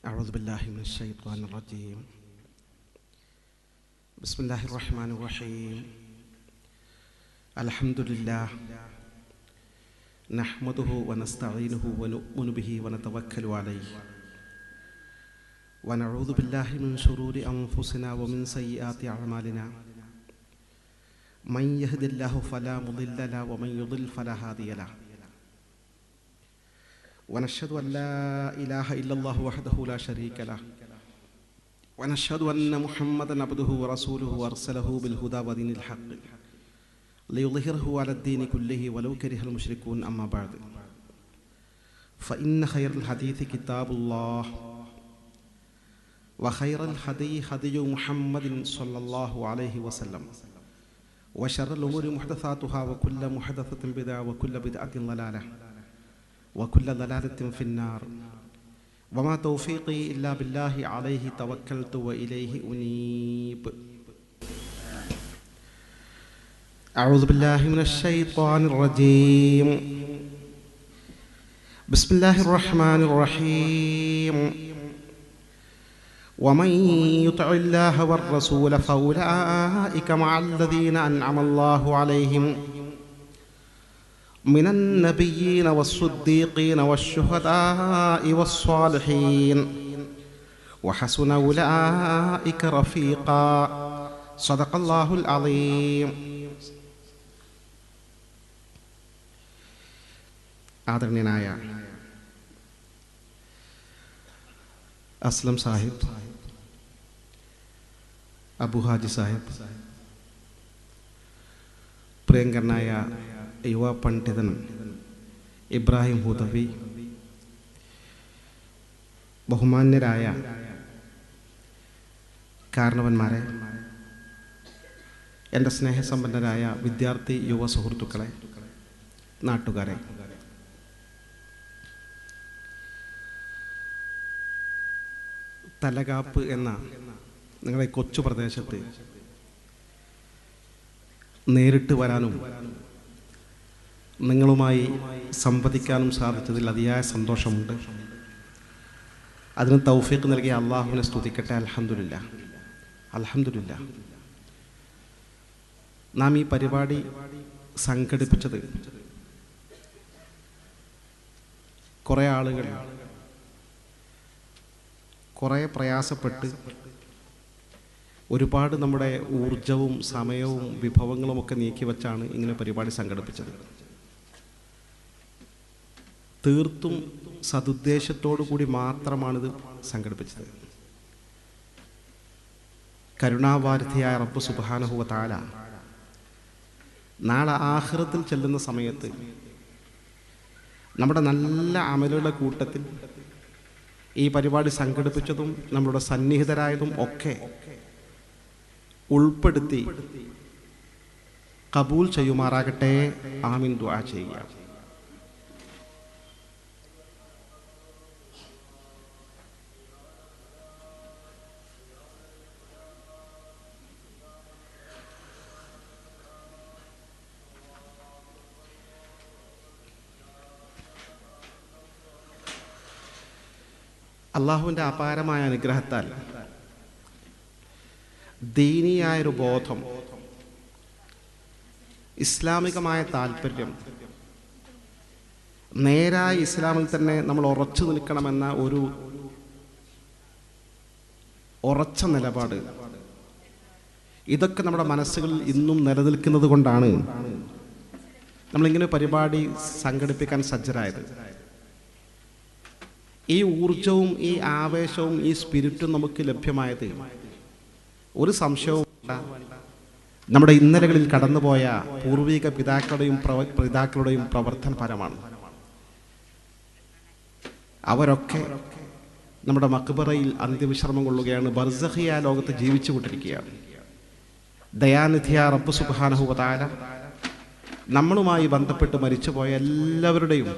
أعوذ بالله من الشيطان الرجيم. بسم الله الرحمن الرحيم. الحمد لله نحمده ونستعينه ونؤمن به ونتوكل عليه ونعوذ بالله من شرور أنفسنا ومن سيئات أعمالنا. من يهد الله فلا مضل له ومن يضلل فلا هادي له. ونشهد أن لا إله إلا الله وحده لا شريك له ونشهد أن محمدا عبده ورسوله أرسله بالهدى ودين الحق ليظهره على الدين كله ولو كره المشركون. أما بعد، فإن خير الحديث كتاب الله وخير الهدي هدي محمد صلى الله عليه وسلم وشر الأمور محدثاتها وكل محدثة بدعة وكل بدعة ضلالة وكل ضلالة في النار. وما توفيقي إلا بالله عليه توكلت وإليه أنيب. أعوذ بالله من الشيطان الرجيم. بسم الله الرحمن الرحيم. ومن يطع الله والرسول فأولئك مع الذين أنعم الله عليهم من النبيين والصديقين والشهداء والصالحين وحسن أولئك رفيقا. صدق الله العظيم. ആദരണീയനായ അസ്ലം സാഹിബ്, അബു ഹാജി സാഹിബ്, പ്രിയങ്കരനായ യുവ പണ്ഡിതൻ ഇബ്രാഹിം ഹുദവി, ബഹുമാന്യരായ കാരണവന്മാരെ, എൻ്റെ സ്നേഹസമ്പന്നരായ വിദ്യാർത്ഥി യുവ സുഹൃത്തുക്കളെ, നാട്ടുകാരെ, തലകാപ്പ് എന്ന നിങ്ങളുടെ കൊച്ചു പ്രദേശത്ത് നേരിട്ട് വരാനും നിങ്ങളുമായി സംവദിക്കാനും സാധിച്ചതിൽ അതിയായ സന്തോഷമുണ്ട്. അതിന് തൗഫീഖ് നൽകിയ അള്ളാഹുവിനെ സ്തുതിക്കട്ടെ. അൽഹംദുലില്ലാഹ്, അൽഹംദുലില്ലാഹ്. നാം ഈ പരിപാടി സംഘടിപ്പിച്ചത് കുറേ ആളുകൾ കുറേ പ്രയാസപ്പെട്ട് ഒരുപാട് നമ്മുടെ ഊർജവും സമയവും വിഭവങ്ങളുമൊക്കെ നീക്കി വച്ചാണ് ഇങ്ങനെ പരിപാടി സംഘടിപ്പിച്ചത്. തീർത്തും സതുദ്ദേശത്തോടു കൂടി മാത്രമാണിത് സംഘടിപ്പിച്ചത്. കരുണാവാരിധിയായ റബ്ബ് സുബ്ഹാനഹു വ തആല നാളെ ആഖിറത്തിൽ ചെല്ലുന്ന സമയത്ത് നമ്മുടെ നല്ല അമലുകളുടെ കൂട്ടത്തിൽ ഈ പരിപാടി സംഘടിപ്പിച്ചതും നമ്മളുടെ സന്നിഹിതരായതും ഒക്കെ ഉൾപ്പെടുത്തി കബൂൽ ചെയ്യുമാറാകട്ടെ. ആമീൻ ദുആ ചെയ്യുക. അള്ളാഹുവിൻ്റെ അപാരമായ അനുഗ്രഹത്താൽ ദീനിയായൊരു ബോധം, ഇസ്ലാമികമായ താല്പര്യം, നേരായ ഇസ്ലാമിൽ തന്നെ നമ്മൾ ഉറച്ചു നിൽക്കണമെന്ന ഒരു ഉറച്ച നിലപാട്, ഇതൊക്കെ നമ്മുടെ മനസ്സുകളിൽ ഇന്നും നിലനിൽക്കുന്നത് കൊണ്ടാണ് നമ്മളിങ്ങനെ പരിപാടി സംഘടിപ്പിക്കാൻ സജ്ജരായത്. ഈ ഊർജവും ഈ ആവേശവും ഈ സ്പിരിറ്റും നമുക്ക് ലഭ്യമായത് ഒരു സംശയവും നമ്മുടെ ഇന്നലകളിൽ കടന്നുപോയ പൂർവിക പിതാക്കളുടെയും പ്രവർത്തനപരമാണ്. അവരൊക്കെ നമ്മുടെ മക്ബറയിൽ അന്ത്യവിശ്രമം കൊള്ളുകയാണ്, ബർസഖിയ ലോകത്ത് ജീവിച്ചു കൊണ്ടിരിക്കുകയാണ്. ദയാനിധിയായ റബ്ബ് സുബ്ഹാനഹു വ തആല നമ്മളുമായി ബന്ധപ്പെട്ട് മരിച്ചുപോയ എല്ലാവരുടെയും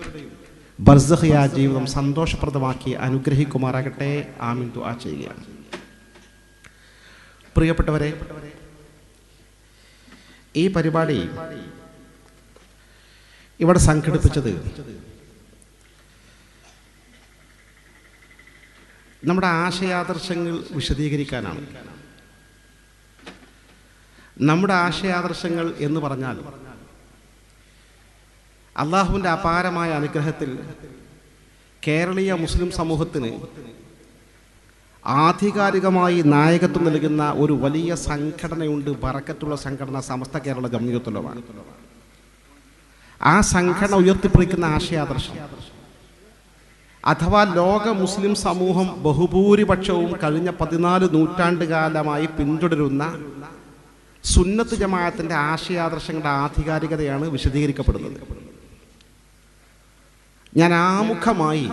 ബർസഖിയ ജീവിതം സന്തോഷപ്രദമാക്കി അനുഗ്രഹിക്കുമാറാകട്ടെ. ആമീൻ ദുആ ചെയ്യുകയാണ്. പ്രിയപ്പെട്ടവരെ, ഈ പരിപാടി ഇവിടെ സംഘടിപ്പിച്ചത് നമ്മുടെ ആശയാദർശങ്ങൾ വിശദീകരിക്കാനാണ്. നമ്മുടെ ആശയാദർശങ്ങൾ എന്ന് പറഞ്ഞാൽ അള്ളാഹുവിൻ്റെ അപാരമായ അനുഗ്രഹത്തിൽ കേരളീയ മുസ്ലിം സമൂഹത്തിന് ആധികാരികമായി നായകത്വം നൽകുന്ന ഒരു വലിയ സംഘടനയുണ്ട്. ബറക്കത്തുള്ള സംഘടന സമസ്ത കേരള ജംഇയ്യത്തുൽ ഉലമ. ആ സംഘടന ഉയർത്തിപ്പിടിക്കുന്ന ആശയാദർശം അഥവാ ലോക മുസ്ലിം സമൂഹം ബഹുഭൂരിപക്ഷവും കഴിഞ്ഞ 14 നൂറ്റാണ്ടുകാലമായി പിന്തുടരുന്ന സുന്നത്ത് ജമാഅത്തിൻ്റെ ആശയാദർശങ്ങളുടെ ആധികാരികതയാണ് വിശദീകരിക്കപ്പെടുന്നത്. ഞാൻ ആമുഖമായി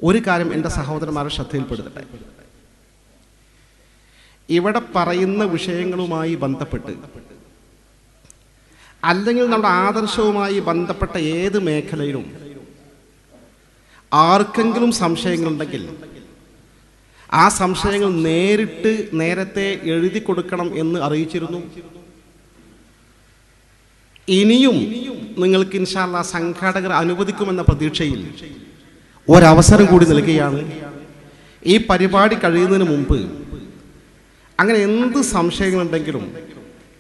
ഒരു കാര്യം എൻ്റെ സഹോദരന്മാരുടെ ശ്രദ്ധയിൽപ്പെടുത്തട്ടെ. ഇവിടെ പറയുന്ന വിഷയങ്ങളുമായി ബന്ധപ്പെട്ട് അല്ലെങ്കിൽ നമ്മുടെ ആദർശവുമായി ബന്ധപ്പെട്ട ഏത് മേഖലയിലും ആർക്കെങ്കിലും സംശയങ്ങളുണ്ടെങ്കിൽ ആ സംശയങ്ങൾ നേരത്തെ എഴുതി കൊടുക്കണം എന്ന് അറിയിച്ചിരുന്നു. ഇനിയും നിങ്ങൾക്ക് ഇൻഷാ അല്ലാഹ് സംഘാടകർ അനുവദിക്കുമെന്ന പ്രതീക്ഷയിൽ ഒരവസരം കൂടി നൽകുകയാണ്. ഈ പരിപാടി കഴിയുന്നതിന് മുമ്പ് അങ്ങനെ എന്ത് സംശയങ്ങളുണ്ടെങ്കിലും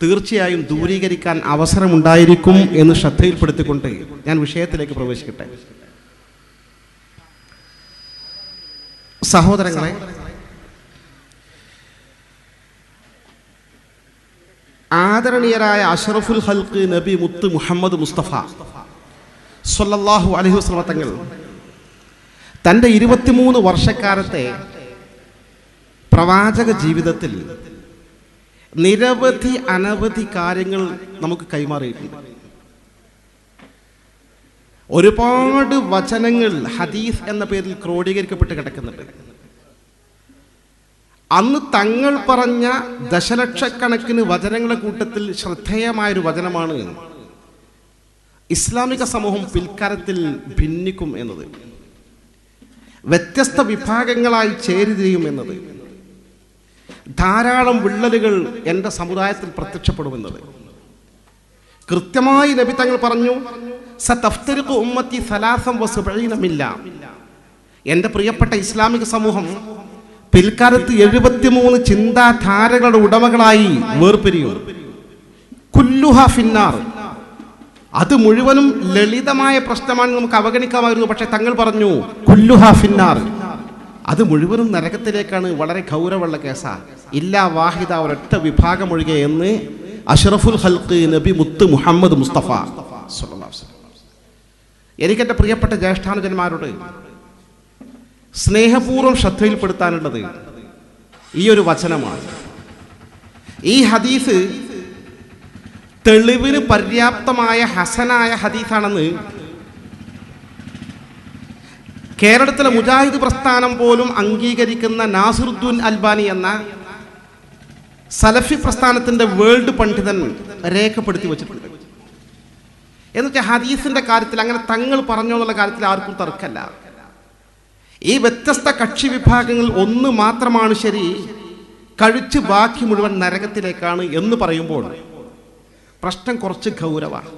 തീർച്ചയായും ദൂരീകരിക്കാൻ അവസരമുണ്ടായിരിക്കും എന്ന് ശ്രദ്ധയിൽപ്പെടുത്തിക്കൊണ്ട് ഞാൻ വിഷയത്തിലേക്ക് പ്രവേശിക്കട്ടെ. സഹോദരങ്ങളെ, ആദരണീയരായ അഷ്റഫുൽ ഖൽഖ് നബി മുത്ത് മുഹമ്മദ് മുസ്തഫ സ്വല്ലല്ലാഹു അലൈഹി വസല്ലം തങ്ങൾ തൻ്റെ 23 വർഷക്കാലത്തെ പ്രവാചക ജീവിതത്തിൽ അനവധി കാര്യങ്ങൾ നമുക്ക് കൈമാറിയിട്ടുണ്ട്. ഒരുപാട് വചനങ്ങൾ ഹദീസ് എന്ന പേരിൽ ക്രോഡീകരിക്കപ്പെട്ട് കിടക്കുന്നുണ്ട്. അന്ന് തങ്ങൾ പറഞ്ഞ ദശലക്ഷക്കണക്കിന് വചനങ്ങളുടെ കൂട്ടത്തിൽ ശ്രദ്ധേയമായൊരു വചനമാണ് ഇസ്ലാമിക സമൂഹം പിൽക്കാലത്തിൽ ഭിന്നിക്കും എന്നത്, വ്യത്യസ്ത വിഭാഗങ്ങളായി ചേരിതിരിയും എന്നത്, ധാരാളം വിള്ളലുകൾ എൻ്റെ സമുദായത്തിൽ പ്രത്യക്ഷപ്പെടുമെന്നത്. കൃത്യമായി നബി തങ്ങൾ പറഞ്ഞു, സതഫ്തരിഖു ഉമ്മത്തി 73 മില്ല. എൻ്റെ പ്രിയപ്പെട്ട ഇസ്ലാമിക സമൂഹം പിൽക്കാലത്ത് 73 ചിന്താധാരകളുടെ ഉടമകളായി വേർപിരിയും. കുല്ലുഹ ഫിന്നാർ. അത് മുഴുവനും ലളിതമായ പ്രശ്നമാണ്, നമുക്ക് അവഗണിക്കാമായിരുന്നു. പക്ഷെ തങ്ങൾ പറഞ്ഞു കുല്ലുഹ ഫിന്നാർ, അത് മുഴുവനും നരകത്തിലേക്കാണ്, വളരെ ഗൗരവമുള്ള കേസാ. ഇല്ലാ വാഹിദ, ഒരൊറ്റ വിഭാഗം ഒഴികെ എന്ന് അഷ്റഫുൽ ഖൽഖ് നബി മുത്ത് മുഹമ്മദ് മുസ്തഫ സ്വല്ലല്ലാഹു അലൈഹി വസല്ലം. എനിക്കെൻ്റെ പ്രിയപ്പെട്ട ജ്യേഷ്ഠാനുജന്മാരോട് സ്നേഹപൂർവ്വം ശ്രദ്ധയിൽപ്പെടുത്താനുള്ളത് ഈ ഒരു വചനമാണ്. ഈ ഹദീസ് തെളിവിന് പര്യാപ്തമായ ഹസനായ ഹദീസാണെന്ന് കേരളത്തിലെ മുജാഹിദ് പ്രസ്ഥാനം പോലും അംഗീകരിക്കുന്ന നാസിറുദ്ദീൻ അൽബാനി എന്ന സലഫി പ്രസ്ഥാനത്തിൻ്റെ വേൾഡ് പണ്ഡിതൻ രേഖപ്പെടുത്തി വച്ചിട്ടുണ്ട്. എന്നുവെച്ചാൽ ഹദീസിൻ്റെ കാര്യത്തിൽ അങ്ങനെ തങ്ങൾ പറഞ്ഞോ എന്നുള്ള കാര്യത്തിൽ ആർക്കും തർക്കമല്ല. ഈ വ്യത്യസ്ത കക്ഷി വിഭാഗങ്ങൾ ഒന്ന് മാത്രമാണ് ശരി, കഴിച്ച് ബാക്കി മുഴുവൻ നരകത്തിലേക്കാണ് എന്ന് പറയുമ്പോൾ പ്രശ്നം കുറച്ച് ഗൗരവമാണ്.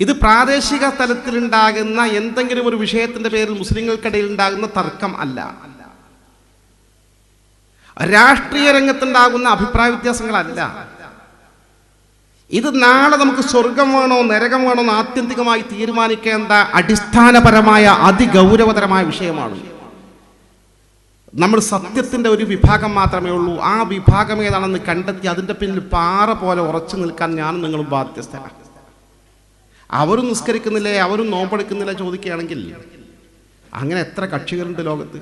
ഇത് പ്രാദേശിക തലത്തിലുണ്ടാകുന്ന എന്തെങ്കിലും ഒരു വിഷയത്തിൻ്റെ പേരിൽ മുസ്ലിങ്ങൾക്കിടയിൽ ഉണ്ടാകുന്ന തർക്കം അല്ല, രാഷ്ട്രീയ രംഗത്തുണ്ടാകുന്ന അഭിപ്രായ വ്യത്യാസങ്ങളല്ല. ഇത് നാളെ നമുക്ക് സ്വർഗം വേണോ നരകം വേണോ എന്ന് ആത്യന്തികമായി തീരുമാനിക്കേണ്ട അടിസ്ഥാനപരമായ അതിഗൗരവതരമായ വിഷയമാണ്. നമ്മൾ സത്യത്തിൻ്റെ ഒരു വിഭാഗം മാത്രമേ ഉള്ളൂ. ആ വിഭാഗം ഏതാണെന്ന് കണ്ടെത്തി അതിൻ്റെ പിന്നിൽ പാറ പോലെ ഉറച്ചു നിൽക്കാൻ ഞാനും നിങ്ങളും ബാധ്യസ്ഥരാണ്. അവരും നിസ്കരിക്കുന്നില്ലേ, അവരും നോമ്പെടുക്കുന്നില്ല ചോദിക്കുകയാണെങ്കിൽ അങ്ങനെ എത്ര കക്ഷികളുണ്ട് ലോകത്ത്?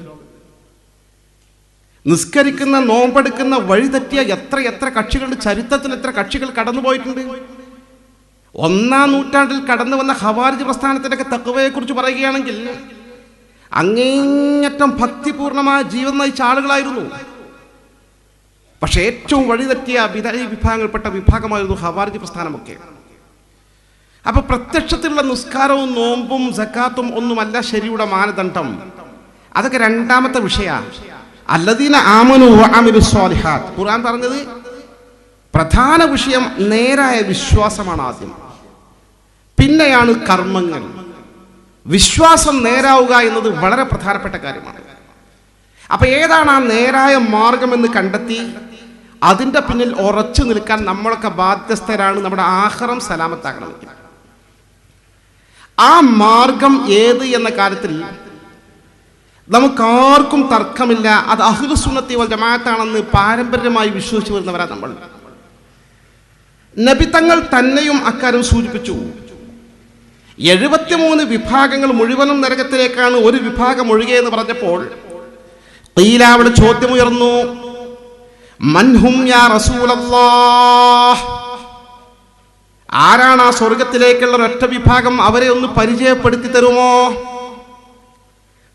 നിസ്കരിക്കുന്ന നോമ്പെടുക്കുന്ന വഴി തെറ്റിയ എത്ര കക്ഷികളുടെ ചരിത്രത്തിൽ എത്ര കക്ഷികൾ കടന്നുപോയിട്ടുണ്ട്. 1-ാം നൂറ്റാണ്ടിൽ കടന്നു വന്ന ഖവാരിജ് പ്രസ്ഥാനത്തിൻ്റെ തഖ്വയെക്കുറിച്ച് പറയുകയാണെങ്കിൽ അങ്ങേയറ്റം ഭക്തിപൂർണമായ ജീവിതം നയിച്ച ആളുകളായിരുന്നു. പക്ഷെ ഏറ്റവും വഴിതെറ്റിയ ബിദഈ വിഭാഗങ്ങളിൽപ്പെട്ട വിഭാഗമായിരുന്നു ഖവാരിജ് പ്രസ്ഥാനമൊക്കെ. അപ്പൊ പ്രത്യക്ഷത്തിലുള്ള നിസ്കാരവും നോമ്പും സക്കാത്തും ഒന്നുമല്ല ശരിയുടെ മാനദണ്ഡം. അതൊക്കെ രണ്ടാമത്തെ വിഷയമാണ്. അല്ലദീന ആമനു വഅമിലു സ്വാലിഹാത്ത്. ഖുർആൻ പറഞ്ഞത് പ്രധാന വിഷയം നേരായ വിശ്വാസമാണ് ആദ്യം, പിന്നെയാണ് കർമ്മങ്ങൾ. വിശ്വാസം നേരാവുക എന്നത് വളരെ പ്രധാനപ്പെട്ട കാര്യമാണ്. അപ്പൊ ഏതാണ് ആ നേരായ മാർഗമെന്ന് കണ്ടെത്തി അതിൻ്റെ പിന്നിൽ ഉറച്ചു നിൽക്കാൻ നമ്മളൊക്കെ ബാധ്യസ്ഥരാണ്. നമ്മുടെ ആഖിറം സലാമത്താകണമെങ്കിൽ ആ മാർഗം ഏത് എന്ന കാര്യത്തിൽ നമുക്കാർക്കും തർക്കമില്ല. അത് അഹ്ലുസ് സുന്നത്തി വൽ ജമാഅത്താണെന്ന് പാരമ്പര്യമായി വിശ്വസിച്ചു വരുന്നവരാ നമ്മൾ. നബി തങ്ങൾ തന്നെയും അക്കാര്യം സൂചിപ്പിച്ചു. 73 വിഭാഗങ്ങൾ മുഴുവനും നരകത്തിലേക്കാണ്, ഒരു വിഭാഗം ഒഴികെയെന്ന് പറഞ്ഞപ്പോൾ അവിടെ ചോദ്യമുയർന്നു, മൻഹും യാ റസൂലല്ലാഹ്, ആരാണ് ആ സ്വർഗത്തിലേക്കുള്ള ഒരൊറ്റ വിഭാഗം, അവരെ ഒന്ന് പരിചയപ്പെടുത്തി തരുമോ?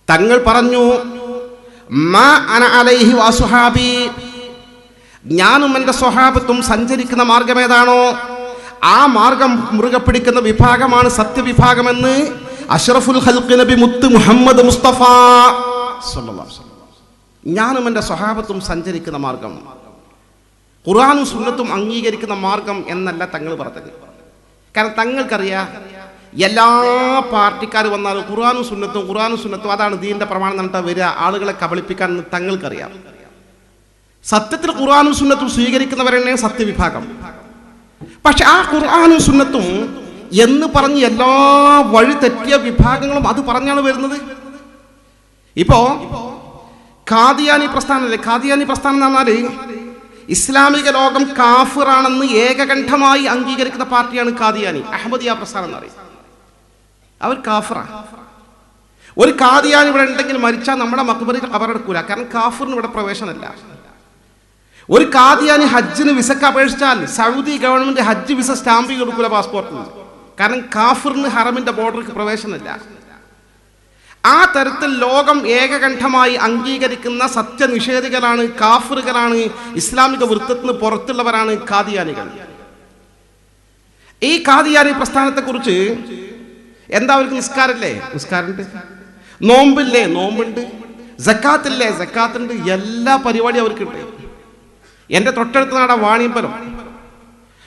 തങ്ങൾ പറഞ്ഞു, മാ അന അലൈഹി വസുഹാബി, ഞാനും എൻ്റെ സ്വഹാബത്തും സഞ്ചരിക്കുന്ന മാർഗം ഏതാണോ ആ മാർഗം മുറുകെ പിടിക്കുന്ന വിഭാഗമാണ് സത്യവിഭാഗമെന്ന് അഷ്റഫുൽ ഖൽഖ് നബി മുത്ത് മുഹമ്മദ് മുസ്തഫ സല്ലല്ലാഹു അലൈഹി വസല്ലം. ഞാനും എൻ്റെ സ്വഹാബത്തും സഞ്ചരിക്കുന്ന മാർഗം ഖുർആനും സുന്നത്തും അംഗീകരിക്കുന്ന മാർഗം എന്നല്ല തങ്ങൾ പറഞ്ഞത്. കാരണം തങ്ങൾക്കറിയാം എല്ലാ പാർട്ടിക്കാർ വന്നാലും ഖുർആനും സുന്നത്തും അതാണ് ദീനിന്റെ പ്രമാണം എന്നിട്ട് വരിക, ആളുകളെ കബളിപ്പിക്കാൻ തങ്ങൾക്കറിയാം. സത്യത്തിൽ ഖുർആനും സുന്നത്തും സ്വീകരിക്കുന്നവരെന്നെ സത്യവിഭാഗം. പക്ഷെ ആ ഖുർആനും സുന്നത്തും എന്ന് പറഞ്ഞ് എല്ലാ വഴി തെറ്റിയ വിഭാഗങ്ങളും അത് പറഞ്ഞാണ് വരുന്നത്. ഇപ്പോ ഖാദിയാനി പ്രസ്ഥാനമല്ലേ, ഖാദിയാനി പ്രസ്ഥാനം എന്ന് പറഞ്ഞാല് ഇസ്ലാമിക ലോകം കാഫിറാണെന്ന് ഏകകണ്ഠമായി അംഗീകരിക്കുന്ന പാർട്ടിയാണ് ഖാദിയാനി. അഹമ്മദിയ പ്രസ്ഥാനം എന്ന് പറയും. അവർ കാഫിറാണ്. ഒരു ഖാദിയാനി ഇവിടെ ഉണ്ടെങ്കിൽ മരിച്ചാൽ നമ്മുടെ മക്ബറിൽ ഖബറെടുക്കൂല, കാരണം കാഫിറിന് ഇവിടെ പ്രവേശനമില്ല. ഒരു ഖാദിയാനി ഹജ്ജിന് വിസക്ക് അപേക്ഷിച്ചാൽ സൗദി ഗവൺമെന്റ് ഹജ്ജ് വിസ സ്റ്റാമ്പ് കൊടുക്കൂല പാസ്പോർട്ടിന്, കാരണം കാഫിറിന് ഹറമിന്റെ ബോർഡർക്ക് പ്രവേശനമില്ല. ആ തരത്തിൽ ലോകം ഏകകണ്ഠമായി അംഗീകരിക്കുന്ന സത്യനിഷേധികളാണ്, കാഫിറുകളാണ്, ഇസ്ലാമിക വൃത്തത്തിന് പുറത്തുള്ളവരാണ് ഖാദിയാനികൾ. ഈ ഖാദിയാനി പ്രസ്ഥാനത്തെക്കുറിച്ച് എന്താ, അവർക്ക് നിസ്കാരമില്ലേ? നിസ്കാരമുണ്ട്. നോമ്പില്ലേ? നോമ്പുണ്ട്. സക്കാത്തില്ലേ? സക്കാത്തുണ്ട്. എല്ലാ പരിപാടിയും അവർക്കുണ്ട്. എൻ്റെ തൊട്ടടുത്ത നാടാ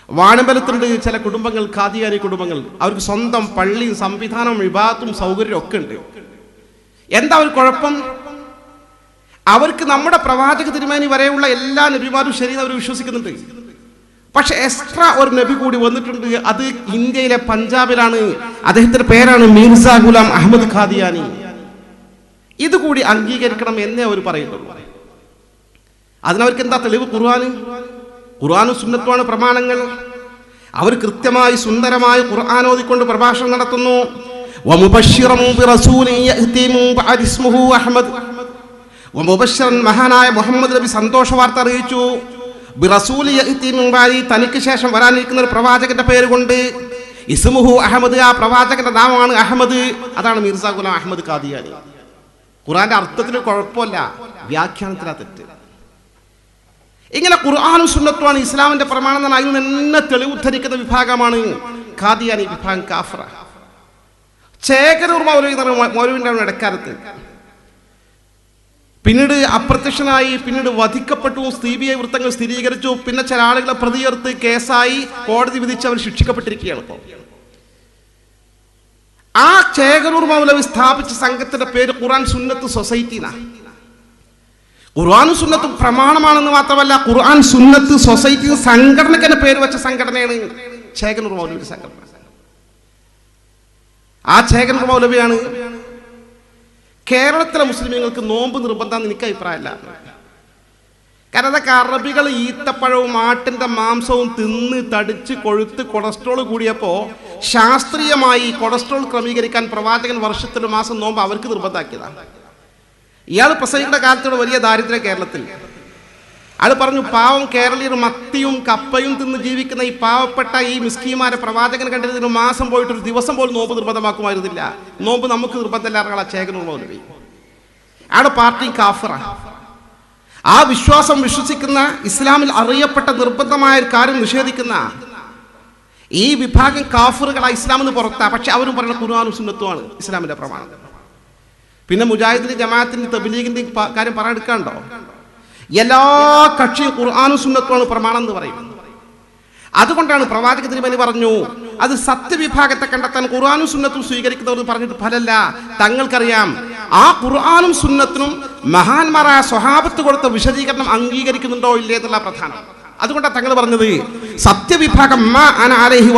വാണിമ്പലത്തുണ്ട് ചില കുടുംബങ്ങൾ, ഖാദിയാനി കുടുംബങ്ങൾ. അവർക്ക് സ്വന്തം പള്ളിയും സംവിധാനവും വിഭാഗത്തും സൗകര്യവും ഒക്കെ ഉണ്ട്. എന്താ ഒരു കുഴപ്പം? അവർക്ക് നമ്മുടെ പ്രവാചക തിരുമേനി വരെയുള്ള എല്ലാ നബിമാരും ശരിയെന്ന് അവർ വിശ്വസിക്കുന്നുണ്ട്. പക്ഷെ എക്സ്ട്രാ ഒരു നബി കൂടി വന്നിട്ടുണ്ട്. അത് ഇന്ത്യയിലെ പഞ്ചാബിലാണ്. അദ്ദേഹത്തിന്റെ പേരാണ് മിർസ ഗുലാം അഹമ്മദ് ഖാദിയാനി. ഇതുകൂടി അംഗീകരിക്കണം എന്നേ അവർ പറയുന്നുള്ളൂ. അതിനവർക്ക് എന്താ തെളിവ്? ഖുർആനും സുന്നത്തുമാണ് പ്രമാണങ്ങൾ. അവർ കൃത്യമായി സുന്ദരമായി ഖുർആൻ ഓതിക്കൊണ്ട് പ്രഭാഷണം നടത്തുന്നു. മഹാനായ മുഹമ്മദ് നബി സന്തോഷ വാർത്ത അറിയിച്ചു. തനിക്ക് ശേഷം വരാനിരിക്കുന്ന ഒരു പ്രവാചകന്റെ പേര് കൊണ്ട്, ഇസ്മുഹു അഹമ്മദ്, ആ പ്രവാചകന്റെ നാമമാണ് അഹമ്മദ്. അതാണ് മിർസ ഗുലാം അഹമ്മദ് ഖാദിയാനി. ഖുർആന്റെ അർത്ഥത്തിന് കുഴപ്പമില്ല, വ്യാഖ്യാനത്തിലാ തെറ്റ്. ഇങ്ങനെ ഖുർആനും സുന്നത്തുമാണ് ഇസ്ലാമിന്റെ പ്രമാണം എന്നാണ് അതിന് തന്നെ തെളിവുദ്ധരിക്കുന്ന വിഭാഗമാണ് ഖാദിയാനി വിഭാഗം. കാഫിറ. ചേകനൂർ മൗലവിന്റെ ഇടക്കാലത്ത് പിന്നീട് അപ്രത്യക്ഷനായി, പിന്നീട് വധിക്കപ്പെട്ടു. CBI വൃത്തങ്ങൾ സ്ഥിരീകരിച്ചു. പിന്നെ ചില ആളുകളെ പ്രതി ചേർത്ത് കേസായി കോടതി വിധിച്ച് അവർ ശിക്ഷിക്കപ്പെട്ടിരിക്കുകയാണ്. ഇപ്പോൾ ആ ചേകനൂർ മൗലവി സ്ഥാപിച്ച സംഘത്തിന്റെ പേര് ഖുർആൻ സുന്നത്ത് സൊസൈറ്റി എന്നാണ്. ഖുർആനും സുന്നത്തും പ്രമാണമാണെന്ന് മാത്രമല്ല, ഖുർആൻ സുന്നത്ത് സൊസൈറ്റി സംഘടനയ്ക്ക് തന്നെ പേര് വെച്ച സംഘടനയാണ് ചേകനൂർ മൗലവിയുടെ സംഘടന. ആ ചേകനൂർ മൗലവിയാണ് കേരളത്തിലെ മുസ്ലിമീങ്ങൾക്ക് നോമ്പ് നിർബന്ധം എനിക്ക് അഭിപ്രായമല്ല. കാരണം അതൊക്കെ അറബികൾ ഈത്തപ്പഴവും ആട്ടിന്റെ മാംസവും തിന്ന് തടിച്ച് കൊഴുത്ത് കൊളസ്ട്രോൾ കൂടിയപ്പോൾ ശാസ്ത്രീയമായി കൊളസ്ട്രോൾ ക്രമീകരിക്കാൻ പ്രവാചകൻ വർഷത്തിൽ ഒരു മാസം നോമ്പ് അവർക്ക് നിർബന്ധമാക്കിയതാണ്. ഇയാൾ പ്രസംഗിക്കുന്ന കാലത്തോടെ വലിയ ദാരിദ്ര്യം കേരളത്തിൽ. അയാൾ പറഞ്ഞു, പാവം കേരളീയർ മത്തിയും കപ്പയും തിന്ന് ജീവിക്കുന്ന ഈ പാവപ്പെട്ട ഈ മിസ്കീമാരെ പ്രവാചകൻ കണ്ടിരുന്ന മാസം പോയിട്ട് ഒരു ദിവസം പോലും നോമ്പ് നിർബന്ധമാക്കുമായിരുന്നില്ല. നോമ്പ് നമുക്ക് നിർബന്ധമില്ലാത്ത ചേകനൂർ മൗലവി. അയാളുടെ പാർട്ടി കാഫിറ. ആ വിശ്വാസം വിശ്വസിക്കുന്ന, ഇസ്ലാമിൽ അറിയപ്പെട്ട നിർബന്ധമായ ഒരു കാര്യം നിഷേധിക്കുന്ന ഈ വിഭാഗം കാഫിറുകളാ ഇസ്ലാമിന് പുറത്താ. പക്ഷെ അവരും പറയുന്ന ഖുർആനും സുന്നത്തുമാണ് ഇസ്ലാമിന്റെ പ്രമാണം. പിന്നെ മുജാഹിദിന്റെ ജമാഅത്തിന്റെ തബ്ലീഗിന്റെ കാര്യം പറയാനെടുക്കാണ്ടോ? എല്ലാ കക്ഷിയും ഖുർആനും സുന്നത്തുമാണ് പ്രമാണം എന്ന് പറയും. അതുകൊണ്ടാണ് പ്രവാചക തിരുമേനി പറഞ്ഞു, അത് സത്യവിഭാഗത്തെ കണ്ടെത്താൻ ഖുർആനും സുന്നത്തും സ്വീകരിക്കുന്നവർ പറഞ്ഞിട്ട് ഫലല്ല. തങ്ങൾക്കറിയാം ആ ഖുർആനും സുന്നത്തിനും മഹാന്മാരായ സ്വഹാബത്ത് കൊടുത്ത വിശദീകരണം അംഗീകരിക്കുന്നുണ്ടോ ഇല്ലേ എന്നുള്ള പ്രധാനം. അതുകൊണ്ടാണ് തങ്ങൾ പറഞ്ഞത് സത്യവിഭാഗം മാ അന അലൈഹി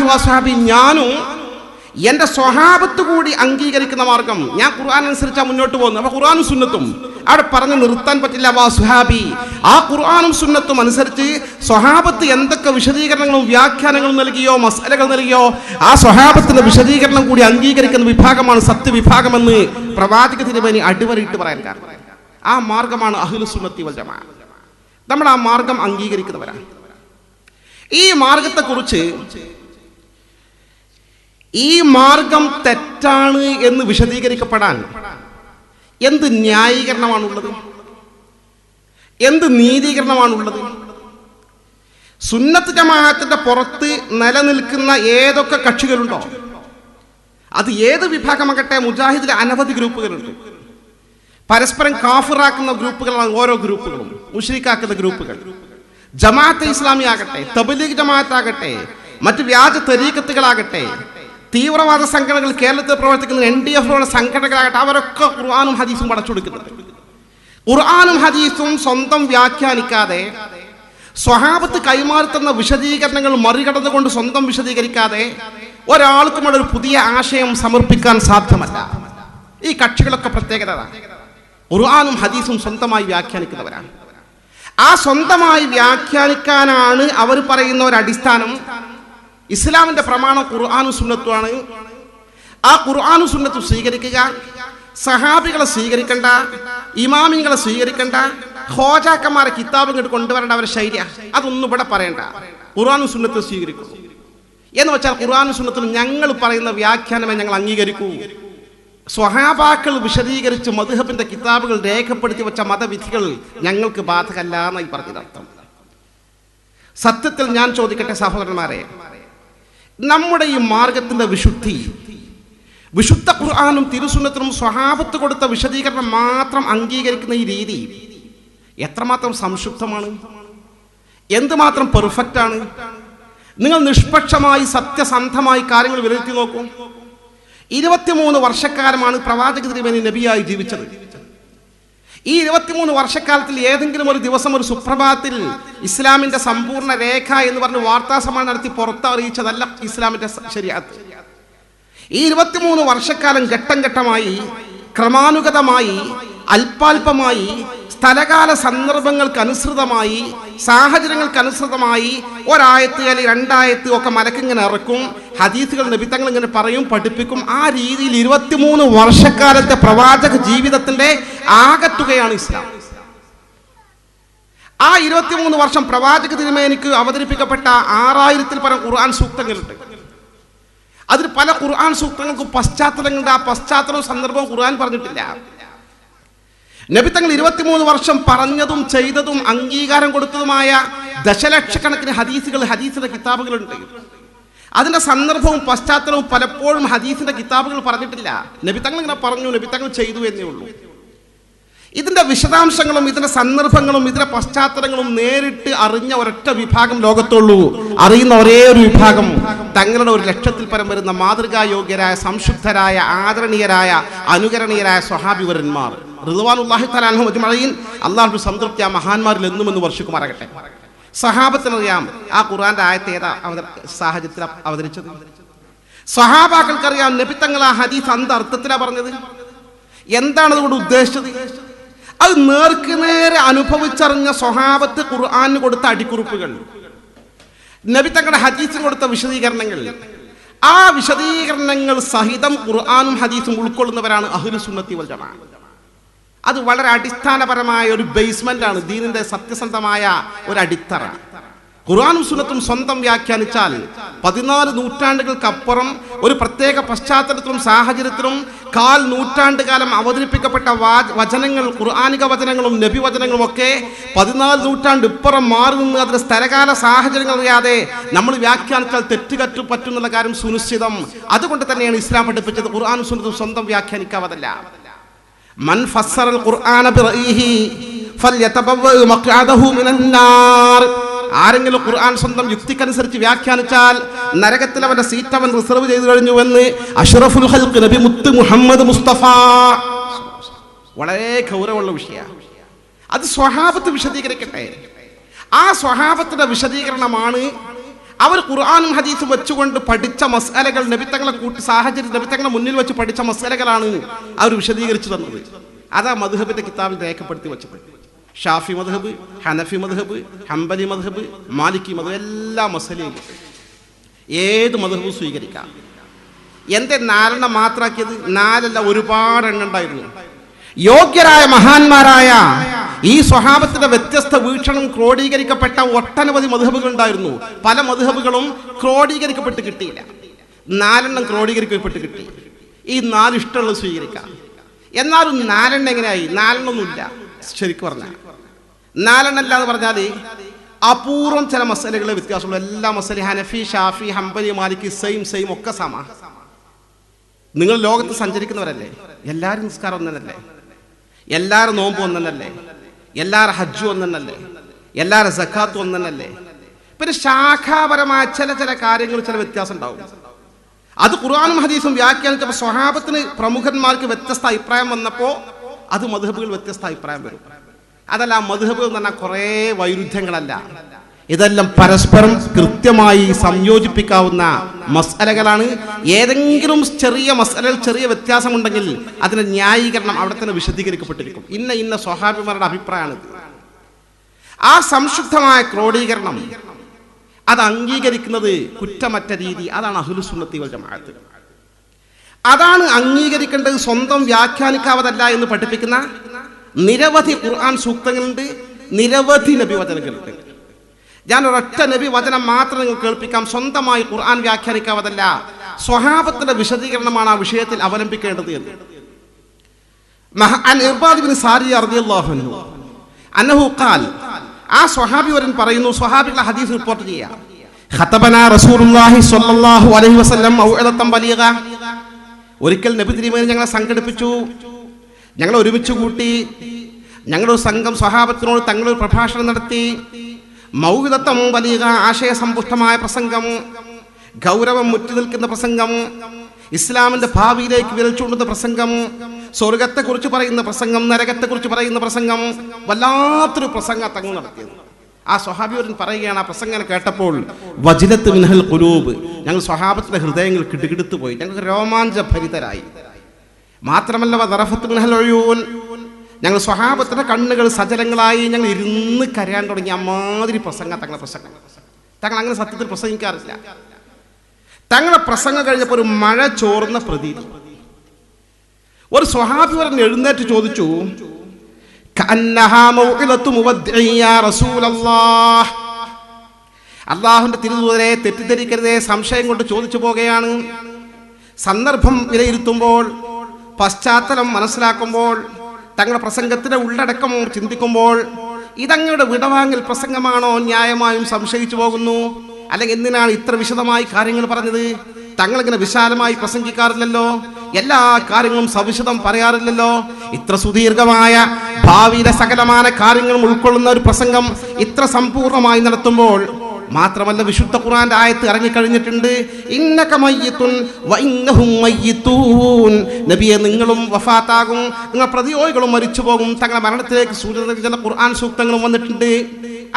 വസ്ഹാബി, ഞാനും എന്റെ സ്വഹാബത്ത് കൂടി അംഗീകരിക്കുന്ന മാർഗം, ഞാൻ ഖുർആൻ അനുസരിച്ചാണ് മുന്നോട്ട് പോകുന്നത്. അപ്പൊ ഖുർആനും സുന്നത്തും അവിടെ പറഞ്ഞു നിർത്താൻ പറ്റില്ല. വസ്ഹാബി, ആ ഖുർആനും സുന്നത്തും അനുസരിച്ച് സ്വഹാബത്ത് എന്തൊക്കെ വിശദീകരണങ്ങളും വ്യാഖ്യാനങ്ങളും നൽകിയോ മസ്അലകൾ നൽകിയോ ആ സ്വഹാബത്തിന്റെ വിശദീകരണം കൂടി അംഗീകരിക്കുന്ന വിഭാഗമാണ് സത്യവിഭാഗമെന്ന് പ്രവാചക തിരുമേനി അടിവരയിട്ട് പറയാൻ കാരണം. ആ മാർഗമാണ് അഹ്ലുസ് സുന്നത്തി വൽ ജമാഅ. നമ്മൾ ആ മാർഗം അംഗീകരിക്കുന്നവരാണ്. ഈ മാർഗത്തെക്കുറിച്ച് ഈ മാർഗം തെറ്റാണ് എന്ന് വിശദീകരിക്കപ്പെടാൻ എന്ത് ന്യായീകരണമാണുള്ളത്, എന്ത് നീതീകരണമാണുള്ളത്? സുന്നത്ത് ജമാഅത്തിന്റെ പുറത്ത് നിലനിൽക്കുന്ന ഏതൊക്കെ കക്ഷികളുണ്ടോ, അത് ഏത് വിഭാഗമാകട്ടെ, മുജാഹിദിലെ അനവധി ഗ്രൂപ്പുകളുണ്ട്. പരസ്പരം കാഫിറാക്കുന്ന ഗ്രൂപ്പുകളാണ് ഓരോ ഗ്രൂപ്പുകളും, മുശ്രിക്കാക്കുന്ന ഗ്രൂപ്പുകൾ. ജമാഅത്തെ ഇസ്ലാമി ആകട്ടെ, തബ്ലീഗ് ജമാഅത്ത് ആകട്ടെ, മറ്റ് വ്യാജ തരീഖത്തുകളാകട്ടെ, തീവ്രവാദ സംഘടനകൾ കേരളത്തിൽ പ്രവർത്തിക്കുന്ന NDF സംഘടനകളാകട്ടെ, അവരൊക്കെ ഖുർആനും ഹദീസും പടച്ചുകൊടുക്കുന്നത്. ഖുർആനും ഹദീസും സ്വന്തം വ്യാഖ്യാനിക്കാതെ, സ്വഹാബത്ത് കൈമാറുന്ന വിശദീകരണങ്ങൾ മറികടന്നുകൊണ്ട് സ്വന്തം വിശദീകരിക്കാതെ ഒരാൾക്കും ഒരു പുതിയ ആശയം സമർപ്പിക്കാൻ സാധ്യമല്ല. ഈ കക്ഷികളൊക്കെ പ്രത്യേകത ഖുർആനും ഹദീസും സ്വന്തമായി വ്യാഖ്യാനിക്കുന്നവരാണ്. ആ സ്വന്തമായി വ്യാഖ്യാനിക്കാനാണ് അവർ പറയുന്ന ഒരു അടിസ്ഥാനം. ഇസ്ലാമിന്റെ പ്രമാണം ഖുർആനും സുന്നത്തുമാണ്. ആ ഖുർആനും സുന്നത്തും സ്വീകരിക്കുക, സഹാബികളെ സ്വീകരിക്കണ്ട, ഇമാമിങ്ങളെ സ്വീകരിക്കണ്ട, ഖോജാക്കന്മാരെ കിതാബ് ഇങ്ങോട്ട് കൊണ്ടുവരേണ്ട അവരുടെ ശൈലിയ, അതൊന്നും ഇവിടെ പറയണ്ട. ഖുർആനും സുന്നത്തും സ്വീകരിക്കൂ എന്ന് വെച്ചാൽ ഖുർആനും സുന്നത്തും ഞങ്ങൾ പറയുന്ന വ്യാഖ്യാനമേ ഞങ്ങൾ അംഗീകരിക്കൂ. സ്വഹാബാക്കൾ വിശദീകരിച്ച് മദ്ഹബിന്റെ കിതാബുകൾ രേഖപ്പെടുത്തി വെച്ച മതവിധികൾ ഞങ്ങൾക്ക് ബാധകല്ല എന്നായി പറഞ്ഞതർത്ഥം. സത്യത്തിൽ ഞാൻ ചോദിക്കട്ടെ സഹോദരന്മാരെ, നമ്മുടെ ഈ മാർഗത്തിന്റെ വിശുദ്ധ ഖുർആനും തിരുസുന്നത്തിനും സ്വഹാബത്ത് കൊടുത്ത വിശദീകരണം മാത്രം അംഗീകരിക്കുന്ന ഈ രീതി എത്രമാത്രം സംശുദ്ധമാണ്, എന്തുമാത്രം പെർഫെക്റ്റ് ആണ്. നിങ്ങൾ നിഷ്പക്ഷമായി സത്യസന്ധമായി കാര്യങ്ങൾ വിലയിരുത്തി നോക്കൂ. 23 വർഷക്കാലമാണ് പ്രവാചക തിരുമേനി നബിയായി ജീവിച്ചത്. ഈ 23 വർഷക്കാലത്തിൽ ഏതെങ്കിലും ഒരു ദിവസം ഒരു സുപ്രഭാതത്തിൽ ഇസ്ലാമിന്റെ സമ്പൂർണ്ണ രേഖ എന്ന് പറഞ്ഞ് വാർത്താ സമ്മേളനം നടത്തി പുറത്തറിയിച്ചതല്ല ഇസ്ലാമിന്റെ ശരീഅത്ത്. ഈ 23 വർഷക്കാലം ഘട്ടം ഘട്ടമായി, ക്രമാനുഗതമായി, അല്പാൽപമായി, സ്ഥലകാല സന്ദർഭങ്ങൾക്കനുസൃതമായി, സാഹചര്യങ്ങൾക്കനുസൃതമായി ഒരായത്ത് അല്ലെങ്കിൽ 2 ആയത്ത് ഒക്കെ മലക്കിങ്ങനെ ഇറക്കും. ഹദീസുകൾ നബിത്തങ്ങൾ ഇങ്ങനെ പറയും, പഠിപ്പിക്കും. ആ രീതിയിൽ 23 വർഷക്കാലത്തെ പ്രവാചക ജീവിതത്തിന്റെ ആകത്തുകയാണ് ഇസ്ലാം. ആ 23 വർഷം പ്രവാചക തിരുമേനിക്ക് അവതരിപ്പിക്കപ്പെട്ട 6000-ൽ പരം ഖുർആൻ സൂക്തങ്ങളുണ്ട്. അതിൽ പല ഖുർആൻ സൂക്തങ്ങൾക്കും പശ്ചാത്തലങ്ങളുണ്ട്. ആ പശ്ചാത്തലവും സന്ദർഭവും ഖുർആൻ പറഞ്ഞിട്ടില്ല. നബിത്തങ്ങൾ 23 വർഷം പറഞ്ഞതും ചെയ്തതും അംഗീകാരം കൊടുത്തതുമായ ദശലക്ഷക്കണക്കിന് ഹദീസിന്റെ കിതാബുകളുണ്ട്. അതിന്റെ സന്ദർഭവും പശ്ചാത്തലവും പലപ്പോഴും ഹദീസിന്റെ കിതാബുകൾ പറഞ്ഞിട്ടില്ല. നബിത്തങ്ങൾ ഇങ്ങനെ പറഞ്ഞു, നബിത്തങ്ങൾ ചെയ്തു എന്നേ ഉള്ളൂ. ഇതിന്റെ വിശദാംശങ്ങളും ഇതിന്റെ സന്ദർഭങ്ങളും ഇതിന്റെ പശ്ചാത്തലങ്ങളും നേരിട്ട് അറിഞ്ഞ ഒരൊറ്റ വിഭാഗം ലോകത്തുള്ളൂ. അറിയുന്ന ഒരേ ഒരു വിഭാഗം തങ്ങളുടെ 1,00,000-ൽ പരം വരുന്ന മാതൃകായോഗ്യരായ, സംശുദ്ധരായ, ആദരണീയരായ, അനുകരണീയരായ സ്വഹാബിവരന്മാർ റിദ്വാനുല്ലാഹി തആല അൻഹും അജ്മഈൻ. അല്ലാഹു സംതൃപ്തി ആ മഹാന്മാരിൽ എന്നും എന്ന് വർഷിക്കുമാറാകട്ടെ. സഹാബത്തിനറിയാം ആ ഖുർആന്റെ ആയത്ത് ഏതാ സാഹചര്യത്തിൽ അവതരിച്ചത്. സഹാബാക്കൾക്കറിയാം നബിത്തങ്ങൾ ആ ഹദീസ് അർത്ഥത്തിലാണ് പറഞ്ഞത്, എന്താണ് അതുകൊണ്ട് ഉദ്ദേശിച്ചത്. അത് നേർക്കുനേരെ അനുഭവിച്ചറിഞ്ഞ സ്വഹാബത്ത് ഖുർആന് കൊടുത്ത അടിക്കുറിപ്പുകൾ, നബി തങ്ങളുടെ ഹദീസിന് കൊടുത്ത വിശദീകരണങ്ങൾ, ആ വിശദീകരണങ്ങൾ സഹിതം ഖുർആനും ഹദീസും ഉൾക്കൊള്ളുന്നവരാണ് അഹ്ലുസ് സുന്നത്തി വൽ ജമാഅ. അത് വളരെ അടിസ്ഥാനപരമായ ഒരു ബേസ്മെന്റ് ആണ്, ദീനിന്റെ സത്യസന്ധമായ ഒരു അടിത്തറ. ഖുർആനും സുന്നത്തും സ്വന്തം വ്യാഖ്യാനിച്ചാൽ 14 നൂറ്റാണ്ടുകൾക്കപ്പുറം ഒരു പ്രത്യേക പശ്ചാത്തലത്തിലും സാഹചര്യത്തിലും 1/4 നൂറ്റാണ്ടുകാലം അവതരിപ്പിക്കപ്പെട്ട വചനങ്ങൾ, ഖുർആനിക വചനങ്ങളും നബി വചനങ്ങളും ഒക്കെ 14 നൂറ്റാണ്ട് ഇപ്പുറം മാറി നിന്ന് അതിന്റെ സ്ഥലകാല സാഹചര്യങ്ങൾ അറിയാതെ നമ്മൾ വ്യാഖ്യാനിച്ചാൽ തെറ്റുകറ്റു പറ്റുന്നുള്ള കാര്യം സുനിശ്ചിതം. അതുകൊണ്ട് തന്നെയാണ് ഇസ്ലാം പഠിപ്പിച്ചത് ഖുർആനും സുന്നത്തും സ്വന്തം വ്യാഖ്യാനിക്കാവതല്ല. മൻ ഫസ്സറൽ ഖുർആന ബിറഈഹി ഫൽയതബവ്വ മഖ്അദഹു മിനൻ നാർ. ആരെങ്കിലും ഖുർആൻ സ്വന്തം യുക്തിക്കനുസരിച്ച് വ്യാഖ്യാനിച്ചാൽ നരകത്തിൽ അവന്റെ സീറ്റ് അവൻ റിസർവ് ചെയ്തു കഴിഞ്ഞുവെന്ന് അഷ്റഫുൽ ഖൽഖ് നബി മുത്ത് മുഹമ്മദ് മുസ്തഫ. വളരെ ഗൗരവമുള്ള വിഷയമാണ്. അത് സ്വഹാബത്ത് വിശദീകരിക്കട്ടെ. ആ സ്വഹാബത്തിന്റെ വിശദീകരണമാണ് അവർ ഖുർആനും ഹദീസും വെച്ചുകൊണ്ട് പഠിച്ച മസ്അലകൾ, നബിത്തങ്ങളെ സാഹചര്യം നബിത്തങ്ങളെ മുന്നിൽ വെച്ച് പഠിച്ച മസ്അലകളാണ് അവർ വിശദീകരിച്ചു തന്നത്. അതാ മദ്ഹബിന്റെ കിതാബിൽ രേഖപ്പെടുത്തി വെച്ചത്. ഷാഫി മദ്ഹബ്, ഹനഫി മദ്ഹബ്, ഹംബലി മദ്ഹബ്, മാലിക്കി മദ്ഹബ്, എല്ലാ മസലയും ഏത് മദ്ഹബും സ്വീകരിക്കാം. എന്തേ 4 മാത്രമാക്കിയത്? 4 ഒരുപാട് എണ്ണം ഉണ്ടായിരുന്നു. യോഗ്യരായ മഹാന്മാരായ ഈ സ്വഹാബത്തിന്റെ വ്യത്യസ്ത വീക്ഷണം ക്രോഡീകരിക്കപ്പെട്ട ഒട്ടനവധി മദ്ഹബുകൾ ഉണ്ടായിരുന്നു. പല മദ്ഹബുകളും ക്രോഡീകരിക്കപ്പെട്ട് കിട്ടിയില്ല. 4 ക്രോഡീകരിക്കപ്പെട്ട് കിട്ടി. ഈ 4 ഇഷ്ടമുള്ളത് സ്വീകരിക്കാം. എന്നാലും 4 എങ്ങനെയായി? 4 ഇല്ല. ശരിക്കും പറഞ്ഞാൽ 4 എന്ന് പറഞ്ഞാൽ അപൂർവം ചില മസലകളെ വ്യത്യാസമുള്ള. എല്ലാ മസല ഹനഫി, ഷാഫി, ഹംബലി, മാലിക്കി സെയിം ഒക്കെ സമ. നിങ്ങൾ ലോകത്ത് സഞ്ചരിക്കുന്നവരല്ലേ? എല്ലാവരും നിസ്കാരം ഒന്നല്ലേ? എല്ലാവരും നോമ്പ് ഒന്നല്ലേ? എല്ലാവരും ഹജ്ജും ഒന്നല്ലേ? എല്ലാവരും സക്കാത്തും ഒന്നല്ലേ? പിന്നെ ശാഖാപരമായ ചില കാര്യങ്ങൾ ചില വ്യത്യാസം ഉണ്ടാവും. അത് ഖുർആനും ഹദീസും വ്യാഖ്യാനിച്ചപ്പോൾ സ്വഹാബത്തിന് പ്രമുഖന്മാർക്ക് വ്യത്യസ്ത അഭിപ്രായം വന്നപ്പോൾ അത് മദ്ഹബുകൾ വ്യത്യസ്ത അഭിപ്രായം വരും. അതല്ല മദ്ഹബുകൾ എന്ന് പറഞ്ഞാൽ കുറേ വൈരുദ്ധ്യങ്ങളല്ല. ഇതെല്ലാം പരസ്പരം കൃത്യമായി സംയോജിപ്പിക്കാവുന്ന മസ്അലകളാണ്. ഏതെങ്കിലും ചെറിയ മസ്അലകൾ ചെറിയ വ്യത്യാസമുണ്ടെങ്കിൽ അതിന്റെ ന്യായീകരണം അവിടെ തന്നെ വിശദീകരിക്കപ്പെട്ടിരിക്കും. ഇന്ന സ്വഹാബിമാരുടെ അഭിപ്രായമാണിത്. ആ സംശുദ്ധമായ ക്രോഡീകരണം അത് അംഗീകരിക്കുന്നത് കുറ്റമറ്റ രീതി. അതാണ് അഹ്ലുസ് സുന്നത്തി വൽ ജമാഅത്ത്. അതാണ് അംഗീകരിക്കേണ്ടത്. സ്വന്തം വ്യാഖ്യാനിക്കാവതല്ല എന്ന് പഠിപ്പിക്കുന്ന നിരവധി ഖുർആൻ സൂക്തങ്ങളുണ്ട്, നിരവധി നബി വചനങ്ങളുണ്ട്. ഞാൻ ഒരൊറ്റ നബി വചനം മാത്രം നിങ്ങൾ കേൾപ്പിക്കാം. സ്വന്തമായി ഖുർആൻ വ്യാഖ്യാനിക്കാവതല്ല, സ്വഹാബത്തിന്റെ വിശദീകരണമാണ് ആ വിഷയത്തിൽ അവലംബിക്കേണ്ടത് എന്ന്. ഇർബാദ് ഇബ്നു സാരിയ റളിയല്ലാഹു അൻഹു അന്നഹു ഖാൽ, ആ സ്വഹാബി വരൻ പറയുന്നു, സ്വഹാബികളുടെ ഹദീസ് റിപ്പോർട്ട് ചെയ്യാം. ഖതബനാ റസൂലുള്ളാഹി സ്വല്ലല്ലാഹു അലൈഹി വസല്ലം മൗഇദത്തൻ ബലീഗ. ഒരിക്കൽ നബി തിരുമേനി ഞങ്ങളെ സംഘടിപ്പിച്ചു, ഞങ്ങളെ ഒരുമിച്ച് കൂട്ടി. ഞങ്ങളൊരു സംഘം സ്വഹാബത്തിനോട് തങ്ങളൊരു പ്രഭാഷണം നടത്തി. മൗഇദത്തൻ ബലീഗ, ആശയസമ്പുഷ്ടമായ പ്രസംഗം, ഗൗരവം മുറ്റി നിൽക്കുന്ന പ്രസംഗം, ഇസ്ലാമിന്റെ ഭാവിയിലേക്ക് വിരൽ ചൂണ്ടുന്ന പ്രസംഗം, സ്വർഗത്തെക്കുറിച്ച് പറയുന്ന പ്രസംഗം, നരകത്തെക്കുറിച്ച് പറയുന്ന പ്രസംഗം, വല്ലാത്തൊരു പ്രസംഗം തങ്ങൾ നടത്തിയത്. ആ സ്വഹാബിയോരൻ പറയുകയാണ്, ആ പ്രസംഗം കേട്ടപ്പോൾ വജിലത്ത് മിൻഹൽ ഖുലൂബ്, ഞങ്ങൾ സ്വഹാബത്തിന്റെ ഹൃദയങ്ങൾ കിടുകിടുത്തു പോയി, ഞങ്ങൾക്ക് രോമാഞ്ചഭരിതരായി. മാത്രമല്ല വദറഫത്ത് മിൻഹൽ ഉയൂൻ, ഞങ്ങൾ സ്വഹാബത്തിന്റെ കണ്ണുകൾ സജലങ്ങളായി, ഞങ്ങൾ ഇരുന്ന് കരയാൻ തുടങ്ങി. അമ്മാതിരി പ്രസംഗം തങ്ങളുടെ പ്രസംഗം. തങ്ങൾ അങ്ങനെ സത്യത്തിൽ പ്രസംഗിക്കാറില്ല. തങ്ങളുടെ പ്രസംഗം കഴിഞ്ഞപ്പോൾ ഒരു മഴ ചോർന്ന പ്രതീതി. ഒരു സ്വഹാബി വരൻ എഴുന്നേറ്റ് ചോദിച്ചു, അല്ലാഹുവിന്റെ തിരുദൂതരെ തെറ്റിദ്ധരിക്കരുതേ, സംശയം കൊണ്ട് ചോദിച്ചു പോകുകയാണ്. സന്ദർഭം വിലയിരുത്തുമ്പോൾ, പശ്ചാത്തലം മനസ്സിലാക്കുമ്പോൾ, തങ്ങളുടെ പ്രസംഗത്തിന്റെ ഉള്ളടക്കം ചിന്തിക്കുമ്പോൾ ഇതങ്ങളുടെ വിടവാങ്ങൽ പ്രസംഗമാണോ ന്യായമായും സംശയിച്ചു പോകുന്നു. അല്ലെങ്കിൽ എന്തിനാണ് ഇത്ര വിശദമായി കാര്യങ്ങൾ പറഞ്ഞത്? തങ്ങളിങ്ങനെ വിശാലമായി പ്രസംഗിക്കാറില്ലല്ലോ, എല്ലാ കാര്യങ്ങളും സവിശദം പറയാറില്ലല്ലോ. ഇത്ര സുദീർഘമായ ഭാവിയിലെ സകലമായ കാര്യങ്ങളും ഉൾക്കൊള്ളുന്ന ഒരു പ്രസംഗം ഇത്ര സമ്പൂർണമായി നടത്തുമ്പോൾ, മാത്രമല്ല വിശുദ്ധ ഖുർആന്റെ ആയത്ത് ഇറങ്ങിക്കഴിഞ്ഞിട്ടുണ്ട്, ഇന്നക മയ്യിത്തുൻ വ ഇന്നഹും മയ്യിത്തൂൻ, നബിയെ നിങ്ങളും വഫാത്താകും, നിങ്ങൾ പ്രതിയോഗികളും മരിച്ചു പോകും. തങ്ങളുടെ മരണത്തിലേക്ക് സൂചന നൽകുന്ന ഖുർആൻ സൂക്തങ്ങളും വന്നിട്ടുണ്ട്.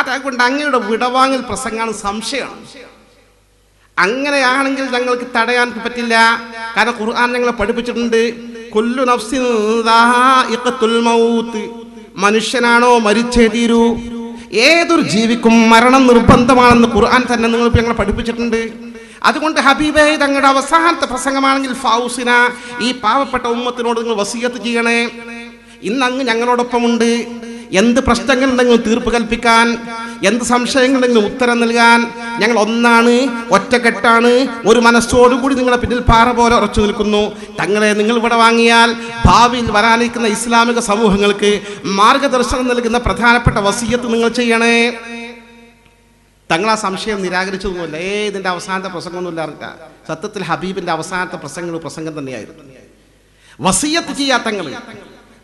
അതുകൊണ്ട് അങ്ങയുടെ വിടവാങ്ങൽ പ്രസംഗമാണ്, സംശയമാണ്. അങ്ങനെയാണെങ്കിൽ ഞങ്ങൾക്ക് തടയാൻ പറ്റില്ല. കാരണം ഖുർആൻ ഞങ്ങളെ പഠിപ്പിച്ചിട്ടുണ്ട്, കുല്ലു നഫ്സിൻ ദാഇഖത്തുൽ മൗത്ത്, മനുഷ്യനാണോ മരിച്ചേ തീരൂ. ഏതൊരു ജീവിക്കും മരണം നിർബന്ധമാണെന്ന് ഖുർആൻ തന്നെ നിങ്ങൾക്ക് ഞങ്ങളെ പഠിപ്പിച്ചിട്ടുണ്ട്. അതുകൊണ്ട് ഹബീബേ, തങ്ങളുടെ അവസാനത്തെ പ്രസംഗമാണെങ്കിൽ ഫൗസിന, ഈ പാവപ്പെട്ട ഉമ്മത്തിനോട് നിങ്ങൾ വസിയത്ത് ചെയ്യണേ. ഇന്നങ്ങ് ഞങ്ങളോടൊപ്പമുണ്ട്. എന്ത് പ്രശ്നങ്ങളുണ്ടെങ്കിലും തീർപ്പ് കൽപ്പിക്കാൻ, എന്ത് സംശയങ്ങളുണ്ടെങ്കിലും ഉത്തരം നൽകാൻ ഞങ്ങൾ ഒന്നാണ്, ഒറ്റക്കെട്ടാണ്, ഒരു മനസ്സോടുകൂടി നിങ്ങളെ പിന്നിൽ പാറ പോലെ ഉറച്ചു നിൽക്കുന്നു. തങ്ങളെ നിങ്ങൾ ഇവിടെ വാങ്ങിയാൽ ഭാവിയിൽ വരാനിരിക്കുന്ന ഇസ്ലാമിക സമൂഹങ്ങൾക്ക് മാർഗദർശനം നൽകുന്ന പ്രധാനപ്പെട്ട വസിയത്ത് നിങ്ങൾ ചെയ്യണേ. തങ്ങൾ ആ സംശയം നിരാകരിച്ചതൊന്നുമില്ല. ഇതിൻ്റെ അവസാനത്തെ പ്രസംഗമൊന്നുമില്ല. സത്യത്തിൽ ഹബീബിൻ്റെ അവസാനത്തെ പ്രസംഗം തന്നെയായിരുന്നു. വസിയത്ത് ചെയ്യാ തങ്ങൾ.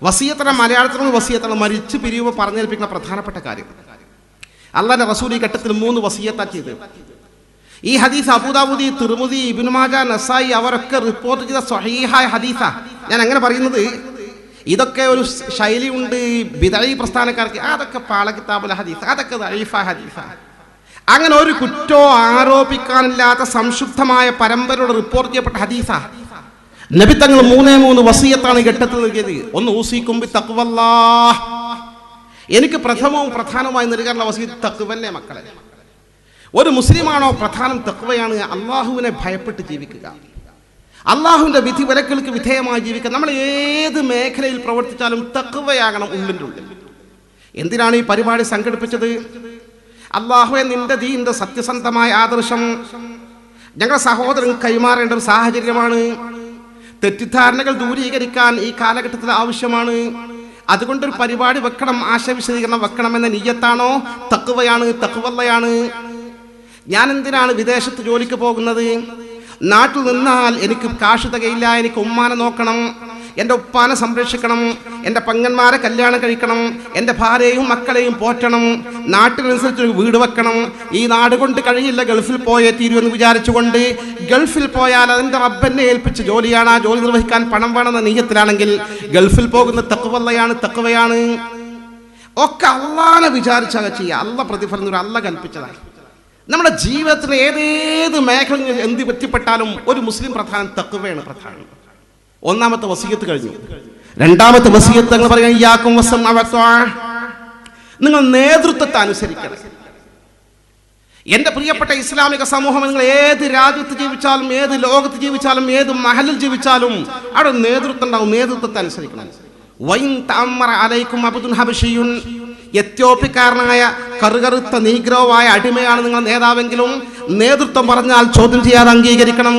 വസിയത്തിന് മലയാളത്തിലുള്ള വസിയത്താണ് മരിച്ചു പിരിയുമ്പോൾ പറഞ്ഞേൽപ്പിക്കുന്ന പ്രധാനപ്പെട്ട കാര്യം. അള്ളാഹുവിന്റെ റസൂൽ ഈ ഘട്ടത്തിൽ 3 വസിയത്താ ചെയ്ത്. ഈ ഹദീസ് അബൂദാവൂദ്, തിർമിദി, ഇബ്നു മാജ, നസായി അവരൊക്കെ റിപ്പോർട്ട് ചെയ്ത സ്വഹീഹായ ഹദീസാ. ഞാൻ അങ്ങനെ പറയുന്നത്, ഇതൊക്കെ ഒരു ശൈലി ഉണ്ട് ബിദഈ പ്രസ്ഥാനക്കാർക്ക്, അതൊക്കെ പാള കിതാബുൽ ഹദീസ്, അതൊക്കെ ദഈഫായ ഹദീസാ. അങ്ങനെ ഒരു കുറ്റോ ആരോപിക്കാനില്ലാത്ത സംശുദ്ധമായ പരമ്പരയോട് റിപ്പോർട്ട് ചെയ്യപ്പെട്ട ഹദീസാ. നബി തങ്ങൾ 3 വസിയത്താണ് ഈ ഘട്ടത്തിൽ നൽകിയത്. ഒന്ന്, ഊസിക്കും ബിത്തഖ്വല്ലാഹ്, എനിക്ക് പ്രഥമവും പ്രധാനമായി നൽകാനുള്ള വസിയത്ത് തഖ്വന്നെ മക്കളെ. ഒരു മുസ്ലിമാണോ പ്രധാനം തഖ്വയാണ്. അള്ളാഹുവിനെ ഭയപ്പെട്ട് ജീവിക്കുക, അള്ളാഹുവിൻ്റെ വിധി വിലക്കുകൾക്ക് വിധേയമായി ജീവിക്കുക. നമ്മൾ ഏത് മേഖലയിൽ പ്രവർത്തിച്ചാലും തഖ്വയാകണം ഉള്ളിൻ്റെ ഉള്ളിൽ. എന്തിനാണ് ഈ പരിപാടി സംഘടിപ്പിച്ചത്? അള്ളാഹുവെ, നിന്റെ ദീന്റെ സത്യസന്ധമായ ആദർശം ഞങ്ങളുടെ സഹോദരൻ കൈമാറേണ്ട ഒരു സാഹചര്യമാണ്. തെറ്റിദ്ധാരണകൾ ദൂരീകരിക്കാൻ ഈ കാലഘട്ടത്തിൽ ആവശ്യമാണ്. അതുകൊണ്ടൊരു പരിപാടി വെക്കണം, ആശയവിശദീകരണം വെക്കണമെന്ന നിയ്യത്താണോ? തഖ്വയാണ്, തഖ്വല്ലയാണ്. ഞാൻ എന്തിനാണ് വിദേശത്ത് ജോലിക്ക് പോകുന്നത്? നാട്ടിൽ നിന്നാൽ എനിക്ക് കാശ് തികയില്ല, എനിക്ക് ഉമ്മാനെ നോക്കണം, എൻ്റെ ഉപ്പാനെ സംരക്ഷിക്കണം, എൻ്റെ പെങ്ങന്മാരെ കല്യാണം കഴിക്കണം, എൻ്റെ ഭാര്യയും മക്കളെയും പോറ്റണം, നാട്ടിനനുസരിച്ച് വീട് വെക്കണം. ഈ നാട് കൊണ്ട് കഴിയില്ല, ഗൾഫിൽ പോയേ തീരുമെന്ന് വിചാരിച്ചുകൊണ്ട് ഗൾഫിൽ പോയാൽ അതിൻ്റെ റബ്ബെന്നെ ഏൽപ്പിച്ച ജോലിയാണ്, ആ ജോലി നിർവഹിക്കാൻ പണം വേണമെന്ന നീയത്തിലാണെങ്കിൽ ഗൾഫിൽ പോകുന്ന തഖ്വയാണ്, തഖ്വയാണ്. ഒക്കെ അള്ളാനെ വിചാരിച്ചാൽ ചെയ്യുക. അള്ളാഹ് പ്രതിഫലം തരും, അള്ളാഹ് കൽപ്പിച്ചതാണ്. നമ്മുടെ ജീവിതത്തിന് ഏതേത് മേഖലയിൽ എന്ത് പറ്റിപ്പെട്ടാലും ഒരു മുസ്ലിം പ്രധാനം തഖ്വയാണ് പ്രധാനം. 1ാമത്തെ വസിയത്ത് കഴിഞ്ഞു. 2ാമത്തെ വസിയത്ത് നിങ്ങൾ പറയാൻ, ഇയ്യാക്കും വസമഅ വത്വാ, നിങ്ങൾ നേതൃത്വത്തെ അനുസരിക്കണം. എൻ്റെ പ്രിയപ്പെട്ട ഇസ്ലാമിക സമൂഹം, നിങ്ങൾ ഏത് രാജ്യത്ത് ജീവിച്ചാലും, ഏത് ലോകത്ത് ജീവിച്ചാലും, ഏത് മഹലിൽ ജീവിച്ചാലും അവിടെ നേതൃത്വം ഉണ്ടാവും. നേതൃത്വത്തെ അനുസരിക്കണം. വൈൻ തഅമ്മറ അലൈക്കും അബ്ദുൻ ഹബശിയുൻ, എത്യോപ്യക്കാരനായ കറുകറുത്ത നീഗ്രോവായ അടിമയാണ് നിങ്ങൾ നേതാവെങ്കിലും നേതൃത്വം പറഞ്ഞാൽ ചോദ്യം ചെയ്യാതെ അംഗീകരിക്കണം.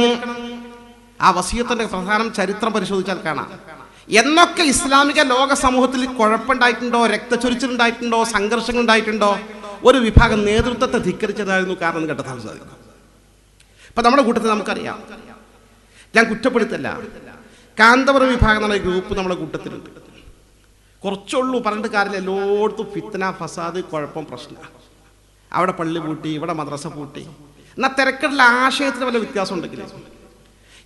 ആ വസിയത്തിന്റെ പ്രധാനം ചരിത്രം പരിശോധിച്ചാൽ കാണാം. എന്നൊക്കെ ഇസ്ലാമിക ലോക സമൂഹത്തിൽ കുഴപ്പമുണ്ടായിട്ടുണ്ടോ, രക്തച്ചൊരിച്ചിലുണ്ടായിട്ടുണ്ടോ, സംഘർഷങ്ങൾ ഉണ്ടായിട്ടുണ്ടോ, ഒരു വിഭാഗം നേതൃത്വത്തെ ധിക്കരിച്ചതായിരുന്നു കാരണം കണ്ടെത്താൻ സാധിക്കും. ഇപ്പൊ നമ്മുടെ കൂട്ടത്തിൽ നമുക്കറിയാം, ഞാൻ കുറ്റപ്പെടുത്തല്ല, കാന്തപുരം വിഭാഗം എന്നുള്ള ഗ്രൂപ്പ് നമ്മുടെ കൂട്ടത്തിലുണ്ട്. കുറച്ചുള്ളൂ, പറഞ്ഞിട്ട് കാര്യമില്ല. എല്ലായിടത്തും ഫിത്ന, ഫസാദ്, കുഴപ്പം, പ്രശ്നം. അവിടെ പള്ളി പൂട്ടി, ഇവിടെ മദ്രസ പൂട്ടി. എന്നാൽ തിരക്കുള്ള ആശയത്തിന് വല്ല വ്യത്യാസം ഉണ്ടെങ്കിൽ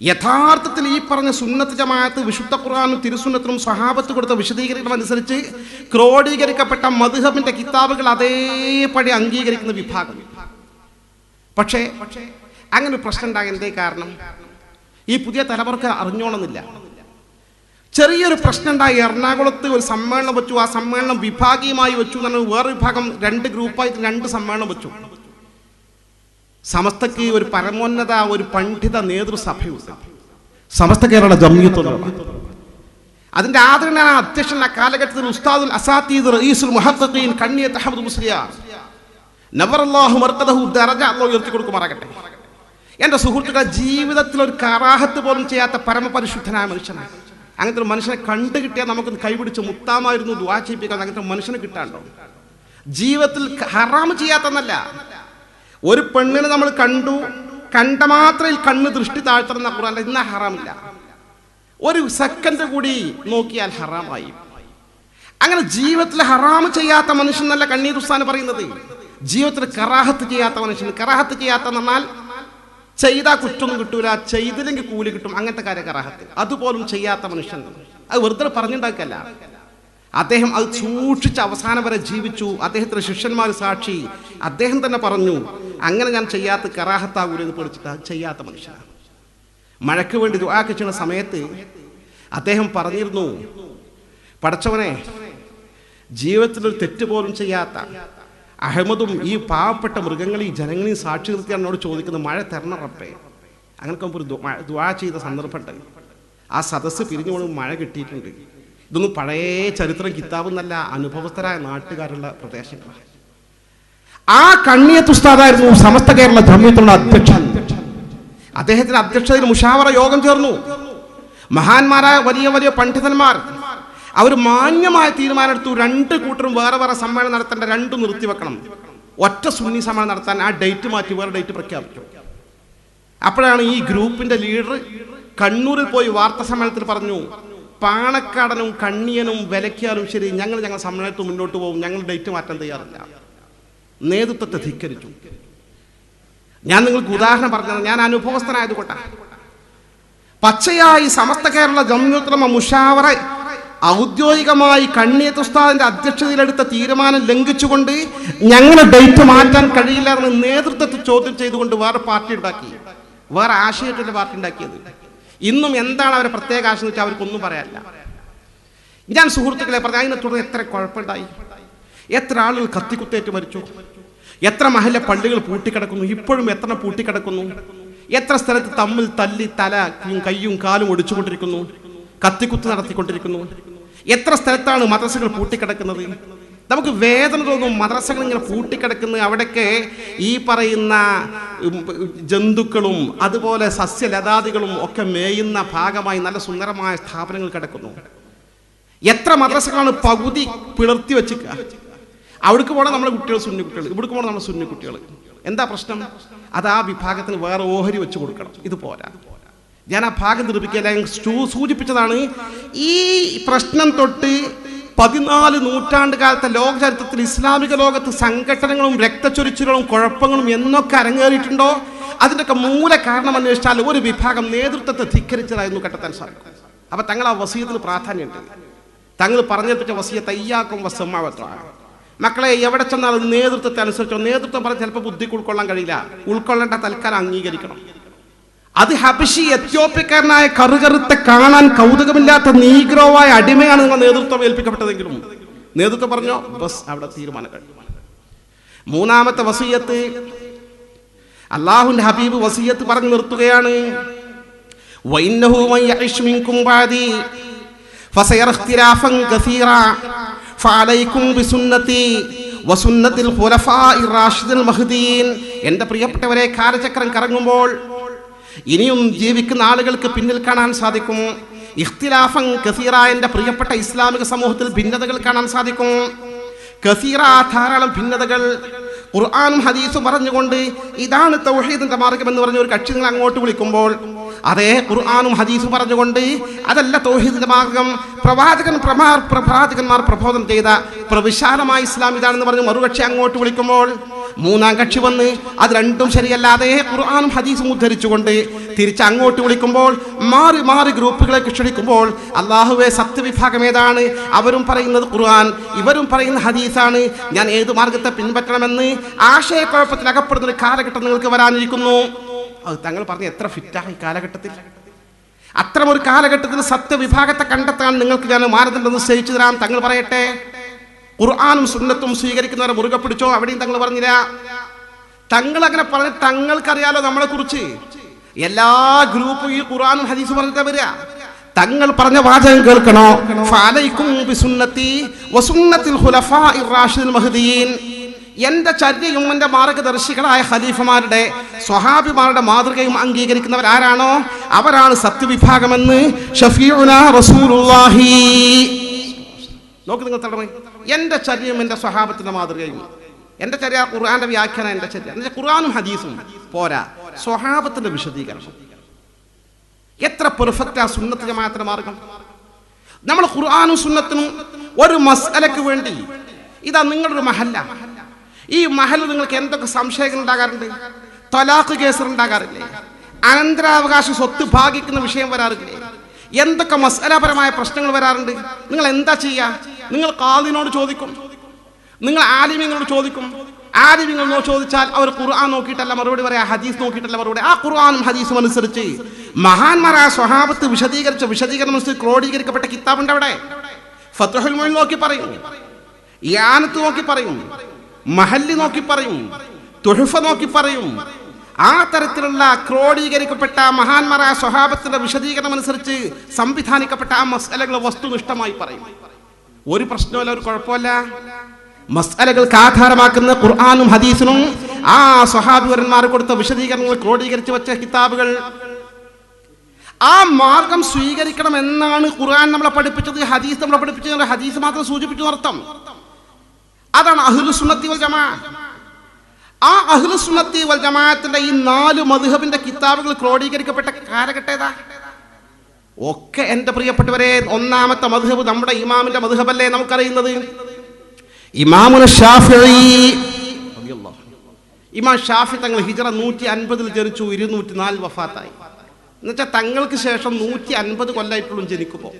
യഥാർത്ഥത്തിൽ ഈ പറഞ്ഞ സുന്നത്ത് ജമാഅത്ത് വിശുദ്ധ ഖുർആനും തിരുസുന്നത്തിനും സ്വഹാബത്ത് കൊടുത്ത വിശദീകരണം അനുസരിച്ച് ക്രോഡീകരിക്കപ്പെട്ട മദ്ഹബിന്റെ കിതാബുകൾ അതേപടി അംഗീകരിക്കുന്ന വിഭാഗം. പക്ഷേ അങ്ങനെ ഒരു പ്രശ്നം ഉണ്ടാകാൻ എന്തേ കാരണം? ഈ പുതിയ തലമുറക്ക് അറിഞ്ഞോണമെന്നില്ല. ചെറിയൊരു പ്രശ്നം ഉണ്ടായി. എറണാകുളത്ത് ഒരു സമ്മേളനം വെച്ചു. ആ സമ്മേളനം വിഭാഗീയമായി വെച്ചു. വേറെ വിഭാഗം 2 ഗ്രൂപ്പായിട്ട് 2 സമ്മേളനം വെച്ചു. സമസ്തക്ക് ഒരു പരമോന്നത, ഒരു പണ്ഡിത നേതൃസഭയുണ്ട്, സമസ്ത കേരള ജംഇയ്യത്തുൽ ഉലമ. അതിന്റെ ആദരണീയ അധ്യക്ഷൻ ആ കാലഘട്ടത്തിൽ ഉസ്താദുൽ അസാതീദ് റഈസുൽ മുഹഖഖീൻ കണ്ണിയത്ത് അഹ്മദ് മുസ്ലിയാർ നവറല്ലാഹു മർഖദഹു ദറജ, അല്ലാഹു ഉയർത്തി കൊടുക്കുമാറാകട്ടെ. എൻ്റെ സുഹൃത്തുക്കളെ, ജീവിതത്തിൽ ഒരു കറാഹത്ത് പോലും ചെയ്യാത്ത പരമപരിശുദ്ധനായ മനുഷ്യനാണ്. അങ്ങനത്തെ ഒരു മനുഷ്യനെ കണ്ടു കിട്ടിയാൽ നമുക്കൊന്ന് കൈപിടിച്ച് മുത്താമായിരുന്നു, ദുആ ചെയ്യിപ്പിക്കാൻ. അങ്ങനത്തെ മനുഷ്യനെ കിട്ടാണ്ടോ? ജീവിതത്തിൽ ഹറാം ചെയ്യാത്തന്നല്ല, ഒരു പെണ്ണിനെ നമ്മൾ കണ്ട മാത്രയിൽ കണ്ണ് ദൃഷ്ടി താഴ്ത്തണമെന്ന ഖുർആനിൽ ഇന്ന ഹറാമില്ല. ഒരു സെക്കൻഡ് കൂടി നോക്കിയാൽ ഹറാമായി. അങ്ങനെ ജീവിതത്തിൽ ഹറാം ചെയ്യാത്ത മനുഷ്യൻ എന്നല്ല കണ്ണീർ ഉസ്താദ് പറയുന്നത്. ജീവിതത്തിൽ കറാഹത്ത് ചെയ്യാത്ത മനുഷ്യൻ. കറാഹത്ത് ചെയ്യാത്ത എന്നാൽ ചെയ്താൽ കുറ്റൊന്നും കിട്ടൂല, ചെയ്തില്ലെങ്കിൽ കൂലി കിട്ടും, അങ്ങനത്തെ കാര്യം കറാഹത്ത്. അതുപോലും ചെയ്യാത്ത മനുഷ്യൻ. അത് വെറുതെ പറഞ്ഞുണ്ടാക്കല്ല. അദ്ദേഹം അത് സൂക്ഷിച്ച് അവസാനം വരെ ജീവിച്ചു. അദ്ദേഹത്തിന്റെ ശിഷ്യന്മാർ സാക്ഷി. അദ്ദേഹം തന്നെ പറഞ്ഞു, അങ്ങനെ ഞാൻ ചെയ്യാത്ത കറാഹത്താകൂല എന്ന് പേടിച്ചിട്ട് അത് ചെയ്യാത്ത മനുഷ്യനാണ്. മഴയ്ക്ക് വേണ്ടി ദുആ ചെയ്യുന്ന സമയത്ത് അദ്ദേഹം പറഞ്ഞിരുന്നു, പടച്ചവനെ, ജീവിതത്തിലൊരു തെറ്റ് പോലും ചെയ്യാത്ത അഹമ്മദും ഈ പാവപ്പെട്ട മൃഗങ്ങളെയും ജനങ്ങളെയും സാക്ഷി നിർത്തിയാണ് എന്നോട് ചോദിക്കുന്നത്, മഴ തരണം റബ്ബേ. അങ്ങനെ ഒരു ദുആ ചെയ്ത സന്ദർഭമുണ്ട്. ആ സദസ്സ് പിരിഞ്ഞുകൊണ്ട് മഴ കിട്ടിയിട്ടുണ്ട്. ഇതൊന്നും പഴയ ചരിത്രം കിതാബ് എന്നല്ല, അനുഭവസ്ഥരായ നാട്ടുകാരുള്ള പ്രദേശങ്ങളാണ്. ആ കണ്ണിയത്ത് ഉസ്താദായിരുന്നു സമസ്ത കേരള ജംഇയ്യത്തുൽ അധ്യക്ഷൻ. അദ്ദേഹത്തിന്റെ അധ്യക്ഷതയിൽ മുഷാവറ യോഗം ചേർന്നു. മഹാന്മാരായ വലിയ വലിയ പണ്ഡിതന്മാർ അവർ മാന്യമായ തീരുമാനമെടുത്തു. 2 കൂട്ടരും വേറെ വേറെ സമ്മേളനം നടത്തേണ്ട, 2 നിർത്തിവെക്കണം. ഒറ്റ സുന്നി സമ്മേളനം നടത്താൻ ആ ഡേറ്റ് മാറ്റി വേറെ ഡേറ്റ് പ്രഖ്യാപിച്ചു. അപ്പോഴാണ് ഈ ഗ്രൂപ്പിന്റെ ലീഡർ കണ്ണൂരിൽ പോയി വാർത്താ സമ്മേളനത്തിൽ പറഞ്ഞു, പാണക്കാടനും കണ്ണിയനും വിലക്കിയാലും ശരി, ഞങ്ങൾ സമ്മേളനത്തിൽ മുന്നോട്ട് പോകും, ഞങ്ങൾ ഡേറ്റ് മാറ്റാൻ തയ്യാറില്ല. നേതൃത്വത്തെ ധിക്കരിച്ചു. ഞാൻ നിങ്ങൾക്ക് ഉദാഹരണം പറഞ്ഞത് ഞാൻ അനുഭവസ്ഥനായതുകൊണ്ടാണ്. പച്ചയായി സമസ്ത കേരള ജംഇയ്യത്തുൽ ഉലമ മുശാവറ ഔദ്യോഗികമായി കണ്ണിയത്ത് ഉസ്താദിന്റെ അധ്യക്ഷതയിലെടുത്ത തീരുമാനം ലംഘിച്ചുകൊണ്ട് ഞങ്ങളുടെ ഡേറ്റ് മാറ്റാൻ കഴിയില്ല എന്ന് നേതൃത്വത്തെ ചോദ്യം ചെയ്തുകൊണ്ട് വേറെ പാർട്ടി ഉണ്ടാക്കി, വേറെ ആശയത്തിന്റെ പാർട്ടി ഉണ്ടാക്കിയത്. ഇന്നും എന്താണ് അവരുടെ പ്രത്യേക ആശയം എന്ന് വെച്ചാൽ അവർക്കൊന്നും പറയാനില്ല. ഞാൻ സുഹൃത്തുക്കളെ പറഞ്ഞു, അതിനെ തുടർന്ന് എത്ര കുഴപ്പമുണ്ടായി, എത്ര ആളുകൾ കത്തിക്കുത്തേറ്റ് മരിച്ചു, എത്ര മഹല്ല പള്ളികൾ പൂട്ടിക്കിടക്കുന്നു, ഇപ്പോഴും എത്ര പൂട്ടിക്കിടക്കുന്നു, എത്ര സ്ഥലത്ത് തമ്മിൽ തല്ലി തല കയ്യും കാലും ഒടിച്ചുകൊണ്ടിരിക്കുന്നു, കത്തിക്കുത്ത് നടത്തിക്കൊണ്ടിരിക്കുന്നു, എത്ര സ്ഥലത്താണ് മദ്രസകൾ പൂട്ടിക്കിടക്കുന്നത്. നമുക്ക് വേദന തോന്നും, മദ്രസകൾ ഇങ്ങനെ പൂട്ടിക്കിടക്കുന്നത്. അവിടേക്ക് ഈ പറയുന്ന ജന്തുക്കളും അതുപോലെ സസ്യലതാദികളും ഒക്കെ മേയുന്ന ഭാഗമായി നല്ല സുന്ദരമായ സ്ഥാപനങ്ങൾ കിടക്കുന്നു. എത്ര മദ്രസകളാണ് പകുതി പിളർത്തി വെച്ചിക്കുക. അവിടേക്ക് പോകണം നമ്മുടെ കുട്ടികൾ സുന്നി കുട്ടികൾ, ഇവിടേക്ക് പോകണം നമ്മുടെ സുന്നി കുട്ടികൾ. എന്താ പ്രശ്നം? അത് ആ വിഭാഗത്തിന് വേറെ ഓഹരി വെച്ച് കൊടുക്കണം. ഇത് പോരാ. ഞാൻ ആ ഭാഗം നിർമ്മിക്കല സൂചിപ്പിച്ചതാണ്. ഈ പ്രശ്നം തൊട്ട് 14 നൂറ്റാണ്ട് കാലത്തെ ലോക ചരിത്രത്തിൽ ഇസ്ലാമിക ലോകത്ത് സംഘടനകളും രക്തച്ചൊരിച്ചിലുകളും കുഴപ്പങ്ങളും എന്നൊക്കെ അരങ്ങേറിയിട്ടുണ്ടോ അതിൻ്റെയൊക്കെ മൂല കാരണം അന്വേഷിച്ചാൽ ഒരു വിഭാഗം നേതൃത്വത്തെ ധിക്കരിച്ചതായിരുന്നു കണ്ടെത്താൻ സാധിക്കും. അപ്പൊ തങ്ങൾ ആ വസീയത്തിന് പ്രാധാന്യമുണ്ട്. തങ്ങൾ പറഞ്ഞേൽപ്പിച്ച വസീയത്ത് ഇയ്യാക്കും വസ്സമാഅ. മക്കളെ, എവിടെ ചെന്നാലും നേതൃത്വത്തെ അനുസരിച്ചോ. നേതൃത്വം പറഞ്ഞ് ചിലപ്പോൾ ബുദ്ധിക്ക് ഉൾക്കൊള്ളാൻ കഴിയില്ല, ഉൾക്കൊള്ളേണ്ട തൽക്കാലം അംഗീകരിക്കണം. അത് ഹബശി എത്യോപ്യക്കാരനായ കറുകറുത്ത കാണാൻ കൗതുകമില്ലാത്ത നീഗ്രോവായ അടിമയാണ് നിങ്ങൾ നേതൃത്വം ഏൽപ്പിക്കപ്പെട്ടതെങ്കിലും നേതൃത്വം പറഞ്ഞോ, ബസ് അവിടെ തീരുമാനങ്ങൾ. മൂന്നാമത്തെ വസീയത്ത്, അല്ലാഹുവിന്റെ ഹബീബ് വസീയത്ത് പറഞ്ഞു നിർത്തുകയാണ്. വഇന്നഹു മൻ യഇശ് മിൻകും ബഅദി ഫസയറ ഇഖ്തിലാഫൻ കസീറാ ഫഅലൈക്കും ബിസുന്നതി വസുന്നതിൽ ഖുലഫാഇർ റാഷിദിൽ മഹ്ദിയീൻ. എൻ്റെ പ്രിയപ്പെട്ടവരെ, കാലചക്രം കറങ്ങുമ്പോൾ ഇനിയും ജീവിക്കുന്ന ആളുകൾക്ക് പിന്നിൽ കാണാൻ സാധിക്കും ഇഖ്തിലാഫൻ കസീറ. എൻ്റെ പ്രിയപ്പെട്ട ഇസ്ലാമിക സമൂഹത്തിൽ ഭിന്നതകൾ കാണാൻ സാധിക്കും. കസീറ, ധാരാളം ഭിന്നതകൾ. ഖുർആനും ഹദീസും പറഞ്ഞുകൊണ്ട് ഇതാണ് തൗഹീദിന്റെ മാർഗം എന്ന് പറഞ്ഞ ഒരു കക്ഷി നിങ്ങൾ അങ്ങോട്ട് വിളിക്കുമ്പോൾ, അതേ ഖുർആനും ഹദീസും പറഞ്ഞുകൊണ്ട് അതല്ല തൗഹീദിന്റെ മാർഗം, പ്രവാചകന്മാർ പ്രബോധനം ചെയ്ത പ്രവിശാലമായ ഇസ്ലാം ഇതാണെന്ന് പറഞ്ഞ് മറുകക്ഷി അങ്ങോട്ട് വിളിക്കുമ്പോൾ, മൂന്നാം കക്ഷി വന്ന് അത് രണ്ടും ശരിയല്ലാതെ ഖുർആനും ഹദീസും ഉദ്ധരിച്ചുകൊണ്ട് തിരിച്ച് അങ്ങോട്ട് വിളിക്കുമ്പോൾ, മാറി മാറി ഗ്രൂപ്പുകളെ ക്ഷണിക്കുമ്പോൾ, അല്ലാഹുവേ സത്യവിഭാഗം ഏതാണ്? അവരും പറയുന്നത് ഖുർആൻ, ഇവരും പറയുന്ന ഹദീസാണ്, ഞാൻ ഏത് മാർഗത്തെ പിൻപറ്റണമെന്ന് ആശയക്കുഴപ്പത്തിൽ അകപ്പെടുന്ന ഒരു കാലഘട്ടം നിങ്ങൾക്ക് വരാനിരിക്കുന്നു. അത് തങ്ങൾ പറഞ്ഞ എത്ര ഫിറ്റാണ് ഈ കാലഘട്ടത്തിൽ. അത്തരമൊരു കാലഘട്ടത്തിൽ സത്യവിഭാഗത്തെ കണ്ടെത്താൻ നിങ്ങൾക്ക് ഞാൻ മാനദണ്ഡം നിശ്ചയിച്ചു തരാം. തങ്ങൾ പറയട്ടെ, ഖുർആനും സുന്നത്തും സ്വീകരിക്കുന്നവരെ മുറുകെ പിടിച്ചോ. അവിടെയും തങ്ങൾ പറഞ്ഞില്ല. തങ്ങൾ അങ്ങനെ പറഞ്ഞ തങ്ങൾക്കറിയാലോ നമ്മളെ കുറിച്ച്. എല്ലാ ഗ്രൂപ്പും ഈ ഖുർആനും ഹദീസും പറഞ്ഞിട്ടാ വരിക. തങ്ങൾ പറഞ്ഞ വാചകം കേൾക്കണോ? ഫഅലൈക്കും ബിസുന്നതി വസുന്നതിൽ ഖുലഫാഇർ റാഷിദിൽ മഹ്ദിയീൻ. എൻ്റെ ചര്യയും എൻ്റെ മാർഗദർശികളായ ഖലീഫമാരുടെ സ്വഹാബിമാരുടെ മാതൃകയും അംഗീകരിക്കുന്നവർ ആരാണോ അവരാണ് സത്യവിഭാഗമെന്ന് ഷഫീഉനാ റസൂലുള്ളാഹി. നോക്ക് നിങ്ങൾ തടമേ, എൻ്റെ ചര്യയും എൻ്റെ സ്വഹാബത്തിന്റെ മാതൃകയും. എൻ്റെ ചര്യ ഖുർആന്റെ വ്യാഖ്യാനം, എൻ്റെ ചര്യ എന്നുവെച്ചാൽ ഖുർആനും ഹദീസും പോരാ, സ്വഹാബത്തിന്റെ വിശദീകരണം. എത്ര പെർഫെക്റ്റാ സുന്നത്ത് ജമാഅത്തിന്റെ മാർഗം. നമ്മൾ ഖുർആനും സുന്നത്തിനും ഒരു മസ്അലക്ക് വേണ്ടി ഇതാ നിങ്ങളൊരു മഹല്ല, ഈ മഹൽ നിങ്ങൾക്ക് എന്തൊക്കെ സംശയങ്ങൾ ഉണ്ടാകാറുണ്ട്? തലാഖ് കേസ് ഉണ്ടാകാറില്ലേ? അനന്തരാവകാശ സ്വത്ത് ഭാഗിക്കുന്ന വിഷയം വരാറില്ലേ? എന്തൊക്കെ മസ്അലപരമായ പ്രശ്നങ്ങൾ വരാറുണ്ട്? നിങ്ങൾ എന്താ ചെയ്യുക? നിങ്ങൾ ഖാദിനോട് ചോദിക്കും, നിങ്ങൾ ആലിമീങ്ങളോട് ചോദിക്കും. ആലിമീങ്ങളോട് ചോദിച്ചാൽ അവർ ഖുർആൻ നോക്കിയിട്ടല്ല മറുപടി പറയാ, ഹദീസ് നോക്കിയിട്ടല്ല മറുപടി. ആ ഖുർആനും ഹദീസും അനുസരിച്ച് മഹാന്മാരായ സ്വഹാബത്ത് വിശദീകരിച്ച വിശദീകരണം അനുസരിച്ച് ക്രോഡീകരിക്കപ്പെട്ട കിതാബുണ്ട് അവിടെ. ഫത്ഹുൽ മുഈൻ നോക്കി പറയും, ഇആനത്ത് നോക്കി പറയും, മഹല്ലി നോക്കി പറയും, തുഹഫ നോക്കി പറയും. ആ തരത്തിലുള്ള ക്രോഡീകരിക്കപ്പെട്ട മഹാന്മാരായ സ്വഹാബത്തിന്റെ വിശദീകരണം അനുസരിച്ച് സംവിധാനിക്കപ്പെട്ട ആ മസ്അലകൾ വസ്തുനിഷ്ഠമായി പറയും. ഒരു പ്രശ്നമല്ല, ഒരു കുഴപ്പമല്ല. മസ്അലകൾക്ക് ആധാരമാക്കുന്ന ഖുർആനും ഹദീസിനും ആ സ്വഹാബിവരന്മാർ കൊടുത്ത വിശദീകരണങ്ങൾ ക്രോഡീകരിച്ച് വെച്ച കിതാബുകൾ, ആ മാർഗം സ്വീകരിക്കണം എന്നാണ് ഖുർആൻ നമ്മളെ പഠിപ്പിച്ചത്, ഹദീസ് നമ്മളെ പഠിപ്പിച്ചത്. ഹദീസ് മാത്രം സൂചിപ്പിച്ചു അർത്ഥം. അതാണ് അഹ്ലുസ് സുന്നത്തി വൽ ജമാഅ. ആ അഹ്ലുസ് സുന്നത്തി വൽ ജമാഅത്തിന്റെ ഈ 4 മദ്ഹബിന്റെ കിതാബുകൾ ക്രോഡീകരിക്കപ്പെട്ട കാലഘട്ടം ഏതാ? ഒക്കെ എൻ്റെ പ്രിയപ്പെട്ടവരെ, ഒന്നാമത്തെ മദ്ഹബ് നമ്മുടെ ഇമാമിന്റെ മദ്ഹബല്ലേ നമുക്കറിയുന്നത്, ഇമാമുന ശാഫിഈ. ഇമാം ഷാഫി തങ്ങൾ ഹിജറ 150 ജനിച്ചു, 204 വഫാത്തായി. എന്നുവെച്ചാൽ തങ്ങൾക്ക് ശേഷം 150 കൊല്ലമായിട്ടുള്ളൂ ജനിക്കുമ്പോൾ.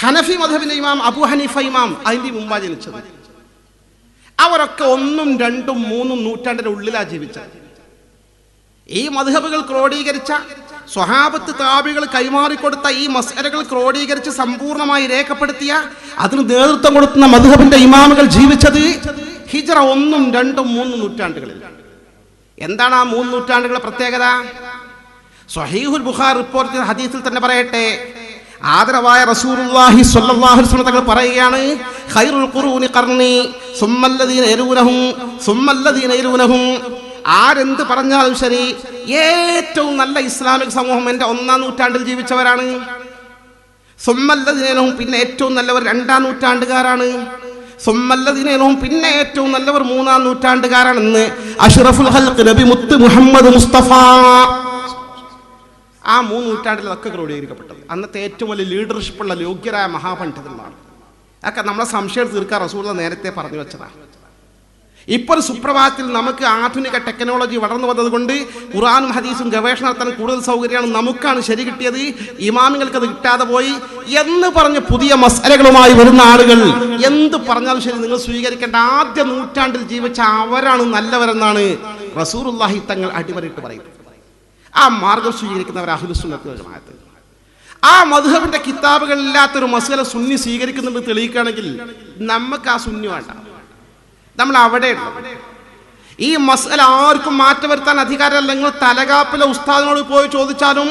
ഹനഫി മദ്ഹബിന്റെ ഇമാം അബൂ ഹനീഫ ഇമാം അതിന്റെ മുമ്പാ ജനിച്ചത്. അവരൊക്കെ 1, 2, 3 നൂറ്റാണ്ടിന്റെ ഉള്ളിലാ ജീവിച്ചത്. ഈ മദ്ഹബുകൾ ക്രോഡീകരിച്ച സ്വഹാബത്ത് താബികൾ കൈമാറിക്കൊടുത്ത ഈ മസ്അലകൾ ക്രോഡീകരിച്ച് സമ്പൂർണ്ണമായി രേഖപ്പെടുത്തിയ അതിന് നേതൃത്വം കൊടുക്കുന്ന മദ്ഹബിന്റെ ഇമാമുകൾ ജീവിച്ചത് ഹിജ്റ 1, 2, 3 നൂറ്റാണ്ടുകളിൽ. എന്താണ് ആ 3 നൂറ്റാണ്ടുകളുടെ പ്രത്യേകത? സ്വഹീഹുൽ ബുഖാരി റിപ്പോർട്ട് ചെയ്ത ഹദീസിൽ തന്നെ പറയട്ടെ, ആദരവായ റസൂലുള്ളാഹി സ്വല്ലല്ലാഹു അലൈഹി വസല്ലം തങ്ങൾ പറയുകയാണ്, ഖൈറുൽ ഖുറൂനി ഖർനി സുമ്മല്ലദീന യലൂനഹും സുമ്മല്ലദീന യലൂനഹും. ആരെന്ത് പറഞ്ഞാലും ശരി, ഏറ്റവും നല്ല ഇസ്ലാമിക സമൂഹം എൻ്റെ 1-ാം നൂറ്റാണ്ടിൽ ജീവിച്ചവരാണ്. സുമ്മല്ലദീന യലൂനഹും, പിന്നെ ഏറ്റവും നല്ലവർ 2-ാം നൂറ്റാണ്ടുകാരാണ്. സുമ്മല്ലദീന യലൂനഹും, പിന്നെ ഏറ്റവും നല്ലവർ 3-ാം നൂറ്റാണ്ടുകാരാണെന്ന് അഷ്റഫുൽ ഖൽഖ് നബി മുത്ത് മുഹമ്മദ് മുസ്തഫ ആ 3 നൂറ്റാണ്ടിൽ അതൊക്കെ ക്രോഡീകരിക്കപ്പെട്ടത്. അന്നത്തെ ഏറ്റവും വലിയ ലീഡർഷിപ്പുള്ള യോഗ്യരായ മഹാപണ്ഡിതന്മാർ. അതൊക്കെ നമ്മളെ സംശയം തീർക്കാൻ റസൂലുള്ളാഹി നേരത്തെ പറഞ്ഞു വെച്ചതാണ്. ഇപ്പോൾ സുപ്രഭാതത്തിൽ നമുക്ക് ആധുനിക ടെക്നോളജി വളർന്നു വന്നത് കൊണ്ട് ഖുർആനും ഹദീസും ഗവേഷണം നടത്താൻ കൂടുതൽ സൗകര്യമാണ്. നമുക്കാണ് ശരി കിട്ടിയത്, ഇമാമിങ്ങൾക്ക് അത് കിട്ടാതെ പോയി എന്ന് പറഞ്ഞ് പുതിയ മസ്അലകളുമായി വരുന്ന ആളുകൾ എന്ത് പറഞ്ഞാലും ശരി നിങ്ങൾ സ്വീകരിക്കേണ്ട. ആദ്യ നൂറ്റാണ്ടിൽ ജീവിച്ച അവരാണ് നല്ലവരെന്നാണ് റസൂലുള്ളാഹി തങ്ങൾ അടിവരയിട്ട് പറയുന്നത്. ആ മാർഗം സ്വീകരിക്കുന്നവർ അഹ്ലുസ് സുന്നത്ത് വൽ ജമാഅത്ത്. ആ മദ്ഹബിന്റെ കിതാബുകളില്ലാത്തൊരു മസ്അല സുന്നി സ്വീകരിക്കുന്നുണ്ട് തെളിയിക്കുകയാണെങ്കിൽ നമുക്ക് ആ സുന്നി വേണ്ട, നമ്മൾ അവിടെയുണ്ട്. ഈ മസ്അല ആർക്കും മാറ്റം വരുത്താൻ അധികാരമല്ല. നിങ്ങൾ തലകാപ്പിലെ ഉസ്താദിനോട് പോയി ചോദിച്ചാലും,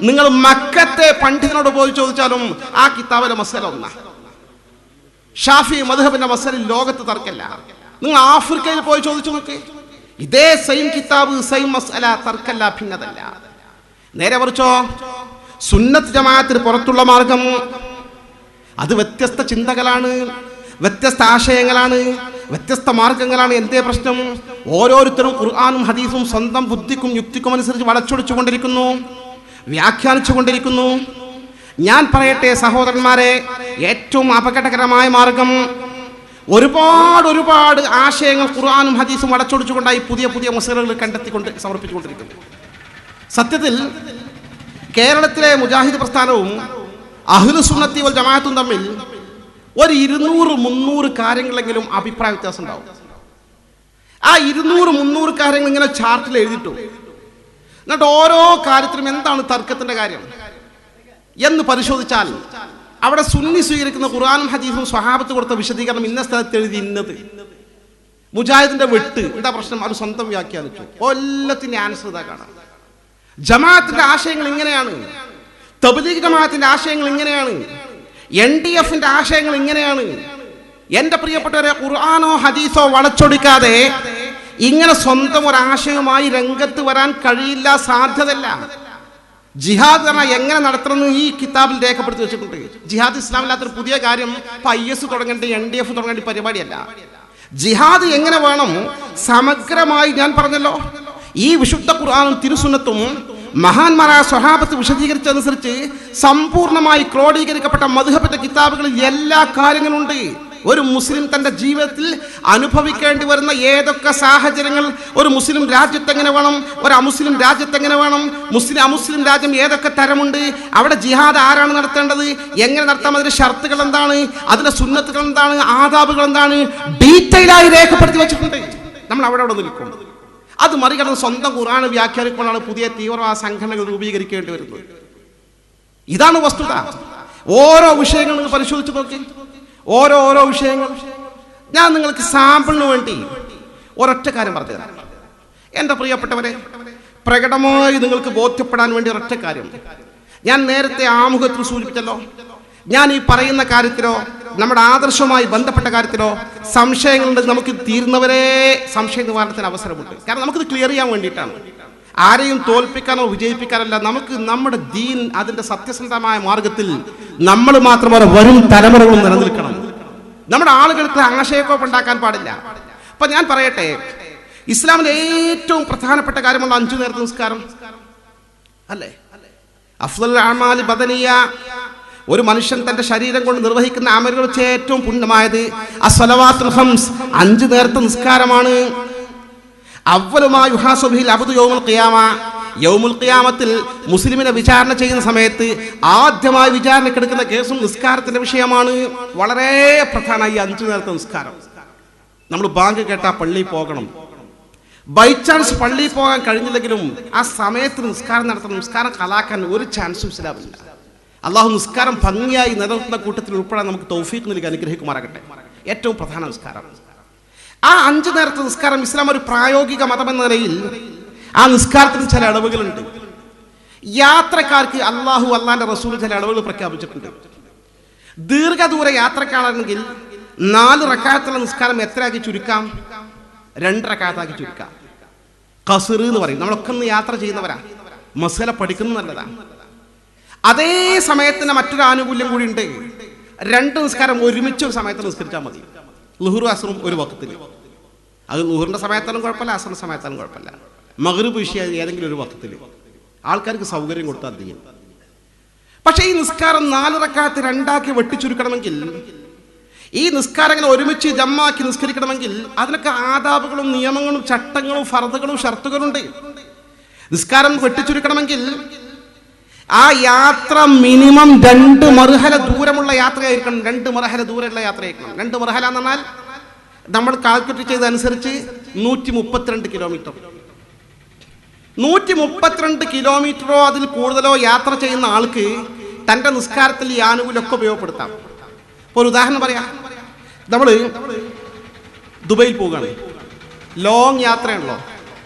നിങ്ങൾ മക്കത്തെ പണ്ഡിതനോട് പോയി ചോദിച്ചാലും ആ കിതാബിലെ മസ്അല ഒന്നാ. ഷാഫി മദ്ഹബിന്റെ മസ്അല ലോകത്ത് തർക്കല്ല. നിങ്ങൾ ആഫ്രിക്കയിൽ പോയി ചോദിച്ചു നോക്കി, ഇതേ സെയിം കിതാബ് സെയിം മസ്അല, തർക്കല്ല, ഭിന്നതല്ല. നേരെ മറിച്ചോ സുന്നത്ത് ജമാഅത്തിന് പുറത്തുള്ള മാർഗം അത് വ്യത്യസ്ത ചിന്തകളാണ്, വ്യത്യസ്ത ആശയങ്ങളാണ്, വ്യത്യസ്ത മാർഗങ്ങളാണ്. എന്തേ പ്രശ്നം? ഓരോരുത്തരും ഖുർആനും ഹദീസും സ്വന്തം ബുദ്ധിക്കും യുക്തിക്കും അനുസരിച്ച് വളച്ചൊടിച്ചുകൊണ്ടിരിക്കുന്നു, വ്യാഖ്യാനിച്ചുകൊണ്ടിരിക്കുന്നു. ഞാൻ പറയട്ടെ സഹോദരന്മാരെ, ഏറ്റവും അപകടകരമായ മാർഗം ഒരുപാട് ആശയങ്ങൾ ഖുർആനും ഹദീസും വളച്ചൊടിച്ചുകൊണ്ടായി പുതിയ പുതിയ മസലകൾ കണ്ടെത്തിക്കൊണ്ട് സമർപ്പിച്ചുകൊണ്ടിരിക്കുന്നു. സത്യത്തിൽ കേരളത്തിലെ മുജാഹിദ് പ്രസ്ഥാനവും അഹ്ലുസ് സുന്നത്തി വൽ ജമാഅത്തും തമ്മിൽ ഒരു 200-300 കാര്യങ്ങളെങ്കിലും അഭിപ്രായ വ്യത്യാസം ഉണ്ടാവും. ആ 200-300 കാര്യങ്ങൾ ഇങ്ങനെ ചാർട്ടിൽ എഴുതിട്ടു. എന്നിട്ട് ഓരോ കാര്യത്തിലും എന്താണ് തർക്കത്തിന്റെ കാര്യം എന്ന് പരിശോധിച്ചാൽ അവിടെ സുന്നി സ്വീകരിക്കുന്ന ഖുർആനും ഹദീസും സ്വഹാബത്ത് കൊടുത്ത വിശദീകരണം ഇന്ന സ്ഥലത്ത് എഴുതി ഇന്നത്. മുജാഹിദിന്റെ വെട്ട് എന്താ പ്രശ്നം? അത് സ്വന്തം വ്യാഖ്യാനിച്ചു. എല്ലാത്തിന്റെ ആൻസർ ഇതാ കാണാം. ജമാഅത്തിന്റെ ആശയങ്ങൾ ഇങ്ങനെയാണ്, തബ്ലീഗ് ജമാഅത്തിന്റെ ആശയങ്ങൾ ഇങ്ങനെയാണ്, NDFന്റെ ആശയങ്ങൾ ഇങ്ങനെയാണ്. എന്റെ പ്രിയപ്പെട്ടവരെ, ഖുർആനോ ഹദീസോ വളച്ചൊടിക്കാതെ ഇങ്ങനെ സ്വന്തം ഒരു ആശയവുമായി രംഗത്ത് വരാൻ കഴിയില്ല, സാധ്യതയില്ല. ജിഹാദ് എങ്ങനെ നടത്തണമെന്ന് ഈ കിതാബിൽ രേഖപ്പെടുത്തി വെച്ചിട്ടുണ്ട്. ജിഹാദ് ഇസ്ലാമില്ലാത്തൊരു പുതിയ കാര്യം ഇപ്പൊ IS തുടങ്ങേണ്ട NDF തുടങ്ങേണ്ട പരിപാടിയല്ല. ജിഹാദ് എങ്ങനെ വേണം സമഗ്രമായി ഞാൻ പറഞ്ഞല്ലോ. ഈ വിശുദ്ധ ഖുർആനും തിരുസുന്നത്തും മഹാന്മാരായ സ്വഹാബത്ത് വിശദീകരിച്ചതനുസരിച്ച് സമ്പൂർണ്ണമായി ക്രോഡീകരിക്കപ്പെട്ട മദ്ഹബിന്റെ കിതാബുകളിൽ എല്ലാ കാര്യങ്ങളും ഉണ്ട്. ഒരു മുസ്ലിം തൻ്റെ ജീവിതത്തിൽ അനുഭവിക്കേണ്ടി വരുന്ന ഏതൊക്കെ സാഹചര്യങ്ങൾ, ഒരു മുസ്ലിം രാജ്യത്ത് എങ്ങനെ വേണം, ഒരു അമുസ്ലിം രാജ്യത്ത് എങ്ങനെ വേണം, അമുസ്ലിം രാജ്യം ഏതൊക്കെ തരമുണ്ട്, അവിടെ ജിഹാദ് ആരാണ് നടത്തേണ്ടത്, എങ്ങനെ നടത്താം, അതിന്റെ ഷർത്തുകൾ എന്താണ്, അതിന്റെ സുന്നത്തുകൾ എന്താണ്, ആദാബുകൾ എന്താണ്, ഡീറ്റെയിലായി രേഖപ്പെടുത്തി വെച്ചിട്ടുണ്ട്. നമ്മൾ അവിടെ നിൽക്കും. അത് മറികടന്ന് സ്വന്തം ഖുർആൻ വ്യാഖ്യാനിക്കുമ്പോഴാണ് പുതിയ തീവ്രവാദ സംഘടനകൾ രൂപീകരിക്കേണ്ടി വരുന്നത്. ഇതാണ് വസ്തുത. ഓരോ വിഷയങ്ങൾ നിങ്ങൾ പരിശോധിച്ച് നോക്കി, ഓരോ വിഷയങ്ങൾ. ഞാൻ നിങ്ങൾക്ക് സാമ്പിളിന് വേണ്ടി ഒരൊറ്റ കാര്യം പറഞ്ഞു തരാം. എൻ്റെ പ്രിയപ്പെട്ടവരെ, പ്രകടമായി നിങ്ങൾക്ക് ബോധ്യപ്പെടാൻ വേണ്ടി ഒരൊറ്റ കാര്യം. ഞാൻ നേരത്തെ ആമുഖത്തിൽ സൂചിപ്പിച്ചല്ലോ, ഞാൻ ഈ പറയുന്ന കാര്യത്തിലോ നമ്മുടെ ആദർശവുമായി ബന്ധപ്പെട്ട കാര്യത്തിലോ സംശയങ്ങളുണ്ട്. നമുക്ക് തീരുന്നവരെ സംശയ നിവാരണത്തിന് അവസരമുണ്ട്. കാരണം നമുക്കിത് ക്ലിയർ ചെയ്യാൻ വേണ്ടിയിട്ടാണ്. ആരെയും തോൽപ്പിക്കാനോ വിജയിപ്പിക്കാനല്ല. നമുക്ക് നമ്മുടെ ദീൻ അതിൻ്റെ സത്യസന്ധമായ മാർഗത്തിൽ നമ്മൾ മാത്രമല്ല വരും തലമുറകളും നിലനിൽക്കണം. നമ്മുടെ ആളുകൾക്ക് ആശയക്കുഴപ്പമുണ്ടാക്കാൻ പാടില്ല. അപ്പൊ ഞാൻ പറയട്ടെ, ഇസ്ലാമിലെ ഏറ്റവും പ്രധാനപ്പെട്ട കാര്യമുള്ള 5 നേരത്തെ നിസ്കാരം അല്ലേ? അഫ്ളൽ അഅ്മാലി ബദനിയ, ഒരു മനുഷ്യൻ തന്റെ ശരീരം കൊണ്ട് നിർവഹിക്കുന്ന അമലുകൾ വെച്ച് ഏറ്റവും പുണ്യമായത് അസ്സലവാത്തുൽ ഖംസ്, 5 നേരത്തെ നിസ്കാരമാണ്. അവ്വലുമാ യുഹാസബു ബിഹിൽ അബ്ദു യൗമുൽ ഖിയാമ, യൗമുൽ ഖിയാമത്തിൽ മുസ്ലിമിനെ വിചാരണ ചെയ്യുന്ന സമയത്ത് ആദ്യമായി വിചാരണക്കെടുക്കുന്ന കേസും നിസ്കാരത്തിന്റെ വിഷയമാണ്. വളരെ പ്രധാനമായി 5 നേരത്തെ നിസ്കാരം. നമ്മൾ ബാങ്ക് കേട്ടാ പള്ളിയിൽ പോകണം. ബൈ ചാൻസ് പള്ളിയിൽ പോകാൻ കഴിഞ്ഞില്ലെങ്കിലും ആ സമയത്ത് നിസ്കാരം നടത്തണം. നിസ്കാരം കലാക്കാൻ ഒരു ചാൻസും ഇസ്ലാമില്ല. അള്ളാഹു നിസ്കാരം ഭംഗിയായി നിലനിർത്തുന്ന കൂട്ടത്തിൽ ഉൾപ്പെടാൻ നമുക്ക് തൗഫീഖ് നൽകി അനുഗ്രഹിക്കുമാറാകട്ടെ. ഏറ്റവും പ്രധാന നിസ്കാരം. ആ 5 നേരത്തെ നിസ്കാരം ഇസ്ലാം ഒരു പ്രായോഗിക മതമെന്ന നിലയിൽ ആ നിസ്കാരത്തിന് ചില ഇളവുകളുണ്ട്. യാത്രക്കാർക്ക് അള്ളാന്റെ റസൂൽ ചില ഇളവുകൾ പ്രഖ്യാപിച്ചിട്ടുണ്ട്. ദീർഘദൂര യാത്രക്കാരാണെങ്കിൽ 4 റക്അത്തുള്ള നിസ്കാരം എത്രയാക്കി ചുരുക്കാം? 2 റക്അത്താക്കി ചുരുക്കാം. ഖസ്ർ എന്ന് പറയും. നമ്മളൊക്കെ ഒന്ന് യാത്ര ചെയ്യുന്നവരാ, മസല പഠിക്കുന്നത് നല്ലതാ. അതേ സമയത്തിന് മറ്റൊരു ആനുകൂല്യം കൂടി ഉണ്ട്. 2 നിസ്കാരം ഒരുമിച്ച് ഒരു സമയത്ത് നിസ്കരിച്ചാൽ മതി. ളുഹുറും അസ്റും ഒരു വഖത്തിൽ. അത് ളുഹുറിന്റെ സമയത്താലും കുഴപ്പമില്ല, അസ്റിന്റെ സമയത്താലും കുഴപ്പമില്ല. മഗ്രിബ് ഇശാ ഏതെങ്കിലും ഒരു വഖത്തിൽ ആൾക്കാർക്ക് സൗകര്യം കൊടുത്താൽ മതി. പക്ഷേ ഈ നിസ്കാരം 4 റക്അത്ത് 2ആക്കി വെട്ടിച്ചുരുക്കണമെങ്കിൽ, ഈ നിസ്കാരങ്ങൾ ഒരുമിച്ച് ജമ്മാക്കി നിസ്കരിക്കണമെങ്കിൽ അതിനൊക്കെ ആദാബുകളും നിയമങ്ങളും ചട്ടങ്ങളും ഫർദുകളും ഷർത്തുകളുണ്ട്. നിസ്കാരം വെട്ടിച്ചുരുക്കണമെങ്കിൽ ആ യാത്ര മിനിമം 2 മർഹല ദൂരമുള്ള യാത്രയായിരിക്കണം. 2 മർഹല ദൂരമുള്ള യാത്രയായിരിക്കണം. 2 മർഹല എന്ന് പറഞ്ഞാൽ നമ്മൾ കാൽക്കുലേറ്റ് ചെയ്തതനുസരിച്ച് 132 കിലോമീറ്റർ. 132 കിലോമീറ്ററോ അതിൽ കൂടുതലോ യാത്ര ചെയ്യുന്ന ആൾക്ക് തൻ്റെ നിസ്കാരത്തിൽ ഈ ആനുകൂല്യമൊക്കെ ഉപയോഗപ്പെടുത്താം. ഇപ്പോൾ ഒരു ഉദാഹരണം പറയാം. നമ്മൾ ദുബൈയിൽ പോവുകയാണ്, ലോങ് യാത്രയാണല്ലോ.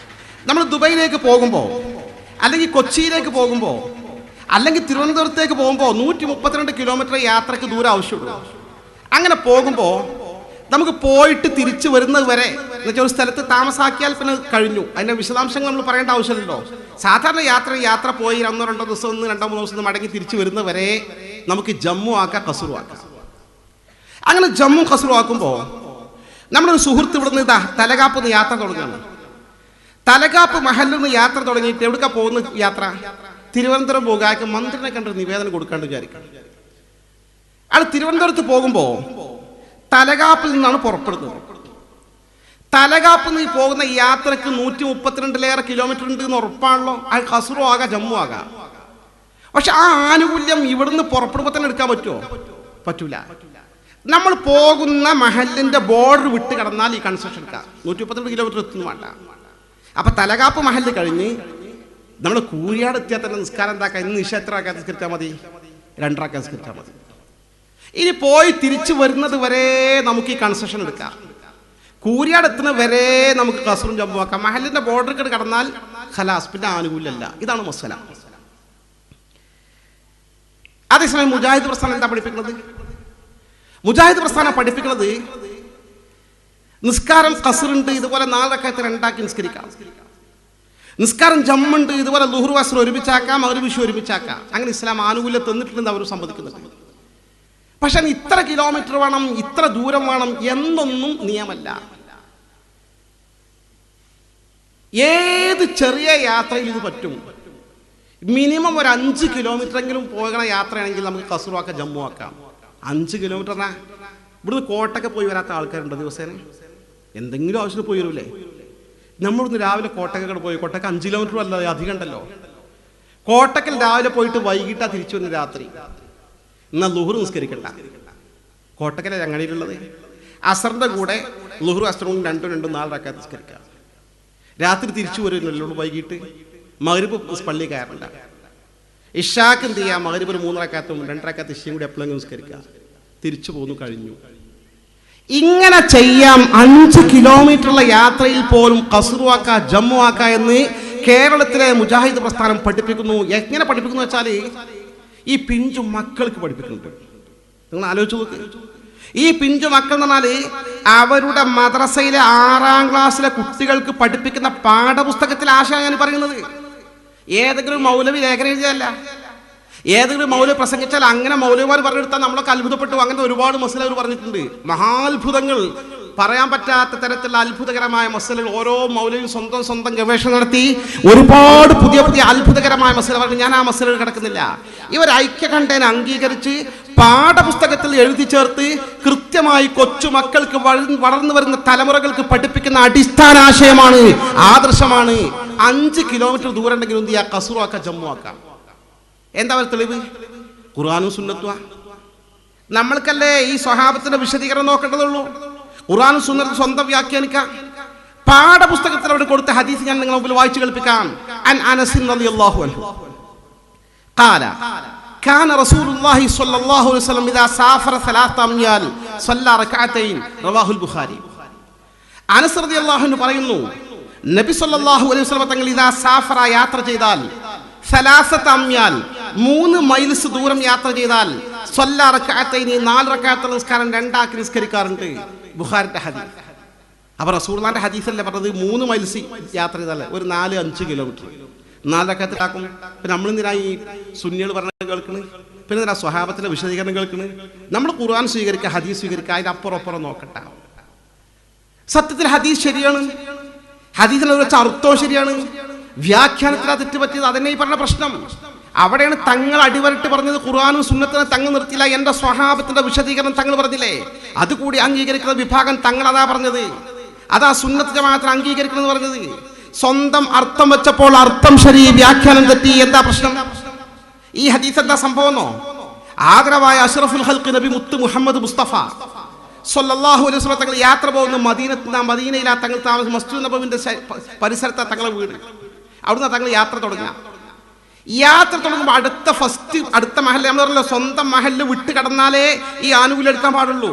നമ്മൾ ദുബൈയിലേക്ക് പോകുമ്പോൾ, അല്ലെങ്കിൽ കൊച്ചിയിലേക്ക് പോകുമ്പോൾ, അല്ലെങ്കിൽ തിരുവനന്തപുരത്തേക്ക് പോകുമ്പോൾ 132 കിലോമീറ്റർ യാത്രയ്ക്ക് ദൂരം ആവശ്യമുള്ളൂ. അങ്ങനെ പോകുമ്പോൾ നമുക്ക് പോയിട്ട് തിരിച്ചു വരുന്നത് വരെ, എന്നുവെച്ചാൽ ഒരു സ്ഥലത്ത് താമസാക്കിയാൽ പിന്നെ കഴിഞ്ഞു. അതിൻ്റെ വിശദാംശങ്ങൾ നമ്മൾ പറയേണ്ട ആവശ്യമില്ലല്ലോ. സാധാരണ യാത്ര പോയി 1-2 ദിവസം 2-3 ദിവസം മടങ്ങി തിരിച്ചു വരുന്നത് വരെ നമുക്ക് ജമ്മു ആക്കാം, ഖസ്റു ആക്കാം. അങ്ങനെ ജമ്മു ഖസ്റു ആക്കുമ്പോൾ നമ്മളൊരു സുഹൃത്ത് ഇവിടുന്ന് തലകാപ്പ് നിന്ന് യാത്ര തുടങ്ങുകയാണ്. തലകാപ്പ് മഹലിൽ നിന്ന് യാത്ര തുടങ്ങിയിട്ട് എവിടേക്കാ പോകുന്ന യാത്ര? തിരുവനന്തപുരം പോകാൻ മന്ത്രിനെ കണ്ടൊരു നിവേദനം കൊടുക്കാണ്ട് വിചാരിക്കണം. അയാൾ തിരുവനന്തപുരത്ത് പോകുമ്പോൾ തലകാപ്പിൽ നിന്നാണ് പുറപ്പെടുന്നത്. തലകാപ്പിൽ നിന്ന് പോകുന്ന യാത്രക്ക് 132 കിലോമീറ്റർ ഉണ്ട് എന്ന് ഉറപ്പാണല്ലോ. അത് ഖസ്റു ആകാം, ജമ്മു ആകാം. പക്ഷെ ആ ആനുകൂല്യം ഇവിടുന്ന് പുറപ്പെടുമ്പോൾ തന്നെ എടുക്കാൻ പറ്റുമോ? പറ്റൂല. നമ്മൾ പോകുന്ന മഹലിന്റെ ബോർഡർ വിട്ട് കടന്നാൽ ഈ കൺസെഷൻ എടുക്കാം. 132 കിലോമീറ്റർ എത്തുന്നു വേണ്ട. അപ്പൊ തലകാപ്പ് മഹലിൽ കഴിഞ്ഞ് നമ്മൾ കൂരിയാട് എത്തിയാൽ തന്നെ നിസ്കാരം എന്താക്കാം? ഇന്ന് നിശ എത്ര ആക്കാൻ നിസ്കരിച്ചാൽ മതി? 2 ആക്കാൻ നിസ്കരിച്ചാൽ മതി. ഇനി പോയി തിരിച്ചു വരുന്നത് വരെ നമുക്ക് ഈ കൺസെഷൻ എടുക്കാം. കൂരിയാട് എത്തുന്ന വരെ നമുക്ക് ഖസ്റും ജമ്മു ആക്കാം. മഹലിന്റെ ബോർഡർ കടന്നാൽ ഖലാസ്, പിന്നെ ആനുകൂല്യമല്ല. ഇതാണ് മസല. അതേസമയം മുജാഹിദ് പ്രസ്ഥാനം എന്താ പഠിപ്പിക്കുന്നത്? മുജാഹിദ് പ്രസ്ഥാനം പഠിപ്പിക്കുന്നത് നിസ്കാരം ഖസ്റുണ്ട്, ഇതുപോലെ 4 റക്അത്ത് 2ആക്കി നിസ്കരിക്കാം. നിസ്കാരം ജമ്മുണ്ട്, ഇതുപോലെ ളുഹ്റു അസ്ർ ഒരുമിച്ചാക്കാം, മഗ്രിബ് ഇശാ ഒരുമിച്ചാക്കാം. അങ്ങനെ ഇസ്ലാം ആനുകൂല്യം തന്നിട്ടുണ്ടെന്ന് അവർ സമ്മതിക്കുന്നുണ്ട്. പക്ഷെ ഇത്ര കിലോമീറ്റർ വേണം, ഇത്ര ദൂരം വേണം എന്നൊന്നും നിയമമല്ല. ഏത് ചെറിയ യാത്രയിൽ ഇത് പറ്റും. മിനിമം ഒരു 5 കിലോമീറ്റർ എങ്കിലും പോകുന്ന യാത്രയാണെങ്കിൽ നമുക്ക് ഖസ്റു ആക്കാം, ജമ്മു ആക്കാം. 5 കിലോമീറ്ററിനാ ഇവിടുന്ന് കോട്ടയ്ക്ക് പോയി വരാത്ത ആൾക്കാരുണ്ട് ദിവസേന. എന്തെങ്കിലും ആവശ്യത്തിന് പോയി വരൂലേ? നമ്മളിന്ന് രാവിലെ കോട്ടയ്ക്കൊക്കെ പോയി, കോട്ടയ്ക്ക് 5 കിലോമീറ്റർ അല്ല, അധികം ഉണ്ടല്ലോ. കോട്ടക്കൽ രാവിലെ പോയിട്ട് വൈകിട്ടാ തിരിച്ചു വന്ന് രാത്രി. എന്നാൽ ളുഹ്ർ നിസ്കരിക്കണ്ട. കോട്ടക്കലെ ഞങ്ങളിലുള്ളത് അസറിന്റെ കൂടെ ളുഹ്റും അസ്റും 2-4 റക്അത്ത് നിസ്കരിക്കാം. രാത്രി തിരിച്ചു വരുന്നല്ലോ വൈകിട്ട്. മഗ്രിബ് പള്ളി കയറണ്ട. ഇശാക്ക് എന്ത് ചെയ്യാം? മഗ്രിബ് 3 റക്അത്തും 2 റക്അത്ത് ഇശയും കൂടി എപ്പോഴെങ്കിലും നിസ്കരിക്കാം. തിരിച്ചു പോന്നു, കഴിഞ്ഞു. ഇങ്ങനെ ചെയ്യാം. 5 കിലോമീറ്ററുള്ള യാത്രയിൽ പോലും ഖസ്റു ആക്ക, ജമ്മു ആക്ക എന്ന് കേരളത്തിലെ മുജാഹിദ് പ്രസ്ഥാനം പഠിപ്പിക്കുന്നു. എങ്ങനെ പഠിപ്പിക്കുന്നു വെച്ചാൽ ഈ പിഞ്ചു മക്കൾക്ക് പഠിപ്പിക്കുന്നുണ്ട്. നിങ്ങൾ ആലോചിച്ച് നോക്ക്. ഈ പിഞ്ചു മക്കൾ എന്ന് പറഞ്ഞാൽ അവരുടെ മദ്രസയിലെ 6ാം ക്ലാസ്സിലെ കുട്ടികൾക്ക് പഠിപ്പിക്കുന്ന പാഠപുസ്തകത്തിലെ ആശയം ഞാൻ പറയുന്നത്. ഏതെങ്കിലും മൗലവി ലേഖനം എഴുതിയല്ല, ഏതെങ്കിലും മൗലവി പ്രസംഗിച്ചാൽ അങ്ങനെ മൗലവിമാർ പറഞ്ഞെടുത്താൽ നമ്മളൊക്കെ അത്ഭുതപ്പെട്ടു. അങ്ങനെ ഒരുപാട് മസല അവർ പറഞ്ഞിട്ടുണ്ട്. മഹാത്ഭുതങ്ങൾ പറയാൻ പറ്റാത്ത തരത്തിലുള്ള അത്ഭുതകരമായ മസലകൾ ഓരോ മൗലവിയും സ്വന്തം ഗവേഷണം നടത്തി ഒരുപാട് പുതിയ അത്ഭുതകരമായ മസല പറഞ്ഞു. ഞാൻ ആ മസലകൾ കിടക്കുന്നില്ല. ഇവർ ഐക്യകണ്ഠേന അംഗീകരിച്ച് പാഠപുസ്തകത്തിൽ എഴുതി ചേർത്ത് കൃത്യമായി കൊച്ചുമക്കൾക്ക് വളർന്നു വരുന്ന തലമുറകൾക്ക് പഠിപ്പിക്കുന്ന അടിസ്ഥാനാശയമാണ്, ആദർശമാണ്. 5 കിലോമീറ്റർ ദൂരം ഉണ്ടെങ്കിൽ എന്ത് ചെയ്യാം? കസൂറാക്കാം, ജമ്മുവാക്കാം. എന്താ പറയുക തെളിവ്? ഖുർആനും സുന്നത്തുവാ. നമ്മൾക്കല്ലേ ഈ സ്വഹാബത്തിന്റെ വിശദീകരണം നോക്കേണ്ടതുള്ളൂ. ഖുർആനും സുന്നത്തും സ്വന്തം വ്യാഖ്യാനിക്കാം. പാഠപുസ്തകത്തിൽ അവിടെ കൊടുത്ത ഹദീസ് ഞാൻ നിങ്ങളുടെ മുമ്പിൽ വായിച്ചു കേൾപ്പിക്കാം. അൻ അനസ് റളിയല്ലാഹു അൻഹു ഖാല കാന റസൂലുള്ളാഹി സ്വല്ലല്ലാഹു അലൈഹി വസല്ലം ഇദാ സാഫറ 3 അംയാൽ സല്ല റകഅതൈൻ റവാഹുൽ ബുഖാരി. അനസ് റളിയല്ലാഹു അൻഹു പറയുന്നു, നബി സല്ലല്ലാഹു അലൈഹി വസല്ലം തങ്ങൾ ഇദാ സാഫറ യാത്ര ചെയ്താൽ 3 അംയാൽ 3 മൈൽസ് ദൂരം യാത്ര ചെയ്താൽ സല്ല റകഅതൈൻ 4 റകഅത്ത് നിസ്കാരം 2 ആക്കി നിസ്കരിക്കാറുണ്ട്. ബുഖാരിയുടെ ഹദീസ്. അപ്പോൾ റസൂലുള്ളാഹിന്റെ ഹദീസല്ലേ പറഞ്ഞത് 3 മൈൽസ് യാത്ര ചെയ്താൽ ഒരു 4-5 കിലോമീറ്റർ 4 റകഅത്താക്കും. പിന്നെ നമ്മളെന്തിനാ ഈ സുന്നികൾ പറഞ്ഞ കേൾക്കണ്? പിന്നെ എന്തിനാ സ്വഹാബത്തിന്റെ വിശദീകരണം കേൾക്കണ്? നമ്മൾ ഖുർആൻ സ്വീകരിക്കുക, ഹദീസ് സ്വീകരിക്കുക, അതിന്റെ അപ്പുറം നോക്കട്ടെ. സത്യത്തിൽ ഹദീസ് ശരിയാണ്, ഹദീസിനെ വെച്ച അർത്ഥവും ശരിയാണ്, വ്യാഖ്യാനത്തിലാ തെറ്റ് പറ്റിയത്. അതന്നെ ഈ പറഞ്ഞ പ്രശ്നം. അവിടെയാണ് തങ്ങൾ അടിവരട്ട് പറഞ്ഞത്. ഖുർആനും സുന്നത്തിനെ തങ്ങൾ നിർത്തിയില്ല. എന്റെ സ്വഹാബത്തിന്റെ വിശദീകരണം തങ്ങൾ പറഞ്ഞില്ലേ, അതുകൂടി അംഗീകരിക്കുന്ന വിഭാഗം തങ്ങൾ അതാ പറഞ്ഞത്. അതാ സുന്നത്ത് ജമാഅത്തിനെ അംഗീകരിക്കണം എന്ന് പറഞ്ഞത്. സ്വന്തം അർത്ഥം വെച്ചപ്പോൾ അർത്ഥം ശരി, വ്യാഖ്യാനം തെറ്റി. എന്താ പ്രശ്നം? ഈ ഹദീസ് എന്താ സംഭവമെന്നോ? ആദരവായ അഷ്റഫുൽ ഖൽഖ് നബി മുത്ത് മുഹമ്മദ് മുസ്തഫ സ്വല്ലല്ലാഹു അലൈഹി വസല്ലം തങ്ങൾ യാത്ര പോകുന്ന മദീനയിലാ തങ്ങൾ താമസം. മസ്ജിദ് നബവിന്റെ പരിസരത്താ തങ്ങളെ വീട്. അവിടുന്ന് തങ്ങൾ യാത്ര തുടങ്ങുക. യാത്ര തുടങ്ങുമ്പോൾ അടുത്ത മഹല്ല്, നമ്മൾ പറഞ്ഞല്ലോ സ്വന്തം മഹല്ല് വിട്ട് കടന്നാലേ ഈ ആനുകൂല്യം എടുക്കാൻ പാടുള്ളൂ.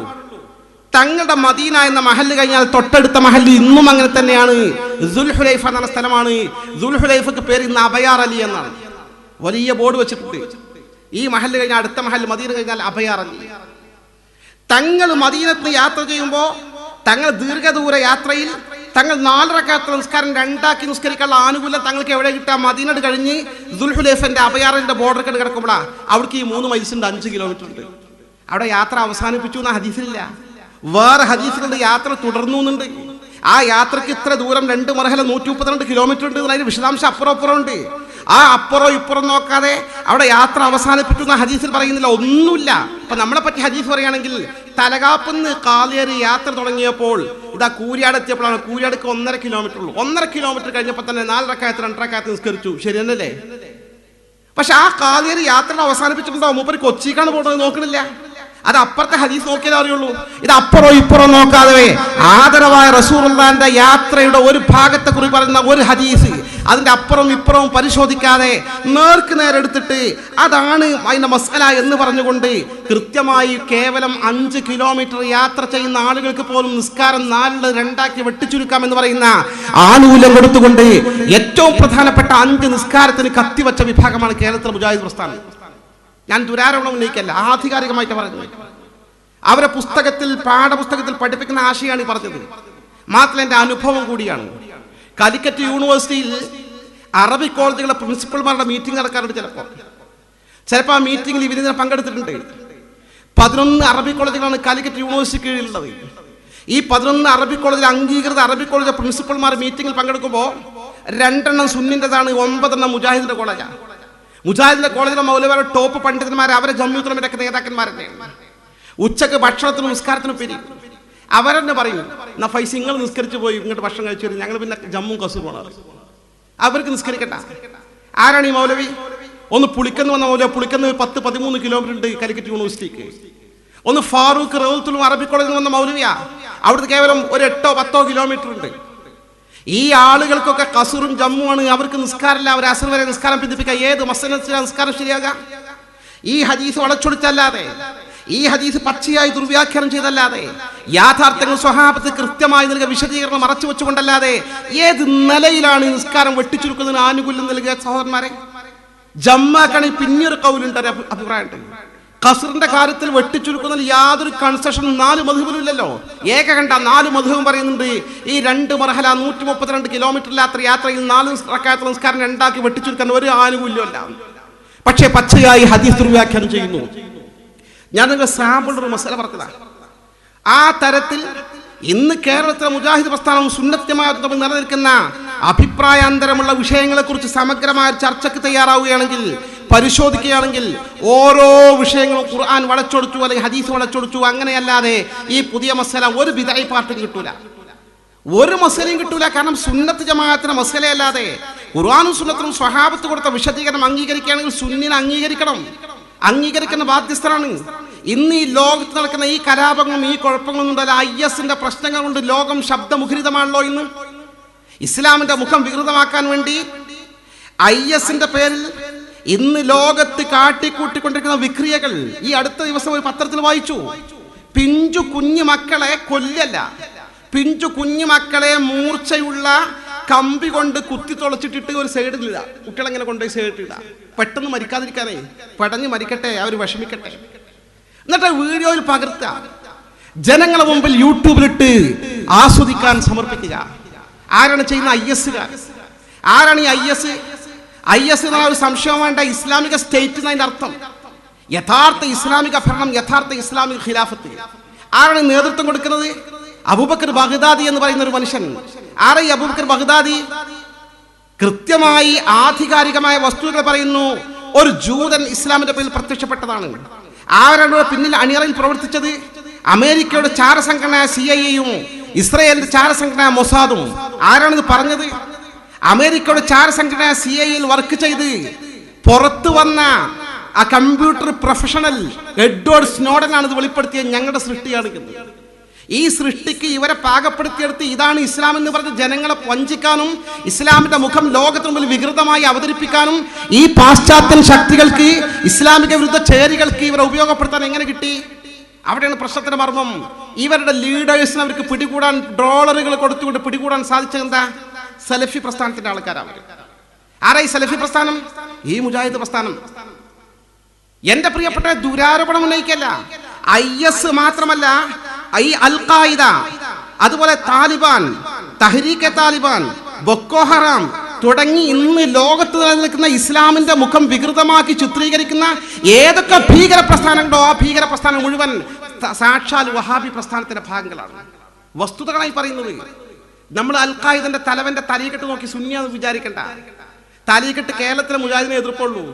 തങ്ങളുടെ മദീന എന്ന മഹല്ല് കഴിഞ്ഞാൽ തൊട്ടടുത്ത മഹല്ല് ഇന്നും അങ്ങനെ തന്നെയാണ്. ദുൽഹുലൈഫ എന്ന സ്ഥലമാണ്. ദുൽഹുലൈഫക്ക് പേര് ഇന്ന് അബയാർ അലി എന്നാണ്. വലിയ ബോർഡ് വെച്ചിട്ടുണ്ട്. ഈ മഹല്ല് കഴിഞ്ഞാൽ അടുത്ത മഹല്ല്, മദീന കഴിഞ്ഞാൽ അബയാർ അലി. തങ്ങൾ മദീനത്ത് യാത്ര ചെയ്യുമ്പോൾ തങ്ങൾ ദീർഘദൂര യാത്രയിൽ തങ്ങൾ 4 റകഅത്ത് നിസ്കാരം 2 ആക്കി നിസ്കരിക്കാനുള്ള ആനുകൂല്യം തങ്ങൾക്ക് എവിടെ കിട്ടുക? മദീനത്ത് കഴിഞ്ഞ് ദുൽഹുലൈഫന്റെ അബയാറിന്റെ ബോർഡർ കണ്ട് കിടക്കുമ്പോഴാണ്. അവിടേക്ക് ഈ 3 മൈൽസ് ഉണ്ട്, 5 കിലോമീറ്റർ ഉണ്ട്. അവിടെ യാത്ര അവസാനിപ്പിച്ചു എന്ന ഹദീസിലില്ല. വേറെ ഹദീസുകളുടെ യാത്ര തുടർന്നു എന്നുണ്ട്. ആ യാത്രക്ക് ഇത്ര ദൂരം 2 മർഹല 132 കിലോമീറ്റർ ഉണ്ട്. അതിന് വിശദാംശം അപ്പുറം ഉണ്ട്. ആ അപ്പുറം ഇപ്പുറം നോക്കാതെ അവിടെ യാത്ര അവസാനിപ്പിക്കുന്ന ഹദീസിൽ പറയുന്നില്ല, ഒന്നുമില്ല. അപ്പൊ നമ്മളെ പറ്റി ഹദീസ് പറയുകയാണെങ്കിൽ തലകാപ്പെന്ന് കാലിയേറി യാത്ര തുടങ്ങിയപ്പോൾ ഇതാ കൂരിയാട് എത്തിയപ്പോഴാണ്. കൂരിയാടക്ക് 1.5 കിലോമീറ്റർ ഉള്ളൂ. 1.5 കിലോമീറ്റർ കഴിഞ്ഞപ്പോൾ തന്നെ 4 റകഅത്ത് 2 റകഅത്ത് നിസ്കരിച്ചു. ശരി തന്നെയല്ലേ? പക്ഷെ ആ കാലിയേറി യാത്ര അവസാനിപ്പിച്ചിട്ടുണ്ടോ? മൂപ്പര് കൊച്ചിക്കാണ് പോകുന്നത്, നോക്കണില്ല. അത് അപ്പുറത്തെ ഹദീസ് നോക്കിയാലേ അറിയുള്ളൂ. ഇത് അപ്പുറം ഇപ്പുറം നോക്കാതെ ആദരവായ റസൂലുള്ളാഹിന്റെ യാത്രയുടെ ഒരു ഭാഗത്തെ കുറിച്ച് പറയുന്ന ഒരു ഹദീസ് അതിന്റെ അപ്പുറം ഇപ്പുറവും പരിശോധിക്കാതെ നേർക്ക് നേരെടുത്തിട്ട് അതാണ് അതിന്റെ മസ്അല എന്ന് പറഞ്ഞുകൊണ്ട് കൃത്യമായി കേവലം 5 കിലോമീറ്റർ യാത്ര ചെയ്യുന്ന ആളുകൾക്ക് പോലും നിസ്കാരം 4 2 വെട്ടിച്ചുരുക്കാം എന്ന് പറയുന്ന ആനുകൂല്യം കൊടുത്തുകൊണ്ട് ഏറ്റവും പ്രധാനപ്പെട്ട 5 നിസ്കാരത്തിന് കത്തിവെച്ച വിഭാഗമാണ് കേരളത്തിലെ മുജാഹിദ് പ്രസ്ഥാനം. ഞാൻ ദുരാരോപണം ഉന്നയിക്കല്ല, ആധികാരികമായിട്ട് പറഞ്ഞത്. അവരെ പാഠപുസ്തകത്തിൽ പഠിപ്പിക്കുന്ന ആശയമാണ് ഈ പറഞ്ഞത്. മാത്രമല്ല എൻ്റെ അനുഭവം കൂടിയാണ്. കാലിക്കറ്റ് യൂണിവേഴ്സിറ്റിയിൽ അറബിക് കോളേജുകളുടെ പ്രിൻസിപ്പൽമാരുടെ മീറ്റിംഗ് നടക്കാറുണ്ട്. ചിലപ്പോൾ ആ മീറ്റിംഗിൽ ഇവരിതിനെ പങ്കെടുത്തിട്ടുണ്ട്. 11 അറബിക് കോളേജുകളാണ് കാലിക്കറ്റ് യൂണിവേഴ്സിറ്റി കീഴിലുള്ളത്. ഈ 11 അറബിക് കോളേജിൽ അംഗീകൃത അറബിക് കോളേജ് പ്രിൻസിപ്പൽമാർ മീറ്റിംഗിൽ പങ്കെടുക്കുമ്പോൾ 2 സുന്നിൻ്റെതാണ്, 9 മുജാഹിദിന്റെ കോളേജാണ്. മുജാഹിദിന്റെ കോളേജിലെ മൗലവിമാരെ ടോപ്പ് പണ്ഡിതന്മാരെ അവരെ ജമ്മിയത്തുലമയുടെ നേതാക്കന്മാരെന്നെയാണ്. ഉച്ചക്ക് ഭക്ഷണത്തിനും നിസ്കാരത്തിനും പിരിയും. അവരെന്നെ പറയും, എന്നാ ഫൈസ് നിങ്ങൾ നിസ്കരിച്ച് പോയി ഇങ്ങോട്ട് ഭക്ഷണം കഴിച്ചു വരും, ഞങ്ങൾ പിന്നെ ജമ്മു കസൂർ പോകണം. അവർക്ക് നിസ്കരിക്കട്ടെ. ആരാണ് ഈ മൗലവി? ഒന്ന് പുളിക്കെന്ന് വന്ന മൗലവി. പുളിക്കെന്ന് 10-13 കിലോമീറ്റർ ഉണ്ട് കാലിക്കറ്റ് യൂണിവേഴ്സിറ്റിക്ക്. ഒന്ന് ഫാറൂഖ് റൗത്തുലും അറബിക് കോളേജിൽ വന്ന മൗലവിയാ. അവിടുത്തെ കേവലം ഒരു 8-10 കിലോമീറ്റർ ഉണ്ട്. ഈ ആളുകൾക്കൊക്കെ കസൂറും ജമ്മുവാണ്. അവർക്ക് നിസ്കാരമില്ല. അവർ അസർ വരെ നിസ്കാരം പിന്തിപ്പിക്കുക. ഏത് മസ്ജിദിലാണ് നിസ്കാരം ശരിയാകുക? ഈ ഹദീസ് വളച്ചൊടിച്ചല്ലാതെ, ഈ ഹദീസ് പച്ചയായി ദുർവ്യാഖ്യാനം ചെയ്തല്ലാതെ, യാഥാർത്ഥ്യങ്ങൾ സ്വഹാബത്ത് കൃത്യമായി നൽകിയ വിശദീകരണം മറച്ചു വെച്ചുകൊണ്ടല്ലാതെ ഏത് നിലയിലാണ് നിസ്കാരം വെട്ടിച്ചുരുക്കുന്നതിന് ആനുകൂല്യം നൽകിയ സഹോദരന്മാരെ? ജമ്മാക്കണി പിന്നീട് കൗലുണ്ട്, അഭിപ്രായമുണ്ട്. ഖസ്റിന്റെ കാര്യത്തിൽ വെട്ടിച്ചുരുക്കുന്നതിൽ യാതൊരു കൺസെഷനും 4 മദ്ഹബിലും ഇല്ലല്ലോ. ഏകകണ്ഠ 4 മദ്ഹബും പറയുന്നുണ്ട് ഈ 2 മർഹല 132 കിലോമീറ്റർ യാത്രയിൽ 4 റകഅത്ത് നിസ്കാരം 2 ആക്കി വെട്ടിച്ചുരുക്കാൻ ഒരു ആനുകൂല്യമല്ല. പക്ഷേ പച്ചയായി ഹദീസ് ദുർവ്യാഖ്യാനം ചെയ്യുന്നു. ഞാൻ നിങ്ങൾ സാമ്പിൾ ഒരു മസല പറഞ്ഞതാണ്. ആ തരത്തിൽ ഇന്ന് കേരളത്തിലെ മുജാഹിദ് പ്രസ്ഥാനവും സുന്നത്ത് ജമാഅത്തും തമ്മിൽ നിലനിൽക്കുന്ന അഭിപ്രായാന്തരമുള്ള വിഷയങ്ങളെക്കുറിച്ച് സമഗ്രമായ ചർച്ചയ്ക്ക് തയ്യാറാവുകയാണെങ്കിൽ, പരിശോധിക്കുകയാണെങ്കിൽ, ഓരോ വിഷയങ്ങളും ഖുർആൻ വളച്ചൊടിച്ചു അല്ലെങ്കിൽ ഹദീസ് വളച്ചൊടിച്ചു അങ്ങനെയല്ലാതെ ഈ പുതിയ മസല ഒരു ബിദഈ പാർട്ടിക്ക് കിട്ടൂല, ഒരു മസലയും കിട്ടൂല. കാരണം സുന്നത്ത് ജമാഅത്തിന്റെ മസലയല്ലാതെ ഖുർആനും സുന്നത്തും സ്വഹാബത്ത് കൊടുത്ത വിശദീകരണം അംഗീകരിക്കുകയാണെങ്കിൽ സുന്നിനെ അംഗീകരിക്കുന്ന ബാധ്യസ്ഥരാണ്. ഇന്ന് ഈ ലോകത്ത് നടക്കുന്ന ഈ കലാപങ്ങളും ഈ കുഴപ്പങ്ങളും ഉണ്ടല്ല, IS പ്രശ്നങ്ങൾ കൊണ്ട് ലോകം ശബ്ദമുഖരിതമാണല്ലോ. ഇന്ന് ഇസ്ലാമിന്റെ മുഖം വികൃതമാക്കാൻ വേണ്ടി IS പേരിൽ ഇന്ന് ലോകത്ത് കാട്ടിക്കൂട്ടിക്കൊണ്ടിരിക്കുന്ന വിക്രിയകൾ ഈ അടുത്ത ദിവസം ഒരു പത്രത്തിൽ വായിച്ചു. പിഞ്ചു കുഞ്ഞു മക്കളെ കൊല്ലല്ല, പിഞ്ചു കുഞ്ഞു മക്കളെ മൂർച്ചയുള്ള കമ്പി കൊണ്ട് കുത്തി തുളച്ചിട്ടിട്ട് ഒരു സൈഡിലില്ല, കുട്ടികളെങ്ങനെ കൊണ്ടുപോയി സൈഡിലില്ല, പെട്ടെന്ന് മരിക്കാതിരിക്കാനേ, പടഞ്ഞ് മരിക്കട്ടെ, അവർ വിഷമിക്കട്ടെ. എന്നിട്ട് വീഡിയോയിൽ പകർത്തുക, ജനങ്ങളെ മുമ്പിൽ യൂട്യൂബിലിട്ട് ആസ്വദിക്കാൻ സമർപ്പിക്കുക. ആരാണ് ചെയ്യുന്ന? IS-കാർ. ആരാണ് ഈ IS എന്ന ഒരു സംശയം വേണ്ട. ഇസ്ലാമിക സ്റ്റേറ്റ് എന്നതിന്റെ അർത്ഥം യഥാർത്ഥ ഇസ്ലാമിക ഭരണം, യഥാർത്ഥ ഇസ്ലാമിക ഖിലാഫത്ത്. ആരാണ് നേതൃത്വം കൊടുക്കുന്നത്? അബൂബക്കർ ബഗ്ദാദി എന്ന് പറയുന്ന ഒരു മനുഷ്യൻ. ആരാ ഈ അബൂബക്കർ ബഗ്ദാദി? കൃത്യമായി ആധികാരികമായ വസ്തുതകൾ പറയുന്നു. ഒരു ജൂതൻ ഇസ്ലാമിന്റെ പേരിൽ പ്രത്യക്ഷപ്പെട്ടതാണ്. ആരാണ് പിന്നിൽ അണിയറയിൽ പ്രവർത്തിച്ചത്? അമേരിക്കയുടെ ചാരസംഘടന CIA-യും ഇസ്രായേലിന്റെ ചാരസംഘടന മൊസാദും. ആരാണിത് പറഞ്ഞത്? അമേരിക്കയുടെ ചാരസംഘടന CIA-യിൽ വർക്ക് ചെയ്ത് പുറത്തു വന്ന ആ കമ്പ്യൂട്ടർ പ്രൊഫഷണൽ എഡ്വേർഡ് സ്നോഡനാണ് ഇത് വെളിപ്പെടുത്തിയത്. ഞങ്ങളുടെ സൃഷ്ടിയാണ്. ഈ സൃഷ്ടിക്ക് ഇവരെ പാകപ്പെടുത്തിയെടുത്ത് ഇതാണ് ഇസ്ലാം എന്ന് പറഞ്ഞ് ജനങ്ങളെ വഞ്ചിക്കാനും ഇസ്ലാമിന്റെ മുഖം ലോകത്തിന് മുമ്പിൽ വികൃതമായി അവതരിപ്പിക്കാനും ഈ പാശ്ചാത്യൻ ശക്തികൾക്ക്, ഇസ്ലാമിക വിരുദ്ധ ചേരികൾക്ക് ഇവരെ ഉപയോഗപ്പെടുത്താൻ എങ്ങനെ കിട്ടി? അവിടെയാണ് പ്രശ്നത്തിന്റെ മർമ്മം. ഇവരുടെ ലീഡേഴ്സിന് അവർക്ക് പിടികൂടാൻ ഡോളറുകൾ കൊടുത്തുകൊണ്ട് പിടികൂടാൻ സാധിച്ചത് എന്താ? സലഫി പ്രസ്ഥാനത്തിന്റെ ആൾക്കാരാണ്. ആരാ ഈ സലഫി പ്രസ്ഥാനം? ഈ മുജാഹിദ് പ്രസ്ഥാനം. എന്റെ പ്രിയപ്പെട്ട ദുരാരോപണം ഉന്നയിക്കല്ല. IS മാത്രമല്ല, ഈ അൽ-ഖായിദ, അതുപോലെ താലിബാൻ, തഹ്രീകെ താലിബാൻ, ബൊക്കോ ഹറാം തുടങ്ങി ഇന്ന് ലോകത്ത് നിലനിൽക്കുന്ന ഇസ്ലാമിന്റെ മുഖം വികൃതമാക്കി ചിത്രീകരിക്കുന്ന ഏതൊക്കെ ഭീകര പ്രസ്ഥാനങ്ങളോ ആ ഭീകര പ്രസ്ഥാനം മുഴുവൻ സാക്ഷാൽ വഹാബി പ്രസ്ഥാനത്തിന്റെ ഭാഗങ്ങളാണ്. വസ്തുതകളായി പറയുന്നത്. നമ്മൾ അൽ-ഖായിദന്റെ തലവന്റെ തലീക്കെട്ട് നോക്കി സുന്നിയാന്ന് വിചാരിക്കണ്ട. തലീക്കെട്ട് കേരളത്തിലെ മുജാഹിദിനെ എതിർപ്പുള്ളൂ.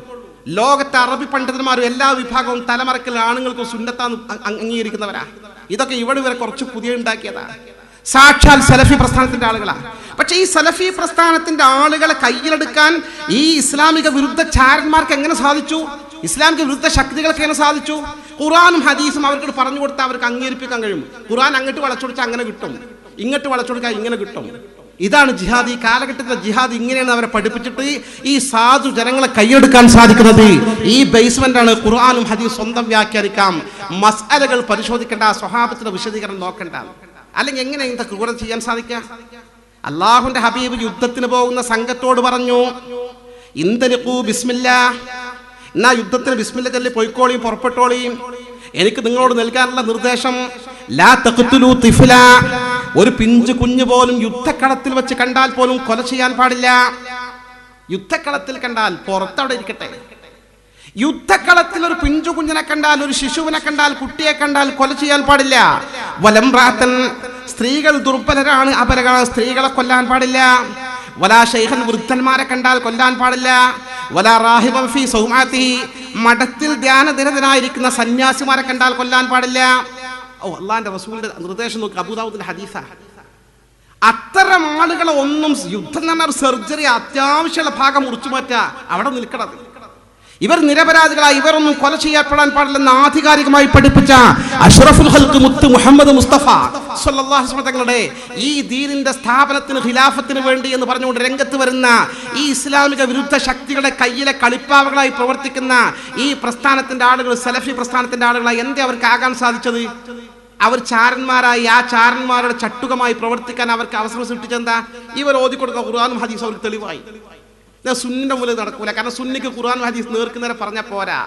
ലോകത്തെ അറബി പണ്ഡിതന്മാരും എല്ലാ വിഭാഗവും തലമറക്കൽ ആണുങ്ങൾക്കും സുന്നത്താന്ന് അംഗീകരിക്കുന്നവരാ. ഇതൊക്കെ ഇവിടെ വരെ കുറച്ച് പുതിയ ഉണ്ടാക്കിയതാ. സാക്ഷാൽ സലഫി പ്രസ്ഥാനത്തിന്റെ ആളുകളാ. പക്ഷെ ഈ സലഫി പ്രസ്ഥാനത്തിന്റെ ആളുകളെ കയ്യിലെടുക്കാൻ ഈ ഇസ്ലാമിക വിരുദ്ധ ചാരന്മാർക്ക് എങ്ങനെ സാധിച്ചു? ഇസ്ലാമിക വിരുദ്ധ ശക്തികൾക്ക് എങ്ങനെ സാധിച്ചു? ഖുർആനും ഹദീസും അവർക്ക് പറഞ്ഞു കൊടുത്താൽ അവർക്ക് അംഗീകരിപ്പിക്കാൻ കഴിയും. ഖുർആൻ അങ്ങോട്ട് വളച്ചൊടിച്ചാൽ അങ്ങനെ കിട്ടും, ഇങ്ങോട്ട് വളച്ചൊടുക്കാൻ ഇങ്ങനെ കിട്ടും. ഇതാണ് ജിഹാദ്. ഈ കാലഘട്ടത്തിലെ ജിഹാദ് ഇങ്ങനെയാണ് അവരെ പഠിപ്പിച്ചിട്ട് ഈ സാധു ജനങ്ങളെ കൈയെടുക്കാൻ സാധിക്കുന്നത്. ഈ ബേസ്മെന്റാണ്. ഖുർആനും ഹദീസ് സ്വന്തം വ്യാഖ്യാനിക്കാം, മസ്അലകൾ പരിശോധിക്കേണ്ട, സ്വഹാബത്തിന്റെ വിശദീകരണം നോക്കണ്ട. അല്ലെങ്കിൽ എങ്ങനെ ഇന്നത്തെ ക്രൂരത ചെയ്യാൻ സാധിക്കുക? അള്ളാഹുന്റെ ഹബീബ് യുദ്ധത്തിന് പോകുന്ന സംഘത്തോട് പറഞ്ഞു, ഇന്തലിഖൂ ബിസ്മില്ലാ, എന്നാ യുദ്ധത്തിന് ബിസ്മില്ല ചൊല്ലി പൊയ്ക്കോളിയും, പുറപ്പെട്ടോളിയും. എനിക്ക് നിങ്ങളോട് നൽകാനുള്ള നിർദ്ദേശം, ലാ തഖ്തുലൂ തിഫ്ല, ഒരു പിഞ്ചു കുഞ്ഞു പോലും യുദ്ധക്കളത്തിൽ വെച്ച് കണ്ടാൽ പോലും കൊല ചെയ്യാൻ പാടില്ല. യുദ്ധക്കളത്തിൽ കണ്ടാൽ പുറത്തവിടെ ഇരിക്കട്ടെ. യുദ്ധക്കളത്തിൽ ഒരു പിഞ്ചു കുഞ്ഞിനെ കണ്ടാൽ, ഒരു ശിശുവിനെ കണ്ടാൽ, കുട്ടിയെ കണ്ടാൽ കൊല ചെയ്യാൻ പാടില്ല. വലംറാത്തൻ, സ്ത്രീകൾ ദുർബലരാണ്, അപരകളാണ്, സ്ത്രീകളെ കൊല്ലാൻ പാടില്ല. വലാ ശൈഖൻ, വൃദ്ധന്മാരെ കണ്ടാൽ കൊല്ലാൻ പാടില്ല. വലാ റാഹിബൻ ഫീ സൗമാതി, മഠത്തിൽ ധ്യാനനിരതനായിരിക്കുന്ന സന്യാസിമാരെ കണ്ടാൽ കൊല്ലാൻ പാടില്ല. അള്ളാന്റെ റസൂലിന്റെ നിർദ്ദേശം നോക്കി, അബൂദാവൂദിന്റെ ഹദീസാ. അത്തരം ആളുകളെ ഒന്നും യുദ്ധം എന്ന് പറഞ്ഞ സർജറി അത്യാവശ്യമുള്ള ഭാഗം മുറിച്ചു മാറ്റുക, അവിടെ നിൽക്കണത്. ഇവർ നിരപരാധികളായി, ഇവരൊന്നും കൊല ചെയ്യപ്പെടാൻ പാടില്ലെന്ന് ആധികാരികമായി പഠിപ്പിച്ച അഷ്റഫുൽ ഖൽഖ് മുത്ത് മുഹമ്മദ് മുസ്തഫ സ്വല്ലല്ലാഹു അലൈഹി വസല്ലം തങ്ങളുടെ ഈ ദീനിന്റെ സ്ഥാപനത്തിന്, ഖിലാഫത്തിന് വേണ്ടി എന്ന് പറഞ്ഞുകൊണ്ട് രംഗത്ത് വരുന്ന ഈ ഇസ്ലാമിക വിരുദ്ധ ശക്തികളുടെ കയ്യിലെ കളിപ്പാവകളായി പ്രവർത്തിക്കുന്ന ഈ പ്രസ്ഥാനത്തിന്റെ ആളുകൾ, സലഫി പ്രസ്ഥാനത്തിന്റെ ആളുകളായി എന്തേ അവർക്ക് ആകാൻ സാധിച്ചത്? അവർ ചാരന്മാരായി, ആ ചാരന്മാരുടെ ചട്ടുകമായി പ്രവർത്തിക്കാൻ അവർക്ക് അവസരം സൃഷ്ടിച്ചെന്താ? ഇവർ ഓതിക്കൊടുക്കുന്ന ഖുർആനും ഹദീസും അവർക്ക് തെളിവായി. സുന്നിന്റെ മുന്നിൽ നടക്കൂല. കാരണം സുന്നിക്ക് ഖുർആനും ഹദീസ് നേർക്കുന്നേരെ പറഞ്ഞാൽ പോരാ.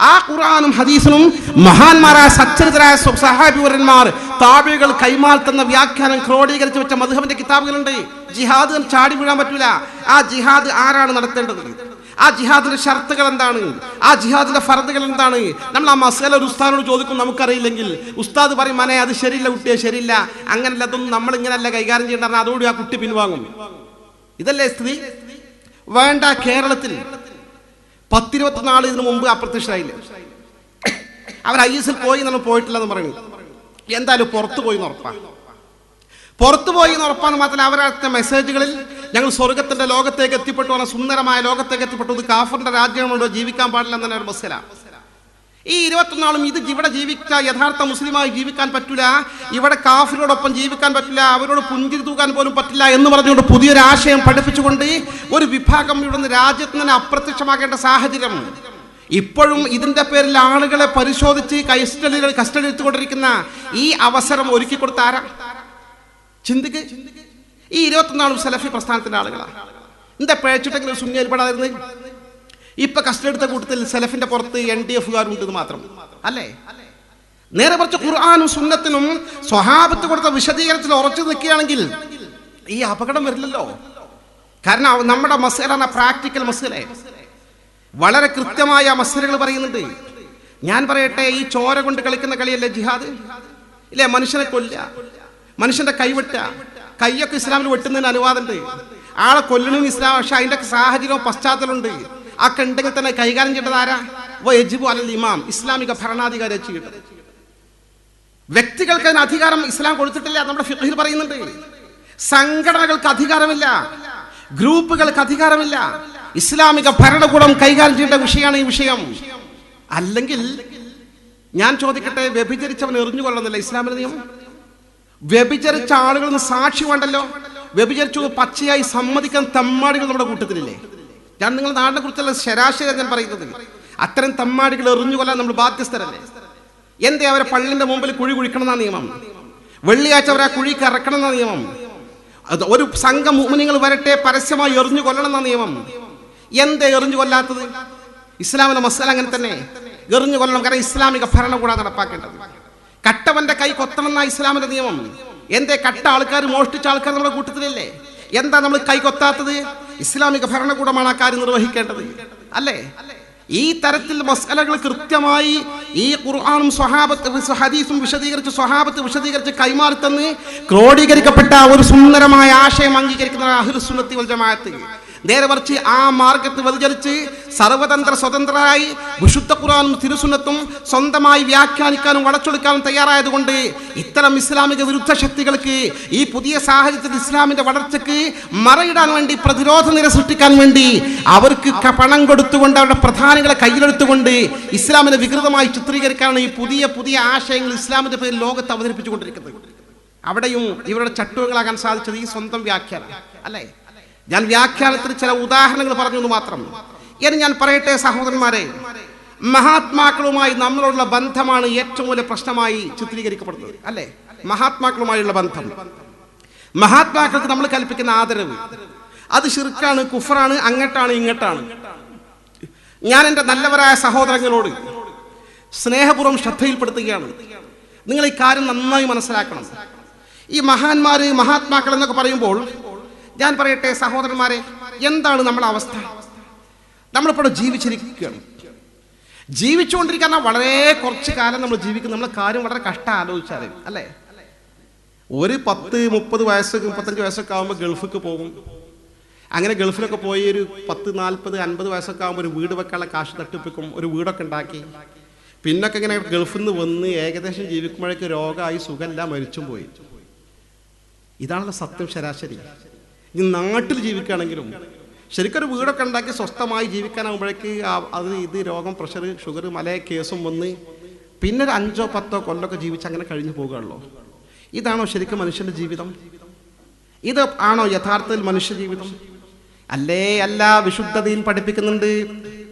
ആ ഖുർആനും ഹദീസിനും മഹാന്മാരായ സച്ചരിതരായ സഹാബിവരന്മാർ, താബികൾ കൈമാറുന്ന വ്യാഖ്യാനം ക്രോഡീകരിച്ച് വെച്ച മദ്ഹബിന്റെ കിതാബുകളുണ്ട്. ജിഹാദ് ചാടി വീഴാൻ പറ്റൂല. ആ ജിഹാദ് ആരാണ് നടത്തേണ്ടത്? ആ ജിഹാദിന്റെ ഷർത്തുകൾ എന്താണ്, ആ ജിഹാദിന്റെ ഫർദുകൾ എന്താണ്? നമ്മൾ ആ മസല ഒരു ഉസ്താദിനോട് ചോദിക്കും, നമുക്കറിയില്ലെങ്കിൽ ഉസ്താദ് പറയും, മനെ അത് ശരിയില്ല കുട്ടിയെ, ശരിയില്ല, അങ്ങനല്ല, അതൊന്നും നമ്മൾ ഇങ്ങനല്ല കൈകാര്യം ചെയ്യേണ്ട, അതോടുകൂടി ആ കുട്ടി പിൻവാങ്ങും. ഇതല്ലേ സ്ഥിതി? വേണ്ട, കേരളത്തിൽ 10-24 ഇതിനു മുമ്പ് അപ്രത്യക്ഷരായില്ലേ? അവർ IS-ൽ പോയി നമ്മൾ പോയിട്ടില്ലെന്ന് പറയുന്നു. എന്തായാലും പുറത്തു പോയി ഉറപ്പാണ്. പുറത്തു പോയി ഉറപ്പാന്ന് മാത്രമല്ല, അവരുടെ മെസ്സേജുകളിൽ ഞങ്ങൾ സ്വർഗത്തിന്റെ ലോകത്തേക്ക് എത്തിപ്പെട്ടു, സുന്ദരമായ ലോകത്തേക്ക് എത്തിപ്പെട്ടു, ഇത് കാഫറിന്റെ രാജ്യങ്ങളുണ്ടോ, ജീവിക്കാൻ പാടില്ല എന്നല്ല ഒരു മസല. ഈ 21 ഇത് ഇവിടെ ജീവിക്കാൻ, യഥാർത്ഥ മുസ്ലിമായി ജീവിക്കാൻ പറ്റില്ല, ഇവിടെ കാഫിരോടൊപ്പം ജീവിക്കാൻ പറ്റില്ല, അവരോട് പുഞ്ചിരി തൂക്കാൻ പോലും പറ്റില്ല എന്ന് പറഞ്ഞുകൊണ്ട് പുതിയൊരു ആശയം പഠിപ്പിച്ചുകൊണ്ട് ഒരു വിഭാഗം ഇവിടുന്ന് രാജ്യത്ത് നിന്ന് അപ്രത്യക്ഷമാക്കേണ്ട സാഹചര്യം ഇപ്പോഴും ഇതിന്റെ പേരിൽ ആളുകളെ പരിശോധിച്ച് കസ്റ്റഡി എടുത്തുകൊണ്ടിരിക്കുന്ന ഈ അവസരം ഒരുക്കി കൊടുത്ത ആരാ? ചിന്തിക്ക്. ഈ 21 സലഫി പ്രസ്ഥാനത്തിന്റെ ആളുകളാണ്. എന്താ പേച്ചിട്ടെങ്കിലും സുന്നിയിൽ പെടാതിരുന്ന്? ഇപ്പൊ കസ്റ്റഡി എടുത്ത കൂട്ടത്തിൽ സലഫിന്റെ പുറത്ത് NDF-കാരുണ്ട് മാത്രം അല്ലേ? നേരെ കുറച്ച് ഖുർആനും സുന്നത്തിനും സ്വഹാബത്ത് കൊടുത്ത വിശദീകരണത്തിൽ ഉറച്ചു നിൽക്കുകയാണെങ്കിൽ ഈ അപകടം വരില്ലല്ലോ. കാരണം നമ്മുടെ മസല പ്രാക്ടിക്കൽ മസല, വളരെ കൃത്യമായ മസലകൾ പറയുന്നുണ്ട്. ഞാൻ പറയട്ടെ, ഈ ചോര കൊണ്ട് കളിക്കുന്ന കളിയല്ലേ ജിഹാദ്? ഇല്ലേ? മനുഷ്യനെ കൊല്ലുക, മനുഷ്യന്റെ കൈവെട്ടുക, കൈയൊക്കെ ഇസ്ലാമിൽ വെട്ടുന്നതിന് അനുവാദമുണ്ട്. ആളെ കൊല്ലണമെന്ന് ഇസ്ലാം, പക്ഷെ അതിന്റെ സാഹചര്യവും പശ്ചാത്തലമുണ്ട്. ആ കണ്ടെങ്കിൽ തന്നെ കൈകാര്യം ചെയ്യേണ്ടത് ആരാ? വയജിബു അലൽ ഇമാം, ഇസ്ലാമിക ഭരണാധികാരി ചെയ്യേണ്ടത്. വ്യക്തികൾക്ക് അതിന് അധികാരം ഇസ്ലാം കൊടുത്തിട്ടില്ല. നമ്മുടെ ഫിഖ്ഹിൽ പറയുന്നുണ്ട്, സംഘടനകൾക്ക് അധികാരമില്ല, ഗ്രൂപ്പുകൾക്ക് അധികാരമില്ല. ഇസ്ലാമിക ഭരണകൂടം കൈകാര്യം ചെയ്യേണ്ട വിഷയമാണ് ഈ വിഷയം. അല്ലെങ്കിൽ ഞാൻ ചോദിക്കട്ടെ, വ്യഭിചരിച്ചവൻ എറിഞ്ഞു കൊള്ളുന്നില്ല ഇസ്ലാമിലെ നിയമം? വ്യഭിചരിച്ച ആളുകൾ സാക്ഷി വേണ്ടല്ലോ. വ്യഭിചരിച്ചു പച്ചയായി സമ്മതിക്കാൻ തമ്മാടികൾ നമ്മുടെ കൂട്ടത്തിലില്ലേ? ഞാൻ നിങ്ങളുടെ നാടിനെ കുറിച്ചുള്ള ശരാശരി ഞാൻ പറയുന്നത്. അത്തരം തമ്മാടികൾ എറിഞ്ഞു കൊല്ലാൻ നമ്മൾ ബാധ്യസ്ഥരല്ലേ? എന്തേ അവരെ പള്ളിന്റെ മുമ്പിൽ കുഴി കുഴിക്കണം എന്ന നിയമം? വെള്ളിയാഴ്ച അവരെ ആ കുഴിക്ക് ഇറക്കണം എന്ന നിയമം? ഒരു സംഘം മുഅ്മിനീങ്ങൾ വരട്ടെ, പരസ്യമായി എറിഞ്ഞു കൊല്ലണം എന്ന നിയമം? എന്തേ എറിഞ്ഞു കൊല്ലാത്തത്? ഇസ്ലാമിലെ മസല അങ്ങനെ തന്നെ, എറിഞ്ഞു കൊല്ലണം. കാരണം ഇസ്ലാമിക ഭരണകൂടം നടപ്പാക്കേണ്ടത്. കട്ടവന്റെ കൈ കൊത്തണം എന്ന ഇസ്ലാമിന്റെ നിയമം. എന്തേ കട്ട ആൾക്കാർ, മോഷ്ടിച്ച ആൾക്കാർ നമ്മുടെ കൂട്ടത്തിലല്ലേ? എന്താ നമ്മൾ കൈ കൊത്താത്തത്? ഇസ്ലാമിക ഭരണകൂടമാണ് ആ കാര്യം നിർവഹിക്കേണ്ടത് അല്ലേ? ഈ തരത്തിൽ മസലകൾ കൃത്യമായി ഈ ഖുർആനും ഹദീസും വിശദീകരിച്ച് സ്വഹാബത്ത് വിശദീകരിച്ച് കൈമാറി തന്ന് ക്രോഡീകരിക്കപ്പെട്ട ഒരു സുന്ദരമായ ആശയം അംഗീകരിക്കുന്ന അഹ്ലുസ് സുന്നത്തി വൽ ജമാഅത്ത്. നേരെ മറിച്ച് ആ മാർഗത്ത് വ്യതിചലിച്ച് സർവതന്ത്ര സ്വതന്ത്രരായി വിശുദ്ധ ഖുർആനും തിരുസുന്നത്തും സ്വന്തമായി വ്യാഖ്യാനിക്കാനും വളച്ചൊടുക്കാനും തയ്യാറായതുകൊണ്ട് ഇത്തരം ഇസ്ലാമിക വിരുദ്ധ ശക്തികൾക്ക് ഈ പുതിയ സാഹചര്യത്തിൽ ഇസ്ലാമിന്റെ വളർച്ചയ്ക്ക് മറയിടാൻ വേണ്ടി, പ്രതിരോധ നിര സൃഷ്ടിക്കാൻ വേണ്ടി അവർക്ക് പണം കൊടുത്തുകൊണ്ട്, അവരുടെ പ്രധാനികളെ കയ്യിലെടുത്തുകൊണ്ട് ഇസ്ലാമിനെ വികൃതമായി ചിത്രീകരിക്കാനാണ് ഈ പുതിയ പുതിയ ആശയങ്ങൾ ഇസ്ലാമിന്റെ പേരിൽ ലോകത്ത് അവതരിപ്പിച്ചുകൊണ്ടിരിക്കുന്നത്. അവിടെയും ഇവരുടെ ചട്ടുവങ്ങളാകാൻ സാധിച്ചത് ഈ സ്വന്തം വ്യാഖ്യാനം അല്ലേ? ഞാൻ വ്യാഖ്യാനത്തിന് ചില ഉദാഹരണങ്ങൾ പറഞ്ഞു മാത്രം. ഇനി ഞാൻ പറയട്ടെ സഹോദരന്മാരെ, മഹാത്മാക്കളുമായി നമ്മളുള്ള ബന്ധമാണ് ഏറ്റവും വലിയ പ്രശ്നമായി ചിത്രീകരിക്കപ്പെടുന്നത് അല്ലേ? മഹാത്മാക്കളുമായുള്ള ബന്ധം, മഹാത്മാക്കൾക്ക് നമ്മൾ കൽപ്പിക്കുന്ന ആദരവ്, അത് ശിർക്കാണ്, കുഫറാണ്, അങ്ങോട്ടാണ് ഇങ്ങോട്ടാണ്. ഞാൻ എൻ്റെ നല്ലവരായ സഹോദരങ്ങളോട് സ്നേഹപൂർവ്വം ശ്രദ്ധയിൽപ്പെടുത്തുകയാണ്, നിങ്ങൾ ഈ കാര്യം നന്നായി മനസ്സിലാക്കണം. ഈ മഹാന്മാര്, മഹാത്മാക്കൾ എന്നൊക്കെ പറയുമ്പോൾ ഞാൻ പറയട്ടെ സഹോദരന്മാരെ, എന്താണ് നമ്മുടെ അവസ്ഥ? നമ്മളിപ്പോൾ ജീവിച്ചിരിക്കുകയാണ്. ജീവിച്ചുകൊണ്ടിരിക്കുന്ന വളരെ കുറച്ച് കാലം നമ്മൾ ജീവിക്കും. നമ്മളെ കാര്യം വളരെ കഷ്ടം ആലോചിച്ചാൽ അല്ലേ? ഒരു 10-30 വയസ്സ് 35 വയസ്സൊക്കെ ആകുമ്പോൾ ഗൾഫിലേക്ക് പോകും. അങ്ങനെ ഗൾഫിലൊക്കെ പോയി ഒരു 10-40-50 വയസ്സൊക്കെ ആകുമ്പോൾ ഒരു വീട് വെക്കാനുള്ള കാശ് തട്ടിപ്പിക്കും, ഒരു വീടൊക്കെ ഉണ്ടാക്കി. പിന്നൊക്കെ ഇങ്ങനെ ഗൾഫിൽ നിന്ന് വന്ന് ഏകദേശം ജീവിക്കുമ്പോഴേക്ക് രോഗമായി, സുഖമില്ല, മരിച്ചും പോയി. ഇതാണല്ലോ സത്യം ശരാശരി. ഈ നാട്ടിൽ ജീവിക്കുകയാണെങ്കിലും ശരിക്കൊരു വീടൊക്കെ ഉണ്ടാക്കി സ്വസ്ഥമായി ജീവിക്കാനാകുമ്പോഴേക്ക് ഇത് രോഗം, പ്രഷർ, ഷുഗർ, മല കേസും വന്ന് പിന്നെ ഒരു 5-10 കൊല്ലമൊക്കെ ജീവിച്ച് അങ്ങനെ കഴിഞ്ഞു പോകുകയുള്ളൂ. ഇതാണോ ശരിക്കും മനുഷ്യൻ്റെ ജീവിതം? ഇത് ആണോ യഥാർത്ഥത്തിൽ മനുഷ്യ ജീവിതം? അല്ലേ? അല്ല. വിശുദ്ധതയിൽ പഠിപ്പിക്കുന്നുണ്ട്,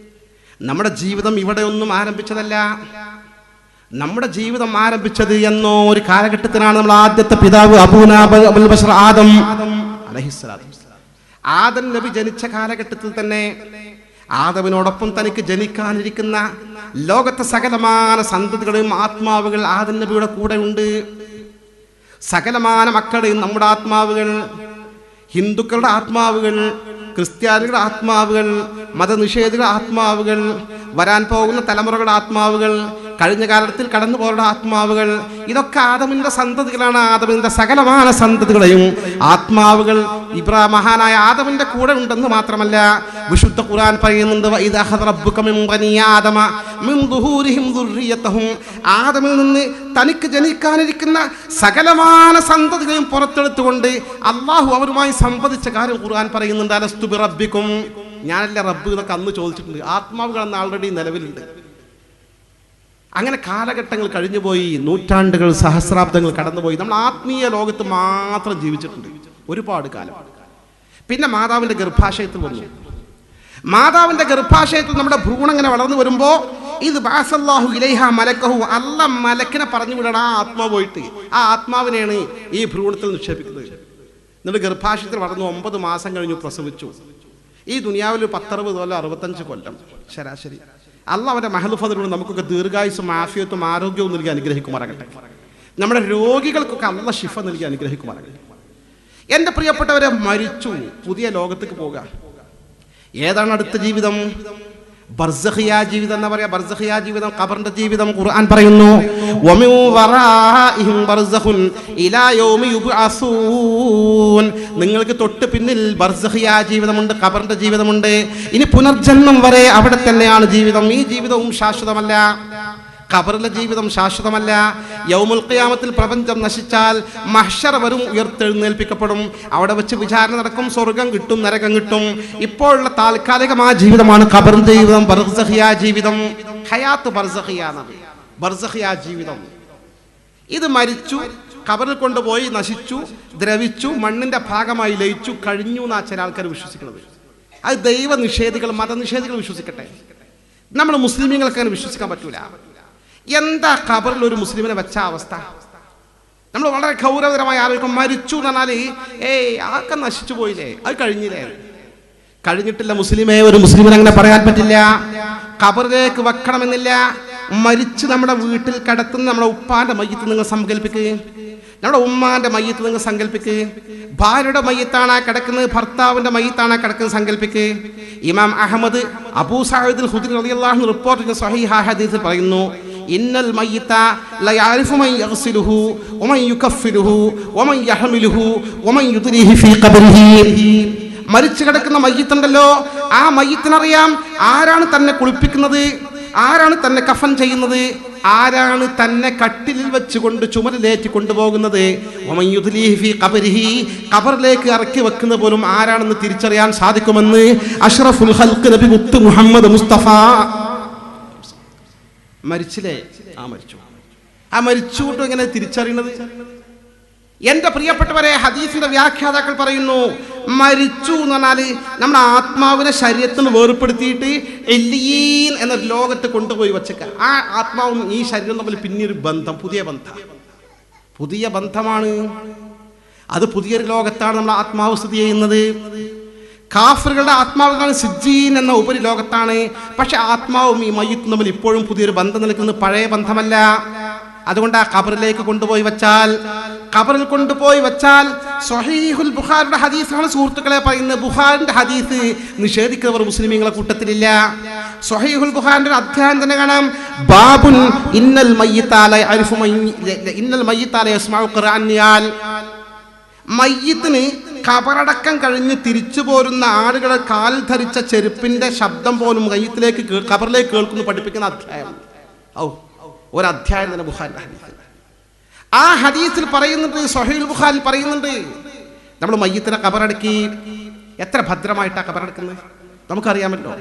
നമ്മുടെ ജീവിതം ഇവിടെ ഒന്നും ആരംഭിച്ചതല്ല. നമ്മുടെ ജീവിതം ആരംഭിച്ചത് എന്നോ ഒരു കാലഘട്ടത്തിലാണ്. നമ്മൾ ആദ്യത്തെ പിതാവ് അബുൽ ബശർ ആദം അലൈഹിസ്സലാം, ആദം നബി ജനിച്ച കാലഘട്ടത്തിൽ തന്നെ ആദമിനോടൊപ്പം തനിക്ക് ജനിക്കാനിരിക്കുന്ന ലോകത്തെ സകലമാന സന്തതികളുടെയും ആത്മാവുകൾ ആദം നബിയുടെ കൂടെ ഉണ്ട്. സകലമാന മക്കളുടെയും നമ്മുടെ ആത്മാവുകൾ, ഹിന്ദുക്കളുടെ ആത്മാവുകൾ, ക്രിസ്ത്യാനികളുടെ ആത്മാവുകൾ, മതനിഷേധികളുടെ ആത്മാവുകൾ, വരാൻ പോകുന്ന തലമുറകളുടെ ആത്മാവുകൾ, കഴിഞ്ഞ കാലത്തിൽ കടന്നുപോകുന്ന ആത്മാവുകൾ, ഇതൊക്കെ ആദമിന്റെ സന്തതികളാണ്. ആദമിന്റെ സകലമായ സന്തതികളെയും ആത്മാവുകൾ മഹാനായ ആദമിന്റെ കൂടെ ഉണ്ടെന്ന് മാത്രമല്ല, വിശുദ്ധ ഖുർആൻ പറയുന്നുണ്ട്, ആദമിൽ നിന്ന് തനിക്ക് ജനിക്കാനിരിക്കുന്ന സകലമായ സന്തതികളെയും പുറത്തെടുത്തുകൊണ്ട് അള്ളാഹു അവരുമായി സംവദിച്ച കാര്യം ഖുർആൻ പറയുന്നുണ്ട്. അലസ്തു ബിറബ്ബിക്കും, ഞാനല്ല റബ്ബ് എന്നൊക്കെ അന്ന് ചോദിച്ചിട്ടുണ്ട്. ആത്മാവുകൾ അന്ന് ആൾറെഡി നിലവിലുണ്ട്. അങ്ങനെ കാലഘട്ടങ്ങൾ കഴിഞ്ഞുപോയി, നൂറ്റാണ്ടുകൾ, സഹസ്രാബ്ദങ്ങൾ കടന്നുപോയി. നമ്മൾ ആത്മീയ ലോകത്ത് മാത്രം ജീവിച്ചിട്ടുണ്ട് ഒരുപാട് കാലം. പിന്നെ മാതാവിൻ്റെ ഗർഭാശയത്തിൽ വന്നു. മാതാവിൻ്റെ ഗർഭാശയത്തിൽ നമ്മുടെ ഭ്രൂണം ഇങ്ങനെ വളർന്നു വരുമ്പോൾ ഇത് ബഅസല്ലാഹു ഇലൈഹ മലക്കഹു, അല്ല മലക്കിനെ പറഞ്ഞു വിടണം. ആ ആത്മാവ് പോയിട്ട് ആ ആത്മാവിനെയാണ് ഈ ഭ്രൂണത്തിൽ നിക്ഷേപിക്കുന്നത്. എന്നിട്ട് ഗർഭാശയത്തിൽ വളർന്നു 9 മാസം കഴിഞ്ഞു പ്രസവിച്ചു. ഈ ദുനിയാവിൽ 10-60 കൊല്ലം 65 കൊല്ലം ശരാശരി. അള്ളാഹ് അവൻ്റെ മഹദ് ഫദ്ലിലൂടെ നമുക്കൊക്കെ ദീർഘായുസ്സും ആഫിയത്തും ആരോഗ്യവും നൽകി അനുഗ്രഹിക്കുമാറാകട്ടെ. നമ്മുടെ രോഗികൾക്കൊക്കെ അള്ളാഹ് ശിഫ നൽകി അനുഗ്രഹിക്കുമാറാകട്ടെ. എൻ്റെ പ്രിയപ്പെട്ടവരെ, മരിച്ചു, പുതിയ ലോകത്തേക്ക് പോകുക. ഏതാണ് അടുത്ത ജീവിതം? ബർസഖിയ ജീവിതം എന്ന് പറയാ. ബർസഖിയ ജീവിതം, ഖബറിന്റെ ജീവിതം. ഖുർആൻ പറയുന്നു, വമിൻ വറാഇഹിം ബർസഖുൻ ഇലാ യൗമി യുബ്അസൂൻ. നിങ്ങൾക്ക് തൊട്ട് പിന്നിൽ ബർസഖിയ ജീവിതമുണ്ട്, ഖബറിന്റെ ജീവിതമുണ്ട്. ഇനി പുനർജന്മം വരെ അവിടെ തന്നെയാണ് ജീവിതം. ഈ ജീവിതവും ശാശ്വതമല്ല. ഖബറിലെ ജീവിതം ശാശ്വതമല്ല. യൗമുൽ ഖിയാമത്തിൽ പ്രപഞ്ചം നശിച്ചാൽ മഹ്ശർ വരും, ഉയർത്തെഴുന്നേൽപ്പിക്കപ്പെടും. അവിടെ വെച്ച് വിചാരണ നടക്കും, സ്വർഗം കിട്ടും, നരകം കിട്ടും. ഇപ്പോഴുള്ള താൽക്കാലികമായ ജീവിതമാണ് ഖബറിന്റെ ജീവിതം, ബർസഖിയ ജീവിതം. ഹയാത്ത് ബർസഖിയ, ബർസഖിയ ജീവിതം. ഇത് മരിച്ചു, ഖബറിൽ കൊണ്ടുപോയി നശിച്ചു, ദ്രവിച്ചു, മണ്ണിന്റെ ഭാഗമായി ലയിച്ചു, കഴിഞ്ഞു എന്നാ ചില ആൾക്കാർ വിശ്വസിക്കുന്നത്. അത് ദൈവനിഷേധികൾ, മതനിഷേധികൾ വിശ്വസിക്കട്ടെ. നമ്മൾ മുസ്ലിമീങ്ങൾക്ക് അങ്ങനെ വിശ്വസിക്കാൻ പറ്റൂല. എന്താ ഖബറിൽ ഒരു മുസ്ലിമിനെ വെച്ച അവസ്ഥ? നമ്മൾ വളരെ ഗൗരവതരമായി ആലോചിക്കും. മരിച്ചു എന്ന് പറഞ്ഞാൽ ആക്കെ നശിച്ചു പോയില്ലേ, അത് കഴിഞ്ഞില്ലേ? കഴിഞ്ഞിട്ടില്ല മുസ്ലിമേ. ഒരു മുസ്ലിമിന് അങ്ങനെ പറയാൻ പറ്റില്ല. ഖബറിലേക്ക് വെക്കണമെന്നില്ല. മരിച്ച് നമ്മുടെ വീട്ടിൽ കിടത്തുന്ന നമ്മുടെ ഉപ്പാന്റെ മയ്യത്ത് നിങ്ങൾ സങ്കല്പിക്കുക, നമ്മുടെ ഉമ്മാന്റെ മയ്യത്ത് നിങ്ങൾ സങ്കല്പിക്കുക. ഭാര്യയുടെ മയ്യത്താണ് കിടക്കുന്നത്, ഭർത്താവിന്റെ മയ്യത്താണ് കിടക്കുന്നത് സങ്കല്പിക്കുക. ഇമാം അഹമ്മദ് അബൂ സഈദ് അൽ ഖുദ്രി റളിയല്ലാഹു അൻഹു റിപ്പോർട്ട് ചെയ്ത സ്വഹീഹ ഹദീസിൽ പറയുന്നു, ഇന്നൽ മയ്യിത ലയഅരിഫു മൻ യഗ്സിലുഹു വമൻ യുകഫിലുഹു വമൻ യഹ്മിലുഹു വമൻ യുദ്രിഹി ഫീ ഖബറിഹി. മരിച്ചു കിടക്കുന്ന മയ്യിത്തുണ്ടല്ലോ, ആ മയ്യിത്തിനറിയാം ആരാണ് തന്നെ കുളിപ്പിക്കുന്നത്, ആരാണ് തന്നെ കഫൻ ചെയ്യുന്നത്, ആരാണ് തന്നെ കട്ടിലിൽ വെച്ചുകൊണ്ട് ചുമലിലേറ്റി കൊണ്ടുപോകുന്നത്, വമൻ യുദ്രിഹി ഫീ ഖബറിഹി, ഖബറിലേക്ക് ഇറക്കി വെക്കുന്ന പോലും ആരാണെന്ന് തിരിച്ചറിയാൻ സാധിക്കുമെന്ന് അഷ്റഫുൽ ഖൽഖ് നബി മുത്ത് മുഹമ്മദ് മുസ്തഫ. മരിച്ചില്ലേ? ആ മരിച്ചു. ആ മരിച്ചുകൊണ്ട് എങ്ങനെ തിരിച്ചറിയുന്നത്? എൻ്റെ പ്രിയപ്പെട്ടവരെ, ഹദീസിന്റെ വ്യാഖ്യാതാക്കൾ പറയുന്നു, മരിച്ചു എന്ന് പറഞ്ഞാൽ നമ്മുടെ ആത്മാവിനെ ശരീരത്തിന് വേർപ്പെടുത്തിയിട്ട് എല്ലീൻ എന്ന ലോകത്ത് കൊണ്ടുപോയി വച്ചേക്ക. ആ ആത്മാവും ഈ ശരീരം തമ്മിൽ പിന്നീട് ബന്ധം, പുതിയ ബന്ധമാണ്. അത് പുതിയൊരു ലോകത്താണ് നമ്മൾ ആത്മാവ് സ്ഥിതി ചെയ്യുന്നത്. കാഫിറുകളുടെ ആത്മാവുകൾ സിജ്ജീൻ എന്ന ഉപരിലോകത്താണ്. പക്ഷെ ആത്മാവും ഈ മയ്യിത്തും തമ്മിൽ ഇപ്പോഴും പുതിയൊരു ബന്ധം നിൽക്കുന്നത്, പഴയ ബന്ധമല്ല. അതുകൊണ്ട് ആ ഖബറിലേക്ക് കൊണ്ടുപോയി വെച്ചാൽ, ഖബറിൽ കൊണ്ടുപോയി വെച്ചാൽ സ്വഹീഹുൽ ബുഖാരിയുടെ ഹദീസാണ് സുഹൃത്തുക്കളെ പറയുന്നത്. ബുഖാരിന്റെ ഹദീസ് നിഷേധിക്കുന്നവർ മുസ്ലിമീങ്ങളെ കൂട്ടത്തിലില്ല. സ്വഹീഹുൽ ബുഖാരിന്റെ അധ്യായം തന്നെ കാണാം, ബാബുൻ ഇന്നൽ മയ്യിത ല യഅരിഫു ഇന്നൽ മയ്യിത ല യസ്മഉ ഖുർആനിയാൽ. മയ്യിത്തിന് ഖബറടക്കം കഴിഞ്ഞ് തിരിച്ചു പോരുന്ന ആളുകളെ കാൽ ധരിച്ച ചെരുപ്പിന്റെ ശബ്ദം പോലും മയ്യിത്തിലേക്ക് ഖബറിലേക്ക് കേൾക്കുന്നു പഠിപ്പിക്കുന്ന അധ്യായം. ഒരു അധ്യായം തന്നെ ബുഖാരിന്റെ ഹദീസിൽ. ആ ഹദീസിൽ പറയുന്നുണ്ട്, സ്വഹീഹുൽ ബുഖാരിൽ പറയുന്നുണ്ട്, നമ്മൾ മയ്യിത്തിനെ ഖബറടക്കി എത്ര ഭദ്രമായിട്ടാണ് ഖബറടക്കുന്നത് നമുക്കറിയാമല്ലോ.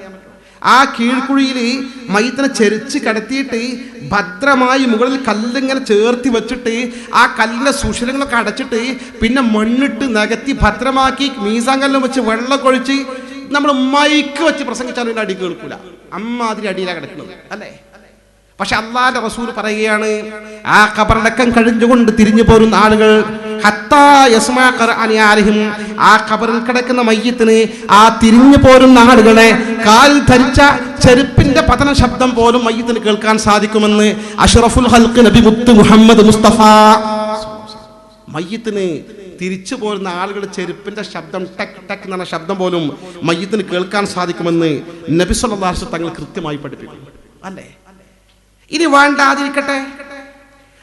ആ കീഴ്ക്കുഴിയിൽ മയ്യിത്തിനെ ചെരിച്ച് കിടത്തിയിട്ട് ഭദ്രമായി മുകളിൽ കല്ലിങ്ങനെ ചേർത്തി വെച്ചിട്ട് ആ കല്ലിൻ്റെ സുഷിരങ്ങളൊക്കെ അടച്ചിട്ട് പിന്നെ മണ്ണിട്ട് നികത്തി ഭദ്രമാക്കി മീസാങ്കല്ലും വെച്ച് വെള്ളം കൊഴിച്ച് നമ്മൾ മൈക്ക് വെച്ച് പ്രസംഗിച്ചാലും ഇതിൻ്റെ അടി കേൾക്കൂല. അമ്മാതിരി അടിയിലാണ് കിടക്കുന്നത് അല്ലേ? പക്ഷെ അള്ളാന്റെ റസൂൽ പറയുകയാണ്, ആ ഖബറടക്കം കഴിഞ്ഞുകൊണ്ട് തിരിഞ്ഞു പോരുന്ന ആളുകൾ ഹത്താ യസ്മഅ ഖുർആനിയാലിഹിം, ആ ഖബറിൽ കിടക്കുന്ന മയ്യിത്തിന് ആ തിരിഞ്ഞു പോരുന്ന ആളുകളെ കാൽ ധരിച്ച ചെരുപ്പിന്റെ പതന ശബ്ദം പോലും മയ്യിത്തിന് കേൾക്കാൻ സാധിക്കുമെന്ന് അഷ്റഫുൽ ഖൽഖ് നബി മുത്ത് മുഹമ്മദ് മുസ്തഫ. മയ്യിത്തിന് തിരിച്ചു പോരുന്ന ആളുകളുടെ ചെരുപ്പിന്റെ ശബ്ദം ടക്ക് ടക്ക് എന്ന ശബ്ദം പോലും മയ്യിത്തിന് കേൾക്കാൻ സാധിക്കുമെന്ന് നബി സല്ലല്ലാഹു അലൈഹി വസല്ലം തങ്ങൾ കൃത്യമായി പഠിപ്പിക്കും. അല്ലേ? ഇനി വേണ്ടാതിരിക്കട്ടെ,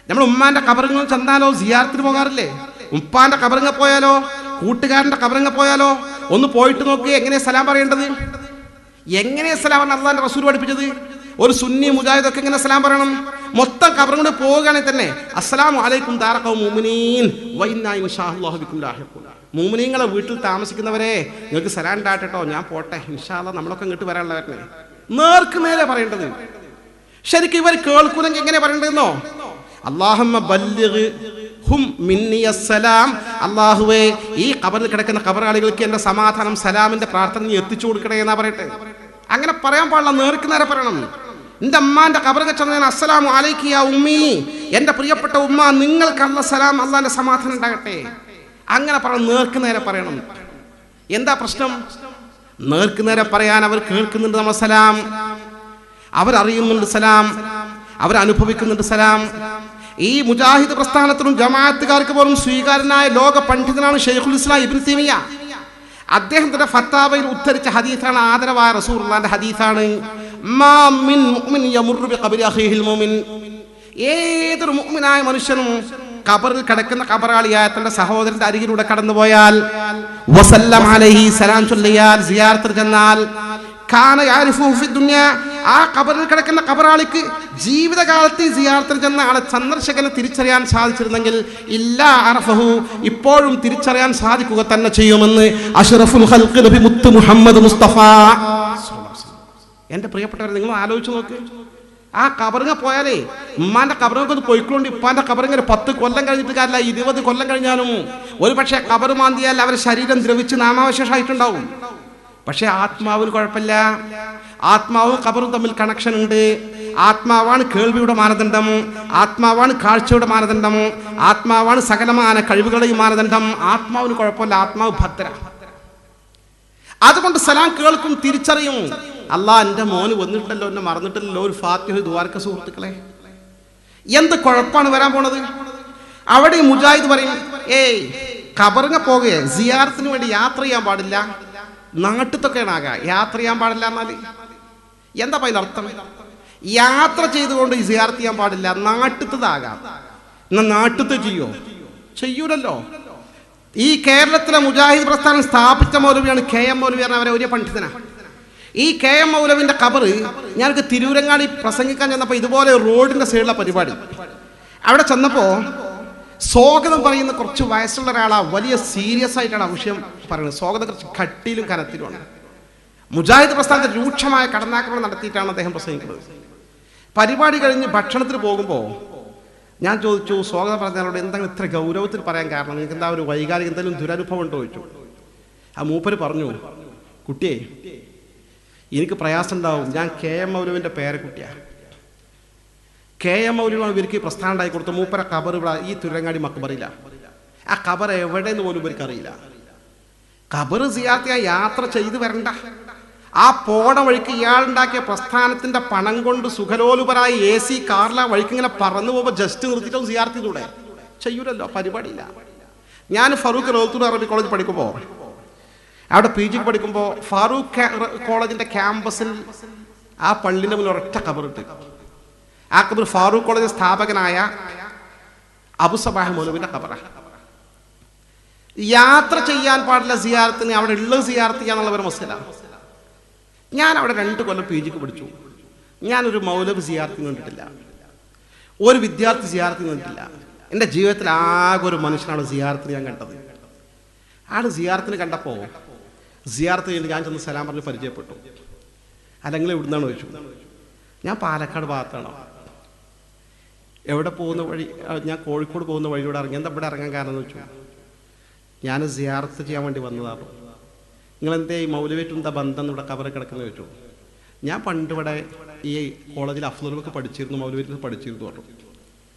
നമ്മൾ ഉമ്മാന്റെ കബറിങ്ങൾ ചെന്നാലോ സിയാറത്തിന് പോകാറില്ലേ? ഉപ്പാന്റെ കബറിങ്ങ പോയാലോ, കൂട്ടുകാരന്റെ കബറിങ്ങ പോയാലോ ഒന്ന് പോയിട്ട് നോക്കി എങ്ങനെ സലാം പറയേണ്ടത്, എങ്ങനെ സലാം പറഞ്ഞ അള്ളാന്റെ റസൂൽ പഠിപ്പിച്ചത്. ഒരു സുന്നി മുജാഹിദൊക്കെ എങ്ങനെ സലാം പറയണം? മൊത്തം കബറും കൊണ്ട് പോവുകയാണെങ്കിൽ തന്നെ അസ്സലാമു അലൈക്കും ദാറഖൗം മുഅ്മിനീൻ വ ഇന്നാ ഇൻഷാഅല്ലാഹു ബിക്കും ലാഹിഖൂൻ. മുഅ്മിനീങ്ങളെ വീട്ടിൽ താമസിക്കുന്നവരെ നിങ്ങൾക്ക് സലാം ഉണ്ടാകട്ടോ, ഞാൻ പോട്ടെ, ഇൻഷാ അല്ലാഹ് നമ്മളൊക്കെ ഇങ്ങോട്ട് വരാനുള്ളവരെ നേർക്ക് നേരെ പറയേണ്ടത്. ശരിക്കും ഇവർ കേൾക്കൂലെങ്കിൽ എങ്ങനെ പറയേണ്ടതെന്നോ? അല്ലാഹുമ്മ ബല്ലിഗ്ഹും മിന്നി അസ്സലാം, അല്ലാഹുവേ ഈ ഖബറിൽ കിടക്കുന്ന ഖബറാളികൾക്ക് എൻ്റെ സമാധാനം സലാമിന്റെ പ്രാർത്ഥന നീ എത്തിച്ചു കൊടുക്കണേ എന്നാ പറയട്ടെ. അങ്ങനെ പറയാൻ പാടില്ല, നേർക്ക് നേരെ പറയണം. എൻ്റെ അമ്മാന്റെ ഖബറിൽ ചെന്ന അസ്സലാമു അലൈക്കി യാ ഉമ്മി, എൻ്റെ പ്രിയപ്പെട്ട ഉമ്മ നിങ്ങൾക്ക് അല്ലാ സലാം, അല്ലാന്റെ സമാധാനം ഉണ്ടാകട്ടെ. അങ്ങനെ പറയണം, നേർക്ക് നേരെ പറയണം. എന്താ പ്രശ്നം? നേർക്ക് നേരെ പറയാൻ അവർ കേൾക്കുന്നുണ്ട് നമ്മൾ സലാം, അവരറിയുന്നുണ്ട് സലാം, അവരനുഭവിക്കുന്നുണ്ട് സലാം. ഈ മുജാഹിദ് പ്രസ്ഥാനത്തിനും ജമാഅത്തുകാർക്ക് പോലും സ്വീകാരനായ ലോക പണ്ഡിതനാണ് ശൈഖുൽ ഇസ്ലാം ഇബ്നു തൈമിയ്യ. അദ്ദേഹത്തിന്റെ ഫത്താവയിൽ ഉദ്ധരിച്ച ഹദീസാണ്, ആദരവായ റസൂലുള്ളാഹിന്റെ ഹദീസാണ്. മാ മിൻ മുഅ്മിൻ യമുറു ബിഖബരി അഖീഹിൽ മുഅ്മിൻ, ഏതൊരു മുഅ്മിനായ മനുഷ്യനും ഖബറിൽ കിടക്കുന്ന ഖബറാളിയായ തന്റെ സഹോദരന്റെ അരികിലൂടെ കടന്നുപോയാൽ വസല്ലം അലൈഹി, സലാം ചൊല്ലിയാൽ, സിയാറത്തിൽ ചെന്നാൽ, കാന യഅരിഫുഹു ഫി ദുനിയ, ആ ഖബറിൽ കിടക്കുന്ന ഖബറാളിക്ക് ജീവിതകാലത്ത് സിയാറത്തിൽ ചെന്ന ആളെ സന്ദർശകനെ തിരിച്ചറിയാൻ സാധിച്ചിരുന്നെങ്കിൽ ഇല്ലാ അറഫഹു, ഇപ്പോഴും തിരിച്ചറിയാൻ സാധിക്കുക തന്നെ ചെയ്യുമെന്ന് അഷ്റഫുൽ ഖൽഖ് നബി മുത്ത് മുഹമ്മദ് മുസ്തഫ. എൻ്റെ പ്രിയപ്പെട്ടവരെ, നിങ്ങൾ ആലോചിച്ച് നോക്ക്. ആ ഖബറിങ്ങ പോയാലേ, ഉമ്മാന്റെ ഖബറിങ്ങൊക്കെ ഒന്ന് പോയിക്കൊണ്ട് ഇപ്പാന്റെ ഖബറിങ്ങനെ 10 കൊല്ലം കഴിഞ്ഞിട്ട് കാര്യമില്ല, 20 കൊല്ലം കഴിഞ്ഞാലും ഒരു പക്ഷേ ഖബർ മാന്തിയാൽ അവരുടെ ശരീരം ദ്രവിച്ച് നാമാവശേഷമായിട്ടുണ്ടാവും. പക്ഷെ ആത്മാവിന് കുഴപ്പമില്ല. ആത്മാവും ഖബറും തമ്മിൽ കണക്ഷൻ ഉണ്ട്. ആത്മാവാണ് കേൾവിയുടെ മാനദണ്ഡം, ആത്മാവാണ് കാഴ്ചയുടെ മാനദണ്ഡം, ആത്മാവാണ് സകലമായ കഴിവുകളുടെയും മാനദണ്ഡം. ആത്മാവിന് കുഴപ്പമില്ല, ആത്മാവ് ഭദ്ര. അതുകൊണ്ട് സലാം കേൾക്കും, തിരിച്ചറിയും. അല്ലാഹ് എൻ്റെ മോന് വന്നിട്ടില്ലല്ലോ, എന്നെ മറന്നിട്ടില്ലല്ലോ, ഒരു ഫാത്തിഹ ദുആർക്ക സുഹൃത്തുക്കളെ. എന്ത് കുഴപ്പമാണ് വരാൻ പോണത്? അവിടെ മുജാഹിദ് പറയും, ഏയ് ഖബറിങ്ങ പോകുകയെ സിയാറത്തിന് വേണ്ടി യാത്ര ചെയ്യാൻ പാടില്ല, നാട്ടിത്തൊക്കെയാണ് ആകാ യാത്ര ചെയ്യാൻ പാടില്ല. എന്നാൽ എന്താ അതിനർത്ഥം? യാത്ര ചെയ്തുകൊണ്ട് സിയാറത്ത് ചെയ്യാൻ പാടില്ല, നാട്ടിത്തതാകാം. എന്നാൽ നാട്ടിത്ത് ചെയ്യൂലല്ലോ. ഈ കേരളത്തിലെ മുജാഹിദ് പ്രസ്ഥാനം സ്ഥാപിച്ച മൗലവിയാണ് KM മൗലവി. അവരെ ഒരു പണ്ഡിതനാണ്. ഈ KM മൗലവിന്റെ ഖബർ ഞാനൊക്കെ തിരൂരങ്ങാടി പ്രസംഗിക്കാൻ ചെന്നപ്പോൾ ഇതുപോലെ റോഡിന്റെ സൈഡിലെ പരിപാടി, അവിടെ ചെന്നപ്പോൾ സ്വാഗതം പറയുന്ന കുറച്ച് വയസ്സുള്ള ഒരാളാ, വലിയ സീരിയസ് ആയിട്ടാണ് ആ വിഷയം പറയുന്നത്. സ്വാഗതം കുറച്ച് കട്ടിയിലും കനത്തിലുമാണ്. മുജാഹിദ് പ്രസ്ഥാനത്തെ രൂക്ഷമായ കടന്നാക്രമണം നടത്തിയിട്ടാണ് അദ്ദേഹം പ്രസംഗിക്കുന്നത്. പരിപാടി കഴിഞ്ഞ് ഭക്ഷണത്തിന് പോകുമ്പോൾ ഞാൻ ചോദിച്ചു, സ്വാഗതം പറഞ്ഞാലോട് എന്തെങ്കിലും ഇത്ര ഗൗരവത്തിൽ പറയാൻ കാരണം, നിങ്ങൾക്ക് എന്താ ഒരു വൈകാരിക എന്തെങ്കിലും ദുരനുഭവം ഉണ്ടോ ചോദിച്ചു. ആ മൂപ്പര് പറഞ്ഞു, കുട്ടിയെ എനിക്ക് പ്രയാസം ഉണ്ടാവും, ഞാൻ KM മൗലവിൻ്റെ പേരക്കുട്ടിയാണ്. KM മൗലവിയാണ് ഇവർക്ക് പ്രസ്ഥാനം ഉണ്ടായി കൊടുത്തു. മൂപ്പര ഖബർ ഈ തുരങ്ങാടി മക്ബറില്ല. ആ ഖബർ എവിടെയെന്ന് പോലും ഇവർക്ക് അറിയില്ല. ഖബർ സിയാറത്ത് ചെയ്യാൻ യാത്ര ചെയ്ത് വരണ്ട. ആ പോണ വഴിക്ക് ഇയാളുണ്ടാക്കിയ പ്രസ്ഥാനത്തിന്റെ പണം കൊണ്ട് സുഖലോലുപരായി AC കാറില വഴിക്ക് ഇങ്ങനെ പറന്നു പോകുമ്പോൾ ജസ്റ്റ് നിർത്തിയിട്ടും സിയാറത്ത് ചെയ്തൂടെ? ചെയ്യൂലല്ലോ, പരിപാടിയില്ല. ഞാൻ ഫറൂഖ് റോത്തൂർ അറബി കോളേജ് പഠിക്കുമ്പോൾ, അവിടെ PG പഠിക്കുമ്പോൾ ഫാറൂഖ് കോളേജിന്റെ ക്യാമ്പസിൽ ആ പള്ളിന്റെ മുന്നിൽ ഒരൊറ്റ ഖബറിട്ട്. ആ ഖബർ ഫാറൂഖ് കോളേജ് സ്ഥാപകനായ അബു സബാഹ് മൗലവിന്റെ ഖബറാണ്. യാത്ര ചെയ്യാൻ പാടില്ല സിയാറത്തിന്, അവിടെ ഉള്ള സിയാറത്ത് ചെയ്യാന്നുള്ളവർ മസല. ഞാൻ അവിടെ 2 കൊല്ലം PG പഠിച്ചു. ഞാനൊരു മൗലവി സിയാറത്ത് കണ്ടിട്ടില്ല, ഒരു വിദ്യാർത്ഥി സിയാറത്ത് കണ്ടിട്ടില്ല. എൻ്റെ ജീവിതത്തിൽ ആകെ ഒരു മനുഷ്യനാണ് സിയാറത്തിന് ഞാൻ കണ്ടത്. ആള് സിയാറത്തിന് കണ്ടപ്പോൾ സിയാറത്ത് കഴിഞ്ഞ് ഞാൻ ചെന്ന് സലാം പറഞ്ഞ് പരിചയപ്പെട്ടു. അല്ലെങ്കിൽ എവിടുന്നാണ് ചോദിച്ചു. ഞാൻ പാലക്കാട് ഭാഗത്താണ്. എവിടെ പോകുന്ന വഴി? ഞാൻ കോഴിക്കോട് പോകുന്ന വഴിയോടെ ഇറങ്ങി. എന്താ ഇവിടെ ഇറങ്ങാൻ കാരണം എന്ന് വെച്ചു. ഞാൻ സിയാറത്ത് ചെയ്യാൻ വേണ്ടി വന്നതാണ്. നിങ്ങളെന്തേ ഈ മൗലവിയായിട്ട് എന്താ ബന്ധം ഇവിടെ ഖബറിൽ കിടക്കുന്നത് ചോദിച്ചു. ഞാൻ പണ്ട് ഇവിടെ ഈ കോളേജിൽ അഫ്ലുലൊക്കെ പഠിച്ചിരുന്നു, മൗലവിയിൽ പഠിച്ചിരുന്നു പറഞ്ഞു.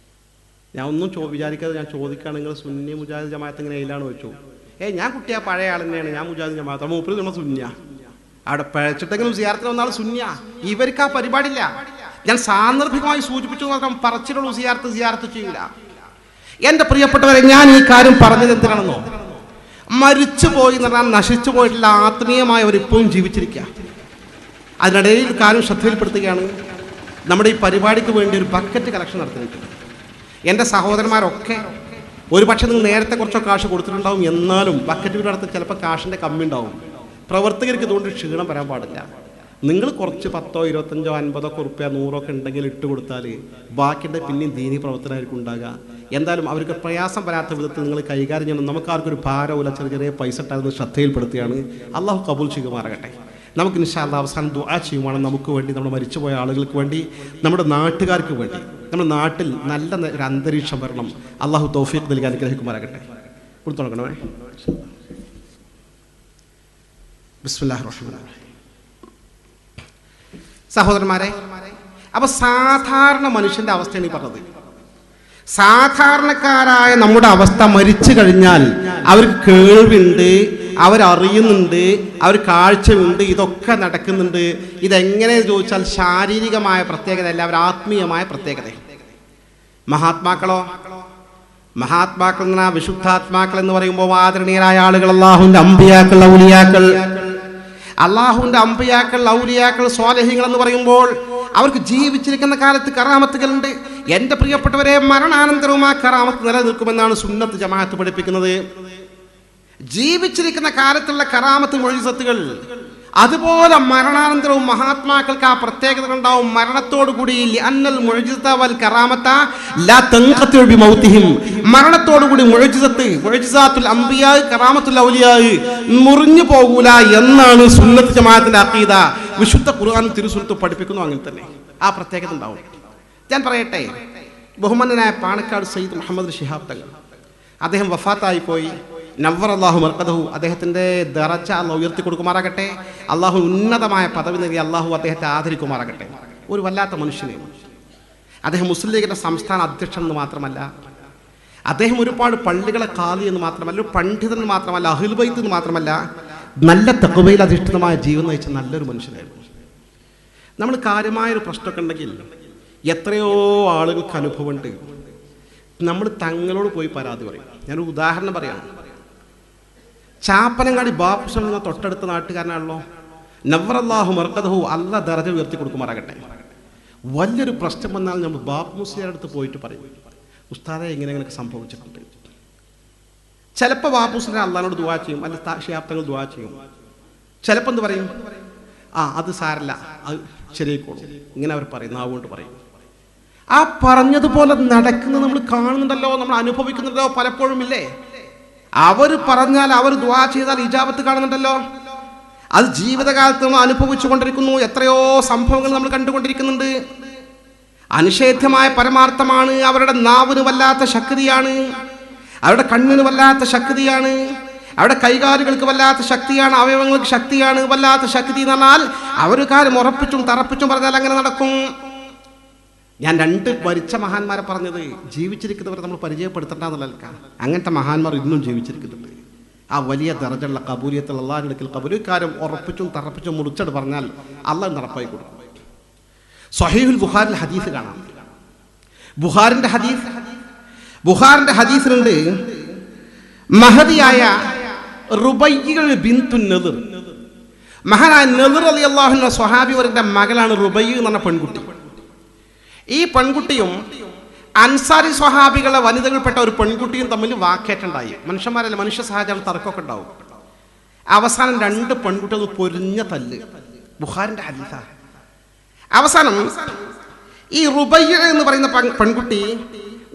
ഞാൻ ഒന്നും വിചാരിക്കാതെ ഞാൻ ചോദിക്കുകയാണ്, നിങ്ങൾ സുന്നി മുജാഹിദ് ജമാഅത്ത് ഇങ്ങനെ എയിലാണ് ചോദിച്ചു. ഞാൻ കുട്ടിയാ പഴയ ആൾ തന്നെയാണ്, ഞാൻ മുജാഹിദ് ജമാഅത്ത്. മൂപ്പര് നമ്മൾ സുന്നിയ. അവിടെ പഴച്ചിട്ടെങ്കിലും സിയാറത്തിൽ വന്നാൾ സുന്നിയ. ഇവർക്ക് ആ പരിപാടിയില്ല. ഞാൻ സാന്ദർഭികമായി സൂചിപ്പിച്ചു നോക്കാം, പറച്ചിലുള്ളൂ സിയാറത്ത് ചെയ്യില്ല. എൻ്റെ പ്രിയപ്പെട്ടവരെ, ഞാൻ ഈ കാര്യം പറഞ്ഞത് എന്തിനാണെന്നോ, മരിച്ചുപോയി എന്ന് പറഞ്ഞാൽ നശിച്ചു പോയിട്ടുള്ള ആത്മീയമായ ഇപ്പോഴും ജീവിച്ചിരിക്കുക. അതിനിടയിൽ കാര്യം ശ്രദ്ധയിൽപ്പെടുത്തുകയാണ്. നമ്മുടെ ഈ പരിപാടിക്ക് വേണ്ടി ഒരു ബക്കറ്റ് കളക്ഷൻ നടത്തിയിട്ടുണ്ട്. എൻ്റെ സഹോദരന്മാരൊക്കെ ഒരു പക്ഷേ നിങ്ങൾ നേരത്തെ കുറച്ചോ കാശ് കൊടുത്തിട്ടുണ്ടാവും, എന്നാലും ബക്കറ്റ് വീട് നടത്തി ചിലപ്പോൾ കാശിൻ്റെ കമ്മി ഉണ്ടാവും. പ്രവർത്തകർക്ക് ഇതുകൊണ്ട് ക്ഷീണം വരാൻ പാടില്ല. നിങ്ങൾ കുറച്ച് 10, 25, 50 ഉറുപ്പ്യ 100 ഉണ്ടെങ്കിൽ ഇട്ട് കൊടുത്താൽ ബാക്കിയുടെ പിന്നെയും ദീനി പ്രവർത്തനമായിരിക്കും ഉണ്ടാകുക. എന്തായാലും അവർക്ക് പ്രയാസം വരാത്ത വിധത്തിൽ നിങ്ങൾ കൈകാര്യം ചെയ്യണം. നമുക്കാർക്കൊരു ഭാരമില്ല, ചെറിയ ചെറിയ പൈസ ഇട്ടായിരുന്നു ശ്രദ്ധയിൽപ്പെടുത്തുകയാണ്. അള്ളാഹു കബൂൽ ചെയ്യുമാറാകട്ടെ. നമുക്ക് ഇൻഷാ അല്ലാഹ് അവസാനം ദുആ ചെയ്യുവാണ്. നമുക്ക് വേണ്ടി, നമ്മുടെ മരിച്ചുപോയ ആളുകൾക്ക് വേണ്ടി, നമ്മുടെ നാട്ടുകാർക്ക് വേണ്ടി, നമ്മുടെ നാട്ടിൽ നല്ല ഒരു അന്തരീക്ഷം വരണം. അള്ളാഹു തൗഫീഖ് നൽകി അനുഗ്രഹിക്കുമാറാകട്ടെ. കൊടുത്തുണക്കണമേ. ബിസ്മില്ലാഹിർ റഹ്മാനിർ റഹീം. സഹോദരന്മാരെ, അപ്പൊ സാധാരണ മനുഷ്യന്റെ അവസ്ഥയാണ് ഈ പറഞ്ഞത്. സാധാരണക്കാരായ നമ്മുടെ അവസ്ഥ, മരിച്ചു കഴിഞ്ഞാൽ അവർക്ക് കേൾവിണ്ട്, അവരറിയുന്നുണ്ട്, അവർ കാഴ്ചയുണ്ട്, ഇതൊക്കെ നടക്കുന്നുണ്ട്. ഇതെങ്ങനെ ചോദിച്ചാൽ ശാരീരികമായ പ്രത്യേകതയല്ല, അവർ ആത്മീയമായ പ്രത്യേകത. മഹാത്മാക്കളോ, മഹാത്മാക്കൾ എന്ന വിശുദ്ധാത്മാക്കൾ എന്ന് പറയുമ്പോൾ ആദരണീയരായ ആളുകൾ, അല്ലാഹുവിന്റെ അമ്പിയാക്കൾ, ഔലിയാക്കൾ, അള്ളാഹുവിന്റെ അമ്പിയാക്കൾ, ഔലിയാക്കൾ, സ്വാലിഹീങ്ങൾ എന്ന് പറയുമ്പോൾ അവർക്ക് ജീവിച്ചിരിക്കുന്ന കാലത്ത് കറാമത്തുകളുണ്ട്. എൻ്റെ പ്രിയപ്പെട്ടവരെ, മരണാനന്തരവും ആ കറാമത്ത് നിലനിൽക്കുമെന്നാണ് സുന്നത്ത് ജമാഅത്ത് പഠിപ്പിക്കുന്നത്. ജീവിച്ചിരിക്കുന്ന കാലത്തുള്ള കറാമത്ത്, മുഅ്ജിസത്തുകൾ, അതുപോലെ മരണാനന്തരവും മഹാത്മാക്കൾക്ക് ആ പ്രത്യേകതകൾ ഉണ്ടാവും. മരണത്തോടുകൂടി അന്നൽ മുഅ്ജിസത വൽ കറാമത ലാ തൻഖതു ബിമൗതിഹിം, മരണത്തോടുകൂടി മുഅ്ജിസാത്തുൽ അംബിയാ, കറാമത്തുൽ ഔലിയാ മുറിഞ്ഞു പോകൂല എന്നാണ് സുന്നത്ത് ജമാഅത്തിന്റെ അഖീദ. വിശുദ്ധ ഖുർആൻ തിരുസുന്നത്ത് പഠിപ്പിക്കുന്നു. അങ്ങനെ തന്നെ ആ പ്രത്യേകത ഉണ്ടാവും. ഞാൻ പറയട്ടെ, ബഹുമാനനായ പാണക്കാട് സയ്യിദ് മുഹമ്മദ് ശിഹാബ് തങ്ങൾ, അദ്ദേഹം വഫാത്തായി പോയി. നവ്വർ അല്ലാഹു മർഖദഹു, അദ്ദേഹത്തിൻ്റെ ദറജ അല്ലാഹു ഉയർത്തി കൊടുക്കുമാറാകട്ടെ. അള്ളാഹു ഉന്നതമായ പദവി നൽകി അള്ളാഹു അദ്ദേഹത്തെ ആദരിക്കുമാറാകട്ടെ. ഒരു വല്ലാത്ത മനുഷ്യനെ. അദ്ദേഹം മുസ്ലിം ലീഗിൻ്റെ സംസ്ഥാന അധ്യക്ഷൻ എന്ന് മാത്രമല്ല, അദ്ദേഹം ഒരുപാട് പള്ളികളെ ഖാദി എന്ന് മാത്രമല്ല, ഒരു പണ്ഡിതൻ എന്ന് മാത്രമല്ല, അഹ്ലുൽ ബൈത്ത് എന്ന് മാത്രമല്ല, നല്ല തഖ്വയിൽ അധിഷ്ഠിതമായ ജീവൻ നയിച്ച നല്ലൊരു മനുഷ്യനായിരുന്നു. നമ്മൾ കാര്യമായൊരു പ്രശ്നമൊക്കെ ഉണ്ടെങ്കിൽ എത്രയോ ആളുകൾക്ക് അനുഭവമുണ്ട്. നമ്മൾ തങ്ങളോട് പോയി പരാതി പറയും. ഞാനൊരു ഉദാഹരണം പറയാം. ചാപ്പനങ്ങാടി ബാപ്പുഷൻ എന്ന തൊട്ടടുത്ത നാട്ടുകാരനാണല്ലോ. നവ്വറല്ലാഹു മർഖദഹു, അല്ലാഹ് ദറജ ഉയർത്തി കൊടുക്കുമാറാകട്ടെ. വലിയൊരു പ്രശ്നം വന്നാൽ നമ്മൾ ബാപ്പു മുസ്ലിയാരുടെ അടുത്ത് പോയിട്ട് പറയും, ഉസ്താദെ ഇങ്ങനെയൊക്കെ സംഭവിച്ചിട്ടുണ്ട്. ചിലപ്പോൾ ബാപ്പു മുസ്ലിം അള്ളാഹിനോട് ദുആ ചെയ്യും, അല്ല ശിഹാബ്തങ്ങൾ ദുആ ചെയ്യും. ചിലപ്പോൾ എന്ത് പറയും, അത് സാരല്ല, അത് ശരിയായിക്കോളും, ഇങ്ങനെ അവർ പറയും, നാവുകൊണ്ട് പറയും. ആ പറഞ്ഞതുപോലെ നടക്കുന്നത് നമ്മൾ കാണുന്നുണ്ടല്ലോ, നമ്മൾ അനുഭവിക്കുന്നുണ്ടല്ലോ, പലപ്പോഴും ഇല്ലേ? അവർ പറഞ്ഞാൽ, അവർ ദുആ ചെയ്താൽ ഇജാബത്ത് കാണുന്നുണ്ടല്ലോ. അത് ജീവിതകാലത്ത് നമ്മൾ അനുഭവിച്ചു കൊണ്ടിരിക്കുന്നു. എത്രയോ സംഭവങ്ങൾ നമ്മൾ കണ്ടുകൊണ്ടിരിക്കുന്നുണ്ട്. അനിഷേധ്യമായ പരമാർത്ഥമാണ്. അവരുടെ നാവിന് വല്ലാത്ത ശക്തിയാണ്, അവരുടെ കണ്ണിന് വല്ലാത്ത ശക്തിയാണ്, അവരുടെ കൈകാലുകൾക്ക് വല്ലാത്ത ശക്തിയാണ്, അവയവങ്ങൾക്ക് ശക്തിയാണ്. വല്ലാത്ത ശക്തി എന്ന് പറഞ്ഞാൽ അവർ കാര്യം ഉറപ്പിച്ചും തറപ്പിച്ചും പറഞ്ഞാൽ അങ്ങനെ നടക്കും. ഞാൻ 2 മരിച്ച മഹാന്മാരെ പറഞ്ഞത് ജീവിച്ചിരിക്കുന്നവരെ നമ്മൾ പരിചയപ്പെടുത്തേണ്ടെന്നുള്ളതാണ്. അങ്ങനത്തെ മഹാന്മാർ ഇന്നും ജീവിച്ചിരിക്കുന്നുണ്ട്. ആ വലിയ ദറജുള്ള കബൂലിയത്തുള്ള അള്ളാഹിന്റെ അടുക്കൽ കബൂലിക്കാരും ഉറപ്പിച്ചും തറപ്പിച്ചും മുറിച്ചത് പറഞ്ഞാൽ അള്ളാഹ് നടപ്പായി കൊടുക്കും. സ്വഹീഹുൽ ബുഖാരിൽ ഹദീസ് കാണാം. ബുഖാരിന്റെ ഹദീസിലുണ്ട്, മഹദിയായ റുബയ്യ ബിൻതു നദിർ, മഹാനായ നദിർ റളിയല്ലാഹു അൻഹു സ്വഹാബി വരന്റെ മകളാണ് റുബയ്യ എന്ന് പറഞ്ഞ പെൺകുട്ടി. ഈ പെൺകുട്ടിയും അൻസാരി സ്വഹാബികളെ വനിതകൾപ്പെട്ട ഒരു പെൺകുട്ടിയും തമ്മിൽ വാക്കേറ്റുണ്ടായി. മനുഷ്യന്മാരല്ല, മനുഷ്യ സഹജമാണ്, തർക്കമൊക്കെ ഉണ്ടാവും. അവസാനം 2 പെൺകുട്ടികൾ പൊരിഞ്ഞ തല്ല്. ബുഖാരിന്റെ ഹദീസ. അവസാനം ഈ റുബയ്യ എന്ന് പറയുന്ന പെൺകുട്ടി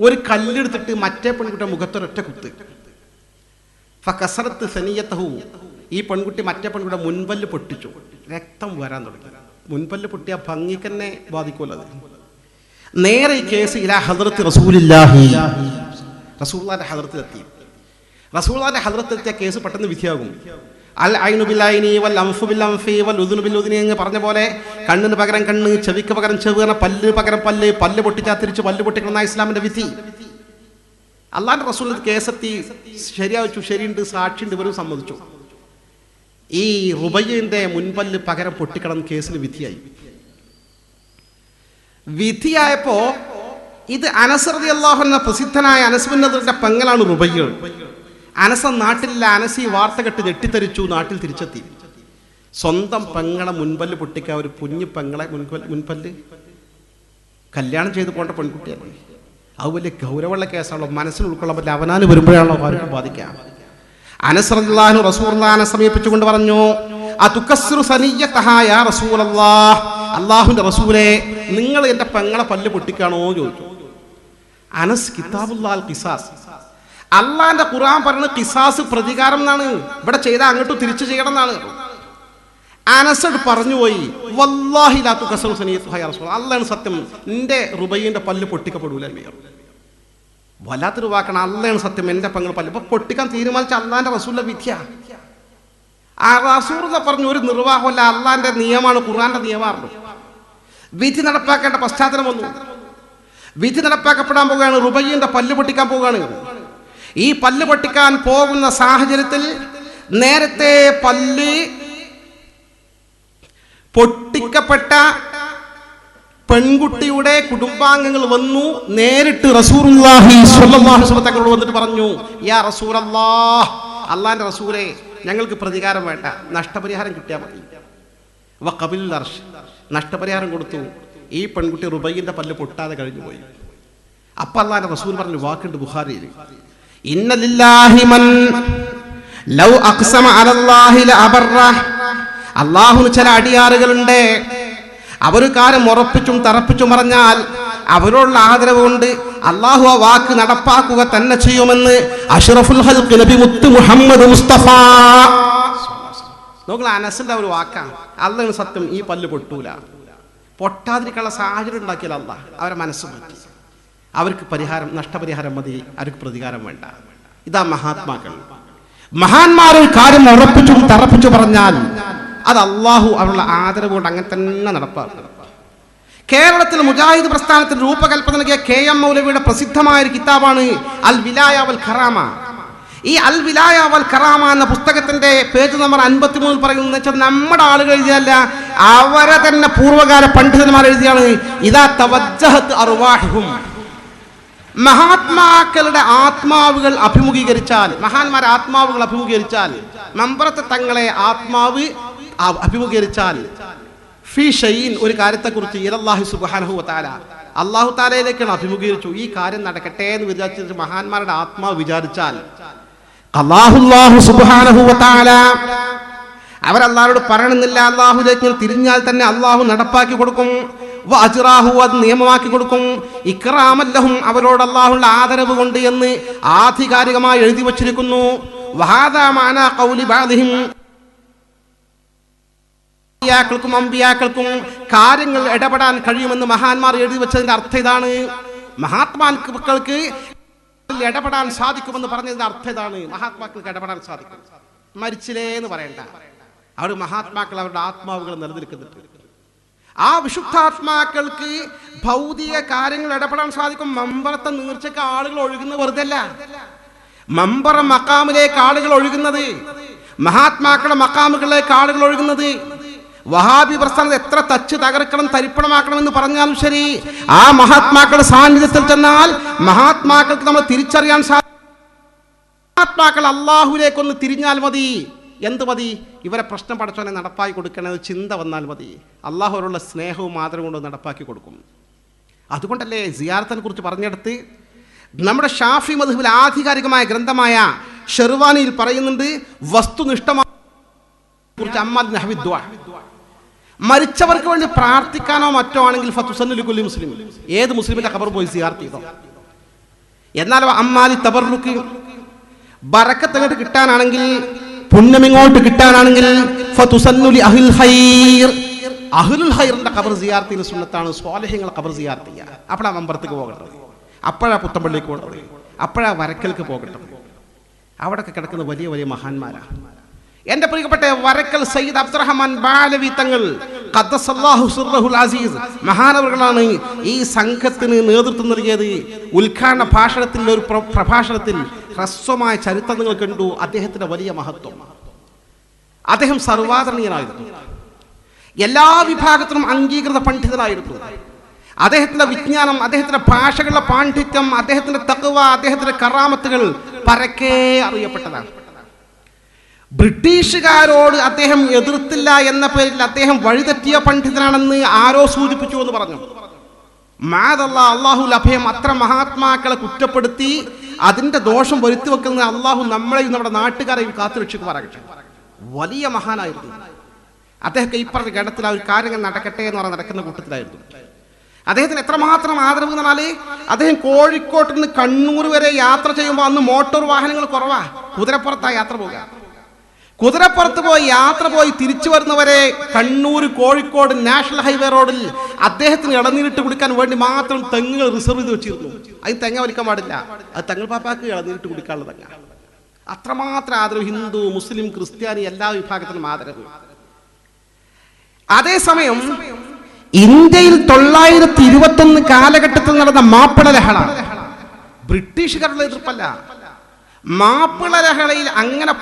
ഒരു കല്ലെടുത്തിട്ട് മറ്റേ പെൺകുട്ടിയുടെ മുഖത്തൊരൊറ്റ കുത്ത്. ഫകസറത്ത് സനിയതഹു, ഈ പെൺകുട്ടി മറ്റേ പെൺകുട്ടിയുടെ മുൻപല്ല് പൊട്ടിച്ചു. രക്തം വരാൻ തുടങ്ങി. മുൻപല്ല് പൊട്ടിയ ഭംഗിക്ക് തന്നെ ബാധിക്കുമല്ലോ. നേരെ ഈ കേസ് ഇലാ ഹദ്റത്ത് റസൂലില്ലാഹി, റസൂലുള്ളാഹിന്റെ ഹദ്റത്തിലെത്തി. റസൂലുള്ളാഹിന്റെ ഹദ്റത്തിലെത്തിയ കേസ് പെട്ടെന്ന് വിധിയാകും. അൽ ഐനു ബിൽ ഐനി വൽ അൻഫു ബിൽ അൻഫി വൽ ഉദ്നു ബിൽ ഉദ്നി എന്ന് പറഞ്ഞ പോലെ കണ്ണിന് പകരം കണ്ണ്, ചെവിക്ക് പകരം ചെവി, പല്ല് പകരം പല്ല്, പല്ല് പൊട്ടിച്ചാൽ തിരിച്ച് പല്ല് പൊട്ടിക്കണം, ഇസ്ലാമിന്റെ വിധി. അള്ളാഹിന്റെ റസൂലിന്റെ കേസെത്തി, ശരിയാച്ചു, ശരിയുണ്ട്, സാക്ഷിയുണ്ട്, ഇവരും സമ്മതിച്ചു. ഈ റുബയ്യന്റെ മുൻപല്ല് പകരം പൊട്ടിക്കണം കേസിന് വിധിയായി. വിധിയായപ്പോ ഇത് അനസ് റളിയല്ലാഹു അൻഹു പ്രസിദ്ധനായ അനസ് ബിൻ നദറിന്റെ പെങ്ങളാണ് റുബയ്യ. അനസ് നാട്ടിലില്ല. അനസ് ഈ വാർത്ത കേട്ട് ഞെട്ടിത്തെറിച്ചു. നാട്ടിൽ തിരിച്ചെത്തി. സ്വന്തം പെങ്ങളെ മുൻപല്ല് പൊട്ടിക്കാൻ ഒരു കുഞ്ഞു പെങ്ങളെ മുൻപല്ല് കല്യാണം ചെയ്ത് പോകേണ്ട പെൺകുട്ടിയാണ്. അത് വലിയ ഗൗരവമുള്ള കേസാണല്ലോ. മനസ്സിൽ ഉൾക്കൊള്ളാൻ പറ്റില്ല. അവനാന് വരുമ്പോഴാണല്ലോ അവർക്ക് ബാധിക്കാം. അനസ് റളിയല്ലാഹു റസൂലുള്ളാഹിനെ സമീപിച്ചുകൊണ്ട് പറഞ്ഞു, അതുകസ്സിറു സനിയ്യതഹാ യാ റസൂലല്ലാഹ്, അല്ലാഹുവിന്റെ റസൂലേ, നിങ്ങൾ എൻ്റെ പെങ്ങളെ പല്ല് പൊട്ടിക്കാണോ ചോദിച്ചു. അനസ് കിതാബുല്ലാൽ ഖിസാസ്, അള്ളാന്റെ ഖുർആൻ പറയുന്നത് ഖിസാസ് പ്രതികാരം എന്നാണ്. ഇവിടെ ചെയ്താൽ അങ്ങോട്ട് തിരിച്ചു ചെയ്യണം എന്നാണ്. അനസ് പറഞ്ഞുപോയി, വല്ലാഹി ലാ തുകസ്സിറു സനിയ്യതഹാ യാ റസൂലല്ലാഹ്, അല്ലാഹു സത്യം, നിന്റെ റുബയ്യന്റെ പല്ല് പൊട്ടിക്കപ്പെടൂല. വല്ലാത്തൊരു വാക്കാണ്. അള്ളയാണ് സത്യം, എൻ്റെ പെങ്ങൾ പല്ല് ഇപ്പൊ പൊട്ടിക്കാൻ തീരുമാനിച്ച അള്ളാന്റെ റസൂലിന്റെ വിധിയ. ആ റസൂൽ പറഞ്ഞു ഒരു നിർവാഹമല്ല, അള്ളാന്റെ നിയമമാണ്, ഖുർആന്റെ നിയമമാണ്. വിധി നടപ്പാക്കേണ്ട പശ്ചാത്തലം വന്നു. വിധി നടപ്പാക്കപ്പെടാൻ പോവുകയാണ്. റുബയ്യന്റെ പല്ല് പൊട്ടിക്കാൻ പോവുകയാണ്. ഈ പല്ല് പൊട്ടിക്കാൻ പോകുന്ന സാഹചര്യത്തിൽ നേരത്തെ പല്ല് പൊട്ടിക്കപ്പെട്ട പെൺകുട്ടിയുടെ കുടുംബാംഗങ്ങൾ വന്നു. നേരിട്ട് റസൂലുള്ളാഹി സ്വല്ലല്ലാഹു അലൈഹി വസല്ലം തങ്ങളോട് വന്നിട്ട് പറഞ്ഞു, യാ റസൂലല്ലാഹ്, അള്ളാന്റെ റസൂലേ, ഞങ്ങൾക്ക് പ്രതികാരം വേണ്ട, നഷ്ടപരിഹാരം കിട്ടിയാൽ മതി. വഖബിൽ അർശ്, നഷ്ടപരിഹാരം കൊടുത്തു. ഈ പെൺകുട്ടി റുബയ്യന്റെ പല്ല് പൊട്ടാതെ കഴിഞ്ഞു പോയി. അപ്പൊ അള്ളാന്റെ റസൂൽ പറഞ്ഞു വാക്കുണ്ട് ബുഖാരിയിൽ, ഇന്ന ലില്ലാഹി മൻ ലൗ അഖ്സമ അലല്ലാഹി ലഅബറ. അല്ലാഹുവിന് ചില അടിയാറുകളുണ്ട്, അവര് കാര്യം ഉറപ്പിച്ചും തറപ്പിച്ചും പറഞ്ഞാൽ അവരോടുള്ള ആദരവ് കൊണ്ട് അള്ളാഹു ആ വാക്ക് നടപ്പാക്കുക തന്നെ ചെയ്യുമെന്ന് അഷ്റഫുൽ ഖൽഖ് നബി മുത്ത് മുഹമ്മദ് മുസ്തഫ. നോക്കുക, അനസിന്റെ ഒരു വാക്കാണ്. അള്ളാഹു സത്യം, ഈ പല്ല് പൊട്ടൂല. പൊട്ടാതിരിക്കാനുള്ള സാഹചര്യം ഉണ്ടാക്കിയാൽ അള്ളാഹ് അവരെ മനസ്സ് മാറ്റി. അവർക്ക് പരിഹാരം, നഷ്ടപരിഹാരം മതി, അവർക്ക് പ്രതികാരം വേണ്ട. ഇതാ മഹാത്മാക്കൾ. മഹാന്മാരൊരു കാര്യം ഉറപ്പിച്ചും തറപ്പിച്ചു പറഞ്ഞാൽ അത് അള്ളാഹു അവരുടെ ആദരവ് കൊണ്ട് അങ്ങനെ തന്നെ നടപ്പാക്കും. കേരളത്തിൽ മുജാഹിദ് പ്രസ്ഥാനത്തിന് രൂപകൽപ്പന നൽകിയ KM മൗലവിയുടെ പ്രസിദ്ധമായ ഒരു കിതാബാണ് അൽ വിലായ വൽ ഖറാമ. ഈ അൽ വിലായ വൽ ഖറാമ എന്ന പുസ്തകത്തിന്റെ പേജ് നമ്പർ 53 പറയുന്നത് വെച്ചാൽ നമ്മുടെ ആളുകൾ എഴുതിയല്ല, അവരെ തന്നെ പൂർവ്വകാല പണ്ഡിതന്മാർ എഴുതിയാണ്. ഇദാ തവജ്ജഹത് അർവാഹും, മഹാത്മാക്കളുടെ ആത്മാവുകൾ അഭിമുഖീകരിച്ചാൽ, മഹാന്മാരെ ആത്മാവുകൾ അഭിമുഖീകരിച്ചാൽ, മമ്പറത്തെ തങ്ങളെ ആത്മാവ് അഭിമുഖീകരിച്ചാൽ, ഫീ ഷൈഇൻ, ഒരു കാര്യത്തെക്കുറിച്ച്, ഇലല്ലാഹി സുബ്ഹാനഹു വ തആല, അല്ലാഹു തആലയിലേക്കാണ് അഭിമുഖീകരിച്ചു, ഈ കാര്യം നടക്കട്ടെ എന്ന് വിചാരിച്ചിട്ട് മഹാന്മാരുടെ ആത്മാവ് വിചാരിച്ചാൽ, അല്ലാഹു സുബ്ഹാനഹു വ തആല അവരല്ലാഹുവോട് പറയണമെന്നില്ല, അല്ലാഹുവിലേക്ക് തിരിഞ്ഞാൽ തന്നെ അല്ലാഹു നടപ്പാക്കി കൊടുക്കും. വഅജ്റാഹു, അത് നിയമമാക്കി കൊടുക്കും. ഇക്റാമൻ ലഹും, അവരോട് അല്ലാഹുവിന്റെ ആദരവ് കൊണ്ട് എന്ന് ആധികാരികമായി എഴുതി വച്ചിരിക്കുന്നു. വഹാദാ മാനാ ഖൗലി ബഅദിഹിം, അമ്പിയാക്കൾക്കും കാര്യങ്ങൾ ഇടപെടാൻ കഴിയുമെന്ന് മഹാന്മാർ എഴുതി വെച്ചതിന്റെ അർത്ഥം ഇതാണ്. മഹാത്മാക്കൾക്ക് ഇടപെടാൻ സാധിക്കുമെന്ന് പറഞ്ഞതിന്റെ അർത്ഥം ഇതാണ്. മഹാത്മാക്കൾക്ക് ഇടപെടാൻ സാധിക്കും. മരിച്ചില്ലേ എന്ന് പറയണ്ട, അവർ മഹാത്മാക്കൾ, അവരുടെ ആത്മാവുകൾ നിലനിൽക്കുന്നുണ്ട്. ആ വിശുദ്ധാത്മാക്കൾക്ക് ഭൗതിക കാര്യങ്ങൾ ഇടപെടാൻ സാധിക്കും. മമ്പറത്തെ നീർച്ചയ്ക്ക് ആളുകൾ ഒഴുകുന്നത് വെറുതെ അല്ല. മമ്പറ മക്കാമിലേക്ക് ആളുകൾ ഒഴുകുന്നത്, മഹാത്മാക്കളുടെ മക്കാമുകളിലേക്ക് ആളുകൾ ഒഴുകുന്നത്. വഹാബി പ്രസ്ഥാനത്ത് എത്ര തച്ച് തകർക്കണം, തരിപ്പണമാക്കണമെന്ന് പറഞ്ഞാലും ശരി, ആ മഹാത്മാക്കളുടെ സാന്നിധ്യത്തിൽ ചെന്നാൽ മഹാത്മാക്കൾക്ക് നമ്മൾ തിരിച്ചറിയാൻ സാധിക്കും. മഹാത്മാക്കൾ അള്ളാഹുവിലേക്കൊന്ന് തിരിഞ്ഞാൽ മതി. എന്ത് മതി? ഇവരെ പ്രശ്നം പഠിച്ചവനെ നടപ്പാക്കി കൊടുക്കണമെന്ന് ചിന്ത വന്നാൽ മതി. അള്ളാഹുവിനുള്ള സ്നേഹവും ആദരവും കൊണ്ട് നടപ്പാക്കി കൊടുക്കും. അതുകൊണ്ടല്ലേ സിയാറത്തിനെ കുറിച്ച് പറഞ്ഞെടുത്ത് നമ്മുടെ ഷാഫി മദ്ഹബിൽ ആധികാരികമായ ഗ്രന്ഥമായ ഷെർവാനിയിൽ പറയുന്നുണ്ട്, വസ്തുനിഷ്ഠമായ കുറിച്ച് അമ്മാൽ നഹ്വി ദുആ, മരിച്ചവർക്ക് വേണ്ടി പ്രാർത്ഥിക്കാനോ മറ്റോ ആണെങ്കിൽ ഫതുസന്നു ലികുല്ലി മുസ്ലിം, ഏത് മുസ്ലിമിന്റെ ഖബർ പോയി സിയാറത്ത് ചെയ്തോ. എന്നാൽ അമ്മാലി തബറുക്ക്, ബറക്കത്ത് അങ്ങോട്ട് കിട്ടാനാണെങ്കിൽ, പുണ്യം ഇങ്ങോട്ട് കിട്ടാനാണെങ്കിൽ ഫതുസന്നു ലി അഹ്ലിൽ ഖൈർ, അഹ്ലുൽ ഖൈറിന്റെ ഖബർ സിയാറത്ത് ചെയ്യുന്ന സുന്നത്താണ്. സ്വാലിഹീങ്ങളുടെ ഖബർ സിയാറത്ത് ചെയ്യുക. അപ്പോഴാ മമ്പറത്തേക്ക് പോകേണ്ടത്, അപ്പോഴാ പുത്തമ്പള്ളിക്ക് പോകേണ്ടത്, അപ്പോഴാ വരക്കൽക്ക് പോകേണ്ടത്. അവിടെയൊക്കെ കിടക്കുന്ന വലിയ വലിയ മഹാന്മാരാണ്. എന്റെ പ്രിയപ്പെട്ട വരക്കൽ സയ്യിദ് അബ്ദുറഹ്മാൻ ബാലവി തങ്ങൾ ഖദ്ദസല്ലാഹു സിർറഹുൽ അസീസ് മഹാനവറുകളാണ് ഈ സംഘത്തിന് നേതൃത്വം നൽകിയത്. ഉദ്ഘാടന ഭാഷണത്തിൽ ഒരു പ്രഭാഷണത്തിൽ ഹ്രസ്വമായ ചരിത്രം നിങ്ങൾ കണ്ടു. അദ്ദേഹത്തിന്റെ വലിയ മഹത്വം. അദ്ദേഹം സർവാദരണീയനായിരുന്നു, എല്ലാ വിഭാഗത്തിലും അംഗീകൃത പണ്ഡിതനായിരുന്നു. അദ്ദേഹത്തിന്റെ വിജ്ഞാനം, അദ്ദേഹത്തിന്റെ ഭാഷകളുടെ പാണ്ഡിത്യം, അദ്ദേഹത്തിന്റെ തഖ്വ, അദ്ദേഹത്തിന്റെ കറാമത്തുകൾ പരക്കെ അറിയപ്പെട്ടതാണ്. ബ്രിട്ടീഷുകാരോട് അദ്ദേഹം എതിർത്തില്ല എന്ന പേരിൽ അദ്ദേഹം വഴിതെറ്റിയ പണ്ഡിതനാണെന്ന് ആരോ സൂചിപ്പിച്ചു എന്ന് പറഞ്ഞു. അള്ളാഹുൽ അഭയം. അത്ര മഹാത്മാക്കളെ കുറ്റപ്പെടുത്തി അതിന്റെ ദോഷം വരുത്തി വെക്കുന്ന അള്ളാഹു നമ്മളെയും നമ്മുടെ നാട്ടുകാരെയും കാത്തുരക്ഷിക്കുമാറാകട്ടെ. വലിയ മഹാനായിരുന്നു അദ്ദേഹം. ഇപ്പറഞ്ഞ ഗണത്തിൽ ആ ഒരു കാര്യങ്ങൾ നടക്കട്ടെ എന്ന് പറഞ്ഞ് നടക്കുന്ന കൂട്ടത്തിലായിരുന്നു. അദ്ദേഹത്തിന് എത്രമാത്രം ആദരവ് എന്ന് പറഞ്ഞാല് അദ്ദേഹം കോഴിക്കോട്ട് നിന്ന് കണ്ണൂർ വരെ യാത്ര ചെയ്യുമ്പോൾ അന്ന് മോട്ടോർ വാഹനങ്ങൾ കുറവാ, കുതിരപ്പുറത്താ യാത്ര പോകുക. കുതിരപ്പുറത്ത് യാത്ര പോയി തിരിച്ചു വരുന്നവരെ കണ്ണൂർ കോഴിക്കോട് നാഷണൽ ഹൈവേ റോഡിൽ അദ്ദേഹത്തിന് ഇളനീരിട്ട് കുടിക്കാൻ വേണ്ടി മാത്രം തെങ്ങുകൾ റിസർവ് ചെയ്ത് വെച്ചിരുന്നു. അത് തെങ്ങ വലിക്കാൻ പാടില്ല, അത് തങ്ങൾ പാപ്പാക്ക് ഇളനീരിട്ട് കുടിക്കാനുള്ള തെങ്ങ. അത്രമാത്രം ആദരവ്. ഹിന്ദു, മുസ്ലിം, ക്രിസ്ത്യാനി എല്ലാ വിഭാഗത്തിനും ആദരവ്. അതേസമയം ഇന്ത്യയിൽ 921 കാലഘട്ടത്തിൽ നടന്ന മാപ്പിള ലഹള ബ്രിട്ടീഷുകാരുടെ എതിർപ്പല്ല. മാപ്പിള ലഹളയിൽ അങ്ങനെ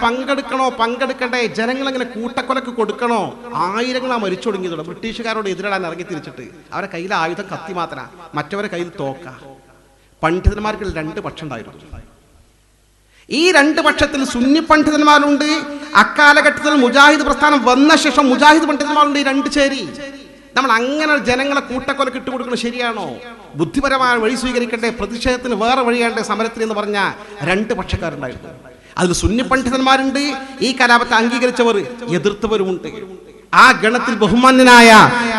പങ്കെടുക്കണ്ടേ? ജനങ്ങൾ അങ്ങനെ കൂട്ടക്കൊലക്ക് കൊടുക്കണോ? ആയിരങ്ങളാ മരിച്ചു തുടങ്ങിയതോടെ ബ്രിട്ടീഷുകാരോട് എതിരിടാൻ ഇറങ്ങി തിരിച്ചിട്ട്. അവരെ കയ്യിൽ ആയുധം കത്തി മാത്ര, മറ്റവരെ കയ്യിൽ തോക്ക. പണ്ഡിതന്മാർക്ക് 2 പക്ഷം ഉണ്ടായിരുന്നു. ഈ 2 പക്ഷത്തിൽ സുന്നി പണ്ഡിതന്മാരുണ്ട്. അക്കാലഘട്ടത്തിൽ മുജാഹിദ് പ്രസ്ഥാനം വന്ന ശേഷം മുജാഹിദ് പണ്ഡിതന്മാരുണ്ട്. ഈ 2 ചേരി. നമ്മൾ അങ്ങനെ ജനങ്ങളെ കൂട്ടക്കൊലക്ക് ഇട്ടുകൊടുക്കുന്നത് ശരിയാണോ? ബുദ്ധിപരമായ വഴി സ്വീകരിക്കട്ടെ, പ്രതിഷേധത്തിന് വേറെ വഴിയാണ്ട് സമരത്തിന് എന്ന് പറഞ്ഞ 2 പക്ഷക്കാരുണ്ടായിരുന്നു. അതിൽ സുന്നി പണ്ഡിതന്മാരുണ്ട്, ഈ കലാപത്തെ അംഗീകരിച്ചവർ, എതിർത്തവരുമുണ്ട്. ആ ഗണത്തിൽ ബഹുമാന്യനായ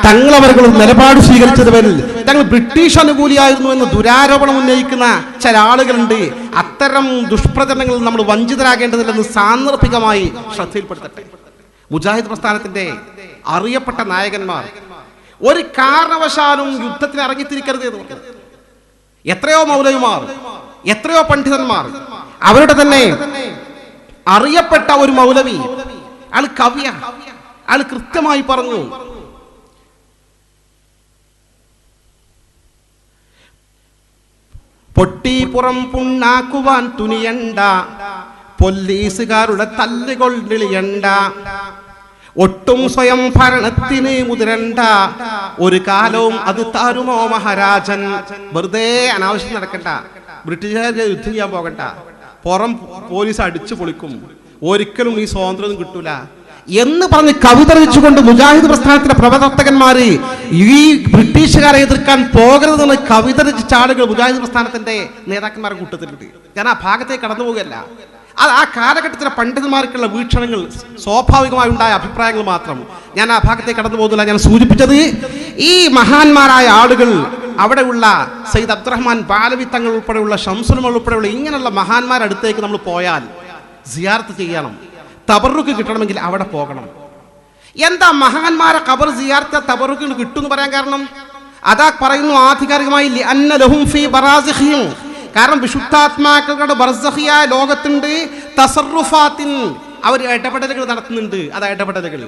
തങ്ങളവர்கள் നിലപാട് സ്വീകരിച്ചത് പേരിൽ തങ്ങൾ ബ്രിട്ടീഷ് അനുകൂലിയായിരുന്നു എന്ന് ദുരാരോപണം ഉന്നയിക്കുന്ന ചില ആളുകളുണ്ട്. അത്തരം ദുഷ്പ്രചരണങ്ങളിൽ നമ്മൾ വഞ്ചിതരാകേണ്ടതില്ലെന്ന് സാന്ദർഭികമായി ശ്രദ്ധയിൽപ്പെടുത്തട്ടെ. മുജാഹിദ് പ്രസ്ഥാനത്തിന്റെ അറിയപ്പെട്ട നായകന്മാർ ഒരു കാരണവശാലും യുദ്ധത്തിന് ഇറങ്ങിത്തിരിക്കരുത് എന്ന് പറഞ്ഞു. എത്രയോ മൗലവിമാർ, എത്രയോ പണ്ഡിതന്മാർ. അവരുടെ തന്നെ അറിയപ്പെട്ട ഒരു മൗലവി, അയാൾ കവിയ, അയാൾ കൃത്യമായി പറഞ്ഞു, പൊട്ടിപ്പുറം പുണ്ണാക്കുവാൻ തുനിയണ്ട, പോലീസുകാരുടെ തല്ലുകൊണ്ടിളിയണ്ട, ഒട്ടും സ്വയം ഭരണത്തിന് മുതിരണ്ട, ഒരു കാലവും അത് താരുമോ മഹാരാജൻ. വെറുതെ അനാവശ്യം നടക്കണ്ട, ബ്രിട്ടീഷുകാരെ യുദ്ധം ചെയ്യാൻ പോകണ്ട, പുറം പോലീസ് അടിച്ചു പൊളിക്കും, ഒരിക്കലും ഈ സ്വാതന്ത്ര്യം കിട്ടൂല എന്ന് പറഞ്ഞ് കവിത രചിച്ചുകൊണ്ട് മുജാഹിദ് പ്രസ്ഥാനത്തിന്റെ പ്രവർത്തകന്മാര് ഈ ബ്രിട്ടീഷുകാരെ എതിർക്കാൻ പോകരുതെന്ന് കവിത രചിച്ച ആളുകൾ മുജാഹിദ് പ്രസ്ഥാനത്തിന്റെ നേതാക്കന്മാരുടെ കൂട്ടത്തിലുണ്ട്. ഞാൻ ആ ഭാഗത്തേക്ക് കടന്നു പോകുകയല്ല. അത് ആ കാലഘട്ടത്തിലെ പണ്ഡിതന്മാർക്കുള്ള വീക്ഷണങ്ങൾ, സ്വാഭാവികമായി ഉണ്ടായ അഭിപ്രായങ്ങൾ മാത്രം. ഞാൻ ആ ഭാഗത്തേക്ക് കടന്നു പോകുന്നില്ല. ഞാൻ സൂചിപ്പിച്ചത് ഈ മഹാന്മാരായ ആളുകൾ, അവിടെയുള്ള സയ്യിദ് അബ്ദുറഹ്മാൻ ബാലവി തങ്ങൾ ഉൾപ്പെടെയുള്ള ഷംസുൽ ഉൾപ്പെടെയുള്ള ഇങ്ങനെയുള്ള മഹാന്മാരുടെ അടുത്തേക്ക് നമ്മൾ പോയാൽ സിയാറത്ത് ചെയ്യണം, തബറുക്ക് കിട്ടണമെങ്കിൽ അവിടെ പോകണം. എന്താ മഹാന്മാരെ ഖബർ സിയാറത്ത് തബറുക്ക് കിട്ടുമെന്ന് പറയാൻ കാരണം? അതാ പറയുന്നു ആധികാരികമായി അന്ന ലഹും ഫീ ബറാസിഖിഹിം. കാരണം വിശുദ്ധാത്മാക്കളുടെ ബർസഖിയായ ലോകത്തുണ്ട് തസറുഫാത്തിൻ, അവർ ഇടപെടലുകൾ നടത്തുന്നുണ്ട്. അതാ ഇടപെടലുകൾ.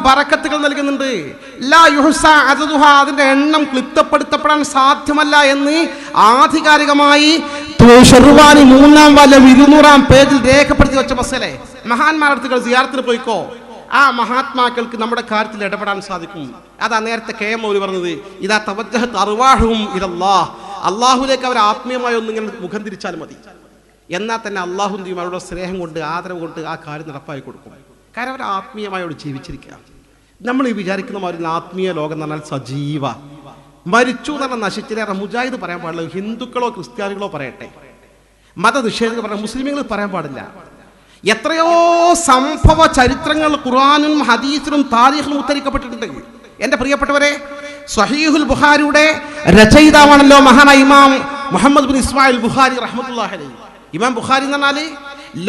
ബറക്കത്തുകൾ നൽകുന്നുണ്ട്. ലാ യുഹ്സാ അദദുഹാ, അതിന്റെ എണ്ണം ക്ലിപ്തപ്പെടുത്തപ്പെടാൻ സാധ്യമല്ല എന്ന് ആധികാരികമായി ഷെർവാനി 3-ാം വാല്യം 200-ാം പേജിൽ രേഖപ്പെടുത്തി വെച്ച മസലെ. മഹാന്മാരുടെ സിയാറത്തിന് പോയിക്കോ, ആ മഹാത്മാക്കൾക്ക് നമ്മുടെ കാര്യത്തിൽ ഇടപെടാൻ സാധിക്കും. അതാ നേരത്തെ കെ എം മൗലവി പറഞ്ഞത്, ഇതാ തവജ്ജഹത് അർവാഹും ഇലല്ലാഹ്, അള്ളാഹുലേക്ക് അവർ ആത്മീയമായി ഒന്നിങ്ങനെ മുഖം തിരിച്ചാൽ മതി. എന്നാൽ തന്നെ അള്ളാഹുവിൻ്റെയും അവരുടെ സ്നേഹം കൊണ്ട്, ആദരവ് കൊണ്ട് ആ കാര്യം നടപ്പാക്കി കൊടുക്കും. കാരണം അവർ ആത്മീയമായി അവിടെ ജീവിച്ചിരിക്കുക. നമ്മൾ ഈ വിചാരിക്കുന്ന മാതിരി ആത്മീയ ലോകം എന്ന് പറഞ്ഞാൽ സജീവ, മരിച്ചു എന്ന് പറഞ്ഞാൽ നശിച്ചിലേറെ മുജാഹിദ് പറയാൻ പാടില്ല, ഹിന്ദുക്കളോ ക്രിസ്ത്യാനികളോ പറയട്ടെ, മതനിഷേധികൾ പറയാം, മുസ്ലിമുകൾ പറയാൻ പാടില്ല. എത്രയോ സംഭവ ചരിത്രങ്ങൾ ഖുർആനും ഹദീസിലും താരീഖിലും ഉദ്ധരിക്കപ്പെട്ടിട്ടുണ്ട്. എൻ്റെ പ്രിയപ്പെട്ടവരെ, സ്വഹീഹുൽ ബുഖാരിയുടെ രചയിതാവാണല്ലോ മഹാനായ ഇമാം മുഹമ്മദ് ബിൻ ഇസ്മായിൽ ബുഖാരി റഹ്മത്തുള്ളാഹി അലൈഹി. ഇമാം ബുഖാരി എന്ന് പറഞ്ഞാൽ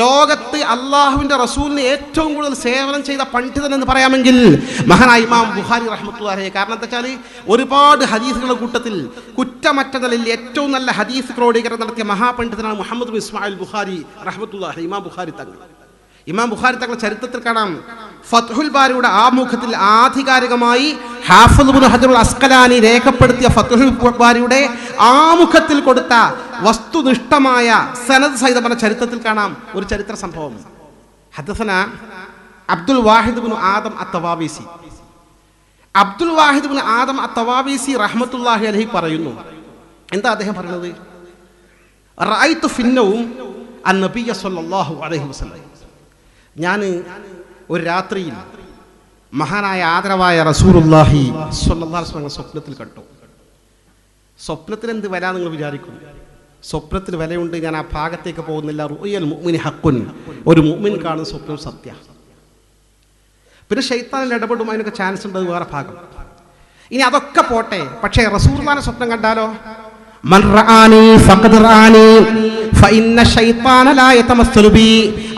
ലോകത്ത് അള്ളാഹുവിന്റെ റസൂലിന് ഏറ്റവും കൂടുതൽ സേവനം ചെയ്ത പണ്ഡിതൻ എന്ന് പറയാമെങ്കിൽ മഹാനായ ഇമാം ബുഖാരി റഹ്മത്തുള്ളാഹി അലൈഹി. കാരണം എന്താ വെച്ചാൽ ഒരുപാട് ഹദീസുകളുടെ കൂട്ടത്തിൽ കുറ്റമറ്റ നിലയിൽ ഏറ്റവും നല്ല ഹദീസ് ക്രോഡീകരണം നടത്തിയ മഹാപണ്ഡിതനാണ് മുഹമ്മദ് ബിൻ ഇസ്മായിൽ ബുഖാരി റഹ്മത്തുള്ളാഹി അലൈഹി. ഇമാം ബുഖാരി തങ്ങളുടെ ചരിത്രത്തിൽ കാണാം, ഫത്ഹുൽ ബാരിയുടെ ആമുഖത്തിൽ ആധികാരികമായി ഹാഫിദ് ഇബ്നു ഹജറുൽ അസ്ഖലാനി രേഖപ്പെടുത്തിയ ഫത്ഹുൽ ബാരിയുടെ ആമുഖത്തിൽ കൊടുത്ത വസ്തുനിഷ്ഠമായ സനദ് സഹിതമായ ചരിത്രത്തിൽ കാണാം ഒരു ചരിത്ര സംഭവം. ഹദസന അബ്ദുൽ വാഹിദ് ഇബ്നു ആദം അത്തവാബിസി. അബ്ദുൽ വാഹിദ് ബിൻ ആദം അത്തവാബീസി റഹ്മത്തുള്ളാഹി അലൈഹി പറയുന്നു. എന്താ അദ്ദേഹം പറയുന്നത്? റഅയ്തു ഫിന്നവും അന്നബിയ സ്വല്ലല്ലാഹു അലൈഹി വസല്ലം, ഞാൻ ഒരു രാത്രിയിൽ മഹാനായ ആദരവായ റസൂലുള്ളാഹി സ്വല്ലല്ലാഹു അലൈഹി വസല്ലം സ്വപ്നത്തിൽ കണ്ടു. സ്വപ്നത്തിൽ എന്ത് വില നിങ്ങൾ വിചാരിക്കും? സ്വപ്നത്തിൽ വിലയുണ്ട്. ഞാൻ ആ ഭാഗത്തേക്ക് പോകുന്നില്ല. റുഅ്യൽ മുഅ്മിനി ഹഖ്ഖുൻ, ഒരു മുഅ്മിൻ കാണുന്ന സ്വപ്നം സത്യ. പിന്നെ ശൈത്താനിൽ ഇടപെടും, അതിനൊക്കെ ചാൻസ് ഉണ്ട്, അത് വേറെ ഭാഗം. ഇനി അതൊക്കെ പോട്ടെ, പക്ഷേ റസൂലുള്ളാഹിന്റെ സ്വപ്നം കണ്ടാലോ? മൻ റആനി ഫഖദ് റആനി ഫഇന്ന ശൈത്താന ലാ യതമസ്സലു ബി,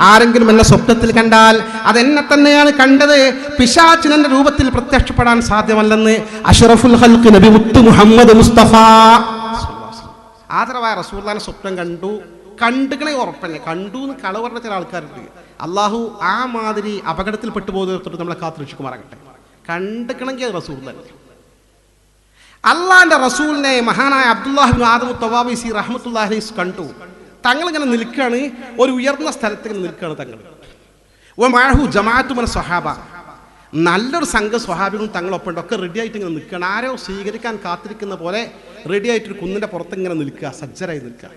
ആരെങ്കിലും എന്നെ സ്വപ്നത്തിൽ കണ്ടാൽ അതെന്നെ തന്നെയാണ് കണ്ടത്, പിശാചിന്റെ രൂപത്തിൽ പ്രത്യക്ഷപ്പെടാൻ സാധ്യമല്ലെന്ന് അഷ്റഫുൽ ഖൽഖ് നബി മുത്ത് മുഹമ്മദ് മുസ്തഫ ആദരവായ റസൂലുള്ളാഹിന്റെ സ്വപ്നം കണ്ടുകണേ ഉറപ്പന്നെ. കണ്ടു എന്ന് കളവ് പറഞ്ഞ ചില ആൾക്കാരുണ്ട്. അള്ളാഹു ആ മാതിരി അപകടത്തിൽ പെട്ടുപോകുന്നത് നമ്മളെ കാത്തുരക്ഷിക്കുമാറാകട്ടെ. കണ്ടുകണമെങ്കിൽ അത് റസൂലുള്ളാഹി. അള്ളാഹിന്റെ റസൂലിനെ മഹാനായ അബ്ദുല്ലാഹി ഇബ്നു ആദം തവാബീസി റഹ്മത്തുള്ളാഹി അലൈഹി കണ്ടു. തങ്ങളിങ്ങനെ നിൽക്കുകയാണ്, ഒരു ഉയർന്ന സ്ഥലത്ത് ഇങ്ങനെ നിൽക്കുകയാണ് തങ്ങൾ. വമഅഹു ജമാഅത്തു മിന സ്വഹാബ, നല്ലൊരു സംഘം സ്വഹാബികളും തങ്ങളൊപ്പം ഒക്കെ റെഡി ആയിട്ട് ഇങ്ങനെ നിൽക്കുകയാണ്. ആരോ സ്വീകരിക്കാൻ കാത്തിരിക്കുന്ന പോലെ റെഡി ആയിട്ടൊരു കുന്നിൻ്റെ പുറത്ത് ഇങ്ങനെ നിൽക്കുക, സജ്ജരായി നിൽക്കുക.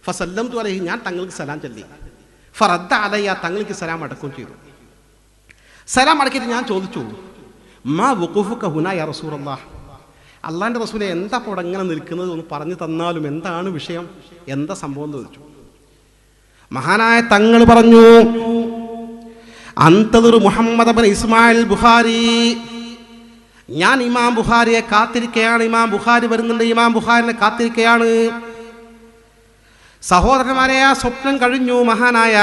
ഫസല്ലംതു അലൈഹി, ഞാൻ തങ്ങൾക്ക് സലാം ചൊല്ലി. ഫറദ്ദ അലയ്യ, തങ്ങൾക്ക് സലാം അടക്കുകയും ചെയ്തു. സലാം അടക്കിയിട്ട് ഞാൻ ചോദിച്ചു, മാ വഖൂഫുക ഹുനാ യാ റസൂലല്ലാഹ്, അള്ളാഹിൻ്റെ റസൂലെ എന്താ ഇപ്പോൾ ഇങ്ങനെ നിൽക്കുന്നത് ഒന്ന് പറഞ്ഞു തന്നാലും, എന്താണ് വിഷയം, എന്താ സംഭവം എന്ന് ചോദിച്ചു. മഹാനായ തങ്ങൾ പറഞ്ഞു, അന്തദുർ മുഹമ്മദ് ബിൻ ഇസ്മായിൽ ബുഖാരി, ഞാൻ ഇമാം ബുഖാരിയെ കാത്തിരിക്കുകയാണ്. ഇമാം ബുഖാരി വരുന്നുണ്ട്, ഇമാം ബുഖാരിനെ കാത്തിരിക്കുകയാണ്. സഹോദരന്മാരെ, ആ സ്വപ്നം കഴിഞ്ഞു. മഹാനായ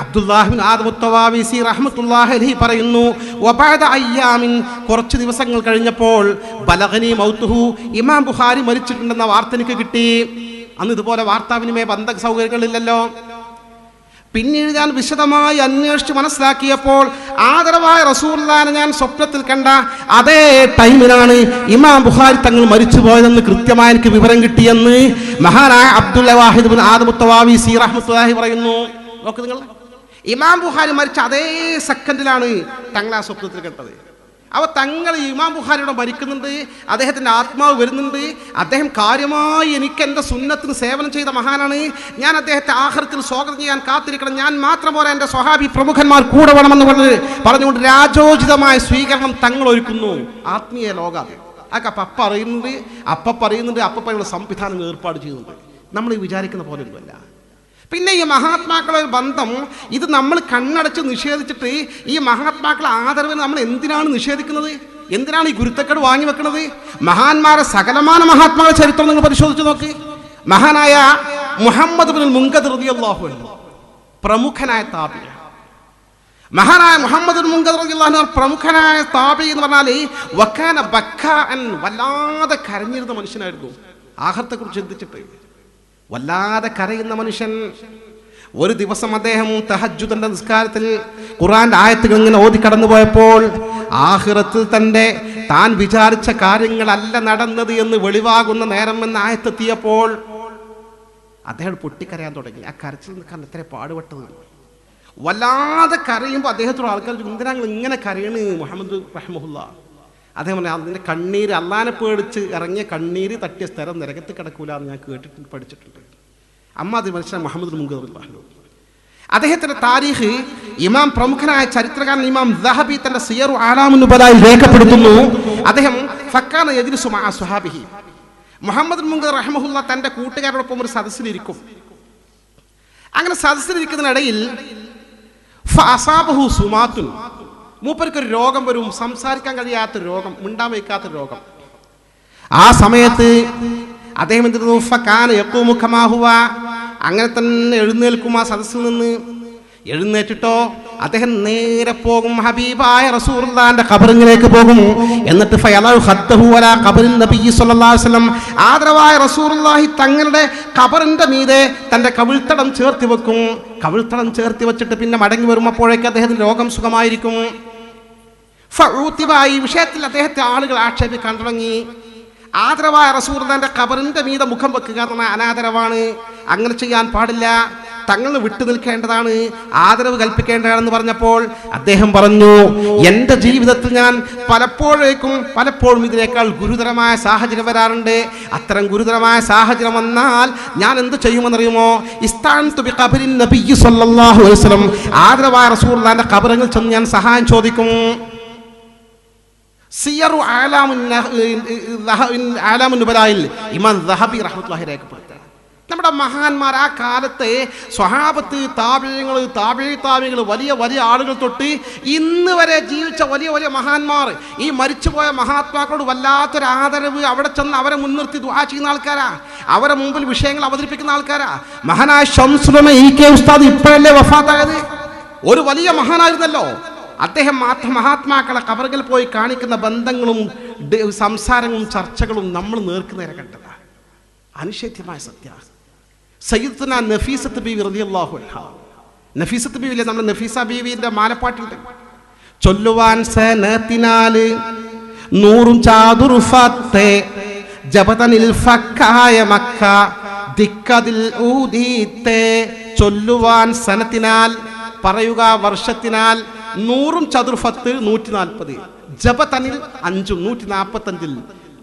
അബ്ദുല്ലാഹി ഇബ്നു ആദം തവാബീസി റഹ്മത്തുള്ളാഹി അലൈഹി പറയുന്നു, വബഅദ അയ്യാമിൻ, കുറച്ച് ദിവസങ്ങൾ കഴിഞ്ഞപ്പോൾ ബലഗനി മൗതുഹു, ഇമാം ബുഖാരി മരിച്ചിട്ടുണ്ടെന്ന വാർത്ത എനിക്ക് കിട്ടി. അന്ന് ഇതുപോലെ വാർത്താവിനിമയ ബന്ധ സൗകര്യങ്ങളില്ലല്ലോ. പിന്നീട് ഞാൻ വിശദമായി അന്വേഷിച്ച് മനസ്സിലാക്കിയപ്പോൾ ആദരവായ റസൂലുള്ളാഹിനെ ഞാൻ സ്വപ്നത്തിൽ കണ്ട അതേ ടൈമിലാണ് ഇമാം ബുഖാരി തങ്ങൾ മരിച്ചു പോയതെന്ന് കൃത്യമായി എനിക്ക് വിവരം കിട്ടിയെന്ന് മഹാനായ അബ്ദുൽ വാഹിദ് ബിൻ ആദം തവാബീസി റഹ്മത്തുള്ളാഹി പറയുന്നു. നോക്ക് നിങ്ങൾ, ഇമാം ബുഖാരി മരിച്ച അതേ സെക്കൻഡിലാണ് തങ്ങൾ ആ സ്വപ്നത്തിൽ കണ്ടത്. അവ തങ്ങൾ ഇമാം ബുഖാരിയുടെ മരിക്കുന്നുണ്ട്, അദ്ദേഹത്തിൻ്റെ ആത്മാവ് വരുന്നുണ്ട്. അദ്ദേഹം കാര്യമായി എനിക്ക് എൻ്റെ സുന്നത്തിന് സേവനം ചെയ്ത മഹാനാണ്. ഞാൻ അദ്ദേഹത്തെ ആഖിറത്തിൽ സ്വാഗതം ചെയ്യാൻ കാത്തിരിക്കണം. ഞാൻ മാത്രം പോലെ എൻ്റെ സ്വഹാബി പ്രമുഖന്മാർ കൂടെ വേണമെന്ന് പറഞ്ഞുകൊണ്ട് രാജോചിതമായ സ്വീകരണം തങ്ങൾ ഒരുക്കുന്നു. ആത്മീയ ലോകം അതൊക്കെ അപ്പ പറയുന്നുണ്ട്, അപ്പയുള്ള സംവിധാനം ഏർപ്പാട് ചെയ്യുന്നുണ്ട്. നമ്മൾ ഈ വിചാരിക്കുന്ന പോലെ ഒന്നുമല്ല. പിന്നെ ഈ മഹാത്മാക്കളുടെ ബന്ധം ഇത് നമ്മൾ കണ്ണടച്ച് നിഷേധിച്ചിട്ട് ഈ മഹാത്മാക്കളെ ആദരവിന് നമ്മൾ എന്തിനാണ് നിഷേധിക്കുന്നത്? എന്തിനാണ് ഈ ഗുരുത്തക്കേട് വാങ്ങി വെക്കുന്നത്? മഹാന്മാരെ സകലമാന മഹാത്മാക്കളുടെ ചരിത്രം നിങ്ങൾ പരിശോധിച്ച് നോക്ക്. മഹാനായ മുഹമ്മദ് ഇബ്നുൽ മുൻകദിർ റളിയല്ലാഹു അൻഹു പ്രമുഖനായ താബിഈ, മഹാനായ മുഹമ്മദ് ഇബ്നുൽ മുൻകദിർ റളിയല്ലാഹു അൻഹു പ്രമുഖനായ താബിഈ എന്ന് പറഞ്ഞാൽ വകാന ബക്കാഅൻ, വല്ലാതെ കരഞ്ഞിരുന്ന മനുഷ്യനായിരുന്നു. ആഖിറത്തെക്കുറിച്ച് ചിന്തിച്ചിട്ട് വല്ലാതെ കരയുന്ന മനുഷ്യൻ. ഒരു ദിവസം അദ്ദേഹം തഹജ്ജുദിന്റെ നിസ്കാരത്തിൽ ഖുർആന്റെ ആയത്തുകൾ ഇങ്ങനെ ഓതി കടന്നു പോയപ്പോൾ ആഖിറത്തിൽ താൻ വിചാരിച്ച കാര്യങ്ങളല്ല നടന്നത് എന്ന് വെളിവാകുന്ന നേരം എന്ന ആയത്തെത്തിയപ്പോൾ അദ്ദേഹം പൊട്ടിക്കരയാൻ തുടങ്ങി. ആ കരച്ചിൽ നിൽക്കാൻ എത്ര പാടുപെട്ടത്. വല്ലാതെ കരയുമ്പോൾ അദ്ദേഹത്തോട് ആൾക്കാർ എന്തിനാ ഇങ്ങനെ കരയണ് മുഹമ്മദ് റഹ്മഹുല്ലാ? അദ്ദേഹം പറഞ്ഞു, അതിൻ്റെ കണ്ണീര്, അള്ളാനെ പേടിച്ച് ഇറങ്ങിയ കണ്ണീര് തട്ടിയ സ്ഥലം നരകത്ത് കിടക്കൂല എന്ന് ഞാൻ കേട്ടിട്ടുണ്ട്, പഠിച്ചിട്ടുണ്ട്. അമ്മാതി മനുഷ്യൻ മുഹമ്മദ് മുൻകദിർ റളിയല്ലാഹു അൻഹു. അദ്ദേഹത്തിൻ്റെ താരീഖ് ഇമാം പ്രമുഖനായ ചരിത്രകാരൻ ഇമാം ദഹബി തന്റെ സിയറു ആലാമുൻ നുബലായിൽ രേഖപ്പെടുത്തുന്നു. അദ്ദേഹം ഫക്കാന യജ്ലിസു മഅ സ്വഹാബിഹി, മുഹമ്മദ് മുൻകദിർ റഹ്മഹുല്ലാ തൻ്റെ കൂട്ടുകാരോടൊപ്പം ഒരു സദസ്സിലിരിക്കും. അങ്ങനെ സദസ്സിലിരിക്കുന്നതിനിടയിൽ ഫഅസാബഹു സുമാത്തുൻ, മൂപ്പർക്കൊരു രോഗം വരും, സംസാരിക്കാൻ കഴിയാത്തൊരു രോഗം, മിണ്ടാൻ വയ്ക്കാത്തൊരു രോഗം. ആ സമയത്ത് അദ്ദേഹം എന്തിരുന്നു, ഫകാന യഖൂമു കമാ ഹുവ, അങ്ങനെ തന്നെ എഴുന്നേൽക്കും. ആ സദസ്സിൽ നിന്ന് എഴുന്നേറ്റിട്ടോ അദ്ദേഹം നേരെ പോകും ഹബീബായ റസൂലുള്ളാഹിന്റെ ഖബറിലേക്ക് പോകും. എന്നിട്ട് ഫയലഉ ഖദ്ദഹു അലാ ഖബറിൻ നബി സ്വല്ലല്ലാഹു അലൈഹി വസല്ലം, ആദരവായ റസൂലുള്ളാഹി തങ്ങളുടെ ഖബറിന്റെ മീതെ തന്റെ കവിൾത്തടം ചേർത്തി വെക്കും. കവിൾത്തടം ചേർത്തി വെച്ചിട്ട് പിന്നെ മടങ്ങി വരുമ്പോഴേക്ക് അദ്ദേഹത്തിന് രോഗം സുഖമായിരിക്കും. ഈ വിഷയത്തിൽ അദ്ദേഹത്തെ ആളുകൾ ആക്ഷേപിക്കാൻ തുടങ്ങി. ആദരവായ റസൂലുള്ളാഹിന്റെ ഖബറിന്റെ മീതെ മുഖം വെക്കുക എന്ന അനാദരവാണ്, അങ്ങനെ ചെയ്യാൻ പാടില്ല. തങ്ങൾ വിട്ടു നിൽക്കേണ്ടതാണ്, ആദരവ് കൽപ്പിക്കേണ്ടതാണെന്ന് പറഞ്ഞപ്പോൾ അദ്ദേഹം പറഞ്ഞു, എൻ്റെ ജീവിതത്തിൽ ഞാൻ പലപ്പോഴും ഇതിനേക്കാൾ ഗുരുതരമായ സാഹചര്യം വരാറുണ്ട്. അത്തരം ഗുരുതരമായ സാഹചര്യം വന്നാൽ ഞാൻ എന്ത് ചെയ്യുമെന്നറിയുമോ? ഇസ്താൻതു ബിഖബരിൻ നബിയ്യി സ്വല്ലല്ലാഹു അലൈഹി വസല്ലം, ആദരവായ റസൂലുള്ളാഹിന്റെ ഖബറിൽ ചെന്ന് ഞാൻ സഹായം ചോദിക്കും. സിയറു ആലാമുൻ നുബലായിൽ ഇമാം ദഹബി റഹ്മത്തുള്ളാഹി രേഖപ്പെടുത്തുക. നമ്മുടെ മഹാന്മാർ ആ കാലത്തെ സ്വഹാബത്ത്, താബിഈങ്ങൾ, വലിയ വലിയ ആളുകൾ തൊട്ട് ഇന്ന് വരെ ജീവിച്ച വലിയ വലിയ മഹാന്മാർ, ഈ മരിച്ചുപോയ മഹാത്മാക്കളോട് വല്ലാത്തൊരു ആദരവ്, അവിടെ ചെന്ന് അവരെ മുൻനിർത്തി ദുആ ചെയ്യുന്ന ആൾക്കാരാ, അവരെ മുമ്പിൽ വിഷയങ്ങൾ അവതരിപ്പിക്കുന്ന ആൾക്കാരാ. മഹാനായ ശംസുൽ ഉലമ ഇ.കെ. ഉസ്താദ് ഇപ്പോഴല്ലേ വഫാത്തായത്? ഒരു വലിയ മഹാനായിരുന്നല്ലോ അദ്ദേഹം. മഹാത്മാക്കളെ ഖബറുകളിൽ പോയി കാണിക്കുന്ന ബന്ധങ്ങളും സംസാരങ്ങളും ചർച്ചകളും നമ്മൾ നേർക്കുനേരെ കണ്ടതാ. അനിഷേധ്യമായ സത്യമാണ്. സയ്യിദത്തുന നഫീസത്ത് ബീവി റളിയല്ലാഹു അൻഹാ, നഫീസത്ത് ബീവിയിലെ നമ്മുടെ നഫീസ ബീവിന്റെ മാലപ്പാട്ടുണ്ട്. ചൊല്ലുവാൻ സനത്തിനാല് നൂറും ചാതുർഫത്തെ ജബതനിൽ ഫക്കായ മക്ക ദിക്കതിൽ ഊദീത്തെ. ചൊല്ലുവാൻ സനത്തിനാൽ, പറയുക വർഷത്തിനാൽ, നൂറും ചതുർഫത്ത് 140, ജബതനിൽ 5 145,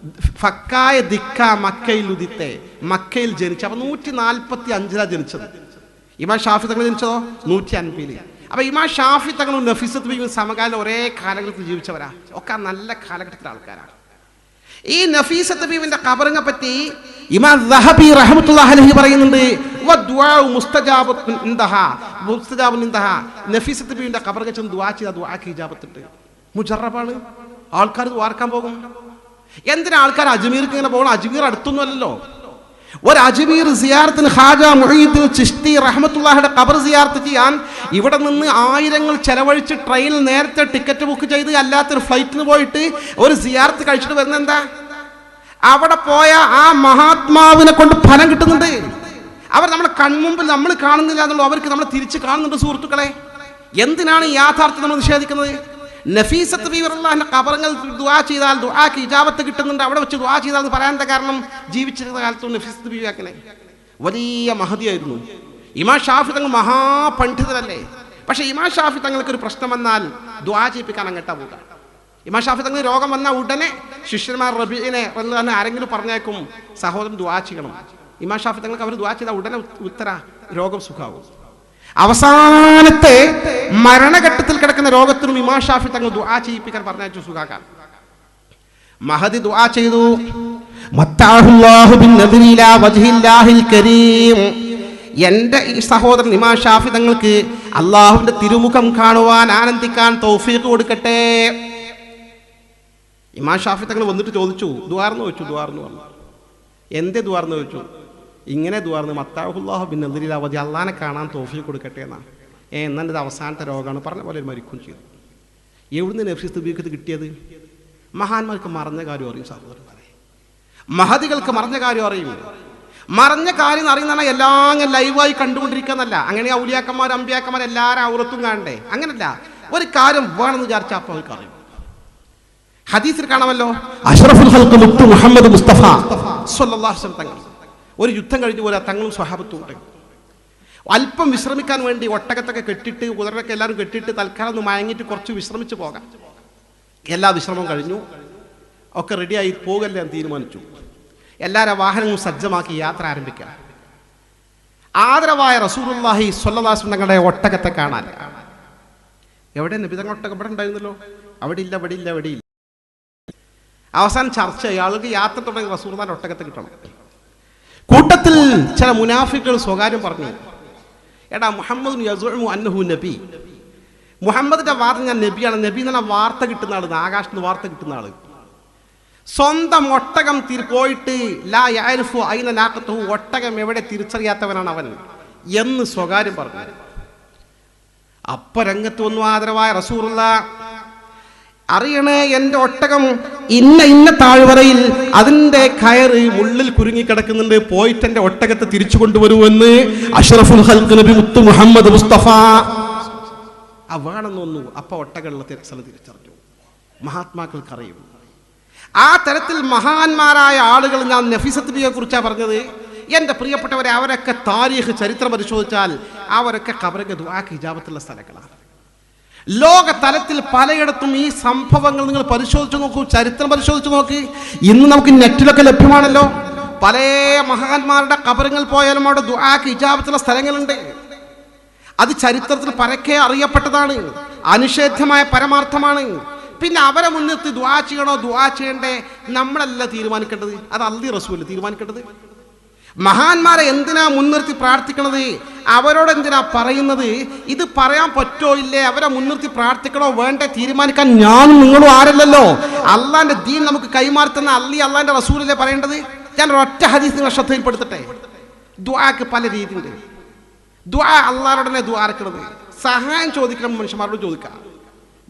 ഫക്കായ ദിക്ക മക്കയിൽ ഉദിത്തെ, മക്കയിൽ ജനിച്ചു. അപ്പൊ 145 ജനിച്ചത്. ഇമാം ഷാഫി തങ്ങൾ ജനിച്ചതോ 150. അപ്പൊ ഇമാം ഷാഫി തങ്ങളും നഫീസത്ത് ബീവിയും സമകാലം ഒരേ കാലഘട്ടത്തിൽ ജീവിച്ചവരാ, ഒക്കെ നല്ല കാലഘട്ടത്തിലെ ആൾക്കാരാണ്. ഈ നഫീസത്ത് ബീവിന്റെ ഖബറിനെ പറ്റി ഇമാം ദഹബി റഹ്മത്തുള്ളാഹി അലൈഹി പറയുന്നുണ്ട്, നഫീസത്ത് ബീവിന്റെ ഖബറിനെ ചെന്ന് ദുആ ചെയ്ത ദുആക്ക് ഇജാബത്തുണ്ട്. മുജറബാണ്, ആൾക്കാർ വാർക്കാൻ പോകും. എന്തിനാ ആൾക്കാർ അജ്മീർക്ക് ഇങ്ങനെ പോകണം? അജ്മീർ അടുത്തൊന്നും അല്ലല്ലോ. ഒരു അജ്മീർ സിയാറത്തിന് ഖാജ മുഈദുൽ ചിശ്തി റഹ്മത്തുള്ളാഹിയുടെ ഖബർ സിയാറത്ത് ചെയ്യാൻ ഇവിടെ നിന്ന് ആയിരങ്ങൾ ചെലവഴിച്ച് ട്രെയിനിൽ നേരത്തെ ടിക്കറ്റ് ബുക്ക് ചെയ്ത് അല്ലാത്തൊരു ഫ്ലൈറ്റിന് പോയിട്ട് ഒരു സിയാറത്ത് കഴിച്ചിട്ട് വരുന്നത് എന്താ? അവിടെ പോയ ആ മഹാത്മാവിനെ കൊണ്ട് ഫലം കിട്ടുന്നുണ്ട്. അവർ നമ്മുടെ കൺമുമ്പിൽ നമ്മൾ കാണുന്നില്ല എന്നുള്ളൂ, അവർക്ക് നമ്മൾ തിരിച്ച് കാണുന്നുണ്ട്. സുഹൃത്തുക്കളെ, എന്തിനാണ് ഈ യാഥാർത്ഥ്യം നമ്മൾ നിഷേധിക്കുന്നത്? നഫീസത്ത് ബീവി റളിയല്ലാഹു ഖബറങ്ങൾ ദുആ ചെയ്താൽ ദുആക്ക് ഇജാബത്ത് കിട്ടുന്നുണ്ട്. അവിടെ വെച്ച് ദുആ ചെയ്താൽ പറയാൻ എന്താ കാരണം? ജീവിച്ചിരുന്ന കാലത്തും നഫീസത്ത് ബീവി അങ്ങനെ വലിയ മഹദിയായിരുന്നു. ഇമാം ഷാഫി തങ്ങൾ മഹാപണ്ഡിതരല്ലേ? പക്ഷെ ഇമാം ഷാഫി തങ്ങൾക്ക് ഒരു പ്രശ്നം വന്നാൽ ദുആ ചെയ്യിപ്പിക്കാൻ അങ്ങോട്ടാ പോവുക. ഇമാം ഷാഫി തങ്ങൾ രോഗം വന്നാൽ ഉടനെ ശിഷ്യന്മാർ റബീഇനെ ആരെങ്കിലും പറഞ്ഞേക്കും, സഹോദരൻ ദുആ ചെയ്യണം. ഇമാം ഷാഫി തങ്ങൾക്ക് അവർ ദുആ ചെയ്താൽ ഉടനെ ഉത്തര രോഗം സുഖാവും. അവസാനത്തെ മരണഘട്ടത്തിൽ കിടക്കുന്ന രോഗത്തിനും ഇമാം ഷാഫി തങ്ങൾ ദുആ ചെയ്യിപ്പിക്കാൻ പറഞ്ഞയച്ചു സുഖാക്കാൻ. മഹദി ദുആ ചെയ്തു, മത്താഹുല്ലാഹു ബിന്നദ്രി ഇലാ വജ്ഹില്ലാഹിൽ കരീം. എൻ്റെ ഈ സഹോദരൻ ഇമാം ഷാഫി തങ്ങൾക്ക് അള്ളാഹുവിന്റെ തിരുമുഖം കാണുവാൻ, ആനന്ദിക്കാൻ തൗഫീഖ് കൊടുക്കട്ടെ. ഇമാം ഷാഫി തങ്ങൾ വന്നിട്ട് ചോദിച്ചു, ദുആർന്ന് ചോദിച്ചു. ദുആർന്ന് പറഞ്ഞു. എന്തേ ദുആർന്ന് ചോദിച്ചു? ഇങ്ങനെ ദുആർന്ന്, മത്താഹുല്ലാഹു ബിന്നദ്രി ഇലാ വജ്ഹി, അള്ളാഹിനെ കാണാൻ തൗഫീഖ് കൊടുക്കട്ടെ എന്നാണ്. എന്നത് അവസാനത്തെ രോഗമാണ്, പറഞ്ഞ പോലെ മരിക്കുകയും ചെയ്തു. എവിടുന്ന് നഫീസത്ത് ബീവിക്ക് ഇത് കിട്ടിയത്? മഹാന്മാർക്ക് മറഞ്ഞ കാര്യം അറിയും സഹോദരന്മാരെ, മഹദികൾക്ക് മറഞ്ഞ കാര്യം അറിയും. മറഞ്ഞ കാര്യം അറിയുന്ന എല്ലാം ലൈവായി കണ്ടുകൊണ്ടിരിക്കുന്നല്ല. അങ്ങനെ ഔലിയാക്കന്മാർ, അമ്പിയാക്കന്മാർ എല്ലാവരും ഔറത്തും കാണണ്ടേ? അങ്ങനല്ല. ഒരു കാര്യം വേണമെന്ന് വിചാരിച്ചാൽ അപ്പോൾ അവർക്ക് അറിയും. ഹദീസിൽ കാണാമല്ലോ, അഷ്റഫുൽ ഖൽഖ് മുത്ത് മുഹമ്മദ് മുസ്തഫ സ്വല്ലല്ലാഹു അലൈഹി വസല്ലം തങ്ങൾ ഒരു യുദ്ധം കഴിഞ്ഞു പോലെ തങ്ങളും സ്വഹാബത്തും ഉണ്ട്. അല്പം വിശ്രമിക്കാൻ വേണ്ടി ഒട്ടകത്തൊക്കെ കെട്ടിട്ട്, കുതിരയൊക്കെ എല്ലാവരും കെട്ടിയിട്ട് തൽക്കാലം ഒന്ന് മയങ്ങിയിട്ട് കുറച്ച് വിശ്രമിച്ച് പോകാം. എല്ലാ വിശ്രമവും കഴിഞ്ഞു, ഒക്കെ റെഡിയായി പോകല്ലേ എന്ന് തീരുമാനിച്ചു. എല്ലാവരും വാഹനങ്ങളും സജ്ജമാക്കി യാത്ര ആരംഭിക്കുക. ആദരവായ റസൂലുള്ളാഹി സ്വല്ലല്ലാഹു അലൈഹി വസല്ലം തങ്ങളുടെ ഒട്ടകത്തെ കാണാൻ. എവിടെ നബി തങ്ങളുടെ ഒട്ടകം? ഇവിടെ ഉണ്ടായിരുന്നല്ലോ. അവിടെ ഇല്ല, ഇവിടെ ഇല്ല, ഇവിടെ ഇല്ല. അവസാനം ചർച്ച, ആൾക്ക് യാത്ര തുടങ്ങി റസൂലുള്ളാഹിന്റെ ഒട്ടകത്തെ കിട്ടണം. കൂട്ടത്തിൽ ചില മുനാഫിക്കുകൾ സ്വകാര്യം പറഞ്ഞു, എടാ മുഹമ്മദ് യസ്ഉമു അന്നഹു നബി, മുഹമ്മദിന്റെ വാർത്ത ഞാൻ നബിയാണ്. നബി എന്ന വാർത്ത കിട്ടുന്ന ആള്, ആകാശത്ത് നിന്ന് വാർത്ത കിട്ടുന്ന ആള്. സ്വന്തം ഒട്ടകം പോയിട്ട് ലാ യഅരിഫു ഐന നാഖതുഹു, ഒട്ടകം എവിടെ തിരിച്ചറിയാത്തവനാണ് അവൻ എന്ന് സ്വകാര്യം പറഞ്ഞു. അപ്പൊ രംഗത്ത് വന്നു ആദരവായ റസൂലുള്ളാഹ്, അറിയണേ എൻ്റെ ഒട്ടകം ഇന്ന താഴ്വരയിൽ അതിൻ്റെ കയറ് മുള്ളിൽ കുരുങ്ങിക്കിടക്കുന്നുണ്ട്, പോയിട്ട് എൻ്റെ ഒട്ടകത്തെ തിരിച്ചു കൊണ്ടുവരുമെന്ന് അഷ്റഫുൽ ഖൽഖ് നബി മുത്ത് മുഹമ്മദ് മുസ്തഫ വേണമെന്ന് വന്നു. അപ്പൊ ഒട്ടകമുള്ള സ്ഥലം തിരിച്ചറിഞ്ഞു. മഹാത്മാക്കൾക്കറിയും. ആ തരത്തിൽ മഹാന്മാരായ ആളുകൾ, ഞാൻ നഫീസത്ത് ബീവിയെ കുറിച്ചാണ് പറഞ്ഞത്, എൻ്റെ പ്രിയപ്പെട്ടവരെ, അവരൊക്കെ താരീഖ് ചരിത്രം പരിശോധിച്ചാൽ അവരൊക്കെ ഖബറിന്റെ ദുആക്ക് ഇജാബത്തുള്ള സ്ഥലങ്ങളാണ്. ലോക തലത്തിൽ പലയിടത്തും ഈ സംഭവങ്ങൾ നിങ്ങൾ പരിശോധിച്ച് നോക്കൂ, ചരിത്രം പരിശോധിച്ച് നോക്കി. ഇന്ന് നമുക്ക് നെറ്റിലൊക്കെ ലഭ്യമാണല്ലോ. പല മഹാന്മാരുടെ ഖബറുകൾ പോയാലും അവിടെ ദുആക്ക് ഇജാബത്തുള്ള സ്ഥലങ്ങളുണ്ട്. അത് ചരിത്രത്തിൽ പരക്കെ അറിയപ്പെട്ടതാണ്, അനിഷേധ്യമായ പരമാർത്ഥമാണ്. പിന്നെ അവരെ മുൻനിർത്തി ദുആ ചെയ്യണോ ദുആ ചെയ്യണ്ടേ നമ്മളല്ല തീരുമാനിക്കേണ്ടത്, അത് അല്ലാഹു റസൂൽ തീരുമാനിക്കേണ്ടത്. മഹാന്മാരെ എന്തിനാ മുൻനിർത്തി പ്രാർത്ഥിക്കണത്? അവരോട് എന്തിനാ പറയുന്നത്? ഇത് പറയാൻ പറ്റോ ഇല്ലേ, അവരെ മുൻനിർത്തി പ്രാർത്ഥിക്കണോ വേണ്ടേ തീരുമാനിക്കാൻ ഞാനും നിങ്ങളും ആരല്ലല്ലോ. അള്ളാന്റെ ദീൻ നമുക്ക് കൈമാറുന്ന അള്ളാന്റെ റസൂലല്ലേ പറയേണ്ടത്. ഞാൻ ഒറ്റ ഹദീസ് നിങ്ങൾ ശ്രദ്ധയിൽപ്പെടുത്തട്ടെ. ദുആക്ക് പല രീതിയുണ്ട്. ദുആ അള്ളാഹുടനെ ദുആ ഇറക്കണത്, സഹായം ചോദിക്കണം മനുഷ്യന്മാരോട് ചോദിക്കാം.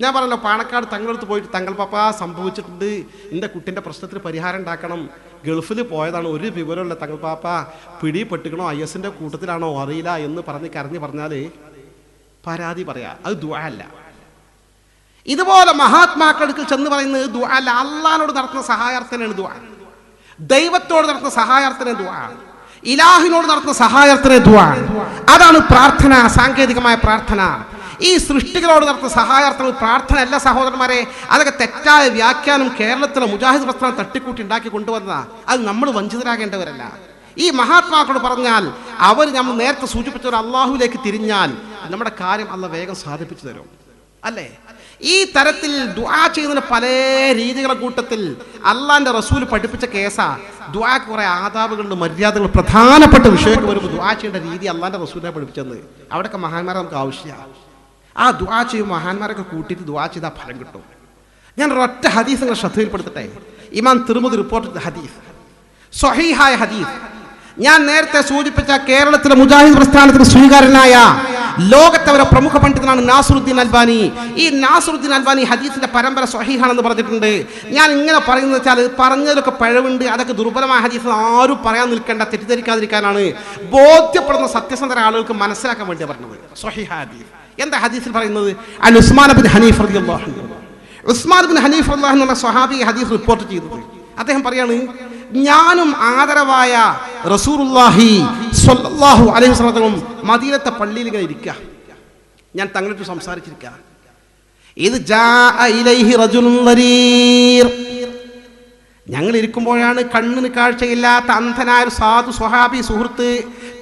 ഞാൻ പറഞ്ഞല്ലോ, പാണക്കാട് തങ്ങളടുത്ത് പോയിട്ട് തങ്ങൾ പാപ്പ സംഭവിച്ചിട്ടുണ്ട്, എൻ്റെ കുട്ടിൻ്റെ പ്രശ്നത്തിന് പരിഹാരം ഉണ്ടാക്കണം, ഗൾഫിൽ പോയതാണ്, ഒരു വിവരമില്ല, തങ്ങൾ പാപ്പ പിടിപ്പെട്ടിക്കണോ IS-ന്റെ കൂട്ടത്തിലാണോ അറിയില്ല എന്ന് കരഞ്ഞ് പറഞ്ഞാൽ പരാതി പറയാ, അത് ദുആ അല്ല. ഇതുപോലെ മഹാത്മാക്കളടുക്കൽ ചെന്ന് പറയുന്നത് ദുആ അല്ല, അള്ളാഹിനോട് നടത്തുന്ന സഹായാർത്ഥനയാണ് ദുആ. ദൈവത്തോട് നടത്തുന്ന സഹായാർത്ഥന ദുആ, ഇലാഹിനോട് നടത്തുന്ന സഹായാർത്ഥന ദുആ. അതാണ് പ്രാർത്ഥന, സാങ്കേതികമായ പ്രാർത്ഥന. ഈ സൃഷ്ടികളോട് നടത്തുന്ന സഹായാർത്ഥന പ്രാർത്ഥന അല്ല സഹോദരന്മാരെ. അതൊക്കെ തെറ്റായ വ്യാഖ്യാനം കേരളത്തിലെ മുജാഹിദ് പ്രസ്ഥാനം തട്ടിക്കൂട്ടി ഉണ്ടാക്കി കൊണ്ടുവന്നതാ. അത് നമ്മൾ വഞ്ചിതരാകേണ്ടവരല്ല. ഈ മഹാത്മാക്കളോട് പറഞ്ഞാൽ അവർ നമ്മൾ നേരത്തെ സൂചിപ്പിച്ച ഒരു അള്ളാഹുവിലേക്ക് തിരിഞ്ഞാൽ നമ്മുടെ കാര്യം അള്ളാഹ് വേഗം സാധിപ്പിച്ചു തരും, അല്ലേ? ഈ തരത്തിൽ ദുആ ചെയ്യുന്നതിന് പല രീതികളുടെ കൂട്ടത്തിൽ അള്ളാന്റെ റസൂൽ പഠിപ്പിച്ച കേസാ. ദുആക്ക് കുറെ ആദാബുകളുണ്ട്, മര്യാദകൾ, പ്രധാനപ്പെട്ട വിഷയമൊക്കെ വരുമ്പോൾ ദുആ ചെയ്യേണ്ട രീതി അള്ളാന്റെ റസൂലിനെ പഠിപ്പിച്ചെന്ന്. അവിടെയൊക്കെ മഹാന്മാരെ നമുക്ക് ആവശ്യമാണ്. ആ ദുആ ചെയ്യും മഹാന്മാരൊക്കെ കൂട്ടിയിട്ട് ദുആ ചെയ്താൽ ഫലം കിട്ടും. ഞാൻ ഒരൊറ്റ ഹദീസ് നിങ്ങൾ ശ്രദ്ധയിൽപ്പെടുത്തട്ടെ. ഇമാം തിർമിദി റിപ്പോർട്ട് ചെയ്ത ഹദീസ്, സ്വഹീഹായ ഹദീസ്. ഞാൻ നേരത്തെ സൂചിപ്പിച്ച കേരളത്തിലെ മുജാഹിദ് പ്രസ്ഥാനത്തിന് സ്വീകാര്യനായ ലോകത്തെ പ്രമുഖ പണ്ഡിതനാണ് നാസിറുദ്ദീൻ അൽബാനി. ഈ നാസിറുദ്ദീൻ അൽബാനി ഹദീസിന്റെ പരമ്പര സ്വഹീഹാണെന്ന് പറഞ്ഞിട്ടുണ്ട്. ഞാൻ ഇങ്ങനെ പറയുന്നത് വെച്ചാൽ പറഞ്ഞതിലൊക്കെ പിഴവുണ്ട്, അതൊക്കെ ദുർബലമായ ഹദീസ്, ആരും പറയാൻ നിൽക്കേണ്ട, തെറ്റിദ്ധരിക്കാതിരിക്കാനാണ്, ബോധ്യപ്പെടുന്ന സത്യസന്ധര ആളുകൾക്ക് മനസ്സിലാക്കാൻ വേണ്ടിയാണ് പറഞ്ഞത്. സ്വഹീഹ ഹദീസ് എന്താ ഹദീസിൽ പറയുന്നത്? അൻ ഉസ്മാൻ ബിൻ ഹനീഫ് റളിയല്ലാഹു അൻഹു. ഉസ്മാൻ ബിൻ ഹനീഫ് റളിയല്ലാഹു അൻഹു എന്ന സ്വഹാബി ഹദീസ് റിപ്പോർട്ട് ചെയ്തത്. അദ്ദേഹം പറയാണ്, ഞാനും ആദരവായ റസൂലുള്ളാഹി സ്വല്ലല്ലാഹു അലൈഹി വസല്ലം മദീനത്തെ പള്ളിയിൽ ഇങ്ങനെ ഇരിക്കുക, ഞാൻ തങ്ങളോട് സംസാരിച്ചിരിക്കുക. ഇത് ജാഅ ഇലൈഹി റജുലുൻ വരീർ. ഞങ്ങൾ ഇരിക്കുമ്പോഴാണ് കണ്ണിന് കാഴ്ചയില്ലാത്ത അന്ധനായ ഒരു സാധു സ്വഹാബി സുഹൃത്ത്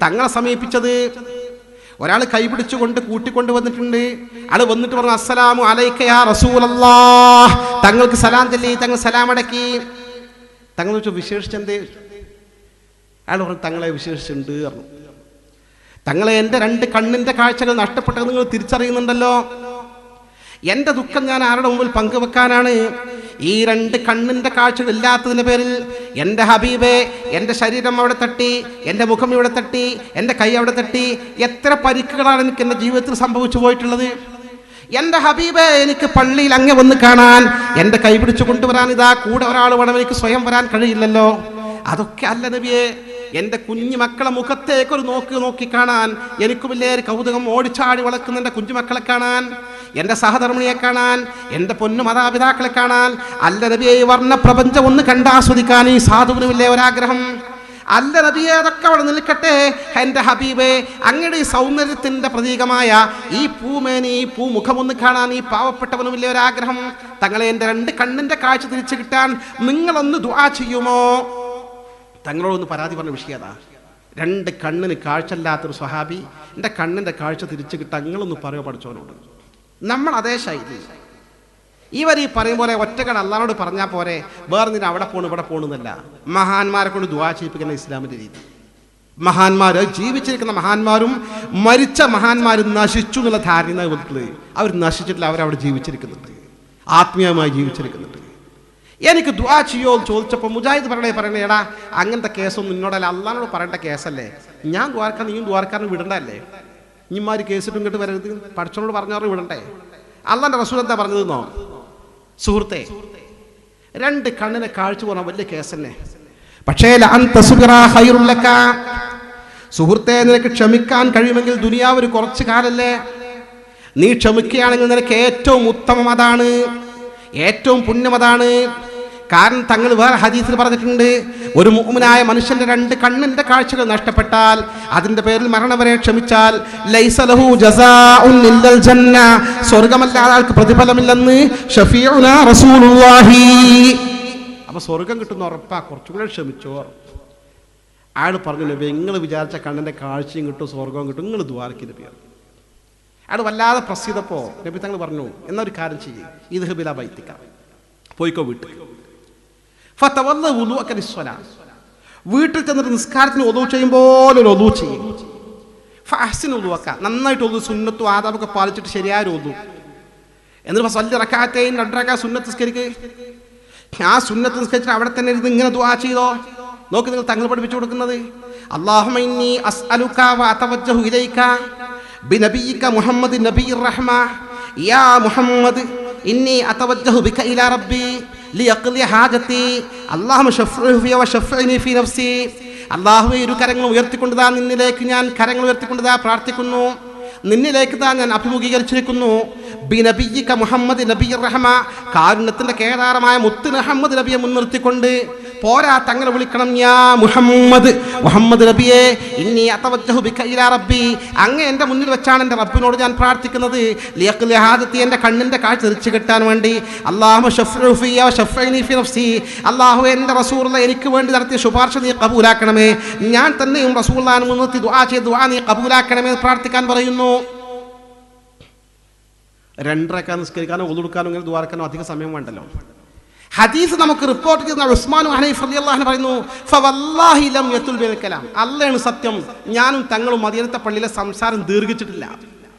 തങ്ങളെ സമീപിച്ചത്. ഒരാൾ കൈപിടിച്ചുകൊണ്ട് കൂട്ടിക്കൊണ്ട് വന്നിട്ടുണ്ട്. ആള് വന്നിട്ട് പറഞ്ഞു, അസ്സലാമു അലൈക യാ റസൂലല്ലാഹ്. തങ്ങൾക്ക് സലാം ചൊല്ലി, തങ്ങൾ സലാം അടക്കി. തങ്ങൾ ചോദിച്ചു, വിശേഷിച്ചെന്തേ? അയാൾ പറഞ്ഞു, തങ്ങളെ വിശേഷിച്ചുണ്ട് പറഞ്ഞു. തങ്ങളെ എൻ്റെ 2 കണ്ണിൻ്റെ കാഴ്ചകൾ നഷ്ടപ്പെട്ടത് നിങ്ങൾ തിരിച്ചറിയുന്നുണ്ടല്ലോ. എൻ്റെ ദുഃഖം ഞാൻ ആരുടെ മുമ്പിൽ പങ്കുവെക്കാനാണ്. ഈ 2 കണ്ണിൻ്റെ കാഴ്ചകൾ ഇല്ലാത്തതിൻ്റെ പേരിൽ എൻ്റെ ഹബീബെ, എൻ്റെ ശരീരം അവിടെ തട്ടി, എൻ്റെ മുഖം ഇവിടെ തട്ടി, എൻ്റെ കൈ അവിടെ തട്ടി, എത്ര പരിക്കുകളാണ് എനിക്ക് എൻ്റെ ജീവിതത്തിൽ സംഭവിച്ചു പോയിട്ടുള്ളത്. എൻ്റെ ഹബീബെ, എനിക്ക് പള്ളിയിൽ അങ്ങ് വന്ന് കാണാൻ, എൻ്റെ കൈ പിടിച്ചു കൊണ്ടുവരാൻ ഇതാ കൂടെ ഒരാൾ വേണം, എനിക്ക് സ്വയം വരാൻ കഴിയില്ലല്ലോ. അതൊക്കെ അല്ല നബിയെ, എൻ്റെ കുഞ്ഞു മക്കളെ മുഖത്തേക്ക് ഒരു നോക്കി കാണാൻ എനിക്കുമില്ലേ കൗതുകം, ഓടിച്ചാടി വളർക്കുന്ന എൻ്റെ കുഞ്ഞുമക്കളെ കാണാൻ, എൻ്റെ സഹധർമ്മിണിയെ കാണാൻ, എൻ്റെ പൊന്നു മാതാപിതാക്കളെ കാണാൻ. അല്ല നബിയെ, വർണ്ണ പ്രപഞ്ചം ഒന്ന് കണ്ടാസ്വദിക്കാൻ ഈ സാധുവിനുമില്ലേ ഒരാഗ്രഹം? അല്ല നബിയെ, അതൊക്കെ അവിടെ നിൽക്കട്ടെ. എൻ്റെ ഹബീബെ, അങ്ങയുടെ ഈ സൗന്ദര്യത്തിൻ്റെ പ്രതീകമായ ഈ പൂമേനി, ഈ പൂമുഖമൊന്ന് കാണാൻ ഈ പാവപ്പെട്ടവനുമില്ലേ ഒരാഗ്രഹം? തങ്ങളെ, എൻ്റെ 2 കണ്ണിൻ്റെ കാഴ്ച തിരിച്ചു കിട്ടാൻ നിങ്ങളൊന്ന് ദുആ ചെയ്യുമോ? തങ്ങളോടൊന്ന് പരാതി പറഞ്ഞ വിഷയതാ. 2 കണ്ണിന് കാഴ്ചയില്ലാത്തൊരു സ്വഹാബി എൻ്റെ കണ്ണിൻ്റെ കാഴ്ച തിരിച്ചു കിട്ടാൻ നിങ്ങളൊന്ന് പറയുമോ പഠിച്ചവനോട്? നമ്മൾ അതേ ശൈലി. ഇവർ ഈ പറയും പോലെ ഒറ്റക്കട അള്ളാഹോട് പറഞ്ഞാൽ പോരെ, വേറെ നിന്നെ അവിടെ പോണു ഇവിടെ പോണെന്നല്ല. മഹാന്മാരെ കൊണ്ട് ദുആ ചെയ്യിപ്പിക്കുന്ന ഇസ്ലാമിൻ്റെ രീതി. മഹാന്മാർ, ജീവിച്ചിരിക്കുന്ന മഹാന്മാരും മരിച്ച മഹാന്മാരും നശിച്ചു എന്നുള്ള ധാരണ വന്നിട്ടുള്ളത്. അവർ നശിച്ചിട്ടില്ല, അവരവിടെ ജീവിച്ചിരിക്കുന്നുണ്ട്, ആത്മീയമായി ജീവിച്ചിരിക്കുന്നുണ്ട്. എനിക്ക് ദുആ ചെയ്യോ എന്ന് ചോദിച്ചപ്പോൾ മുജാഹിദ് പറയണേ, എടാ അങ്ങനത്തെ കേസൊന്നും നിന്നോടല്ല, അള്ളാഹിനോട് പറയേണ്ട കേസല്ലേ. ഞാൻ ദ്വാരക്കാൻ, നീയും ദ്വാരക്കാരനും വിടണ്ടല്ലേ. ഇനിമാര് കേസിട്ടും ഇങ്ങോട്ട് വരരുത്, പഠിച്ചോനോട് പറഞ്ഞാറ് വിടണ്ടേ. അള്ളാന്റെ റസൂൽ എന്താ പറഞ്ഞതെന്നോ? സുഹൃത്തെ, 2 കണ്ണിനെ കാഴ്ച പോകാൻ വലിയ കേസ് തന്നെ. പക്ഷേ സുഹൃത്തെ, നിനക്ക് ക്ഷമിക്കാൻ കഴിയുമെങ്കിൽ ദുനിയാവ് ഒരു കുറച്ചു കാലല്ലേ, നീ ക്ഷമിക്കുകയാണെങ്കിൽ നിനക്ക് ഏറ്റവും ഉത്തമം അതാണ്, ഏറ്റവും പുണ്യം അതാണ്. കാരണം തങ്ങൾ വേറെ ഹദീസിൽ പറഞ്ഞിട്ടുണ്ട്, ഒരു മുഅ്മിനായ മനുഷ്യന്റെ 2 കണ്ണിന്റെ കാഴ്ചകൾ നഷ്ടപ്പെട്ടാൽ അതിന്റെ പേരിൽ മരണം വരെ ക്ഷമിച്ചാൽ ലൈസ ലഹു ജസാഉൻ ഇല്ലൽ ജന്ന, സ്വർഗ്ഗമല്ലാതെ ആൾക്ക് പ്രതിഫലമില്ലെന്ന് ഷഫീഉനാ റസൂലുള്ളാഹി. അപ്പോൾ സ്വർഗ്ഗം കിട്ടുന്ന ഉറപ്പാ, കുറച്ചുകൂടെ ക്ഷമിച്ചോ. അയാൾ പറഞ്ഞു, നബി നിങ്ങൾ വിചാരിച്ച കണ്ണിന്റെ കാഴ്ചയും കിട്ടും സ്വർഗ്ഗവും കിട്ടും, നിങ്ങൾ ദുആർക്ക് നബി. അയാൾ വല്ലാതെ പ്രസിദ്ധപ്പോൾ നബി തങ്ങൾ പറഞ്ഞു, എന്നാ ഒരു കാര്യം ചെയ്യും, ഇത് ബിലാ ബൈത്തിക, പോയിക്കോ വീട്ടിൽ. ഫതവല്ല വുളൂഅക ലിസ്സലാത്ത്, വീട്ടിൽ ചെന്നിട്ട് നിസ്കാരത്തിന് ഒദൂ ചെയ്യുമ്പോൾ ഒരു ഒദൂ ചെയ്യും. ഫഅഹ്സിൻ വുളൂഅക, നന്നായിട്ട് ഒദൂ, സുന്നത്തും ആദാബൊക്കെ പാലിച്ചിട്ട് ശരിയായ ഒദൂ. എന്നിട്ട് ഫസല്ലി റകഅത്തൈൻ, 2 റകഅത്ത് സുന്നത്ത് നിസ്കരിക്ക്. ആ സുന്നത്ത് നിസ്കരിച്ചിട്ട് അവിടെ തന്നെ ഇരുന്ന് ഇങ്ങനെ ദുആ ചെയ്തോ. നോക്കി നിങ്ങൾ തങ്ങൾ പഠിപ്പിച്ചു കൊടുക്കുന്നത്, അല്ലാഹുമ്മ ഇന്നി അസ്അലുക വ അതവജ്ജഹു ഇലൈക ബിനബിയിക മുഹമ്മദ് നബിയിർ റഹ്മ യാ മുഹമ്മദ് ഇന്നി അതവജ്ജഹു ബിക ഇലാ റബ്ബി ലിയഖ്ലി ഹാജതി അല്ലാഹുമ്മ ശഫ്ഇഹു ഫി വശഫ്ഇനി ഫി നഫ്സി. അല്ലാഹുവേ, ഇരു കരങ്ങൾ ഉയർത്തിക്കൊണ്ടുതാ നിന്നിലേക്ക് ഞാൻ കരങ്ങൾ ഉയർത്തിക്കൊണ്ടുതാ പ്രാർത്ഥിക്കുന്നു, നിന്നിലേക്ക് താൻ ഞാൻ അഭിമുഖീകരിച്ചിരിക്കുന്നു. ബിനബിയിക മുഹമ്മദ് നബിയിർ റഹ്മ, കാരുണ്യത്തിന്റെ കേദാരമായ മുത്ത് മുഹമ്മദ് നബിയെ മുൻനിർത്തിക്കൊണ്ട് പോരാ, തങ്ങളെ വിളിക്കണം, യാ മുഹമ്മദ്, മുഹമ്മദ് നബിയെ, ഇന്നി അതവജ്ജഹു ബിക ഇലാ റബ്ബി, അങ്ങ് എൻ്റെ മുന്നിൽ വെച്ചാണ് എൻ്റെ റബ്ബിനോട് ഞാൻ പ്രാർത്ഥിക്കുന്നത്. ലിയഖ്ലി ഹാജതി, എൻ്റെ കണ്ണിൻ്റെ കാഴ്ച തിരിച്ചു കിട്ടാൻ വേണ്ടി. അല്ലാഹുമ്മ ശഫ്ഇഹു ഫിയ വശഫ്ഇനി ഫി നഫ്സി, അല്ലാഹു എൻ്റെ റസൂലുള്ളാഹി എനിക്ക് വേണ്ടി നടത്തിയ ശുപാർശ നീ കബൂലാക്കണമേ, ഞാൻ തന്നെയും റസൂലുള്ളാഹിനെ മുൻനിർത്തി ദുആ ചെയ്ത് ദുആ നീ കബൂലാക്കണമേ പ്രാർത്ഥിക്കാൻ പറയുന്നു. 2 റകഅത്ത് നിസ്കരിക്കാനോ ഒളു എടുക്കാനോ ഇങ്ങനെ ദുആർക്കാനോ അധിക സമയം വേണ്ടല്ലോ. ഹദീസ് നമുക്ക് റിപ്പോർട്ട് ചെയ്യുന്ന ഉസ്മാൻ ഹനീഫ് റളിയല്ലാഹു അൻഹു പറയുന്നു, ഫവല്ലാഹി ലം യതുൽ ബിൽ കലാം, അല്ലാഹുവാണ് സത്യം, ഞാനും തങ്ങളും മദീനത്തെ പള്ളിയിലെ സംസാരം ദീർഘിച്ചിട്ടില്ല.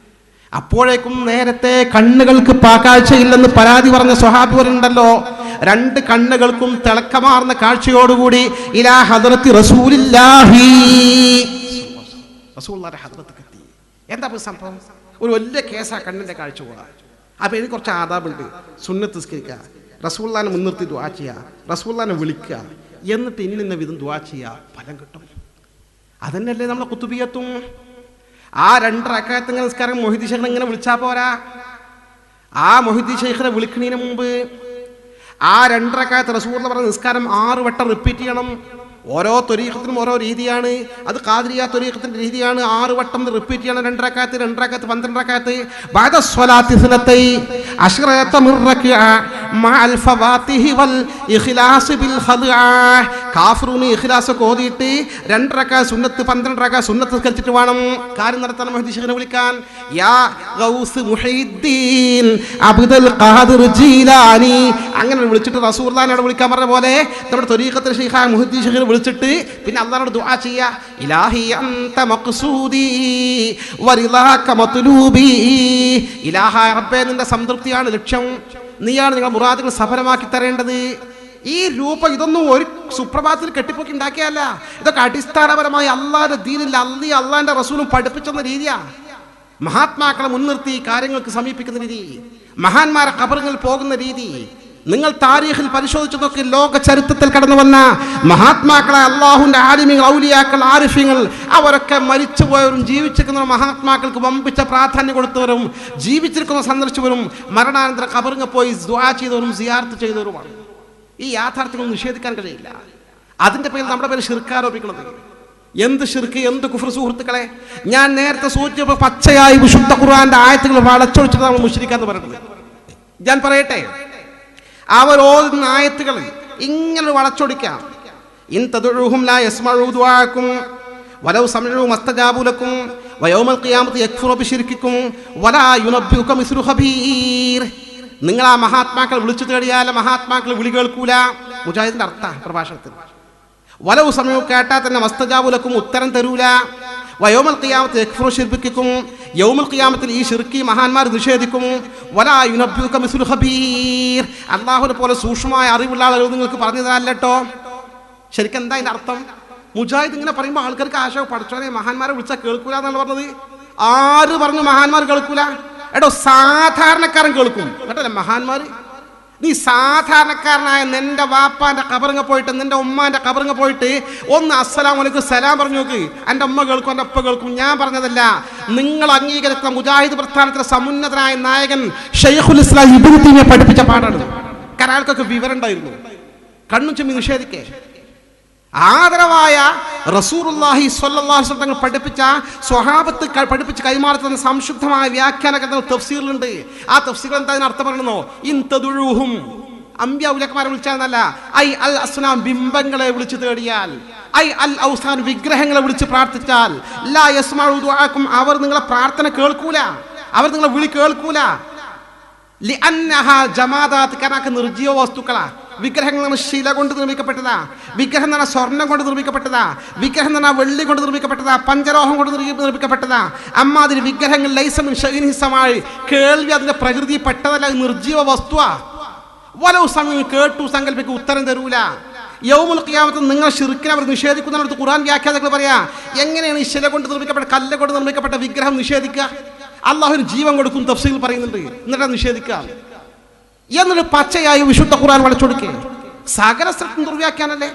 അപ്പോഴേക്കും നേരത്തെ കണ്ണുകൾക്ക് കാഴ്ചയില്ലെന്ന് പരാതി പറഞ്ഞ സ്വഹാബിവരുണ്ടല്ലോ, 2 കണ്ണുകൾക്കും തിളക്കമാർന്ന കാഴ്ചയോടുകൂടി ഇലാ ഹദ്റത്തി റസൂലില്ലാഹി, റസൂലുള്ളാഹിയുടെ ഹദ്റത്തിലേക്ക് എത്തി. എന്താ സംഭവം? ഒരു വലിയ കേസാ കണ്ണിന്റെ കാഴ്ച പോകാം. അപ്പോൾ എനിക്ക് കുറച്ച് ആദാബുണ്ട്. സുന്നത്ത് നിസ്കരിക്കുക, റസൂലുള്ളാഹിനെ മുൻനിർത്തി ദുആ ചെയ്യുക, റസൂലുള്ളാഹിനെ വിളിക്കുക, എന്നിട്ട് ഇന്ന വിധം ദുആ ചെയ്യുക, ഫലം കിട്ടും. അതന്നെയല്ലേ നമ്മളെ ഖുതുബിയത്തും. ആ 2 റകഅത്ത് നിസ്കാരം മൊഹിദ്ദീൻ ശൈഖിനെ ഇങ്ങനെ വിളിച്ചാൽ പോരാ. ആ മൊഹിദ്ദീൻ ശൈഖിനെ വിളിക്കുന്നതിന് മുമ്പ് ആ 2 റകഅത്ത് റസൂലുള്ളാഹി പറഞ്ഞ നിസ്കാരം 6 വട്ടം റിപ്പീറ്റ് ചെയ്യണം. ഓരോ ത്വരീഖത്തിനും ഓരോ രീതിയാണ്. അത് ഖാദിരിയ ത്വരീഖത്തിന്റെ രീതിയാണ്. 6 വട്ടം റിപ്പീറ്റ് ചെയ്യണം. 2 റകഅത്ത് 12 റകഅത്ത് ബഅദ സ്വലാത്തി സനതൈ അശ്റത മിർ റകഅ മഅൽ ഫവാതിഹി വൽ ഇഖ്ലാസ് ബിൽ ഖദഅ. കാഫിറൂനി ഇഖ്ലാസ് ഓതിയിട്ട് 2 റകഅത്ത് സുന്നത്ത് 12 റകഅത്ത് സുന്നത്ത് നിസ്കരിച്ചിട്ട് വേണം കാര്യം നടത്താൻ മഹദി ശൈഖിനെ വിളിക്കാൻ. യാ ഗൗസ് മുഹീദ്ദീൻ അബ്ദുൽ ഖാദിർ ജീലാനി, അങ്ങനെ വിളിച്ചിട്ട് റസൂലുള്ളാഹിനെ വിളിക്കാൻ പറഞ്ഞ പോലെ നമ്മുടെ ത്വരീഖത്തിന്റെ ശൈഖായ മുഹദ്ദിസ് ശൈഖിനെ വിളിച്ചിട്ട് പിന്നെ അല്ലാഹുവോട് ദുആ ചെയ്യുക. ഇലാഹി അൻത മഖ്സൂദി വറിളാക മത്ലൂബി, ഇലാഹായ റബ്ബേ, നിന്റെ സംതൃപ്തിയാണ് ലക്ഷ്യം, നീയാണ് നിങ്ങൾ മുറാദുകൾ സഫലമാക്കി തരേണ്ടത്. ഈ രൂപം ഇതൊന്നും ഒരു സുപ്രഭാതത്തിൽ കെട്ടിപ്പൊക്കി ഉണ്ടാക്കിയല്ല. ഇതൊക്കെ അടിസ്ഥാനപരമായി അള്ളാഹുവിന്റെ ദീനിൽ അള്ളാഹിന്റെ റസൂലും പഠിപ്പിച്ചെന്ന രീതിയാ. മഹാത്മാക്കളെ മുൻനിർത്തി കാര്യങ്ങൾക്ക് സമീപിക്കുന്ന രീതി, മഹാന്മാരെ ഖബറുകളിൽ പോകുന്ന രീതി. നിങ്ങൾ താരീഖിൽ പരിശോധിച്ചു നോക്കി, ലോക ചരിത്രത്തിൽ കടന്നു വന്ന മഹാത്മാക്കളെ, അള്ളാഹുവിന്റെ ആലിമീങ്ങൾ, ഔലിയാക്കൾ, ആരിഫീങ്ങൾ, അവരൊക്കെ മരിച്ചുപോയവരും ജീവിച്ചിരിക്കുന്ന മഹാത്മാക്കൾക്ക് വമ്പിച്ച പ്രാധാന്യം കൊടുത്തവരും ജീവിച്ചിരിക്കുന്ന സന്ദർശിച്ചവരും മരണാനന്തര ഖബറിൽ പോയി ദുആ ചെയ്തവരും സിയാറത്ത് ചെയ്തവരുമാണ്. ഈ യാഥാർത്ഥ്യങ്ങൾ നിഷേധിക്കാൻ കഴിയില്ല. അതിന്റെ പേരിൽ നമ്മുടെ പേര് ശിർക്ക് ആരോപിക്കുന്നത്. എന്ത് ശിർക്ക്, എന്ത് കുഫ്ർ സുഹൃത്തുക്കളെ! ഞാൻ നേരത്തെ സൂചിപ്പിച്ച പച്ചയായി വിശുദ്ധ ഖുർആന്റെ ആയത്തുകൾ വളച്ചൊഴിച്ചിട്ട് നമ്മൾ മുശ്രിക്കാന്ന് പറയുന്നത്. ഞാൻ പറയട്ടെ, അവർ ഓതുന്ന ആയത്തുകൾ ഇങ്ങനെ വളച്ചൊടിക്കാം. ഇൻ തദ്ഉഹും ലാ യസ്മഉ ദുആഅക്കും വലൗ സമഉ മസ്തജാബു ലക്കും വയൗമൽ ഖിയാമത്തി യക്ഫുറു ബിശിർക്കിക്കും വലാ യുനബ്ബിഉക മിസ്ലു ഖബീർ. നിങ്ങൾ ആ മഹാത്മാക്കൾ വിളിച്ചു തേടിയാൽ മഹാത്മാക്കൾ വിളി കേൾക്കൂല. മുജാഹിദിന്റെ അർത്ഥ പ്രഭാഷണത്തിൽ വലൗ സമഉ കേട്ടാൽ തന്നെ മസ്തജാബു ലക്കും ഉത്തരം തരൂല. വയൗമൽ ഖിയാമത്തി യക്ഫുറു ശിർക്കിക്കും, യൗമുൽ ഖിയാമത്തിൽ ഈ ശിർക്കി മഹാന്മാർ നിഷേധിക്കും. വലാ യുനബ്ബിഉക മിസ്ലു ഖബീർ, അല്ലാഹുവിനെ പോലെ സൂക്ഷ്മമായ അറിവുള്ള ആളുകൾ നിങ്ങൾക്ക് പറഞ്ഞു തരാല്ലോ. ശരിക്കും എന്താ അതിന്റെ അർത്ഥം? മുജാഹിദ് ഇങ്ങനെ പറയുമ്പോൾ ആൾക്കാർക്ക് ആശയം, പഠിച്ചോനെ മഹാന്മാരെ വിളിച്ചാൽ കേൾക്കൂല എന്നാണ് പറഞ്ഞത്. ആര് പറഞ്ഞു മഹാന്മാർ കേൾക്കൂല? എടോ, സാധാരണക്കാരൻ കേൾക്കും കേട്ടല്ലേ മഹാന്മാർ. നീ സാധാരണക്കാരനായ നിന്റെ വാപ്പാന്റെ ഖബറിങ്ങ പോയിട്ട്, നിന്റെ ഉമ്മാന്റെ ഖബറിങ്ങ പോയിട്ട് ഒന്ന് അസ്സലാമു അലൈക്കും സലാം പറഞ്ഞു നോക്ക്. എൻ്റെ ഉമ്മ കേൾക്കും, എൻ്റെ അപ്പ കേൾക്കും. ഞാൻ പറഞ്ഞതല്ല, നിങ്ങൾ അംഗീകരിക്കുന്ന മുജാഹിദ് പ്രസ്ഥാനത്തിലെ സമുന്നതനായ നായകൻ ശൈഖുൽ ഇസ്ലാം ഇബ്നു തൈമിയ്യ പഠിപ്പിച്ച പാടാണ്. കാരണം അയാൾക്കൊക്കെ വിവരം ഉണ്ടായിരുന്നു. കണ്ണും ചെമ്മി നിഷേധിക്കേ. ആദരവായ റസൂലുള്ളാഹി സ്വല്ലല്ലാഹു അലൈഹി വസല്ലം തങ്ങൾ പഠിപ്പിച്ച സ്വഹാബത്ത് പഠിപ്പിച്ച് കൈമാറുന്ന സംശുദ്ധമായ വ്യാഖ്യാന ഗ്രന്ഥങ്ങൾ തഫ്സീറിലുണ്ട്. ആ തഫ്സീർ എന്താ അർത്ഥം പറയണോ? ഇൻ തദുഉഹും, അംബിയ ഉലമാരെ വിളിച്ചാന്നല്ല, ഐ അൽ അസ്നാം, ബിംബങ്ങളെ വിളിച്ചു തേടിയാൽ, ഐ അൽ ഔസാൻ, വിഗ്രഹങ്ങളെ വിളിച്ച് പ്രാർത്ഥിച്ചാൽ, ലാ യസ്മഉ ദുആക്കും, അവർ നിങ്ങളെ പ്രാർത്ഥന കേൾക്കൂല, അവർ നിങ്ങളെ വിളി കേൾക്കൂല. ലിഅന്നഹാ ജമാദാത്ത്, കാരണം നിർജീവ വസ്തുക്കളാ. വിഗ്രഹങ്ങൾ എന്ന് പറഞ്ഞാൽ ശില കൊണ്ട് നിർമ്മിക്കപ്പെട്ടതാ, വിഗ്രഹം എന്ന് പറഞ്ഞാൽ സ്വർണം കൊണ്ട് നിർമ്മിക്കപ്പെട്ടതാ, വിഗ്രഹം എന്ന് പറഞ്ഞാൽ വെള്ളി കൊണ്ട് നിർമ്മിക്കപ്പെട്ടതാ, പഞ്ചലോഹം കൊണ്ട് നിർമ്മിക്കപ്പെട്ടതാ. അമ്മാതിരി വിഗ്രഹങ്ങൾ ലൈസമിൻ ഷൈനിസമായി, കേൾവി അതിന്റെ പ്രകൃതി പെട്ടതല്ല, നിർജീവ വസ്തുവാ. വലവ് സമയം കേട്ടു സങ്കല്പിക്ക് ഉത്തരം തരൂല. യൗമുൽ ഖിയാമത്ത് നിങ്ങൾ ശിർക്കിനെ അവർ നിഷേധിക്കുന്നതിനടുത്ത് ഖുർആൻ വ്യാഖ്യാതാക്കൾ പറയാ, എങ്ങനെയാണ് ഈ ശില കൊണ്ട് നിർമ്മിക്കപ്പെട്ട, കല്ല് കൊണ്ട് നിർമ്മിക്കപ്പെട്ട വിഗ്രഹം നിഷേധിക്കുക? അള്ളാഹുവിന് ജീവൻ കൊടുക്കും തഫ്സീൽ പറയുന്നുണ്ട്, എന്നിട്ട് നിഷേധിക്കാം. എന്നിട്ട് പച്ചയായി വിശുദ്ധ ഖുർആൻ വളച്ചൊടുക്കുക. സകല സ്ഥലത്തും ദുർവ്യാഖ്യാനല്ലേ?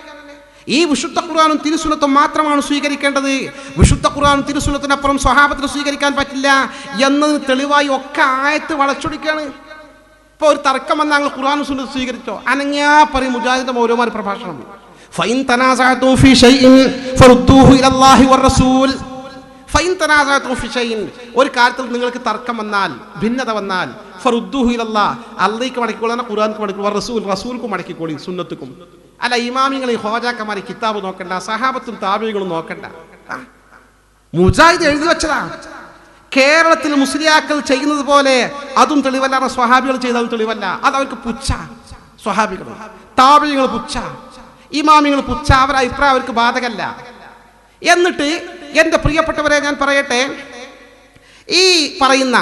ഈ വിശുദ്ധ ഖുർആനും തിരുസുന്നത്തും മാത്രമാണ് സ്വീകരിക്കേണ്ടത്. വിശുദ്ധ ഖുർആനും തിരുസുന്നത്തിനപ്പുറം സ്വഹാബത്തിന് സ്വീകരിക്കാൻ പറ്റില്ല എന്നതിന് തെളിവായി ഒക്കെ ആയത്ത് വളച്ചൊടിക്കുകയാണ്. ഇപ്പോൾ ഒരു തർക്കം വന്നാൽ ഞങ്ങൾ ഖുർആനും സുന്നത്തും സ്വീകരിച്ചോ? അനങ്ങാ പറയും മുജാഹിദിന്റെ മൗലവിമാർ പ്രഭാഷണം. ഫൈൻ തനാസഅതും ഫീ ഷൈഇൻ ഫറുദ്ദൂഹു ഇലല്ലാഹി വറസൂൽ. ഫൈൻ തനാസഅതും ഫീ ഷൈഇൻ, ഒരു കാര്യത്തിൽ നിങ്ങൾക്ക് തർക്കം വന്നാൽ, ഭിന്നത വന്നാൽ, ഫറുദ്ദൂഹു ഇലല്ലാഹ്, അല്ലാഹുവിലേക്ക് മടക്കിക്കോളാൻ, ഖുർആനിലേക്ക് മടക്കിക്കോളാൻ, റസൂൽ റസൂൽക്കും മടക്കിക്കോളി, സുന്നത്തുക്കും. അല്ല ഇമാമിങ്ങൾ ഈ ഹോജാക്കന്മാർ കിതാബ് നോക്കണ്ട, സഹാബത്തും താബിഈകളും നോക്കണ്ട. മുജാഹിദ് എഴുതി വെച്ചതാ. കേരളത്തിൽ മുസ്ലിയാക്കൾ ചെയ്യുന്നത് പോലെ അതും തെളിവല്ല, സ്വഹാബികൾ ചെയ്തതും തെളിവല്ല. അത് അവർക്ക് പുച്ഛ. സ്വഹാബികൾ, താബിഈകൾ പുച്ഛ, ഇമാമിങ്ങൾ പുച്ഛ, അവരുടെ അഭിപ്രായം അവർക്ക് ബാധകല്ല. എന്നിട്ട് എൻ്റെ പ്രിയപ്പെട്ടവരെ ഞാൻ പറയട്ടെ, ഈ പറയുന്ന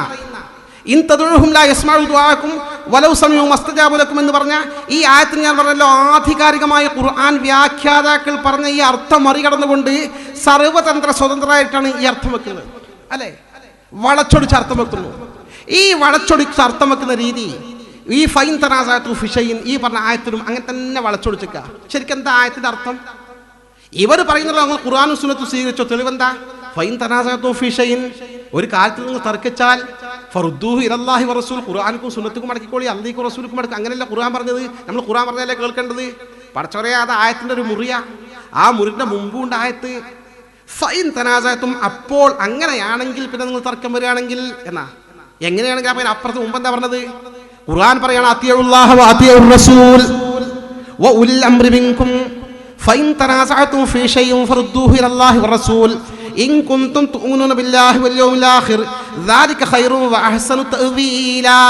ഇൻ തദുഉഹും ലാ യസ്മഉ ദുആക്കും വലൗ സമീഉ മസ്തജാബു ലക്കും എന്ന് പറഞ്ഞ ഈ ആയത്തിന് ഞാൻ പറഞ്ഞല്ലോ, ആധികാരികമായ ഖുർആൻ വ്യാഖ്യാതാക്കൾ പറഞ്ഞ ഈ അർത്ഥം മറികടന്നുകൊണ്ട് സർവതന്ത്ര സ്വതന്ത്രമായിട്ടാണ് ഈ അർത്ഥം വെക്കുന്നത്. അല്ലേ? വളച്ചൊടിച്ച് അർത്ഥം വെക്കുന്നു. ഈ വളച്ചൊടിച്ച് അർത്ഥം വെക്കുന്ന രീതി ഈ ഫൈൻ തനാസഅതു ഫീ ഷൈഇൻ ഈ പറഞ്ഞ ആയത്തിലും അങ്ങനെ തന്നെ വളച്ചൊടിച്ചേക്ക. ശരിക്കും എന്താ ആയത്തിന്റെ അർത്ഥം? ഇവർ പറയുന്നത് നമ്മൾ ഖുർആനും സുന്നത്തും സ്വീകരിച്ചോ? തെളിവെന്താ? ഫൈൻ തനാസഅതു ഫീ ഷൈഇൻ, ഒരു കാര്യത്തിൽ നിങ്ങൾ തർക്കിച്ചാൽ ഫറുദ്ദൂഹു ഇലല്ലാഹി വറസൂൽ, ഖുർആനിക്കും സുന്നത്തുക്കും മടക്കിക്കോളി, അല്ലാഹുവിനും റസൂലിനും മടക്കി. അങ്ങനെയല്ല ഖുർആൻ പറഞ്ഞത്. നമ്മൾ ഖുർആൻ പറഞ്ഞാലേ കേൾക്കേണ്ടത്. പടച്ചോനെ, അത് ആയത്തിന്റെ ഒരു മുറിയാ. ആ മുറിന്റെ മുമ്പുണ്ട് ആയത്ത് ഫൈൻ തനാസഅതും. അപ്പോൾ അങ്ങനെയാണെങ്കിൽ പിന്നെ നിങ്ങൾ തർക്കം വരികയാണെങ്കിൽ എന്നാ, എങ്ങനെയാണെങ്കിൽ അപ്പം അപ്പുറത്ത് മുമ്പ് എന്താ പറഞ്ഞത്? ഖുർആൻ പറയാണ് അത്തിയുല്ലാഹ വ അത്തിയുർ റസൂൽ വ ഉലിൽ അംരി മിൻകും ഫൈൻ തനാസഅതും ഫീ ഷൈഇൻ ഫറുദ്ദൂഹു ഇലല്ലാഹി വറസൂൽ ഇൻ കുൻതും തുഅ്മിനൂന ബില്ലാഹി വൽ യൗമിൽ ആഖിർ ദാലിക ഖൈറുൻ വ അഹ്സനു തഅ്വീലാ.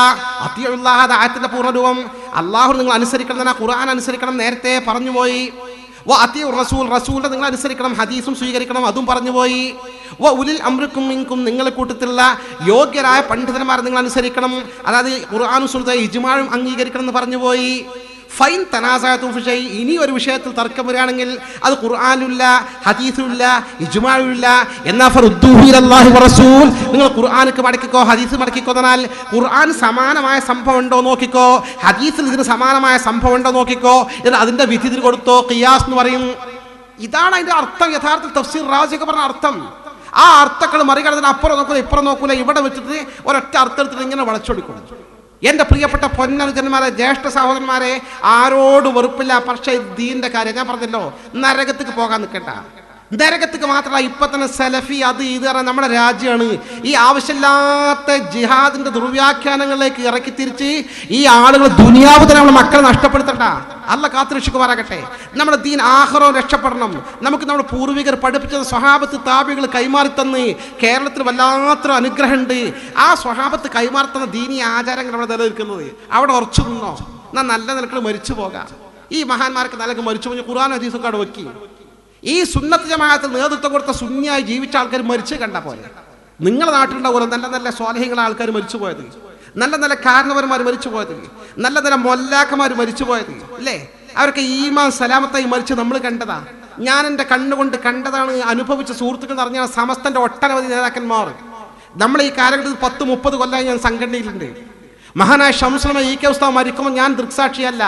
അത്തിയുല്ലാഹ ആയത്തിന്റെ പൂർണ്ണരൂപം അല്ലാഹു നിങ്ങൾ അനുസരിക്കണം, ഖുർആൻ അനുസരിക്കണം, നേരത്തെ പറഞ്ഞുപോയി. വ അത്തിയുർ റസൂൽ, റസൂലിനെ നിങ്ങൾ അനുസരിക്കണം, ഹദീസും സ്വീകരിക്കണം, അതും പറഞ്ഞുപോയി. വ ഉലിൽ അംരിക്കും മിൻകും, നിങ്ങളുടെ കൂട്ടത്തിലുള്ള യോഗ്യരായ പണ്ഡിതന്മാരെ നിങ്ങൾ അനുസരിക്കണം, അതായത് ഖുർആനും സുന്നത്തും ഇജ്മാഉം അംഗീകരിക്കണം എന്ന് പറഞ്ഞുപോയി. ഫൈൻ തനാസഅതും ഫീ ഷൈഇൻ, ഇനി ഒരു വിഷയത്തിൽ തർക്കം വരികയാണെങ്കിൽ അത് ഖുർആനില്ല, ഹദീസില്ല, ഇജ്മാഇല്ല, എന്നാ ഫറുദ്ദൂഹു ഇലല്ലാഹി വറസൂൽ, നിങ്ങൾ ഖുർആനിക്ക് മടക്കിക്കോ, ഹദീസ് മടക്കിക്കോ. എന്നാൽ ഖുർആൻ സമാനമായ സംഭവം ഉണ്ടോ നോക്കിക്കോ, ഹദീസിൽ ഇതിന് സമാനമായ സംഭവം ഉണ്ടോ നോക്കിക്കോ, എന്നിട്ട് അതിന്റെ വിധി കൊടുത്തോ, ഖിയാസ് എന്ന് പറയും. ഇതാണ് അതിന്റെ അർത്ഥം. യഥാർത്ഥ തഫ്സീർ റാസിഖ് പറഞ്ഞ അർത്ഥം. ആ അർത്ഥങ്ങൾ മറികടന്ന് അപ്പുറം നോക്കൂല, ഇപ്പുറം നോക്കൂല, ഇവിടെ വെച്ചിട്ട് ഒരൊറ്റ അർത്ഥത്തിൽ ഇങ്ങനെ വളച്ചൊടിക്കും. എൻ്റെ പ്രിയപ്പെട്ട പൊന്നനുജന്മാരെ, ജ്യേഷ്ഠ സഹോദരന്മാരെ, ആരോട് വെറുപ്പില്ല. പക്ഷേ ദീന്റെ കാര്യം ഞാൻ പറഞ്ഞല്ലോ, നരകത്തേക്ക് പോകാൻ നിൽക്കണ്ട. നരകത്തേക്ക് മാത്രമല്ല, ഇപ്പൊ തന്നെ സലഫി അത് ഇത് പറഞ്ഞാൽ നമ്മുടെ രാജ്യമാണ്. ഈ ആവശ്യമില്ലാത്ത ജിഹാദിന്റെ ദുർവ്യാഖ്യാനങ്ങളിലേക്ക് ഇറക്കി തിരിച്ച് ഈ ആളുകൾ ദുനിയാവ് തന്നെ നമ്മുടെ മക്കളെ നഷ്ടപ്പെടുത്തണ്ട. അല്ല കാത്തുരക്ഷിക്കുമാറാകട്ടെ. നമ്മുടെ ദീൻ ആഖിറവും രക്ഷപ്പെടണം. നമുക്ക് നമ്മുടെ പൂർവികർ പഠിപ്പിച്ചത് സ്വഹാബത്ത് താബികൾ കൈമാറിത്തന്ന് കേരളത്തിൽ വല്ലാത്തൊരു അനുഗ്രഹമുണ്ട്. ആ സ്വഹാബത്ത് കൈമാറുന്ന ദീനി ആചാരങ്ങൾ അവിടെ നിലനിൽക്കുന്നത്. അവിടെ ഉറച്ചു നിന്നോ, എന്നാൽ നല്ല നിലക്ക് മരിച്ചു പോകാം. ഈ മഹാന്മാർക്ക് നിലക്ക് മരിച്ചു പോയി ഖുർആൻ ഹദീസൊക്കെ അവിടെ വെക്കി. ഈ സുന്നത്ത് ജമാഅത്തിൽ നേതൃത്വം കൊടുത്ത സുന്നിയായി ജീവിച്ച ആൾക്കാർ മരിച്ചു കണ്ട പോലെ നിങ്ങളുടെ നാട്ടിലുണ്ടാവുമല്ലോ നല്ല നല്ല സ്വാലിഹീങ്ങളായ ആൾക്കാർ മരിച്ചു പോയത്, നല്ല നല്ല കാരണവന്മാർ മരിച്ചു പോയത്, നല്ല നല്ല മൊല്ലാക്കന്മാർ മരിച്ചു പോയത് അല്ലേ? അവരൊക്കെ ഈമാൻ സലാമത്തായി മരിച്ച് നമ്മൾ കണ്ടതാ. ഞാൻ എൻ്റെ കണ്ണുകൊണ്ട് കണ്ടതാണ്, അനുഭവിച്ച സുഹൃത്തുക്കൾ എന്ന് പറഞ്ഞാൽ സമസ്തന്റെ ഒട്ടനവധി നേതാക്കന്മാർ. നമ്മൾ ഈ കാലഘട്ടത്തിൽ 10-30 കൊല്ലമായി ഞാൻ സംഘടനയിലുണ്ട്. മഹാനായ ശംസുൽ ഈ കെ ഉസ്താദ് മരിക്കുമ്പോൾ ഞാൻ ദൃക്സാക്ഷിയല്ല,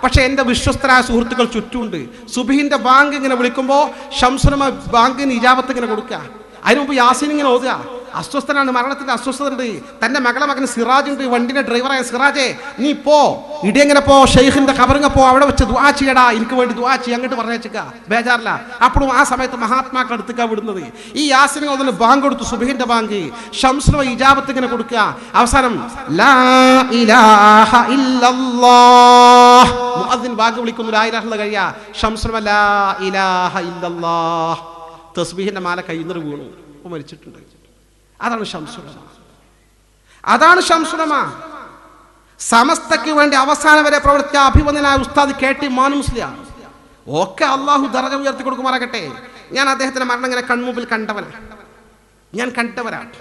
പക്ഷെ എൻ്റെ വിശ്വസ്തരായ സുഹൃത്തുക്കൾ ചുറ്റുമുണ്ട്. സുബഹിന്റെ ബാങ്ക് ഇങ്ങനെ വിളിക്കുമ്പോൾ ശംസുൽ ബാങ്കിന് ഇജാബത്ത് ഇങ്ങനെ കൊടുക്കുക. അതിന് മുമ്പ് യാസീൻ ഇങ്ങനെ ഓതുക. അസ്വസ്ഥനാണ്, മരണത്തിന്റെ അസ്വസ്ഥത ഉണ്ട്. തന്റെ മകന് സിറാജ് ഉണ്ട്, വണ്ടിന്റെ ഡ്രൈവറായ സിറാജെ നീ പോ, ഇടിയങ്ങനെ പോ, ഷെയ്ഖിന്റെ ഖബറിങ്ങ പോ, അവിടെ വെച്ച് ദുആ ചെയ്യടാ, എനിക്ക് വേണ്ടി ദുആ ചെയ്യ, അങ്ങോട്ട് പറഞ്ഞേക്കുക, ബേജാറില്ല. അപ്പോഴും ആ സമയത്ത് മഹാത്മാക്കൾ അടുത്തേക്കാ വിടുന്നത്. ഈ യാസീൻ ഓതുന്ന ബാങ്ക് കൊടുത്തു, സുബ്ഹിന്റെ ബാങ്ക്, ശംസുൽ ഇജാബത്ത് ഇങ്ങനെ കൊടുക്കുക. അവസാനം ലാ ഇലാഹ ഇല്ലല്ലാഹ്, മുഅദ്ദിൻ ബാങ്ക് വിളിക്കുന്നു, ലാ ഇലാഹ ഇല്ല കഴിയാ, ശംസുൽ ലാ ഇലാഹ ഇല്ലല്ലാഹ്, തസ്ബീഹിന്റെ മാല കയ്യിൽ നിന്ന് വീണു, മരിച്ചിട്ടുണ്ട്. അതാണ് ശംസുലമ. അതാണ് ശംസുലമ. സമസ്തയ്ക്ക് വേണ്ടി അവസാനം വരെ പ്രവർത്തിച്ച അഭിവന്ദനായ ഉസ്താദ് KT മാനു മുസ്ലിയാർ, ഒക്കെ അള്ളാഹു ദറജ ഉയർത്തി കൊടുക്കുമാറാകട്ടെ. ഞാൻ അദ്ദേഹത്തിന്റെ മരണം ഇങ്ങനെ കൺമുമ്പിൽ കണ്ടവരാണ്.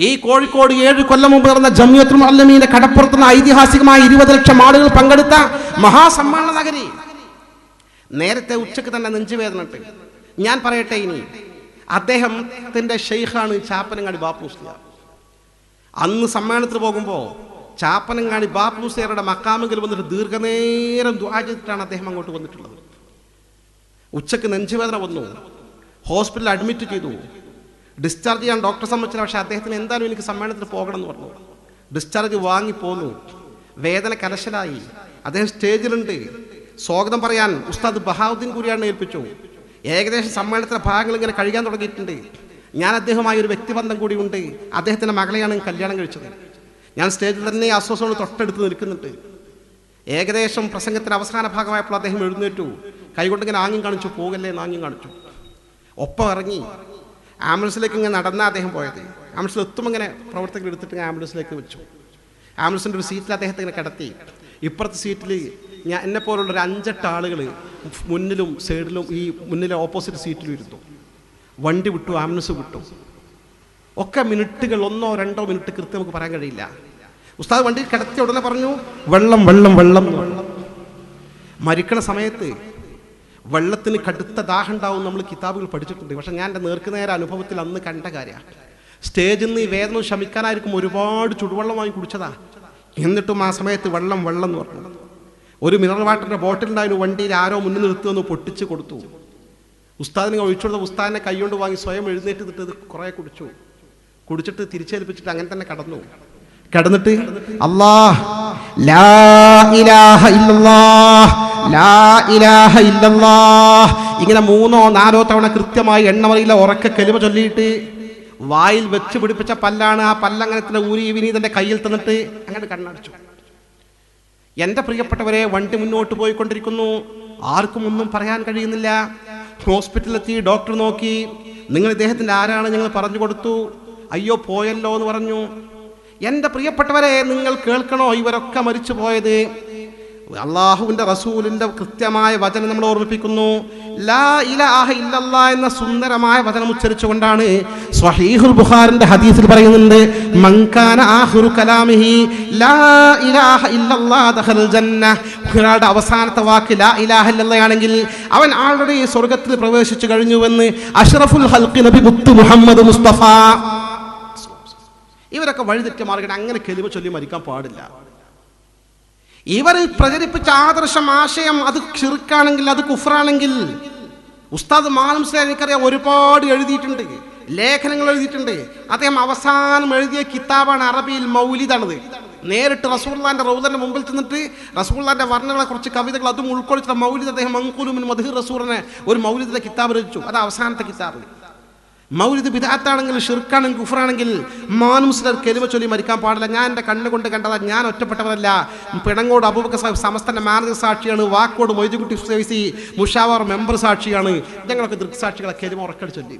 ഈ കോഴിക്കോട് 7 കൊല്ലം മുമ്പ് നടന്ന ജംഇയ്യത്തുൽ മുഅല്ലിമീന്റെ കടപ്പുറത്തുന്ന ഐതിഹാസികമായ 20 ലക്ഷം ആളുകൾ പങ്കെടുത്ത മഹാസമ്മേളന നഗരി. നേരത്തെ ഉച്ചക്ക് തന്നെ നെഞ്ചുവേദന ഉണ്ട്. ഞാൻ പറയട്ടെ, ഇനി അദ്ദേഹത്തിന്റെ ഷെയ്ഖാണ് ചാപ്പനങ്ങാടി ബാപ്പു മുസ്ലിയാർ. അന്ന് സമ്മേളനത്തിൽ പോകുമ്പോൾ ചാപ്പനങ്ങാടി ബാപ്പു മുസ്ലിയാരുടെ മക്കാമെങ്കിൽ വന്നിട്ട് ദീർഘനേരം ദുആ ചെയ്തിട്ടാണ് അദ്ദേഹം അങ്ങോട്ട് വന്നിട്ടുള്ളത്. ഉച്ചക്ക് നെഞ്ചുവേദന വന്നു, ഹോസ്പിറ്റലിൽ അഡ്മിറ്റ് ചെയ്തു, ഡിസ്ചാർജ് ചെയ്യാൻ ഡോക്ടറെ സമ്മതിച്ചില്ല. പക്ഷേ അദ്ദേഹത്തിന് എന്തായാലും എനിക്ക് സമ്മേളനത്തിൽ പോകണം എന്ന് പറഞ്ഞു. ഡിസ്ചാർജ് വാങ്ങിപ്പോന്നു. വേദന കലശലായി. അദ്ദേഹം സ്റ്റേജിലുണ്ട്. സ്വാഗതം പറയാൻ ഉസ്താദ് ബഹാവുദ്ദീൻ കുരിയാടിനെ ഏൽപ്പിച്ചു. ഏകദേശം സമ്മേളനത്തിലെ ഭാഗങ്ങൾ ഇങ്ങനെ കഴിയാൻ തുടങ്ങിയിട്ടുണ്ട്. ഞാൻ അദ്ദേഹവുമായി ഒരു വ്യക്തിബന്ധം കൂടി ഉണ്ട്. അദ്ദേഹത്തിൻ്റെ മകളെയാണ് കല്യാണം കഴിച്ചത്. ഞാൻ സ്റ്റേജിൽ തന്നെ അസ്വസ്ഥയോട് തൊട്ടടുത്ത് നിൽക്കുന്നുണ്ട്. ഏകദേശം പ്രസംഗത്തിൻ്റെ അവസാന ഭാഗമായപ്പോൾ അദ്ദേഹം എഴുന്നേറ്റു, കൈകൊണ്ടിങ്ങനെ ആംഗ്യം കാണിച്ചു, പോകല്ലേ എന്ന് ആംഗ്യം കാണിച്ചു. ഒപ്പം ഇറങ്ങി ആംബുലൻസിലേക്ക് ഇങ്ങനെ നടന്ന അദ്ദേഹം പോയത്. ആംബുലൻസിൽ എത്തുമ്പോൾ ഇങ്ങനെ പ്രവർത്തകർ എടുത്തിട്ട് ആംബുലൻസിലേക്ക് വെച്ചു. ആംബുലൻസിൻ്റെ ഒരു സീറ്റിൽ അദ്ദേഹത്തെ ഇങ്ങനെ കിടത്തി. ഇപ്പുറത്തെ സീറ്റിൽ എന്നെപ്പോലുള്ളൊരു 5-8 ആളുകൾ മുന്നിലും സൈഡിലും ഈ മുന്നിലെ ഓപ്പോസിറ്റ് സീറ്റിലും ഇരുന്നു. വണ്ടി വിട്ടു, ആംബുലൻസ് വിട്ടു. ഒക്കെ മിനിറ്റുകൾ, 1-2 മിനിറ്റ് കൃത്യം നമുക്ക് പറയാൻ കഴിയില്ല. ഉസ്താദ് വണ്ടി കിടത്തിയ ഉടനെ പറഞ്ഞു, വെള്ളം വെള്ളം വെള്ളം. മരിക്കണ സമയത്ത് വെള്ളത്തിന് കടുത്ത ദാഹം ഉണ്ടാവും, നമ്മൾ കിതാബുകൾ പഠിച്ചിട്ടുണ്ട്. പക്ഷെ ഞാൻ എൻ്റെ നേർക്കുനേര അനുഭവത്തിൽ അന്ന് കണ്ട കാര്യമാണ്. സ്റ്റേജിൽ നിന്ന് ഈ വേദന ശമിക്കാനായിരിക്കും ഒരുപാട് ചുടുവെള്ളം വാങ്ങി കുടിച്ചതാ. എന്നിട്ടും ആ സമയത്ത് വെള്ളം വെള്ളം എന്ന് പറഞ്ഞു. ഒരു മിനറൽ വാട്ടറിൻ്റെ ബോട്ടിലുണ്ടായിരുന്നു, വണ്ടിയിൽ ആരോ മുന്നിൽ നിർത്തുമെന്ന് പൊട്ടിച്ച് കൊടുത്തു. ഉസ്താദിനെ ഒഴിച്ചു കൊടുത്ത ഉസ്താദിനെ കൈകൊണ്ട് വാങ്ങി സ്വയം എഴുന്നേറ്റ് നിന്നിട്ട് കുറേ കുടിച്ചിട്ട് തിരിച്ചേൽപ്പിച്ചിട്ട് അങ്ങനെ തന്നെ കിടന്നിട്ട് അല്ലാഹ് ലാ ഇലാഹ ഇല്ലല്ലാഹ് ലാ ഇലാഹ ഇല്ലല്ലാഹ് ഇങ്ങനെ 3-4 തവണ കൃത്യമായി എണ്ണമറിയില്ല ഉറക്കെ കലിമ ചൊല്ലിയിട്ട് വായിൽ വെച്ച് പിടിപ്പിച്ച പല്ലാണ്. ആ പല്ലങ്ങനെ തന്നെ ഊരി വിനീതന്റെ കയ്യിൽ തന്നിട്ട് അങ്ങനെ കണ്ണടച്ചു. എൻ്റെ പ്രിയപ്പെട്ടവരെ, വണ്ടി മുന്നോട്ട് പോയിക്കൊണ്ടിരിക്കുന്നു. ആർക്കും ഒന്നും പറയാൻ കഴിയുന്നില്ല. ഹോസ്പിറ്റലിലെത്തി, ഡോക്ടർ നോക്കി, നിങ്ങൾ ഇദ്ദേഹത്തിൻ്റെ ആരാണ് ഞങ്ങൾ പറഞ്ഞു കൊടുത്തു. അയ്യോ പോയല്ലോ എന്ന് പറഞ്ഞു. എൻ്റെ പ്രിയപ്പെട്ടവരെ, നിങ്ങൾ കേൾക്കണോ, ഇവരൊക്കെ മരിച്ചു പോയത് അള്ളാഹുവിൻ്റെ റസൂലിൻ്റെ കൃത്യമായ വചനം നമ്മൾ ഓർമ്മിപ്പിക്കുന്നു. ലാ ഇലാഹ ഇല്ലല്ലാഹ് എന്ന സുന്ദരമായ വചനം ഉച്ചരിച്ചുകൊണ്ടാണ് സ്വഹീഹുൽ ബുഖാരിന്റെ ഹദീസിൽ പറയുന്നുണ്ട്, മൻ കാന ആഖിറു കലാമിഹി ലാ ഇലാഹ ഇല്ലല്ലാഹ് ദഖലൽ ജന്ന. ഒരാളുടെ അവസാനത്തെ വാക്ക് ലാ ഇലാഹ ഇല്ലല്ലാഹ് ആണെങ്കിൽ അവൻ ആൾറെഡി സ്വർഗ്ഗത്തിൽ പ്രവേശിച്ചു കഴിഞ്ഞുവെന്ന് അഷ്റഫുൽ ഖൽഖി നബി മുത്ത് മുഹമ്മദ് മുസ്തഫ. ഇവരൊക്കെ വഴിതെറ്റിയ മാർഗ്ഗം അങ്ങനെ കലിമ ചൊല്ലി മരിക്കാൻ പാടില്ല. ഇവർ പ്രചരിപ്പിച്ച ആദർശം, ആശയം അത് ശിർക്കാണെങ്കിൽ, അത് കുഫ്റാണെങ്കിൽ, ഉസ്താദ് മാനു മുസ്ലിയാർ എനിക്കറിയാം ഒരുപാട് എഴുതിയിട്ടുണ്ട്, ലേഖനങ്ങൾ എഴുതിയിട്ടുണ്ട്. അദ്ദേഹം അവസാനം എഴുതിയ കിതാബാണ് അറബിയിൽ മൗലിദാണത്. നേരിട്ട് റസൂലുള്ളാഹിന്റെ റൗദന്റെ മുമ്പിൽ ചെന്നിട്ട് റസൂലുള്ളാഹിന്റെ വർണ്ണങ്ങളെ കുറിച്ച് കവിതകൾ അതും ഉൾക്കൊള്ളിച്ച മൗലിദ് അദ്ദേഹം മൻഖൂലു മിൻ മദ്ഹി റസൂലിനെ ഒരു മൗലിദിന്റെ കിതാബ് രചിച്ചു. അത് അവസാനത്തെ കിതാബ്. മൗലിദ് ബിദ്അത്താണെങ്കിൽ, ഷിർക്കാണെങ്കിൽ, കുഫ്റാണെങ്കിൽ മാനു മുസ്ലിയാർ കലിമ ചൊല്ലി മരിക്കാൻ പാടില്ല. ഞാൻ എൻ്റെ കണ്ണുകൊണ്ട് കണ്ടതാ, ഞാൻ ഒറ്റപ്പെട്ടവരല്ല. പിണങ്ങോട് അബൂബക്കർ സാഹിബ് സമസ്തന്റെ മാനേജർ സാക്ഷിയാണ്, വാക്കോട് മൊയ്തുകുട്ടി ഫൈസി മുഷാവർ മെമ്പർ സാക്ഷിയാണ്. ഞങ്ങളൊക്കെ ദൃക്സാക്ഷികളെ കലിമ ഉറക്കടി ചൊല്ലി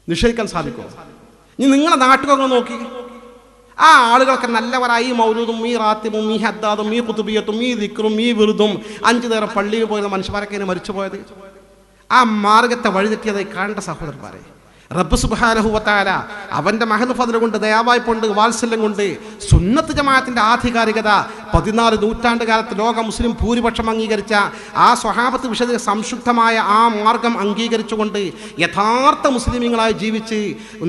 നിഷേധിക്കാൻ സാധിക്കുമോ? ഇനി നിങ്ങളെ നാട്ടുകാർ നോക്കി, ആ ആളുകളൊക്കെ നല്ലവരായി. ഈ മൗലൂദും ഈ റാത്തിബും ഈ ഹദ്ദാദും ഈ ഖുതുബിയത്തും ഈ ദിക്റും ഈ വിറുദും 5 നേരം പള്ളിയിൽ പോയിരുന്ന മനുഷ്യന്മാരൊക്കെ മരിച്ചു പോയത്. ആ മാർഗത്തെ വഴിതെറ്റിയതായി കാണേണ്ട സഹോദരന്മാരെ, റബ്ബ് സുബ്ഹാനഹു വ തആല അവന്റെ മഹൽ ഫദ്ൽ കൊണ്ട്, ദയാവായ്പ കൊണ്ട്, വാത്സല്യം കൊണ്ട് സുന്നത്ത് ജമാഅത്തിന്റെ ആധികാരികത 14 നൂറ്റാണ്ട് കാലത്ത് ലോക മുസ്ലിം ഭൂരിപക്ഷം അംഗീകരിച്ച ആ സ്വഹാബത്ത് വിശദ സംശുദ്ധമായ ആ മാർഗം അംഗീകരിച്ചുകൊണ്ട് യഥാർത്ഥ മുസ്ലിമീങ്ങളായി ജീവിച്ച്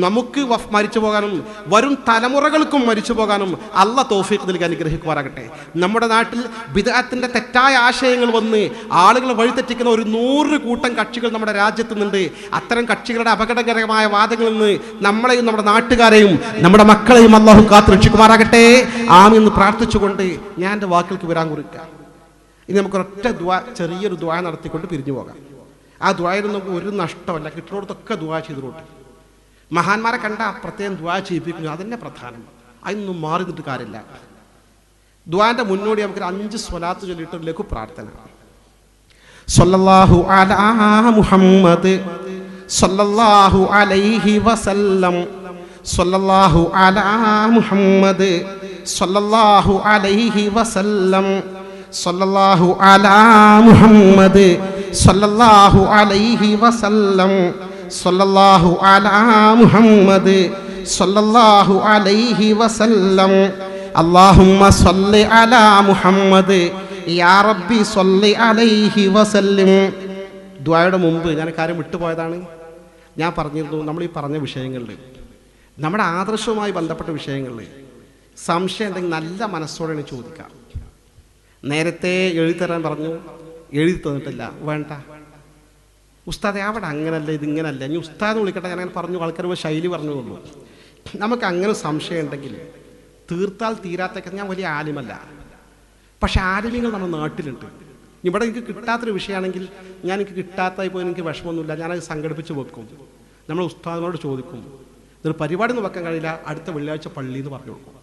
നമുക്ക് മരിച്ചു പോകാനും വരും തലമുറകൾക്കും മരിച്ചു പോകാനും അല്ലാഹ് തൗഫീഖ് നൽകി അനുഗ്രഹിക്കുമാറാകട്ടെ. നമ്മുടെ നാട്ടിൽ ബിദ്അത്തിന്റെ തെറ്റായ ആശയങ്ങൾ വന്ന് ആളുകളെ വഴിതെറ്റിക്കുന്ന ഒരു 100 കൂട്ടം കക്ഷികൾ നമ്മുടെ രാജ്യത്തുനിന്നുണ്ട്. അത്തരം കക്ഷികളുടെ അപകടകരമായ വാദങ്ങളിൽ നിന്ന് നമ്മളെയും നമ്മുടെ നാട്ടുകാരെയും നമ്മുടെ മക്കളെയും അല്ലാഹു കാത്തുരക്ഷിക്കുമാറാകട്ടെ. ആമീൻ എന്ന് പ്രാർത്ഥിച്ചുകൊണ്ട് ഞാൻ എൻ്റെ വാക്കുകൾക്ക് വിരാം കുറിക്കാം. ഇനി നമുക്കൊരൊറ്റ ദുആ, ചെറിയൊരു ദുആ നടത്തിക്കൊണ്ട് പിരിഞ്ഞു പോകാം. ആ ദുആയിൽ നമുക്ക് ഒരു നഷ്ടമല്ല, കിട്ടുന്നിടത്തൊക്കെ ദുആ ചെയ്തിട്ടുണ്ട്. മഹാന്മാരെ കണ്ട പ്രത്യേകം ദുആ ചെയ്യിപ്പിക്കുന്നു, അതന്നെ പ്രധാനം. അതിനൊന്നും മാറി നിന്നിട്ട് കാര്യമില്ല. ദുആന്റെ മുന്നോടി നമുക്കൊരു 5 സ്വലാത്ത് ചൊല്ലിയിട്ട് ലഘു പ്രാർത്ഥന. സ്വല്ലല്ലാഹു അലാ മുഹമ്മദ് സ്വല്ലല്ലാഹു അലൈഹി വസല്ലം സ്വല്ലല്ലാഹു അലാ മുഹമ്മദ് സ്വല്ലല്ലാഹു അലൈഹി വസല്ലം സ്വല്ലല്ലാഹു അലാ മുഹമ്മദ് സ്വല്ലല്ലാഹു അലൈഹി വസല്ലം സ്വല്ലല്ലാഹു അലാ മുഹമ്മദ് സ്വല്ലല്ലാഹു അലൈഹി വസല്ലം അല്ലാഹുമ്മ സ്വല്ലി അലാ മുഹമ്മദ് യാ റബ്ബി സ്വല്ലി അലൈഹി വസല്ലം. ദുആയുടെ മുമ്പ് ഞാൻ കാര്യം വിട്ടുപോയതാണ്. ഞാൻ പറഞ്ഞിരുന്നു, നമ്മൾ ഈ പറഞ്ഞ വിഷയങ്ങളിൽ, നമ്മുടെ ആദർശവുമായി ബന്ധപ്പെട്ട വിഷയങ്ങളിൽ സംശയം ഉണ്ടെങ്കിൽ നല്ല മനസ്സോടെയാണ് ചോദിക്കാം. നേരത്തെ എഴുതി തരാൻ പറഞ്ഞു, എഴുതി തന്നിട്ടില്ല, വേണ്ട ഉസ്താദെ അവിടെ അങ്ങനല്ല ഇതിങ്ങനല്ല, ഇനി ഉസ്താദ് വിളിക്കട്ടെ, ഞാൻ അങ്ങനെ പറഞ്ഞു, ആൾക്കാർ ശൈലി പറഞ്ഞു തന്നു. നമുക്ക് അങ്ങനെ സംശയം ഉണ്ടെങ്കിൽ തീർത്താൽ തീരാത്തൊക്കെ. ഞാൻ വലിയ ആലിമല്ല, പക്ഷെ ആലിമ്യങ്ങൾ നമ്മുടെ നാട്ടിലുണ്ട്. ഇവിടെ എനിക്ക് കിട്ടാത്തൊരു വിഷയമാണെങ്കിൽ എനിക്ക് കിട്ടാത്തായി പോയി എനിക്ക് വിഷമമൊന്നുമില്ല, ഞാനത് സംഘടിപ്പിച്ച് വെക്കും. നമ്മൾ ഉസ്താദിനോട് ചോദിക്കും, ഇതൊരു പരിപാടി ഒന്നും വെക്കാൻ കഴിയില്ല, അടുത്ത വെള്ളിയാഴ്ച പള്ളി എന്ന് പറഞ്ഞു കൊടുക്കും.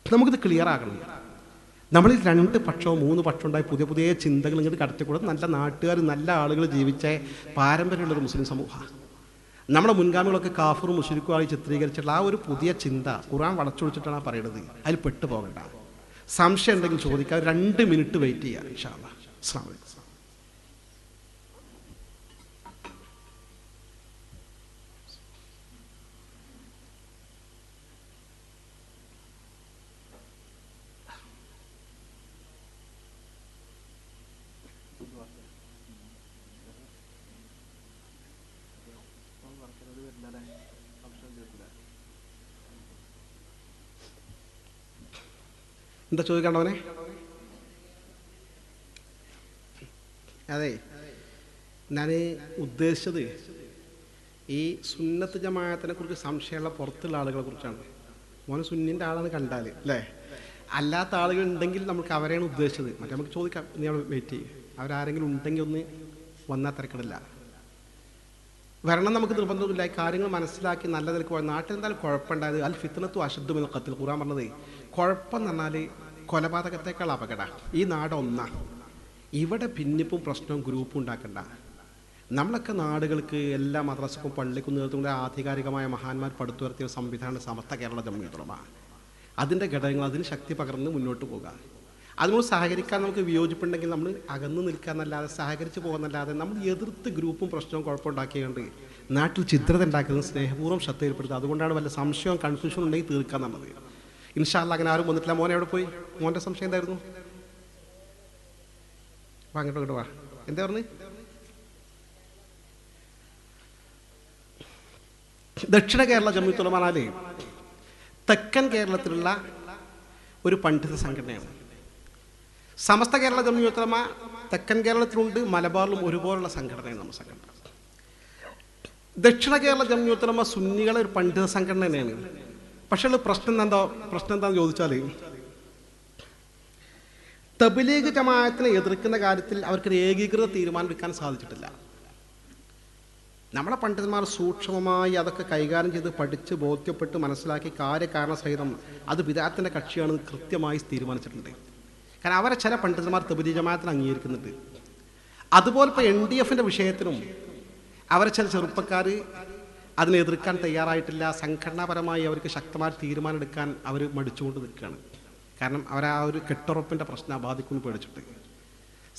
നമുക്കിത് ക്ലിയർ ആകണം. നമ്മളിൽ 2 പക്ഷവും 3 പക്ഷം ഉണ്ടായി പുതിയ പുതിയ ചിന്തകൾ ഇങ്ങോട്ട് കടത്തിക്കൂടെ. നല്ല നാട്ടുകാർ, നല്ല ആളുകൾ ജീവിച്ച പാരമ്പര്യമുള്ളൊരു മുസ്ലിം സമൂഹമാണ്. നമ്മുടെ മുൻഗാമികളൊക്കെ കാഫറും മുശ്രിക്കുമായി ചിത്രീകരിച്ചിട്ടുള്ള ആ ഒരു പുതിയ ചിന്ത ഖുർആൻ വളച്ചൊടിച്ചിട്ടാണ് പറയുന്നത്. അതിൽ പെട്ടു പോകണ്ട. സംശയം ഉണ്ടെങ്കിൽ ചോദിക്കാം. 2 മിനിറ്റ് വെയിറ്റ് ചെയ്യാം ഇൻഷാ അല്ലാഹ്. അസ്സലാമു അലൈക്കും. എന്താ ചോദിക്കണ്ടവനെ? അതെ, ഞാൻ ഉദ്ദേശിച്ചത് ഈ സുന്നത്ത് ജമാഅത്തിനെ കുറിച്ച് സംശയമുള്ള പുറത്തുള്ള ആളുകളെ കുറിച്ചാണ്. മോനെ സുന്നിൻ്റെ ആളാണ് കണ്ടാൽ അല്ലേ. അല്ലാത്ത ആളുകൾ ഉണ്ടെങ്കിൽ നമുക്ക് അവരെയാണ് ഉദ്ദേശിച്ചത്. മറ്റേ നമുക്ക് ചോദിക്കാം, ഇനി നമ്മൾ വെയിറ്റ് ചെയ്യും. അവരാരെങ്കിലും ഉണ്ടെങ്കിൽ ഒന്ന് വന്നാൽ തിരക്കിടില്ല. വരണം നമുക്ക് നിർബന്ധമില്ല. കാര്യങ്ങൾ മനസ്സിലാക്കി നല്ല നിലക്ക് പോയി. നാട്ടിൽ എന്തായാലും കുഴപ്പമുണ്ടായത് അൽ ഫിത്നത്തു അശദ്ദു മിനൽ ഖത്ൽ. ഖുർആൻ പറഞ്ഞത് കുഴപ്പം എന്ന് പറഞ്ഞാൽ കൊലപാതകത്തേക്കാൾ അപകട. ഈ നാട് ഒന്നാ. ഇവിടെ ഭിന്നിപ്പും പ്രശ്നവും ഗ്രൂപ്പും ഉണ്ടാക്കണ്ട. നമ്മളൊക്കെ നാടുകൾക്ക് എല്ലാ മദ്രസക്കും പള്ളിക്കും നേതൃത്വം ആധികാരികമായ മഹാന്മാർ പടുത്തുയർത്തിയ സംവിധാനം സമസ്ത കേരള ജംഇയ്യത്തുൽ ഉലമ. അതിൻ്റെ ഘടകങ്ങൾ, അതിന് ശക്തി പകർന്ന് മുന്നോട്ട് പോകുക. അതിനോട് സഹകരിക്കാൻ നമുക്ക് വിയോജിപ്പുണ്ടെങ്കിൽ നമ്മൾ അകന്നു നിൽക്കാന്നല്ലാതെ സഹകരിച്ച് പോകുന്നല്ലാതെ നമ്മൾ എതിർത്ത് ഗ്രൂപ്പും പ്രശ്നവും കുഴപ്പമുണ്ടാക്കിയുണ്ട് നാട്ടിൽ ചിത്രത ഉണ്ടാക്കുന്നത് സ്നേഹപൂർവ്വം ശ്രദ്ധയിൽപ്പെടുത്തുക. അതുകൊണ്ടാണ് വല്ല സംശയവും കൺഫ്യൂഷൻ ഉണ്ടെങ്കിൽ തീർക്കാൻ നല്ലത്. ഇൻഷാ അല്ലാഹ് അങ്ങനെ ആരും വന്നിട്ടില്ല. മോനെ എവിടെ പോയി? മോൻ്റെ സംശയം എന്തായിരുന്നു? അങ്ങോട്ട് വാ. എന്താ പറഞ്ഞു? ദക്ഷിണ കേരള ജംഇയ്യത്തുൽ ഉലമ പറഞ്ഞാൽ തെക്കൻ കേരളത്തിലുള്ള ഒരു പണ്ഡിത സംഘടനയാണ്. സമസ്ത കേരള ജംഇയ്യത്തുൽ ഉലമ തെക്കൻ കേരളത്തിലുണ്ട്, മലബാറിലും ഒരുപോലുള്ള സംഘടനയാണ് നമ്മുടെ സംഘടന. ദക്ഷിണ കേരള ജംഇയ്യത്തുൽ ഉലമ സുന്നികളെ ഒരു പണ്ഡിത സംഘടന തന്നെയാണ്. പക്ഷേ പ്രശ്നം എന്താണെന്ന് ചോദിച്ചാൽ തബ്ലീഗ് ജമാഅത്തിനെ എതിർക്കുന്ന കാര്യത്തിൽ അവർക്കൊരു ഏകീകൃത തീരുമാനം എടുക്കാൻ സാധിച്ചിട്ടില്ല. നമ്മളെ പണ്ഡിതന്മാർ സൂക്ഷ്മമായി അതൊക്കെ കൈകാര്യം ചെയ്ത് പഠിച്ച് ബോധ്യപ്പെട്ട് മനസ്സിലാക്കി കാര്യകാരണസഹിതം അത് ബിദ്അത്തിന്റെ കക്ഷിയാണെന്ന് കൃത്യമായി തീരുമാനിച്ചിട്ടുണ്ട്. കാരണം അവരെ ചില പണ്ഡിതന്മാർ തബ്ലീഗ് ജമാഅത്തിനെ അംഗീകരിക്കുന്നുണ്ട്. അതുപോലെ ഇപ്പോൾ NDF-ന്റെ വിഷയത്തിലും അവരെ ചില ചെറുപ്പക്കാർ അതിനെ എതിർക്കാൻ തയ്യാറായിട്ടില്ല. സംഘടനാപരമായി അവർക്ക് ശക്തമായ തീരുമാനം എടുക്കാൻ അവർ മടിച്ചുകൊണ്ട് നിൽക്കുകയാണ്. കാരണം അവരാ ഒരു കെട്ടുറപ്പിൻ്റെ പ്രശ്നം ബാധിക്കുമെന്ന് പേടിച്ചിട്ട്.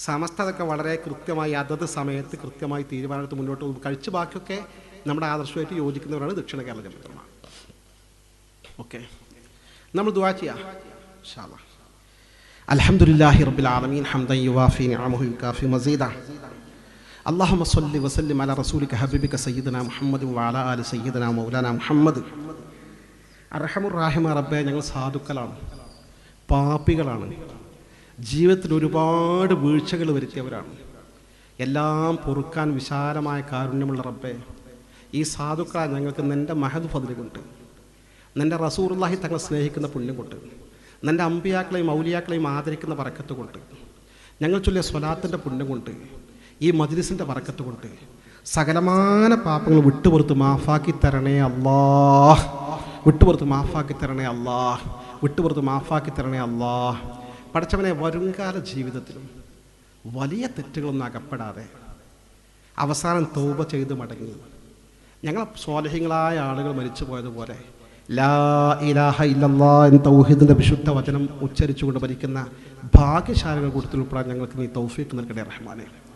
സമസ്ത അതൊക്കെ വളരെ കൃത്യമായി അതത് സമയത്ത് കൃത്യമായി തീരുമാനമെടുത്ത് മുന്നോട്ട് പോകും. കഴിച്ച് ബാക്കിയൊക്കെ നമ്മുടെ ആദർശമായിട്ട് യോജിക്കുന്നവരാണ് ദക്ഷിണ കേരള ജംഇയ്യത്തുൽ ഉലമ. ഓക്കെ, നമ്മൾ ദുആ ചെയ്യാം ഇൻഷാ അല്ലാഹ്. അൽഹംദുലില്ലാഹി റബ്ബിൽ ആലമീൻ ഹംദൻ യുവാഫി നിഅമഹു യുകാഫി മസീദാ. അല്ലാഹുമ്മ സ്വല്ലി വസല്ലിം അലാ റസൂലിക ഹബീബിക സയ്യിദനാ മുഹമ്മദ് വഅലാ ആലി സയ്യിദനാ മൗലാനാ മുഹമ്മദ്. അർഹമുർ റഹീമായ റബ്ബേ, ഞങ്ങൾ സാധുക്കളാണ്, പാപികളാണ്, ജീവിതത്തിൽ ഒരുപാട് വീഴ്ചകൾ വരുത്തിയവരാണ്. എല്ലാം പൊറുക്കാൻ വിശാലമായ കാരുണ്യമുള്ള റബ്ബേ, ഈ സാധുക്കളായ ഞങ്ങൾക്ക് നിൻ്റെ മഹദ് ഫദ്ല് കൊണ്ട്, നിൻ്റെ റസൂലുള്ളാഹി തങ്ങളെ സ്നേഹിക്കുന്ന പുണ്യം കൊണ്ട്, നിൻ്റെ അമ്പിയാക്കളെയും ഔലിയാക്കളെയും ആദരിക്കുന്ന ബറക്കത്ത് കൊണ്ട്, ഞങ്ങൾ ചൊല്ലിയ സ്വലാത്തിൻ്റെ പുണ്യം കൊണ്ട്, ഈ മജ്ലിസിൻ്റെ ബറക്കത്ത് കൊണ്ട് സകലമാന പാപങ്ങൾ വിട്ടുപുറത്ത് മാഫാക്കി തരണേ അല്ലാഹ്. വിട്ടുപുറത്ത് മാഫാക്കി തരണേ അല്ലാഹ്. വിട്ടുപുറത്ത് മാഫാക്കി തരണേ അല്ലാഹ്. പഠിച്ചവനെ, വരുംകാല ജീവിതത്തിലും വലിയ തെറ്റുകളൊന്നും അകപ്പെടാതെ അവസാനം തൗബ ചെയ്ത് മടങ്ങി ഞങ്ങൾ സ്വാലിഹീങ്ങളായ ആളുകൾ മരിച്ചു പോയതുപോലെ ലാ ഇലാഹ ഇല്ലല്ലാഹ് എന്ന തൗഹീദിൻ്റെ വിശുദ്ധ വചനം ഉച്ചരിച്ചുകൊണ്ട് മരിക്കുന്ന ഭാഗ്യശാലികൾ കൂട്ടത്തിൽ ഉൾപ്പെടാൻ ഞങ്ങൾക്ക് നീ തൗഫീഖ് നൽകണേ റഹ്മാനെ.